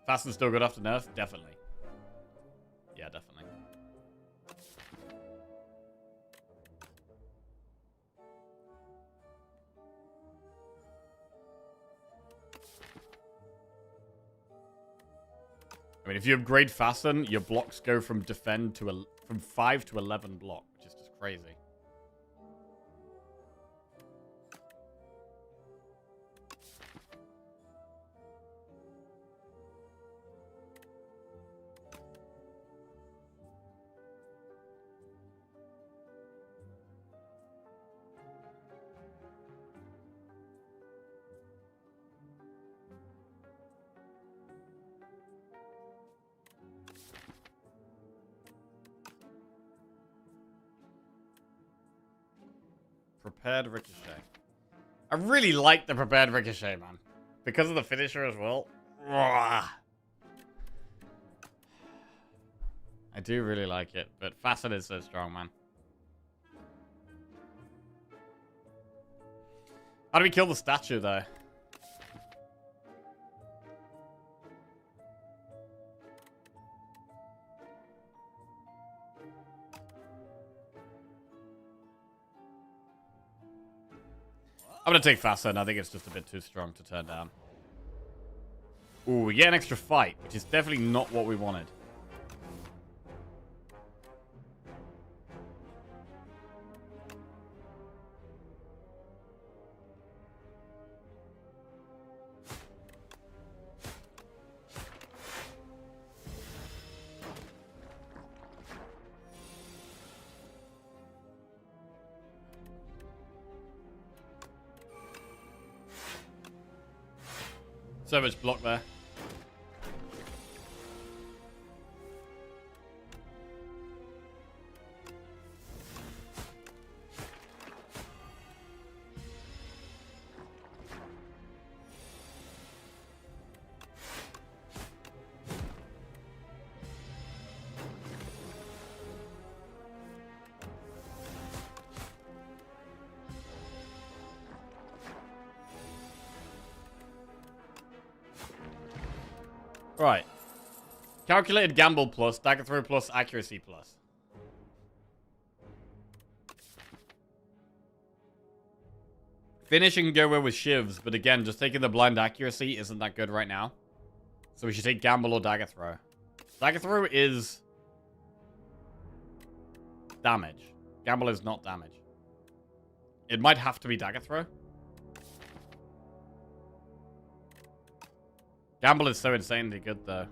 Fasten's still good after nerf? Definitely. Yeah, definitely. I mean, if you upgrade Fasten, your blocks go from defend to from 5 to 11 block, which is just crazy. Prepared Ricochet. I really like the Prepared Ricochet, man. Because of the Finisher as well. I do really like it, but Fasten is so strong, man. How do we kill the statue, though? I'm gonna take Fasten. I think it's just a bit too strong to turn down. Ooh, we get an extra fight, which is definitely not what we wanted. So much block there. Right. Calculated gamble plus, dagger throw plus, accuracy plus. Finishing can go well with shivs, but again, just taking the blind accuracy isn't that good right now. So we should take gamble or dagger throw. Dagger throw is damage. Gamble is not damage. It might have to be dagger throw. Gamble is so insanely good, though.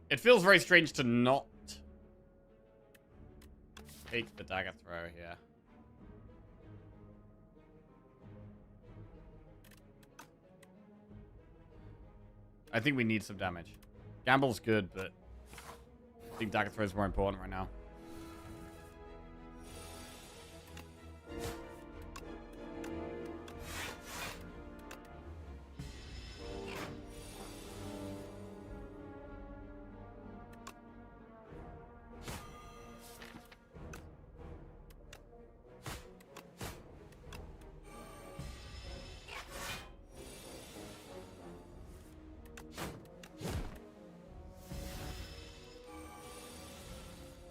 It feels very strange to not take the dagger throw here. I think we need some damage. Gamble's good, but I think dagger throw is more important right now.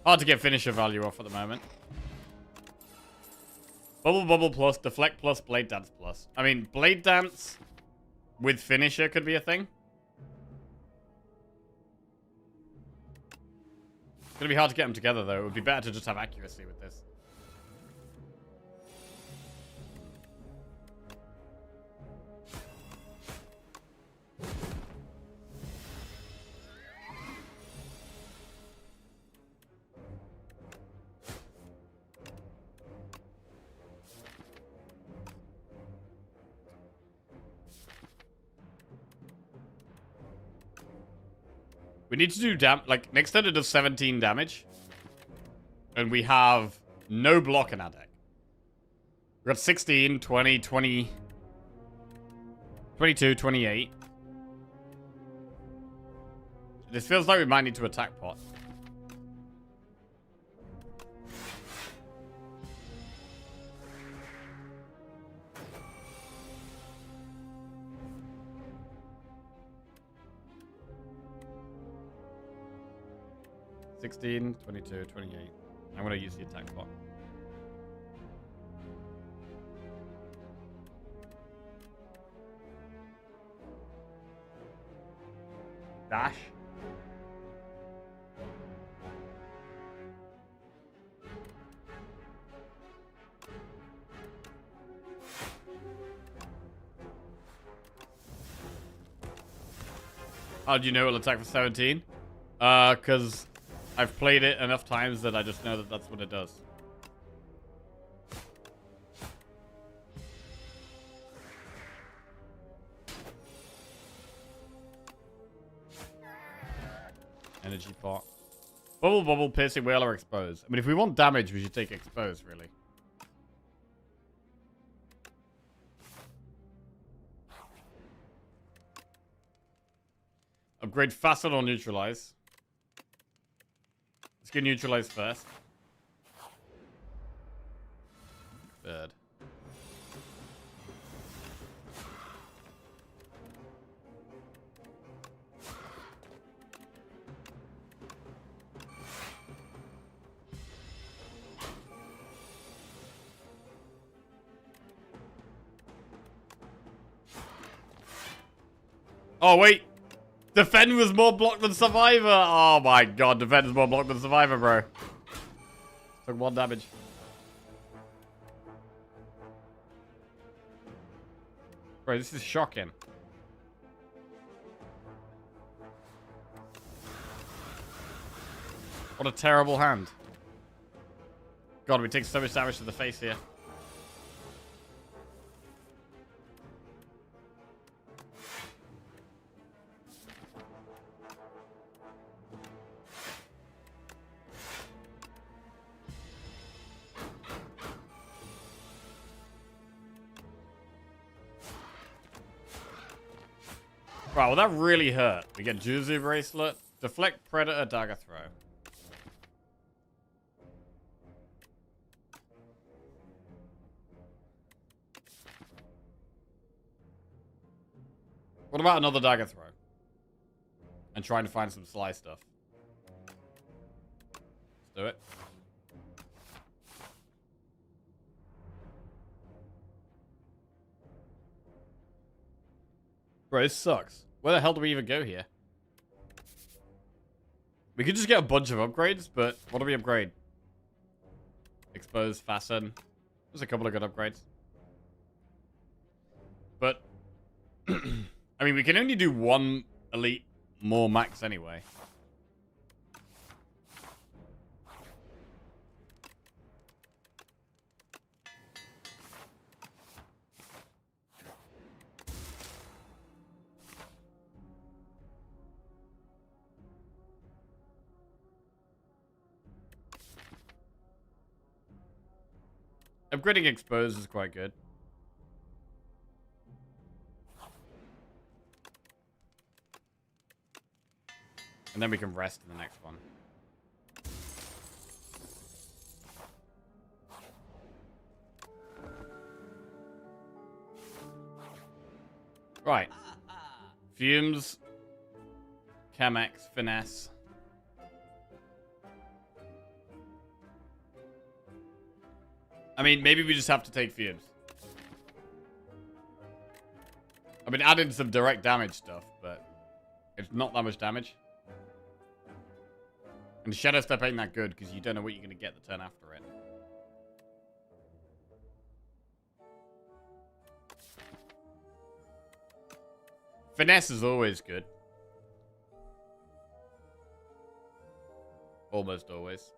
Hard to get finisher value off at the moment. Bubble Bubble plus, Deflect plus, Blade Dance plus. I mean, Blade Dance with finisher could be a thing. It's gonna be hard to get them together, though. It would be better to just have accuracy with this. We need to do like, next turn it does 17 damage. And we have no block in our deck. We've got 16, 20, 20, 22, 28. This feels like we might need to attack pot. $16, 22, 28. I'm gonna use the attack pot. Dash. How do you know it'll attack for 17? Because I've played it enough times that I just know that that's what it does. Energy pot. Bubble, bubble, piercing whale, or expose. I mean, if we want damage, we should take expose, really. Upgrade fasten or neutralize. Let's get neutralize first. Bird. Oh, wait. Defend was more blocked than Survivor. Oh, my God. Defend is more blocked than Survivor, bro. Took 1 damage. Bro, this is shocking. What a terrible hand. God, we take so much damage to the face here. Right, well that really hurt. We get Juzu Bracelet, Deflect, Predator, Dagger Throw. What about another Dagger Throw? And trying to find some Sly stuff. Let's do it. Bro, this sucks. Where the hell do we even go here? We could just get a bunch of upgrades, but what do we upgrade? Expose, Fasten. There's a couple of good upgrades. But, I mean, we can only do 1 elite more max anyway. Upgrading Expose is quite good. And then we can rest in the next one. Right. Fumes. Chemex. Finesse. I mean, maybe we just have to take fumes. I've been adding some direct damage stuff, but it's not that much damage. And Shadow Step ain't that good because you don't know what you're going to get the turn after it. Finesse is always good. Almost always.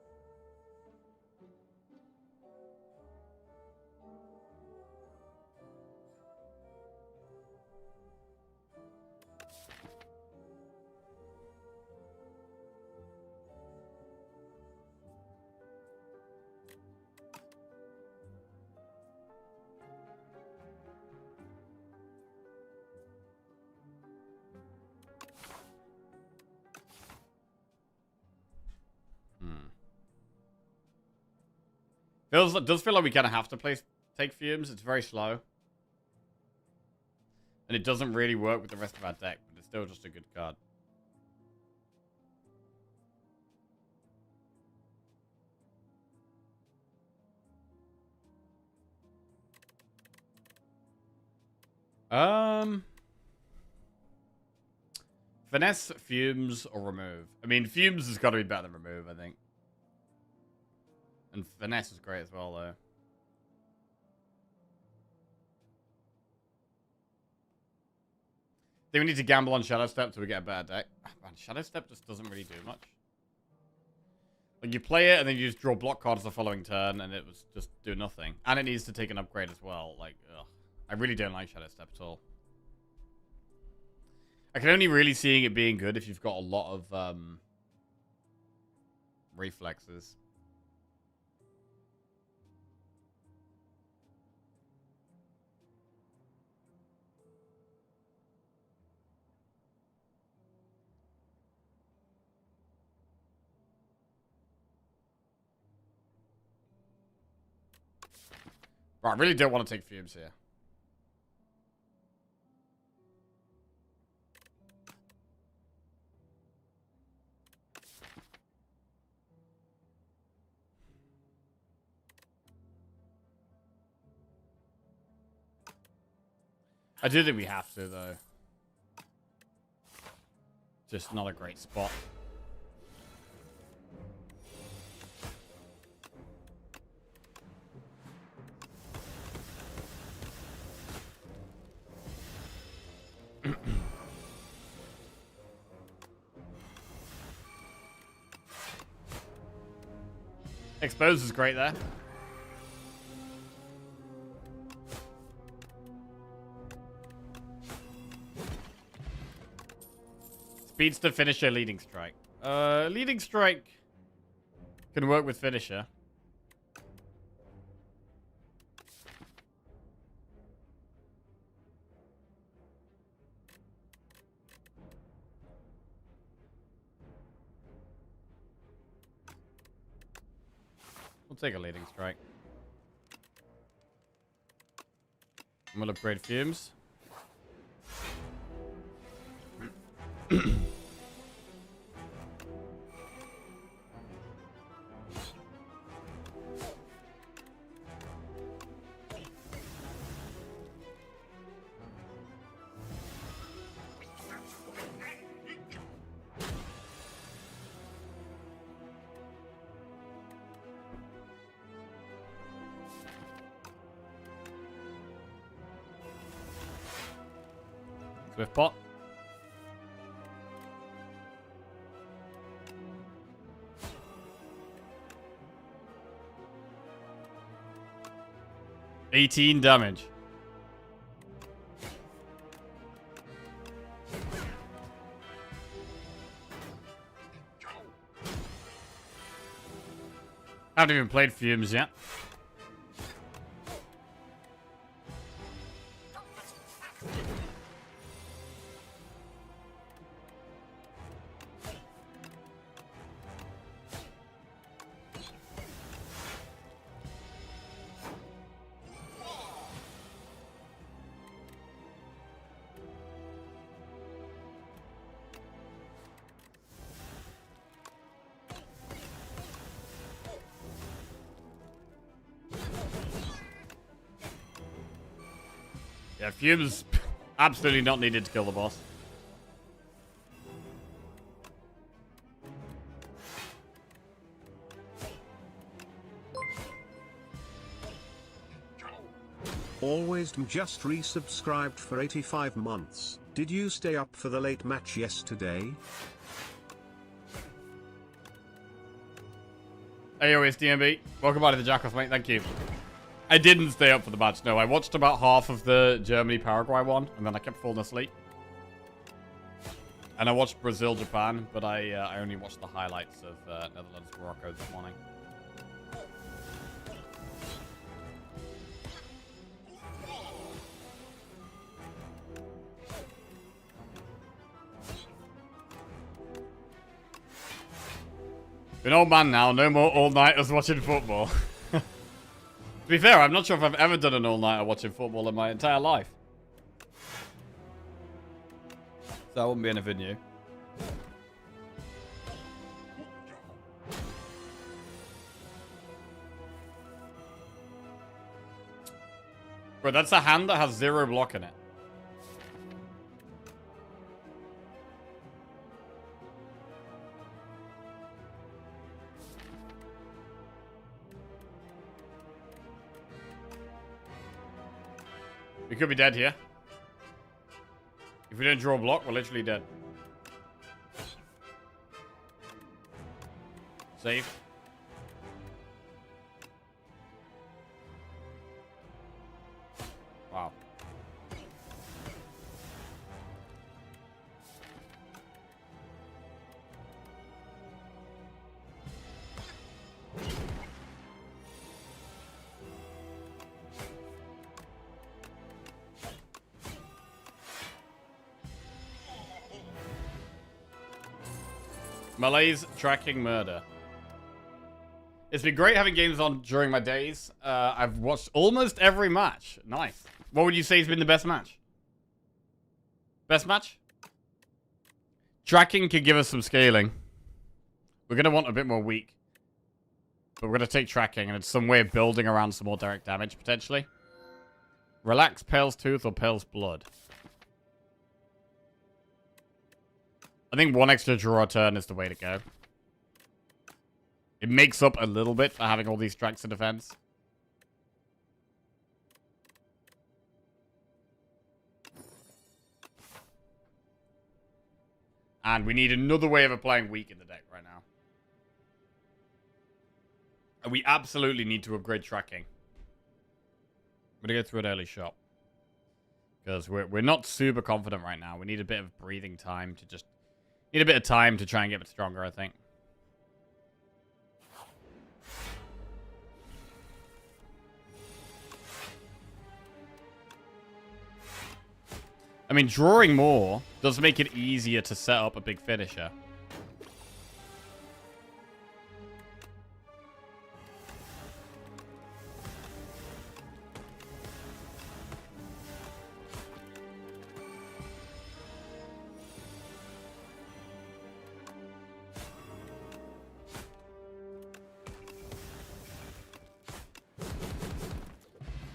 Does feel like we kind of have to take fumes. It's very slow. And it doesn't really work with the rest of our deck, but it's still just a good card. Finesse, fumes, or remove. I mean, fumes has got to be better than remove, I think. And finesse is great as well, though. I think we need to gamble on Shadow Step till we get a better deck. Man, Shadow Step just doesn't really do much. Like, you play it, and then you just draw block cards the following turn, and it was just do nothing. And it needs to take an upgrade as well. Like, ugh. I really don't like Shadow Step at all. I can only really see it being good if you've got a lot of reflexes. Right, I really don't want to take fumes here. I do think we have to, though. Just not a great spot. Expose is great there. Speedster, Finisher, Leading Strike. Leading Strike can work with Finisher. We'll take a Leading Strike. And we'll upgrade Fumes. Swift pot. $18 damage. I haven't even played Fumes yet. Yeah, Fume's absolutely not needed to kill the boss. Always just resubscribed for 85 months. Did you stay up for the late match yesterday? Hey, it's DMB. Welcome back to the Jackoff, mate. Thank you. I didn't stay up for the match. No, I watched about half of the Germany-Paraguay one, and then I kept falling asleep. And I watched Brazil-Japan, but I only watched the highlights of Netherlands-Morocco this morning. An old man now, no more all-nighters watching football. To be fair, I'm not sure if I've ever done an all-nighter watching football in my entire life. So that wouldn't be anything new. Bro, that's a hand that has 0 block in it. We could be dead here. If we don't draw a block, we're literally dead. Save. Wow. Malays tracking murder. It's been great having games on during my days. I've watched almost every match. Nice. What would you say has been the best match? Best match? Tracking could give us some scaling. We're going to want a bit more weak. But we're going to take tracking, and it's some way of building around some more direct damage, potentially. Relax Pale's Tooth or Pale's Blood. I think one extra draw turn is the way to go. It makes up a little bit for having all these tracks in defense. And we need another way of applying weak in the deck right now. And we absolutely need to upgrade tracking. I'm going to go through an early shot. Because we're not super confident right now. We need a bit of breathing time to just... Need a bit of time to try and get a bit stronger, I think. I mean, drawing more does make it easier to set up a big finisher.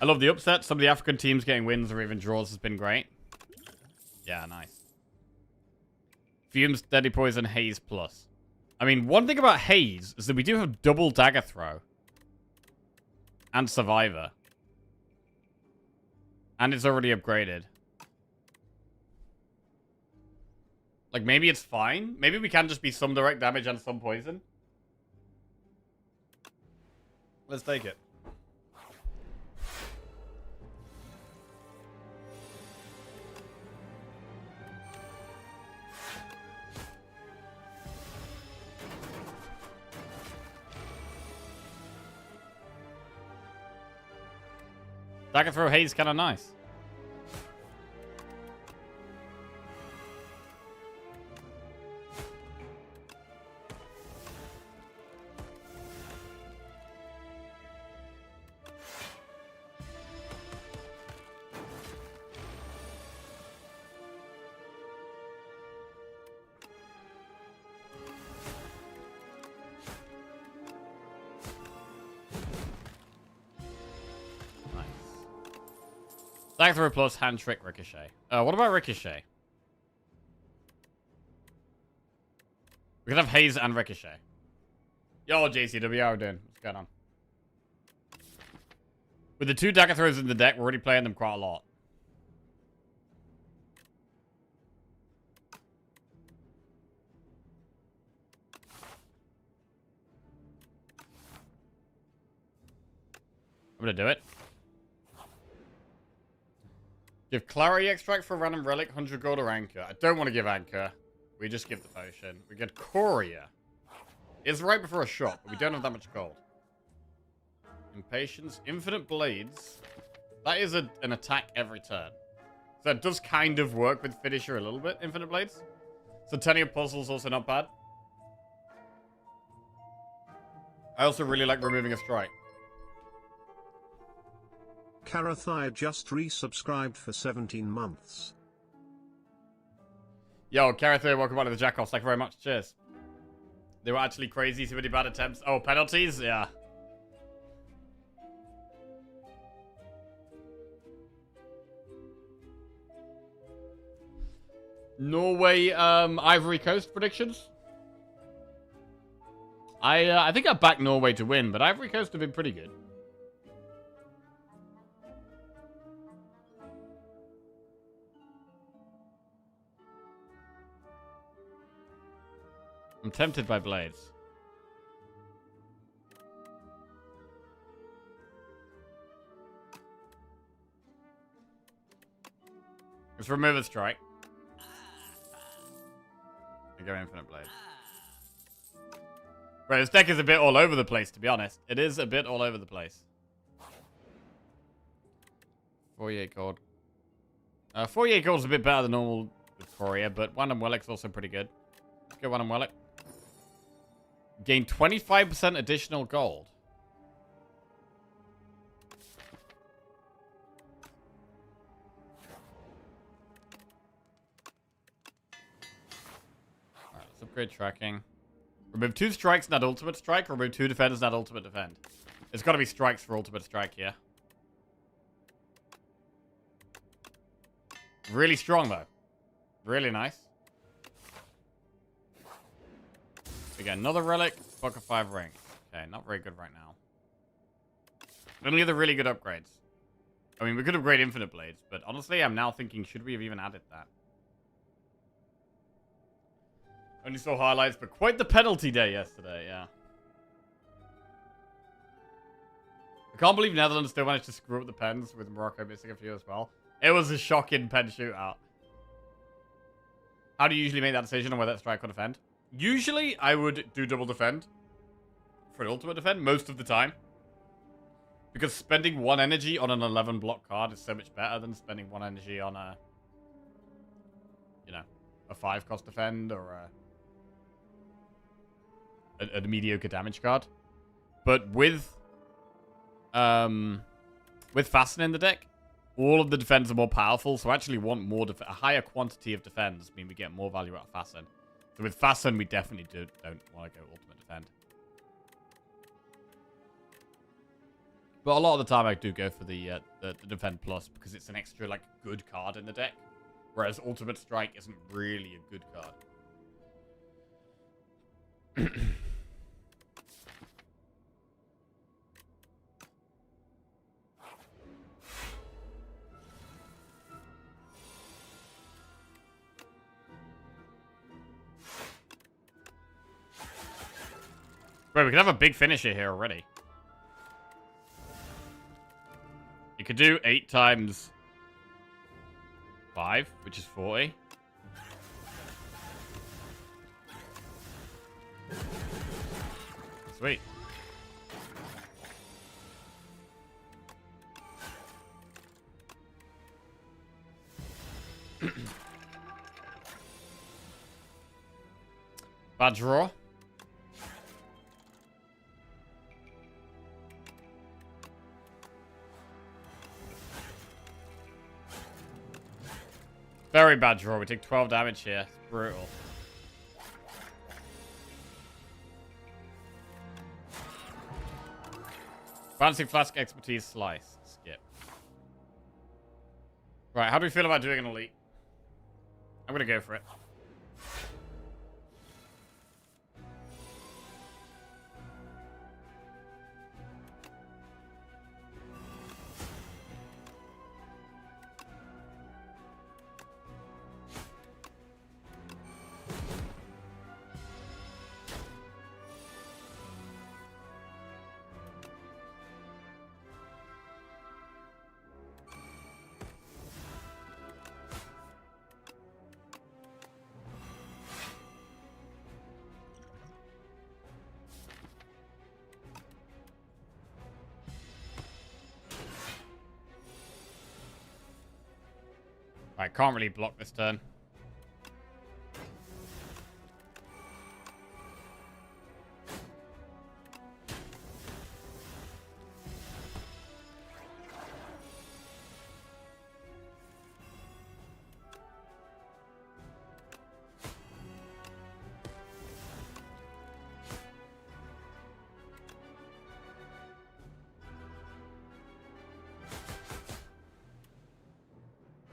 I love the upset. Some of the African teams getting wins or even draws has been great. Yeah, nice. Fumes, Deadly Poison, Haze Plus. I mean, one thing about Haze is that we do have double Dagger Throw. And Survivor. And it's already upgraded. Like, maybe it's fine. Maybe we can just be some direct damage and some poison. Let's take it. Dagger Throw Haze kind of nice. Stack throw plus hand trick ricochet. What about ricochet? We could have haze and ricochet. Yo, JCW, how we doing? What's going on? With the 2 dagger throws in the deck, we're already playing them quite a lot. I'm gonna do it. Give Clarity Extract for a random relic, 100 gold or Anchor. I don't want to give Anchor. We just give the potion. We get Courier. It's right before a shot, but we don't have that much gold. Impatience. Infinite Blades. That is an attack every turn. So it does kind of work with Finisher a little bit, Infinite Blades. Centennial Puzzle's also not bad. I also really like removing a strike. Karathai just resubscribed for 17 months. Yo, Karathai, welcome back to the Jackoffs. Thank you very much. Cheers. They were actually crazy, so many bad attempts. Oh, penalties? Yeah. Norway, Ivory Coast predictions? I think I backed Norway to win, but Ivory Coast have been pretty good. I'm tempted by Blades. Let's remove a strike. I go Infinite Blade. Right, this deck is a bit all over the place, to be honest. It is a bit all over the place. 48 gold. 48 gold is a bit better than normal Victoria, but Wandam Wellick's also pretty good. Let's go Wandam Wellick. Gain 25% additional gold. Alright, let's upgrade tracking. Remove 2 strikes and add ultimate strike. Remove 2 defenders and add ultimate defend. It's got to be strikes for ultimate strike here. Really strong, though. Really nice. We get another relic. Book of 5 rings. Okay, not very good right now. Only the really good upgrades. I mean, we could upgrade Infinite Blades, but honestly, I'm now thinking, should we have even added that? Only saw highlights, but quite the penalty day yesterday, yeah. I can't believe Netherlands still managed to screw up the pens with Morocco missing a few as well. It was a shocking pen shootout. How do you usually make that decision on whether to strike or defend? Usually, I would do double defend for an ultimate defend most of the time. Because spending 1 energy on an 11 block card is so much better than spending 1 energy on a, you know, a 5 cost defend or a mediocre damage card. But with Fasten in the deck, all of the defends are more powerful, so I actually want more a higher quantity of defends mean we get more value out of Fasten. So with Fasten, we definitely don't want to go ultimate defend. But a lot of the time, I do go for the defend plus because it's an extra like good card in the deck, whereas ultimate strike isn't really a good card. Wait, we could have a big finisher here already. You could do 8 times 5, which is 40. Sweet. Bad draw. Very bad draw. We take 12 damage here. It's brutal. Balancing Flask Expertise Slice. Skip. Right, how do we feel about doing an elite? I'm gonna go for it. Right, can't really block this turn.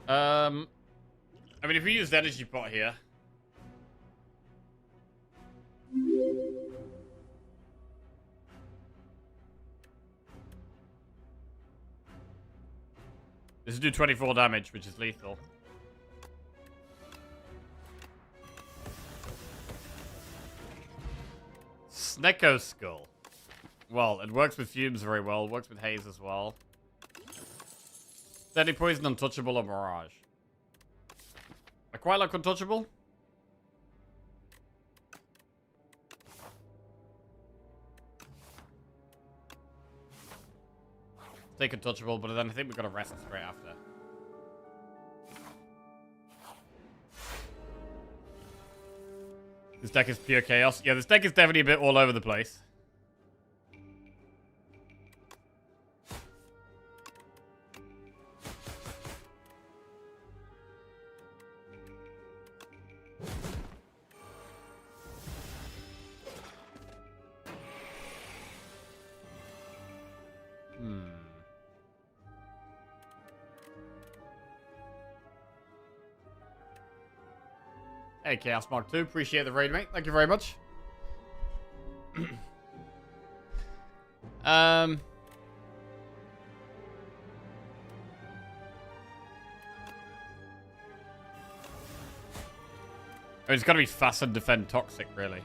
I mean, if we use the energy pot here. This will do 24 damage, which is lethal. Snecko Skull. Well, it works with fumes very well. It works with haze as well. Deadly Poison, Untouchable, or Mirage. I quite like Untouchable. Take Untouchable, but then I think we've got to rest straight after. This deck is pure chaos. Yeah, this deck is definitely a bit all over the place. Hey, Chaos Mark 2. Appreciate the raid, mate. Thank you very much. It's got to be fast and defend toxic, really.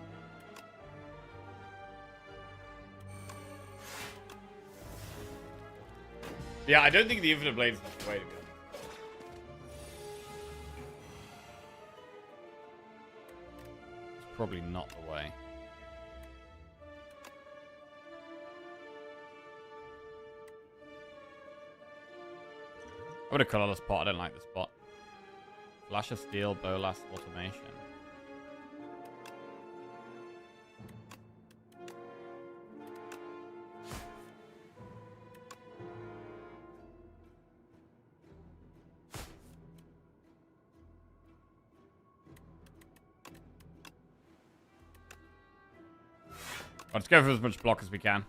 Yeah, I don't think the Infinite Blade is the way to go. It's probably not the way. I'm gonna colorless pot. I don't like this pot. Flash of Steel, Bolas, Automation. Let's go for as much block as we can.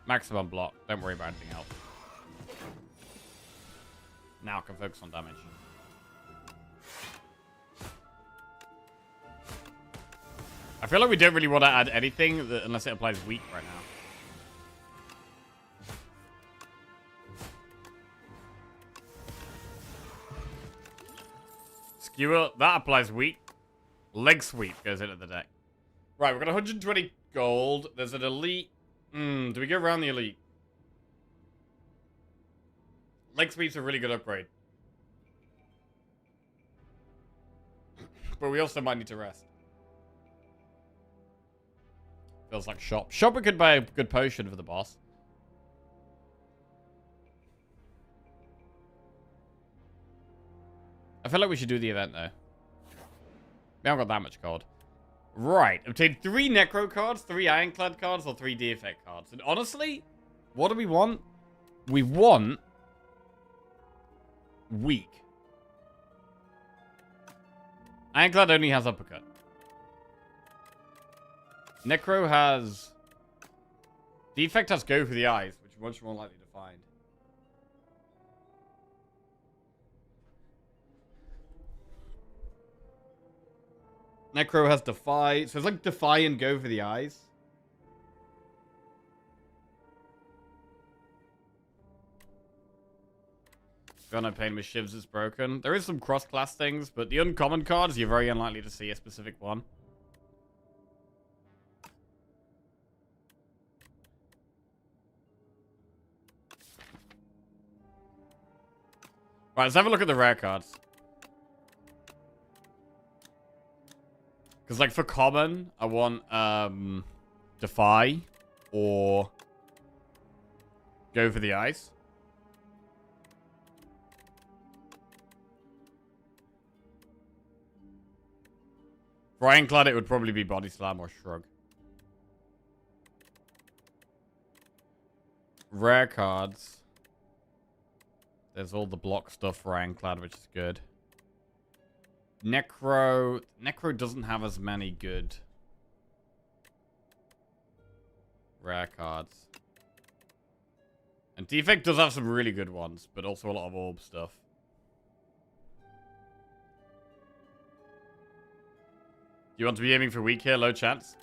Maximum block. Don't worry about anything else. Now I can focus on damage. I feel like we don't really want to add anything unless it applies weak right now. Skewer, that applies weak. Leg sweep goes into the deck. Right, we've got 120 gold. There's an elite. Do we go around the elite? Leg sweep's a really good upgrade. But we also might need to rest. Feels like shop. Shop, we could buy a good potion for the boss. I feel like we should do the event, though. We haven't got that much gold. Right. Obtain 3 Necro cards, 3 Ironclad cards, or 3 D-Effect cards. And honestly, what do we want? We want... weak. Ironclad only has Uppercut. Necro has... Defect has Go for the Eyes, which is much more likely to find. Necro has Defy. So it's like Defy and Go for the Eyes. Gunner Pain with Shivs is broken. There is some cross-class things, but the uncommon cards, you're very unlikely to see a specific one. Right, let's have a look at the rare cards. Because, like, for common, I want Defy or Go for the Ice. For Ironclad, it would probably be Body Slam or Shrug. Rare cards. There's all the block stuff for Ironclad, which is good. Necro doesn't have as many good rare cards. And Defect does have some really good ones, but also a lot of orb stuff. You want to be aiming for weak here? Low chance?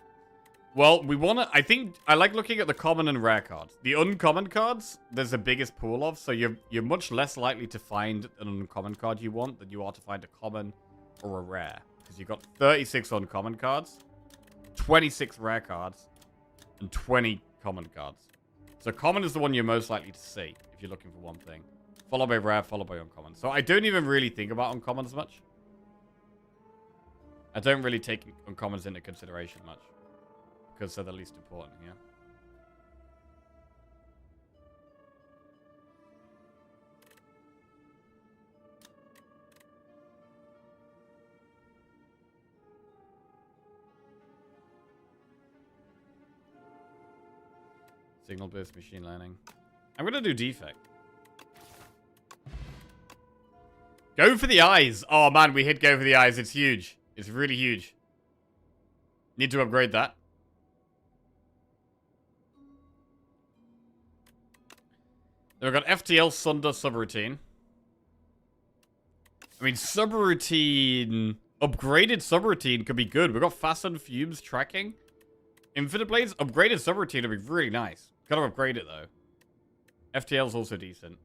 Well, we want to... I think... I like looking at the common and rare cards. The uncommon cards, there's the biggest pool of, so you're much less likely to find an uncommon card you want than you are to find a common or a rare. Because you've got 36 uncommon cards, 26 rare cards, and 20 common cards. So common is the one you're most likely to see if you're looking for one thing. Followed by rare, followed by uncommon. So I don't even really think about uncommons much. I don't really take uncommons into consideration much. Because they're the least important here. Signal boost, machine learning. I'm going to do defect. Go for the eyes. Oh man, we hit go for the eyes. It's huge. It's really huge. Need to upgrade that. Then we've got FTL Sunder subroutine. I mean, subroutine... Upgraded subroutine could be good. We've got Fasten Fumes tracking. Infinite Blades, upgraded subroutine would be really nice. Gotta upgrade it, though. FTL's also decent.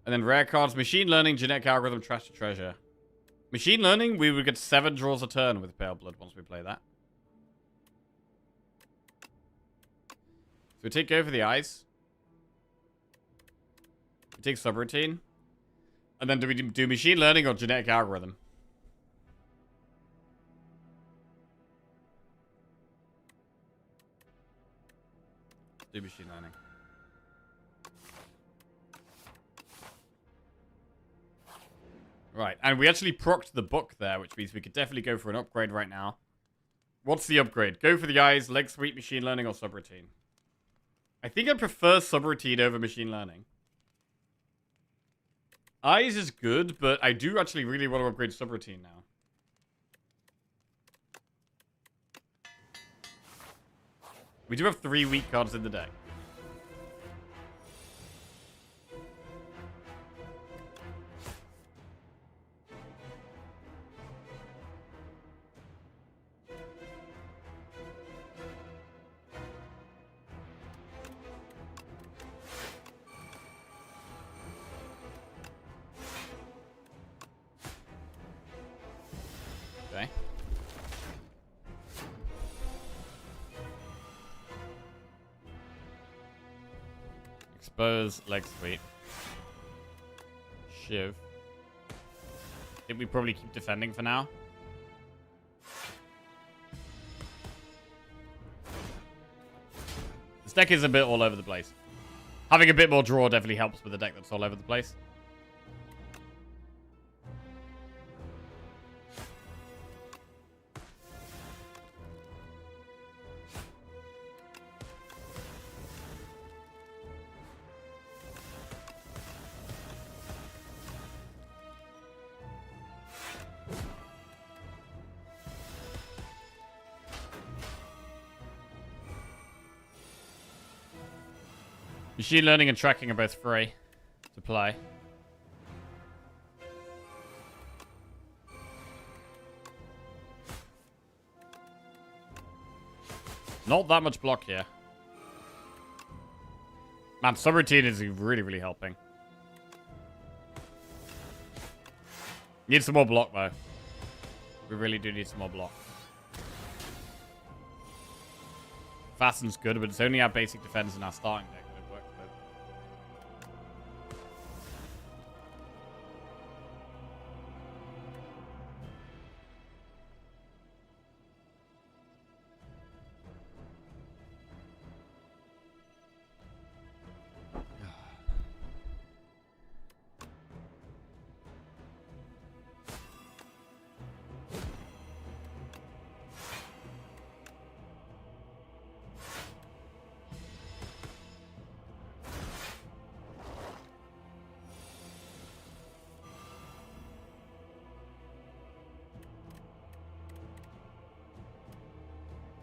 And then rare cards, Machine Learning, Genetic Algorithm, Trash to Treasure. Machine Learning, we would get 7 draws a turn with Pale Blood once we play that. So we take Go for the Eyes. We take Subroutine. And then do we do Machine Learning or Genetic Algorithm? Do Machine Learning. Right, and we actually procced the book there, which means we could definitely go for an upgrade right now. What's the upgrade? Go for the Eyes, Leg Sweep, Machine Learning, or Subroutine? I think I prefer Subroutine over Machine Learning. Eyes is good, but I do actually really want to upgrade Subroutine now. We do have 3 weak cards in the deck. Okay. Expose, Leg Sweep. Shiv. I think we probably keep defending for now. This deck is a bit all over the place. Having a bit more draw definitely helps with a deck that's all over the place. Machine Learning and Tracking are both free to play. Not that much block here. Man, subroutine is really, really helping. Need some more block, though. We really do need some more block. Fasten's good, but it's only our basic defense and our starting deck that it works with.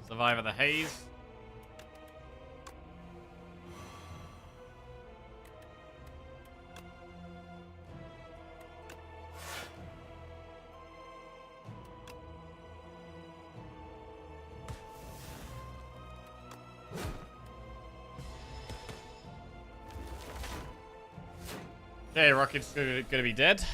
Survivor the Haze. Okay, Rocket's gonna be dead.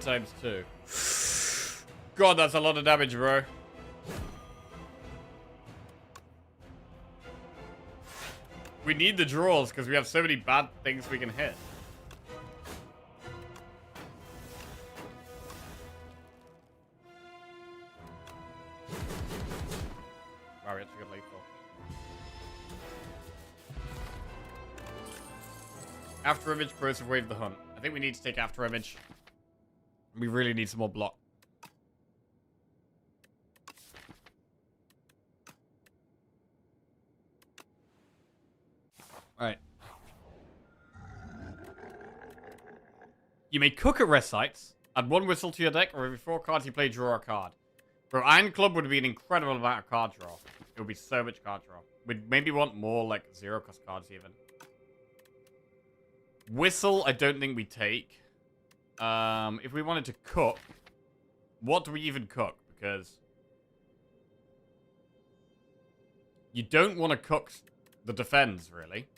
Times 2. God, that's a lot of damage, bro. We need the draws because we have so many bad things we can hit. Wow, we actually got lethal. After image, corrosive wave the hunt. I think we need to take after image. We really need some more block. Alright. You may cook at rest sites. Add 1 whistle to your deck, or every 4 cards you play, draw a card. Bro, Iron Club would be an incredible amount of card draw. It would be so much card draw. We'd maybe want more, like, 0-cost cards even. Whistle, I don't think we take. If we wanted to cook, what do we even cook? Because you don't want to cook the defense, really.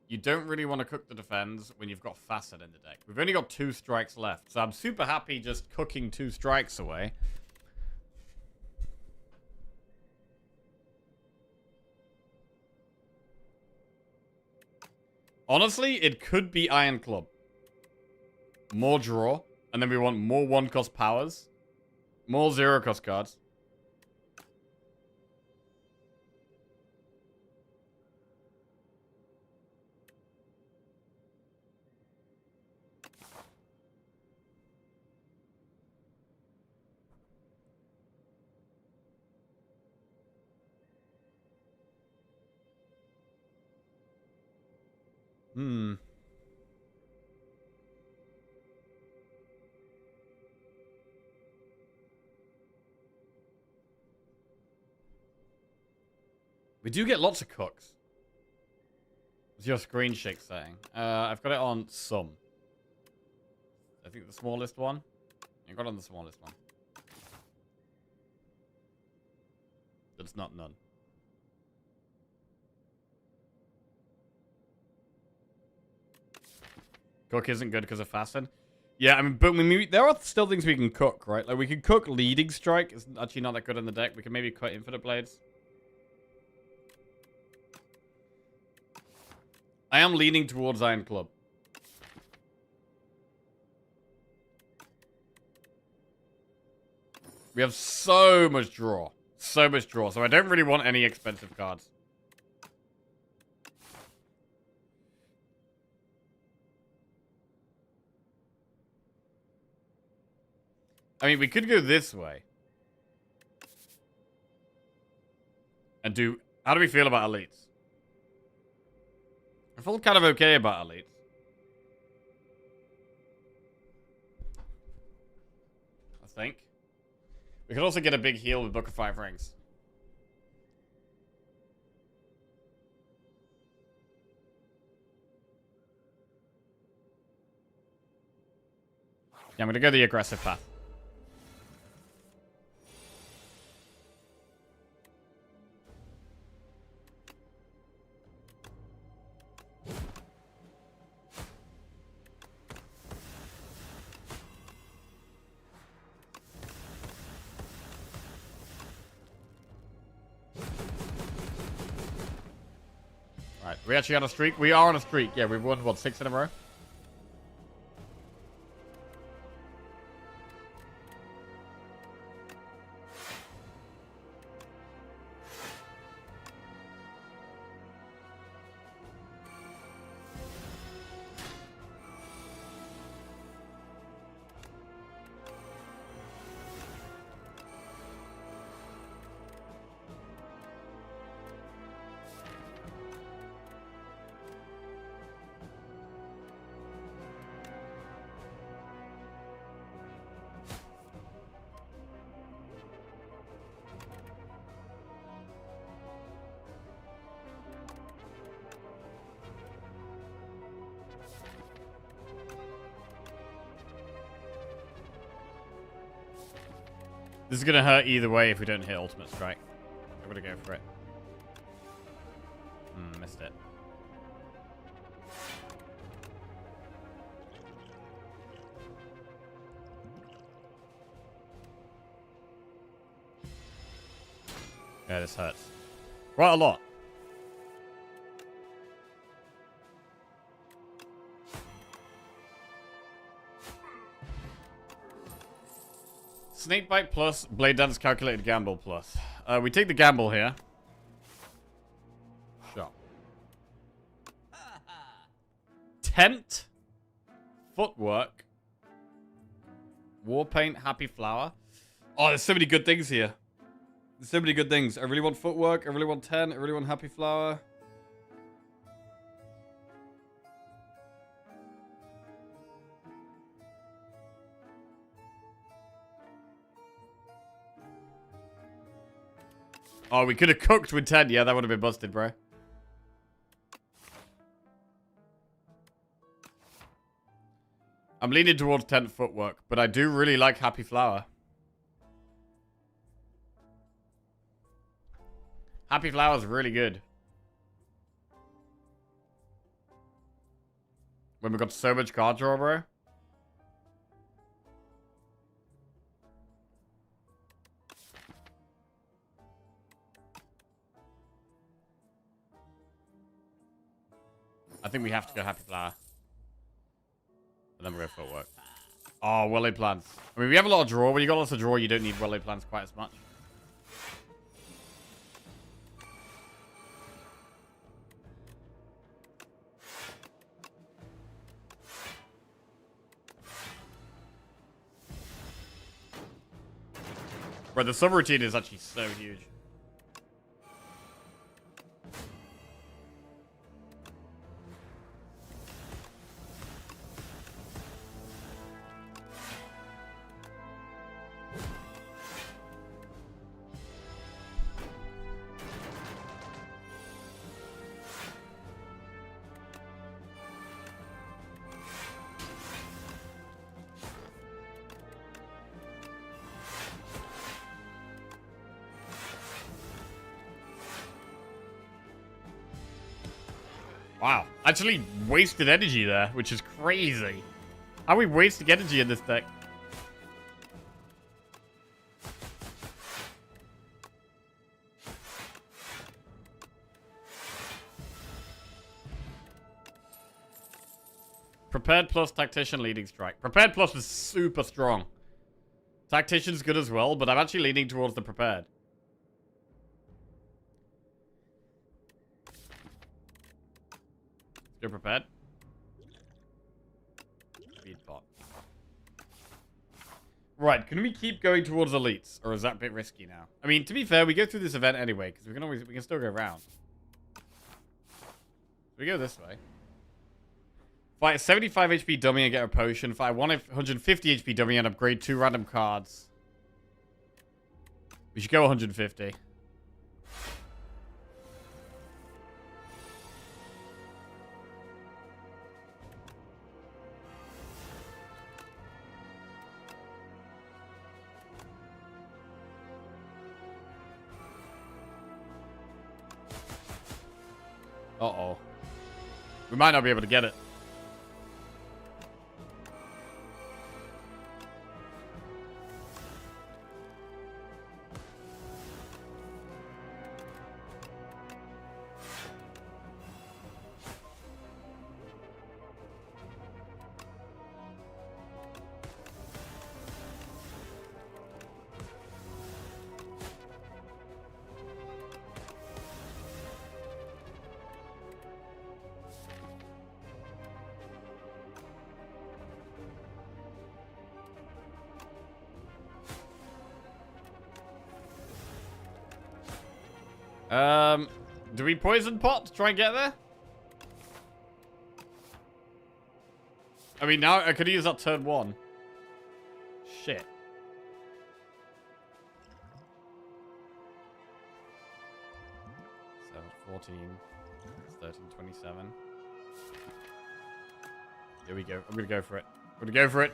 You don't really want to cook the defense when you've got Facet in the deck. We've only got 2 strikes left, so I'm super happy just cooking 2 strikes away. Honestly, it could be Iron Club. More draw. And then we want more 1-cost powers. More 0-cost cards. We do get lots of cooks. What's your screen shake saying? I've got it on some. I think the smallest one. I got it on the smallest one. That's not none. Cook isn't good because of Fasten. Yeah, I mean, but there are still things we can cook, right? Like, we can cook Leading Strike. It's actually not that good in the deck. We can maybe cut Infinite Blades. I am leaning towards Iron Club. We have so much draw. So much draw. So I don't really want any expensive cards. I mean, we could go this way. And do... How do we feel about elites? I feel kind of okay about elites. think. We could also get a big heal with Book of 5 Rings. Yeah, I'm gonna go the aggressive path. Right, we actually on a streak? We are on a streak. Yeah, we've won, what, 6 in a row? This is gonna hurt either way if we don't hit Ultimate Strike. I'm gonna go for it. Missed it. Yeah, this hurts. Quite a lot. Snakebite plus, Blade Dance calculated gamble plus. We take the gamble here. Sure. Tent. Footwork. War Paint, Happy Flower. Oh, there's so many good things here. There's so many good things. I really want Footwork. I really want Tent. I really want Happy Flower. Oh, we could have cooked with 10. Yeah, that would have been busted, bro. I'm leaning towards 10 Footwork, but I do really like Happy Flower. Happy Flower is really good. When we got so much card draw, bro. I think we have to go Happy Flower. And then we'll go Footwork. Oh, well-laid plans. I mean, we have a lot of draw. When you got lots of draw, you don't need well-laid plans quite as much. Bro, the subroutine is actually so huge. Wow. Actually wasted energy there, which is crazy. How are we wasting energy in this deck? Prepared plus Tactician leading strike. Prepared plus is super strong. Tactician's good as well, but I'm actually leaning towards the prepared. You're prepared? Speed pot. Right, can we keep going towards elites? Or is that a bit risky now? I mean, to be fair, we go through this event anyway, because we can still go around. We go this way. Fight a 75 HP dummy and get a potion. Fight a 150 HP dummy and upgrade 2 random cards. We should go 150. Uh-oh. We might not be able to get it. Do we poison pot to try and get there? I mean, now I could use that turn 1. Shit. So 14, 13, 27. Here we go. I'm gonna go for it. I'm gonna go for it.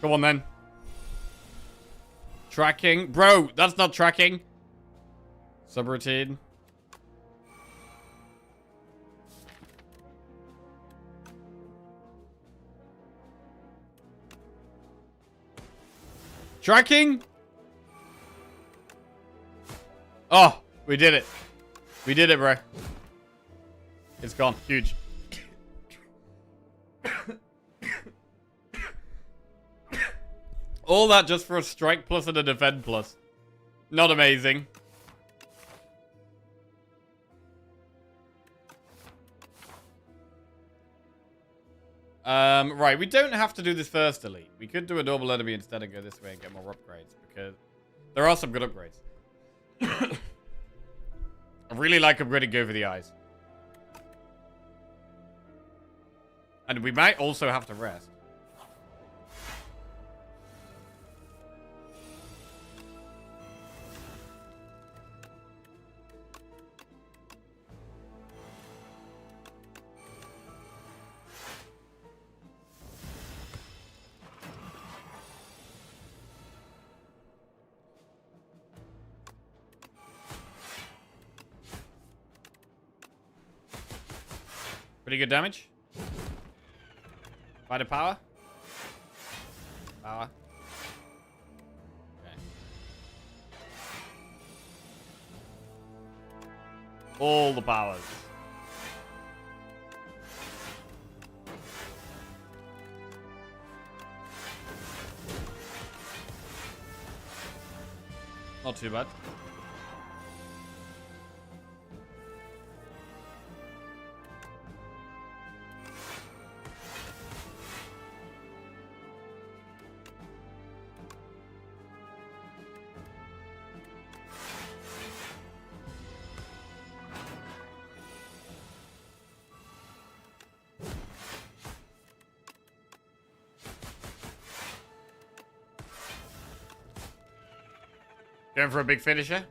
Come on then. Tracking. Bro, that's not tracking. Subroutine. Tracking. Oh, we did it. We did it, bro. It's gone. Huge. All that just for a strike plus and a defend plus. Not amazing. Right, we don't have to do this first elite. We could do a normal enemy instead and go this way and get more upgrades, because there are some good upgrades. I really like upgrading Go for the Eyes. And we might also have to rest. Pretty good damage. Fighter power. Power. Okay. All the powers. Not too bad. Going for a big finisher.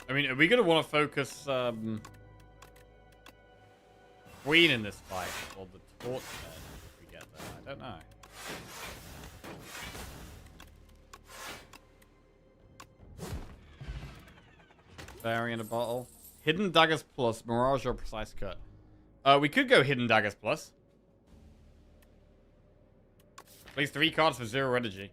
I mean, are we going to want to focus Queen in this fight or the Torch Head if we get there? I don't know. Fairy in a bottle. Hidden Daggers Plus, Mirage or Precise Cut. We could go Hidden Daggers Plus. Plays 3 cards for 0 energy.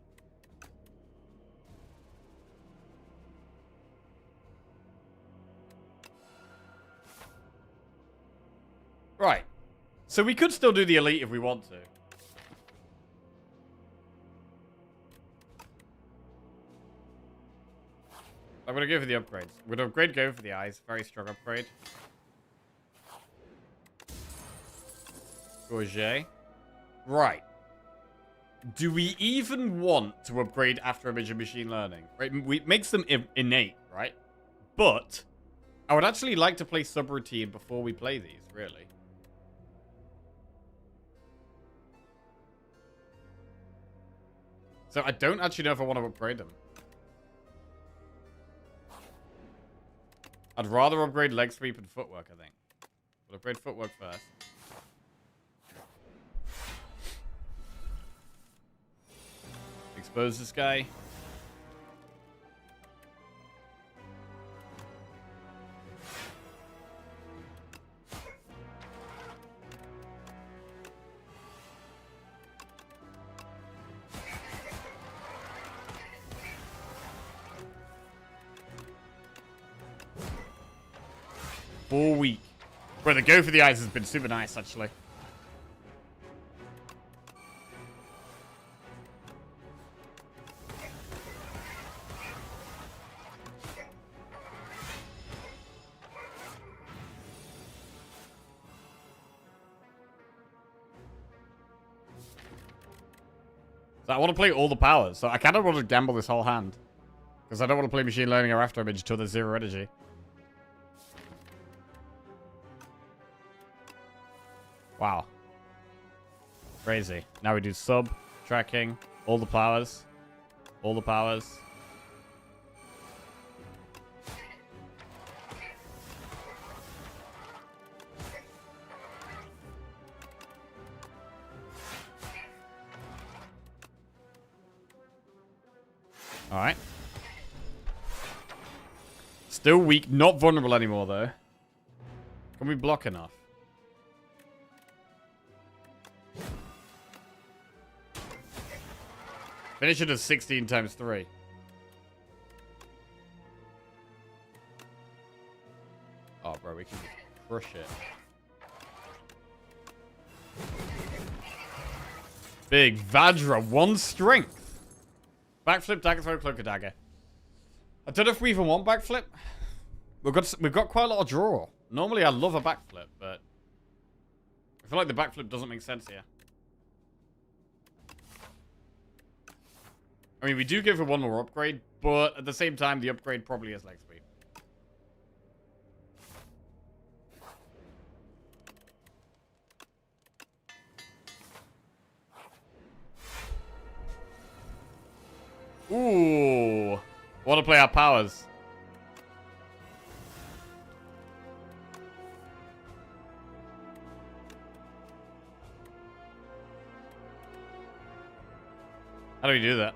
Right. So we could still do the Elite if we want to. I'm going to go for the upgrades. I'm going to upgrade Go for the Eyes. Very strong upgrade. Gorget. Right. Do we even want to upgrade after image and machine learning? Right, it makes them innate, right? But I would actually like to play subroutine before we play these, really. So I don't actually know if I want to upgrade them. I'd rather upgrade leg sweep and footwork, I think. We'll upgrade footwork first. Expose this guy. Weak. Bro, the go for the eyes has been super nice, actually. So I want to play all the powers. So I kind of want to gamble this whole hand. Because I don't want to play machine learning or after image until there's 0 energy. Wow. Crazy. Now we do sub, tracking, all the powers. All the powers. Alright. Still weak, not vulnerable anymore though. Can we block enough? Finish it as 16 times 3. Oh, bro, we can crush it. Big Vajra, 1 strength. Backflip, dagger throw, cloak of dagger. I don't know if we even want backflip. We've got quite a lot of draw. Normally, I love a backflip, but I feel like the backflip doesn't make sense here. I mean, we do go for 1 more upgrade, but at the same time, the upgrade probably is leg sweep. Ooh. Want to play our powers. How do we do that?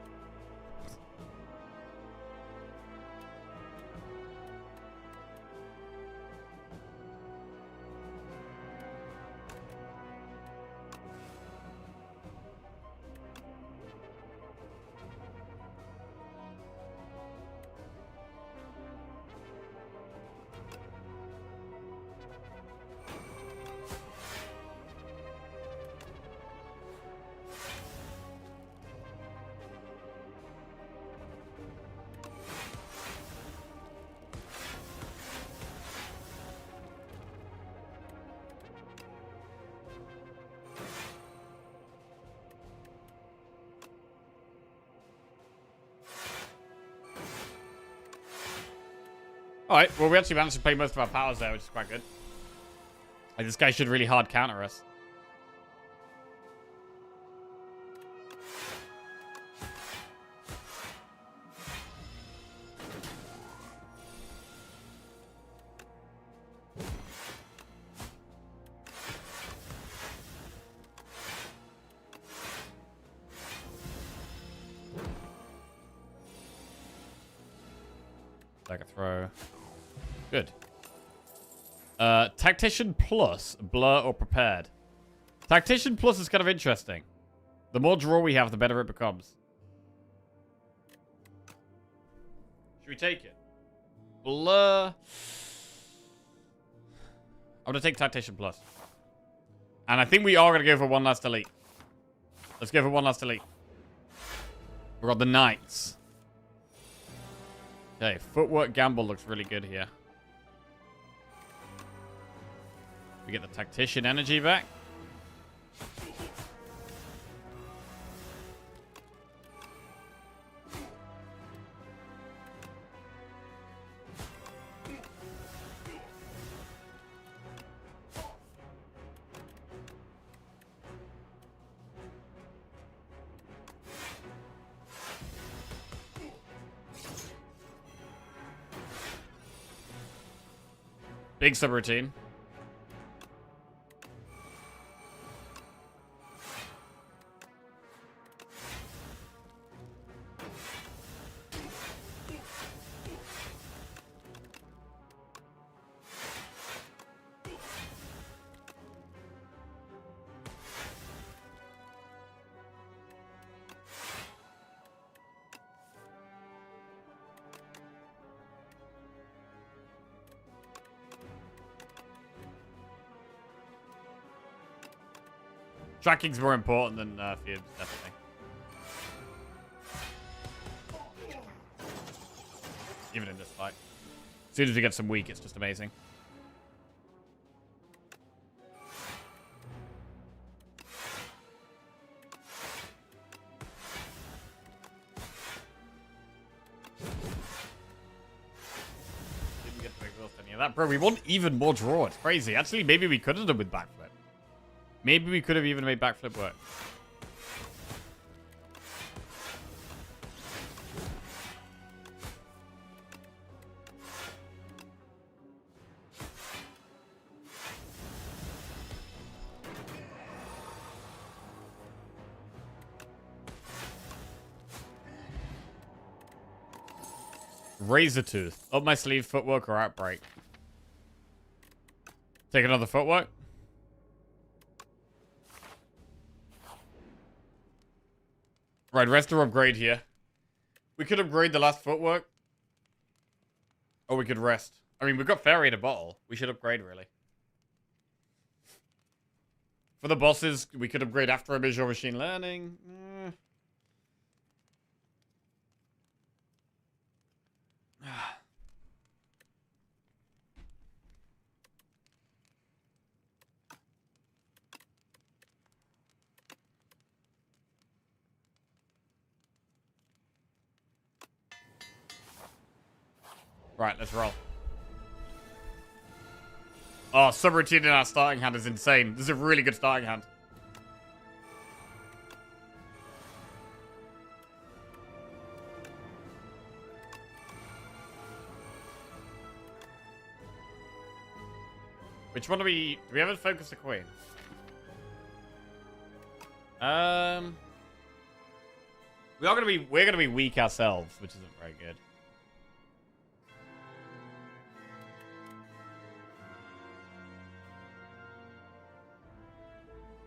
Alright, well, we actually managed to play most of our powers there, which is quite good. Like, this guy should really hard counter us. Dagger throw. Good. Tactician plus, blur or prepared. Tactician plus is kind of interesting. The more draw we have, the better it becomes. Should we take it? Blur. I'm going to take Tactician plus. And I think we are going to go for 1 last elite. Let's go for 1 last elite. We've got the Knights. Okay, footwork gamble looks really good here. We get the Tactician energy back. Big subroutine. Tracking's more important than Fubes, definitely. Even in this fight. As soon as we get some weak, it's just amazing. Didn't get to exhaust any of that. Bro, we want even more draw. It's crazy. Actually, maybe we could have done with backflip. Maybe we could have even made backflip work. Razor tooth. Up my sleeve, footwork or outbreak. Take another footwork. Right, rest or upgrade here. We could upgrade the last footwork. Or we could rest. I mean, we've got fairy in a bottle. We should upgrade, really. For the bosses, we could upgrade after a visual machine learning. Right, let's roll. Oh, subroutine in our starting hand is insane. This is a really good starting hand. Which one do we have a focus the queen? We're gonna be weak ourselves, which isn't very good.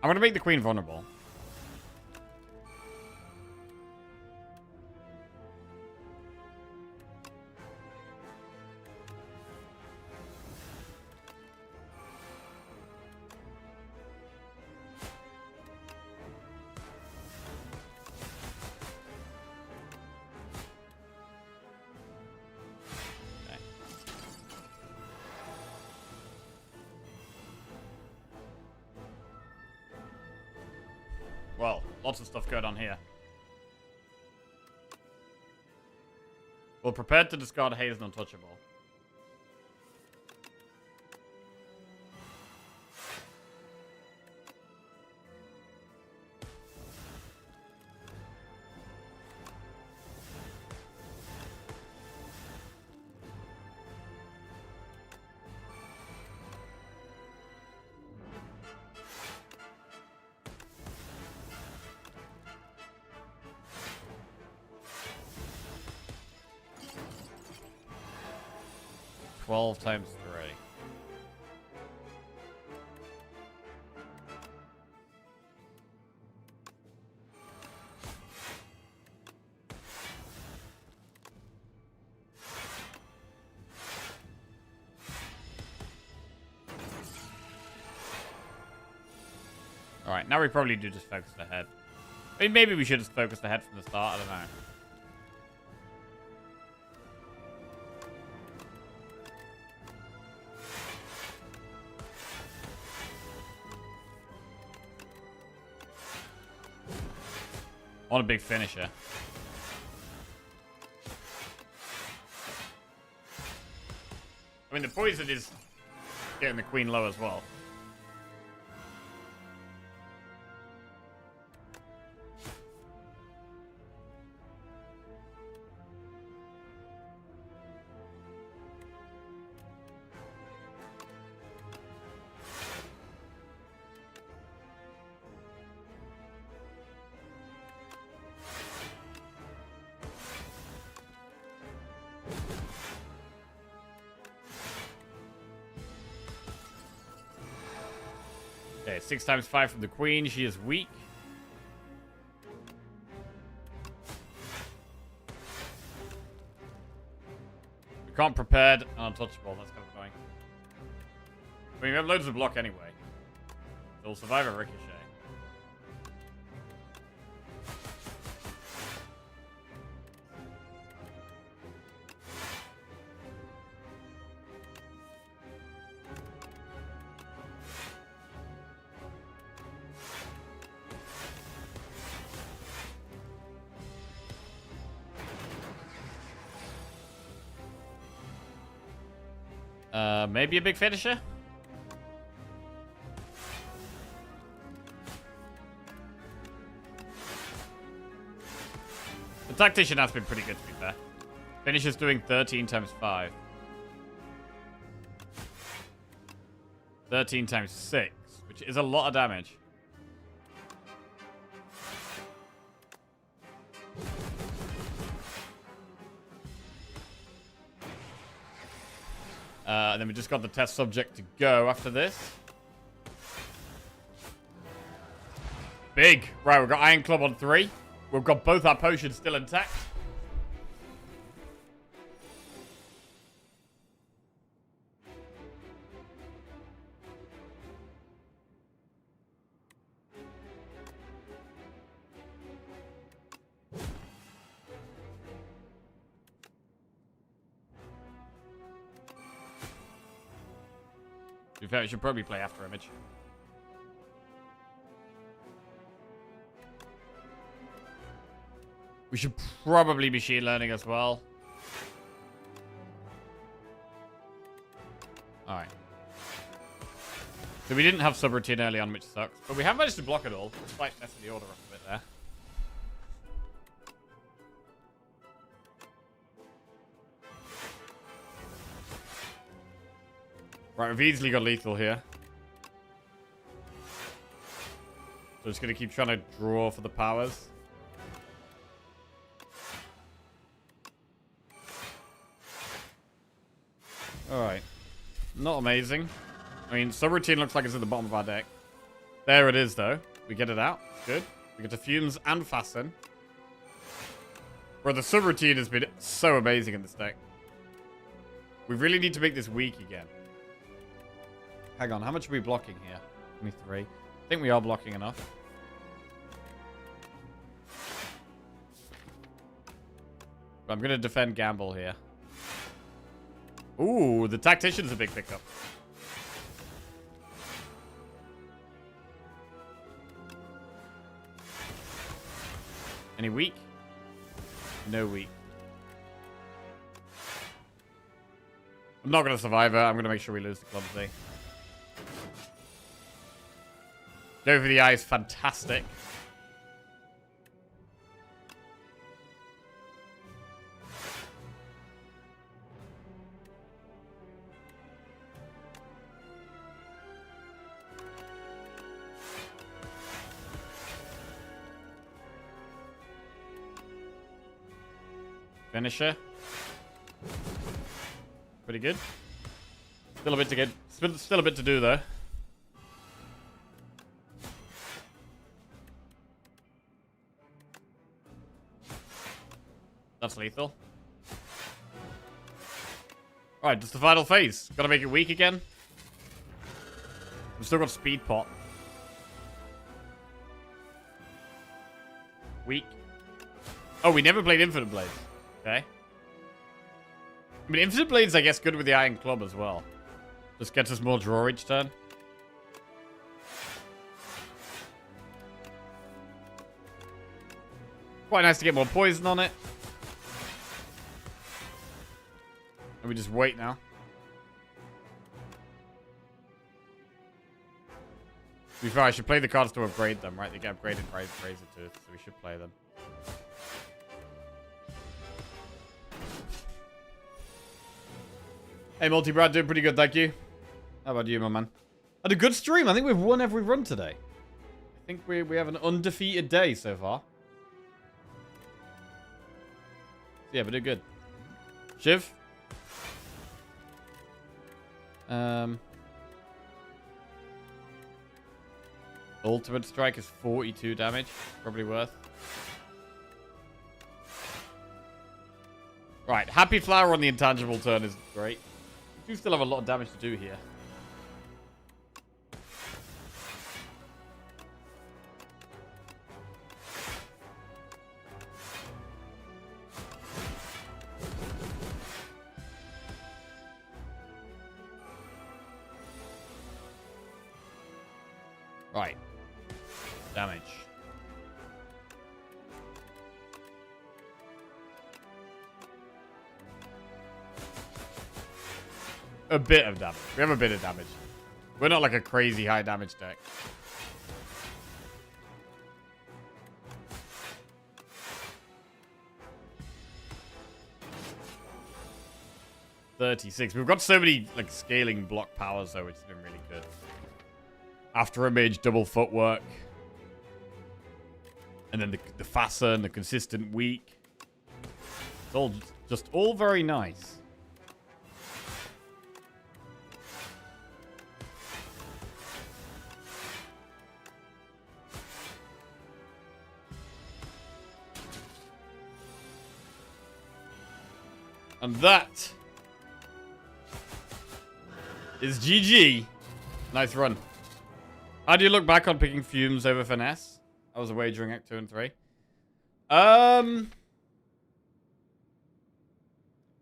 I'm gonna make the queen vulnerable. Well, lots of stuff going on here. Well, prepared to discard Haze Untouchable. Times 3. Alright, now we probably do just focus ahead. I mean, maybe we should just focus ahead from the start, I don't know. I want a big finisher. I mean, the poison is getting the queen low as well. Okay, 6 times 5 from the queen. She is weak. We can't prepared. Untouchable. That's kind of annoying. I mean, we have loads of block anyway. So we'll survive a ricochet. Maybe a big finisher? The tactician has been pretty good, to be fair. Finisher's doing 13 times 5. 13 times 6, which is a lot of damage. And then we just got the test subject to go after this. Big. Right, we've got Iron Club on 3. We've got both our potions still intact. To be fair, we should probably play after image. We should probably machine learning as well. Alright. So we didn't have subroutine early on, which sucks. But we have managed to block it all, despite messing the order up a bit there. Right, we've easily got lethal here. So just gonna keep trying to draw for the powers. Alright. Not amazing. I mean, subroutine looks like it's at the bottom of our deck. There it is, though. We get it out. Good. We get to Fumes and Fasten. Bro, the subroutine has been so amazing in this deck. We really need to make this weak again. Hang on, how much are we blocking here? 23. I think we are blocking enough. But I'm going to defend Gamble here. Ooh, the Tactician's a big pickup. Any weak? No weak. I'm not going to survive her. I'm going to make sure we lose the clumsy. Go for the eye is fantastic. Finisher. Pretty good. Still a bit to get. Still a bit to do though. That's lethal. Alright, just the final phase. Gotta make it weak again. We've still got speed pot. Weak. Oh, we never played Infinite Blades. Okay. I mean, Infinite Blades, I guess, good with the Iron Club as well. Just gets us more draw each turn. Quite nice to get more poison on it. And we just wait now. To be fair, I should play the cards to upgrade them, right? They get upgraded by Razor Tooth, so we should play them. Hey, Multi-Brad, doing pretty good, thank you. How about you, my man? Had a good stream. I think we've won every run today. I think we have an undefeated day so far. Yeah, but did good. Shiv. Ultimate strike is 42 damage. Probably worth. Right, Happy Flower on the intangible turn is great. We do still have a lot of damage to do here. Right. Damage. A bit of damage. We have a bit of damage. We're not like a crazy high damage deck. $36. We've got so many like scaling block powers though, which has been really good. After Image, double footwork. And then the fasten, the consistent weak. It's all just all very nice. And that is GG. Nice run. How do you look back on picking Fumes over Finesse? I was wagering Act 2 and 3. I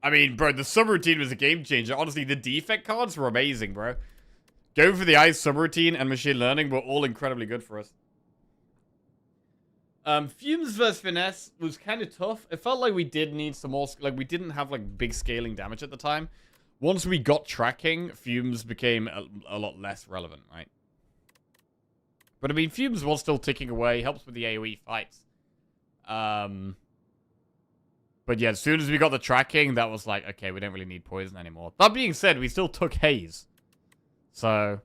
mean, bro, the subroutine was a game changer. Honestly, the defect cards were amazing, bro. Going for the Ice subroutine and Machine Learning were all incredibly good for us. Fumes versus Finesse was kind of tough. It felt like we did need some more... Like, we didn't have, like, big scaling damage at the time. Once we got tracking, Fumes became a lot less relevant, right? But, I mean, Fumes was still ticking away. Helps with the AoE fights. But, yeah, as soon as we got the tracking, that was like, okay, we don't really need Poison anymore. That being said, we still took Haze. So...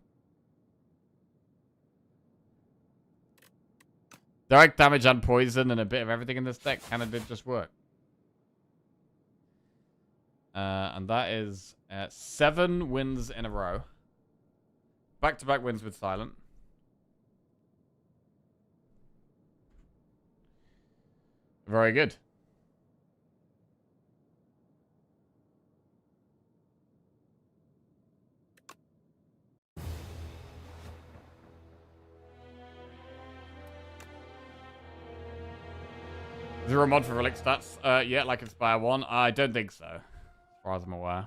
Direct damage and poison and a bit of everything in this deck kind of did just work. And that is 7 wins in a row. Back-to-back wins with Silent. Very good. Zero mod for relic stats? Yeah, like Inspire 1. I don't think so, as far as I'm aware.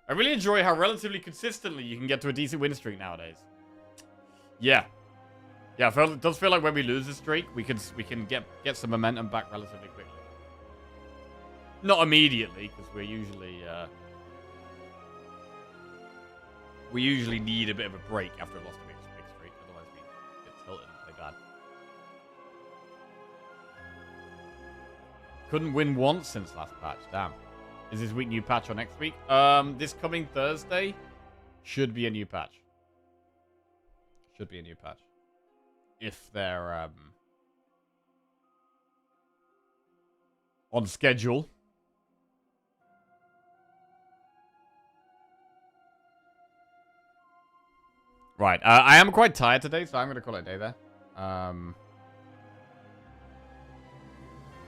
I really enjoy how relatively consistently you can get to a decent win streak nowadays. Yeah. Yeah, it does feel like when we lose a streak, we can get some momentum back relatively quickly. Not immediately, because we usually need a bit of a break after a loss to big streak, otherwise we get tilted and play bad. Couldn't win once since last patch. Damn. Is this week new patch or next week? This coming Thursday should be a new patch. Should be a new patch. If they're on schedule. Right. I am quite tired today, so I'm going to call it a day there.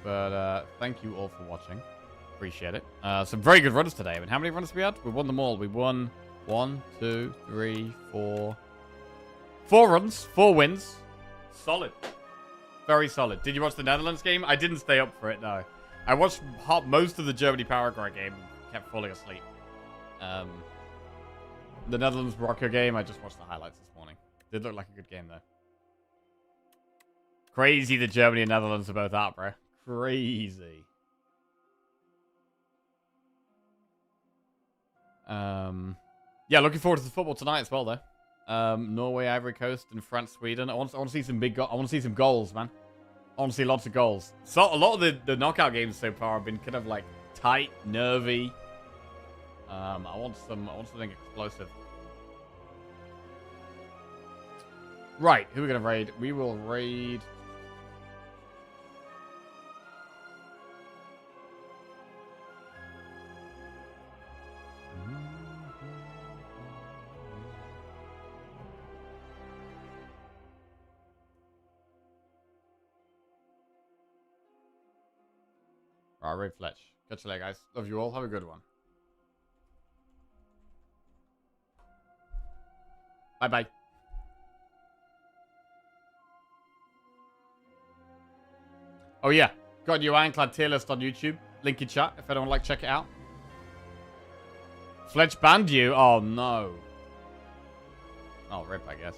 But thank you all for watching. Appreciate it. Some very good runs today. I mean, how many runs have we had? We won them all. We won 1, 2, 3, 4. 4 runs. 4 wins. Solid. Very solid. Did you watch the Netherlands game? I didn't stay up for it, no. I watched most of the Germany-Paraguay game and kept falling asleep. The Netherlands-Morocco game, I just watched the highlights this morning. Did look like a good game, though. Crazy that Germany and Netherlands are both out, bro. Crazy. Yeah, looking forward to the football tonight as well, though. Norway, Ivory Coast, and France, Sweden. I want to see some I want to see some goals, man. I want to see lots of goals. So a lot of the knockout games so far have been kind of like tight, nervy. I want something explosive. Right, who are we gonna raid? We will raid. All right, Fletch. Catch you later, guys. Love you all. Have a good one. Bye-bye. Oh, yeah. Got your Ironclad tier list on YouTube. Link in chat if anyone would like to check it out. Fletch banned you? Oh, no. Oh, rip, I guess.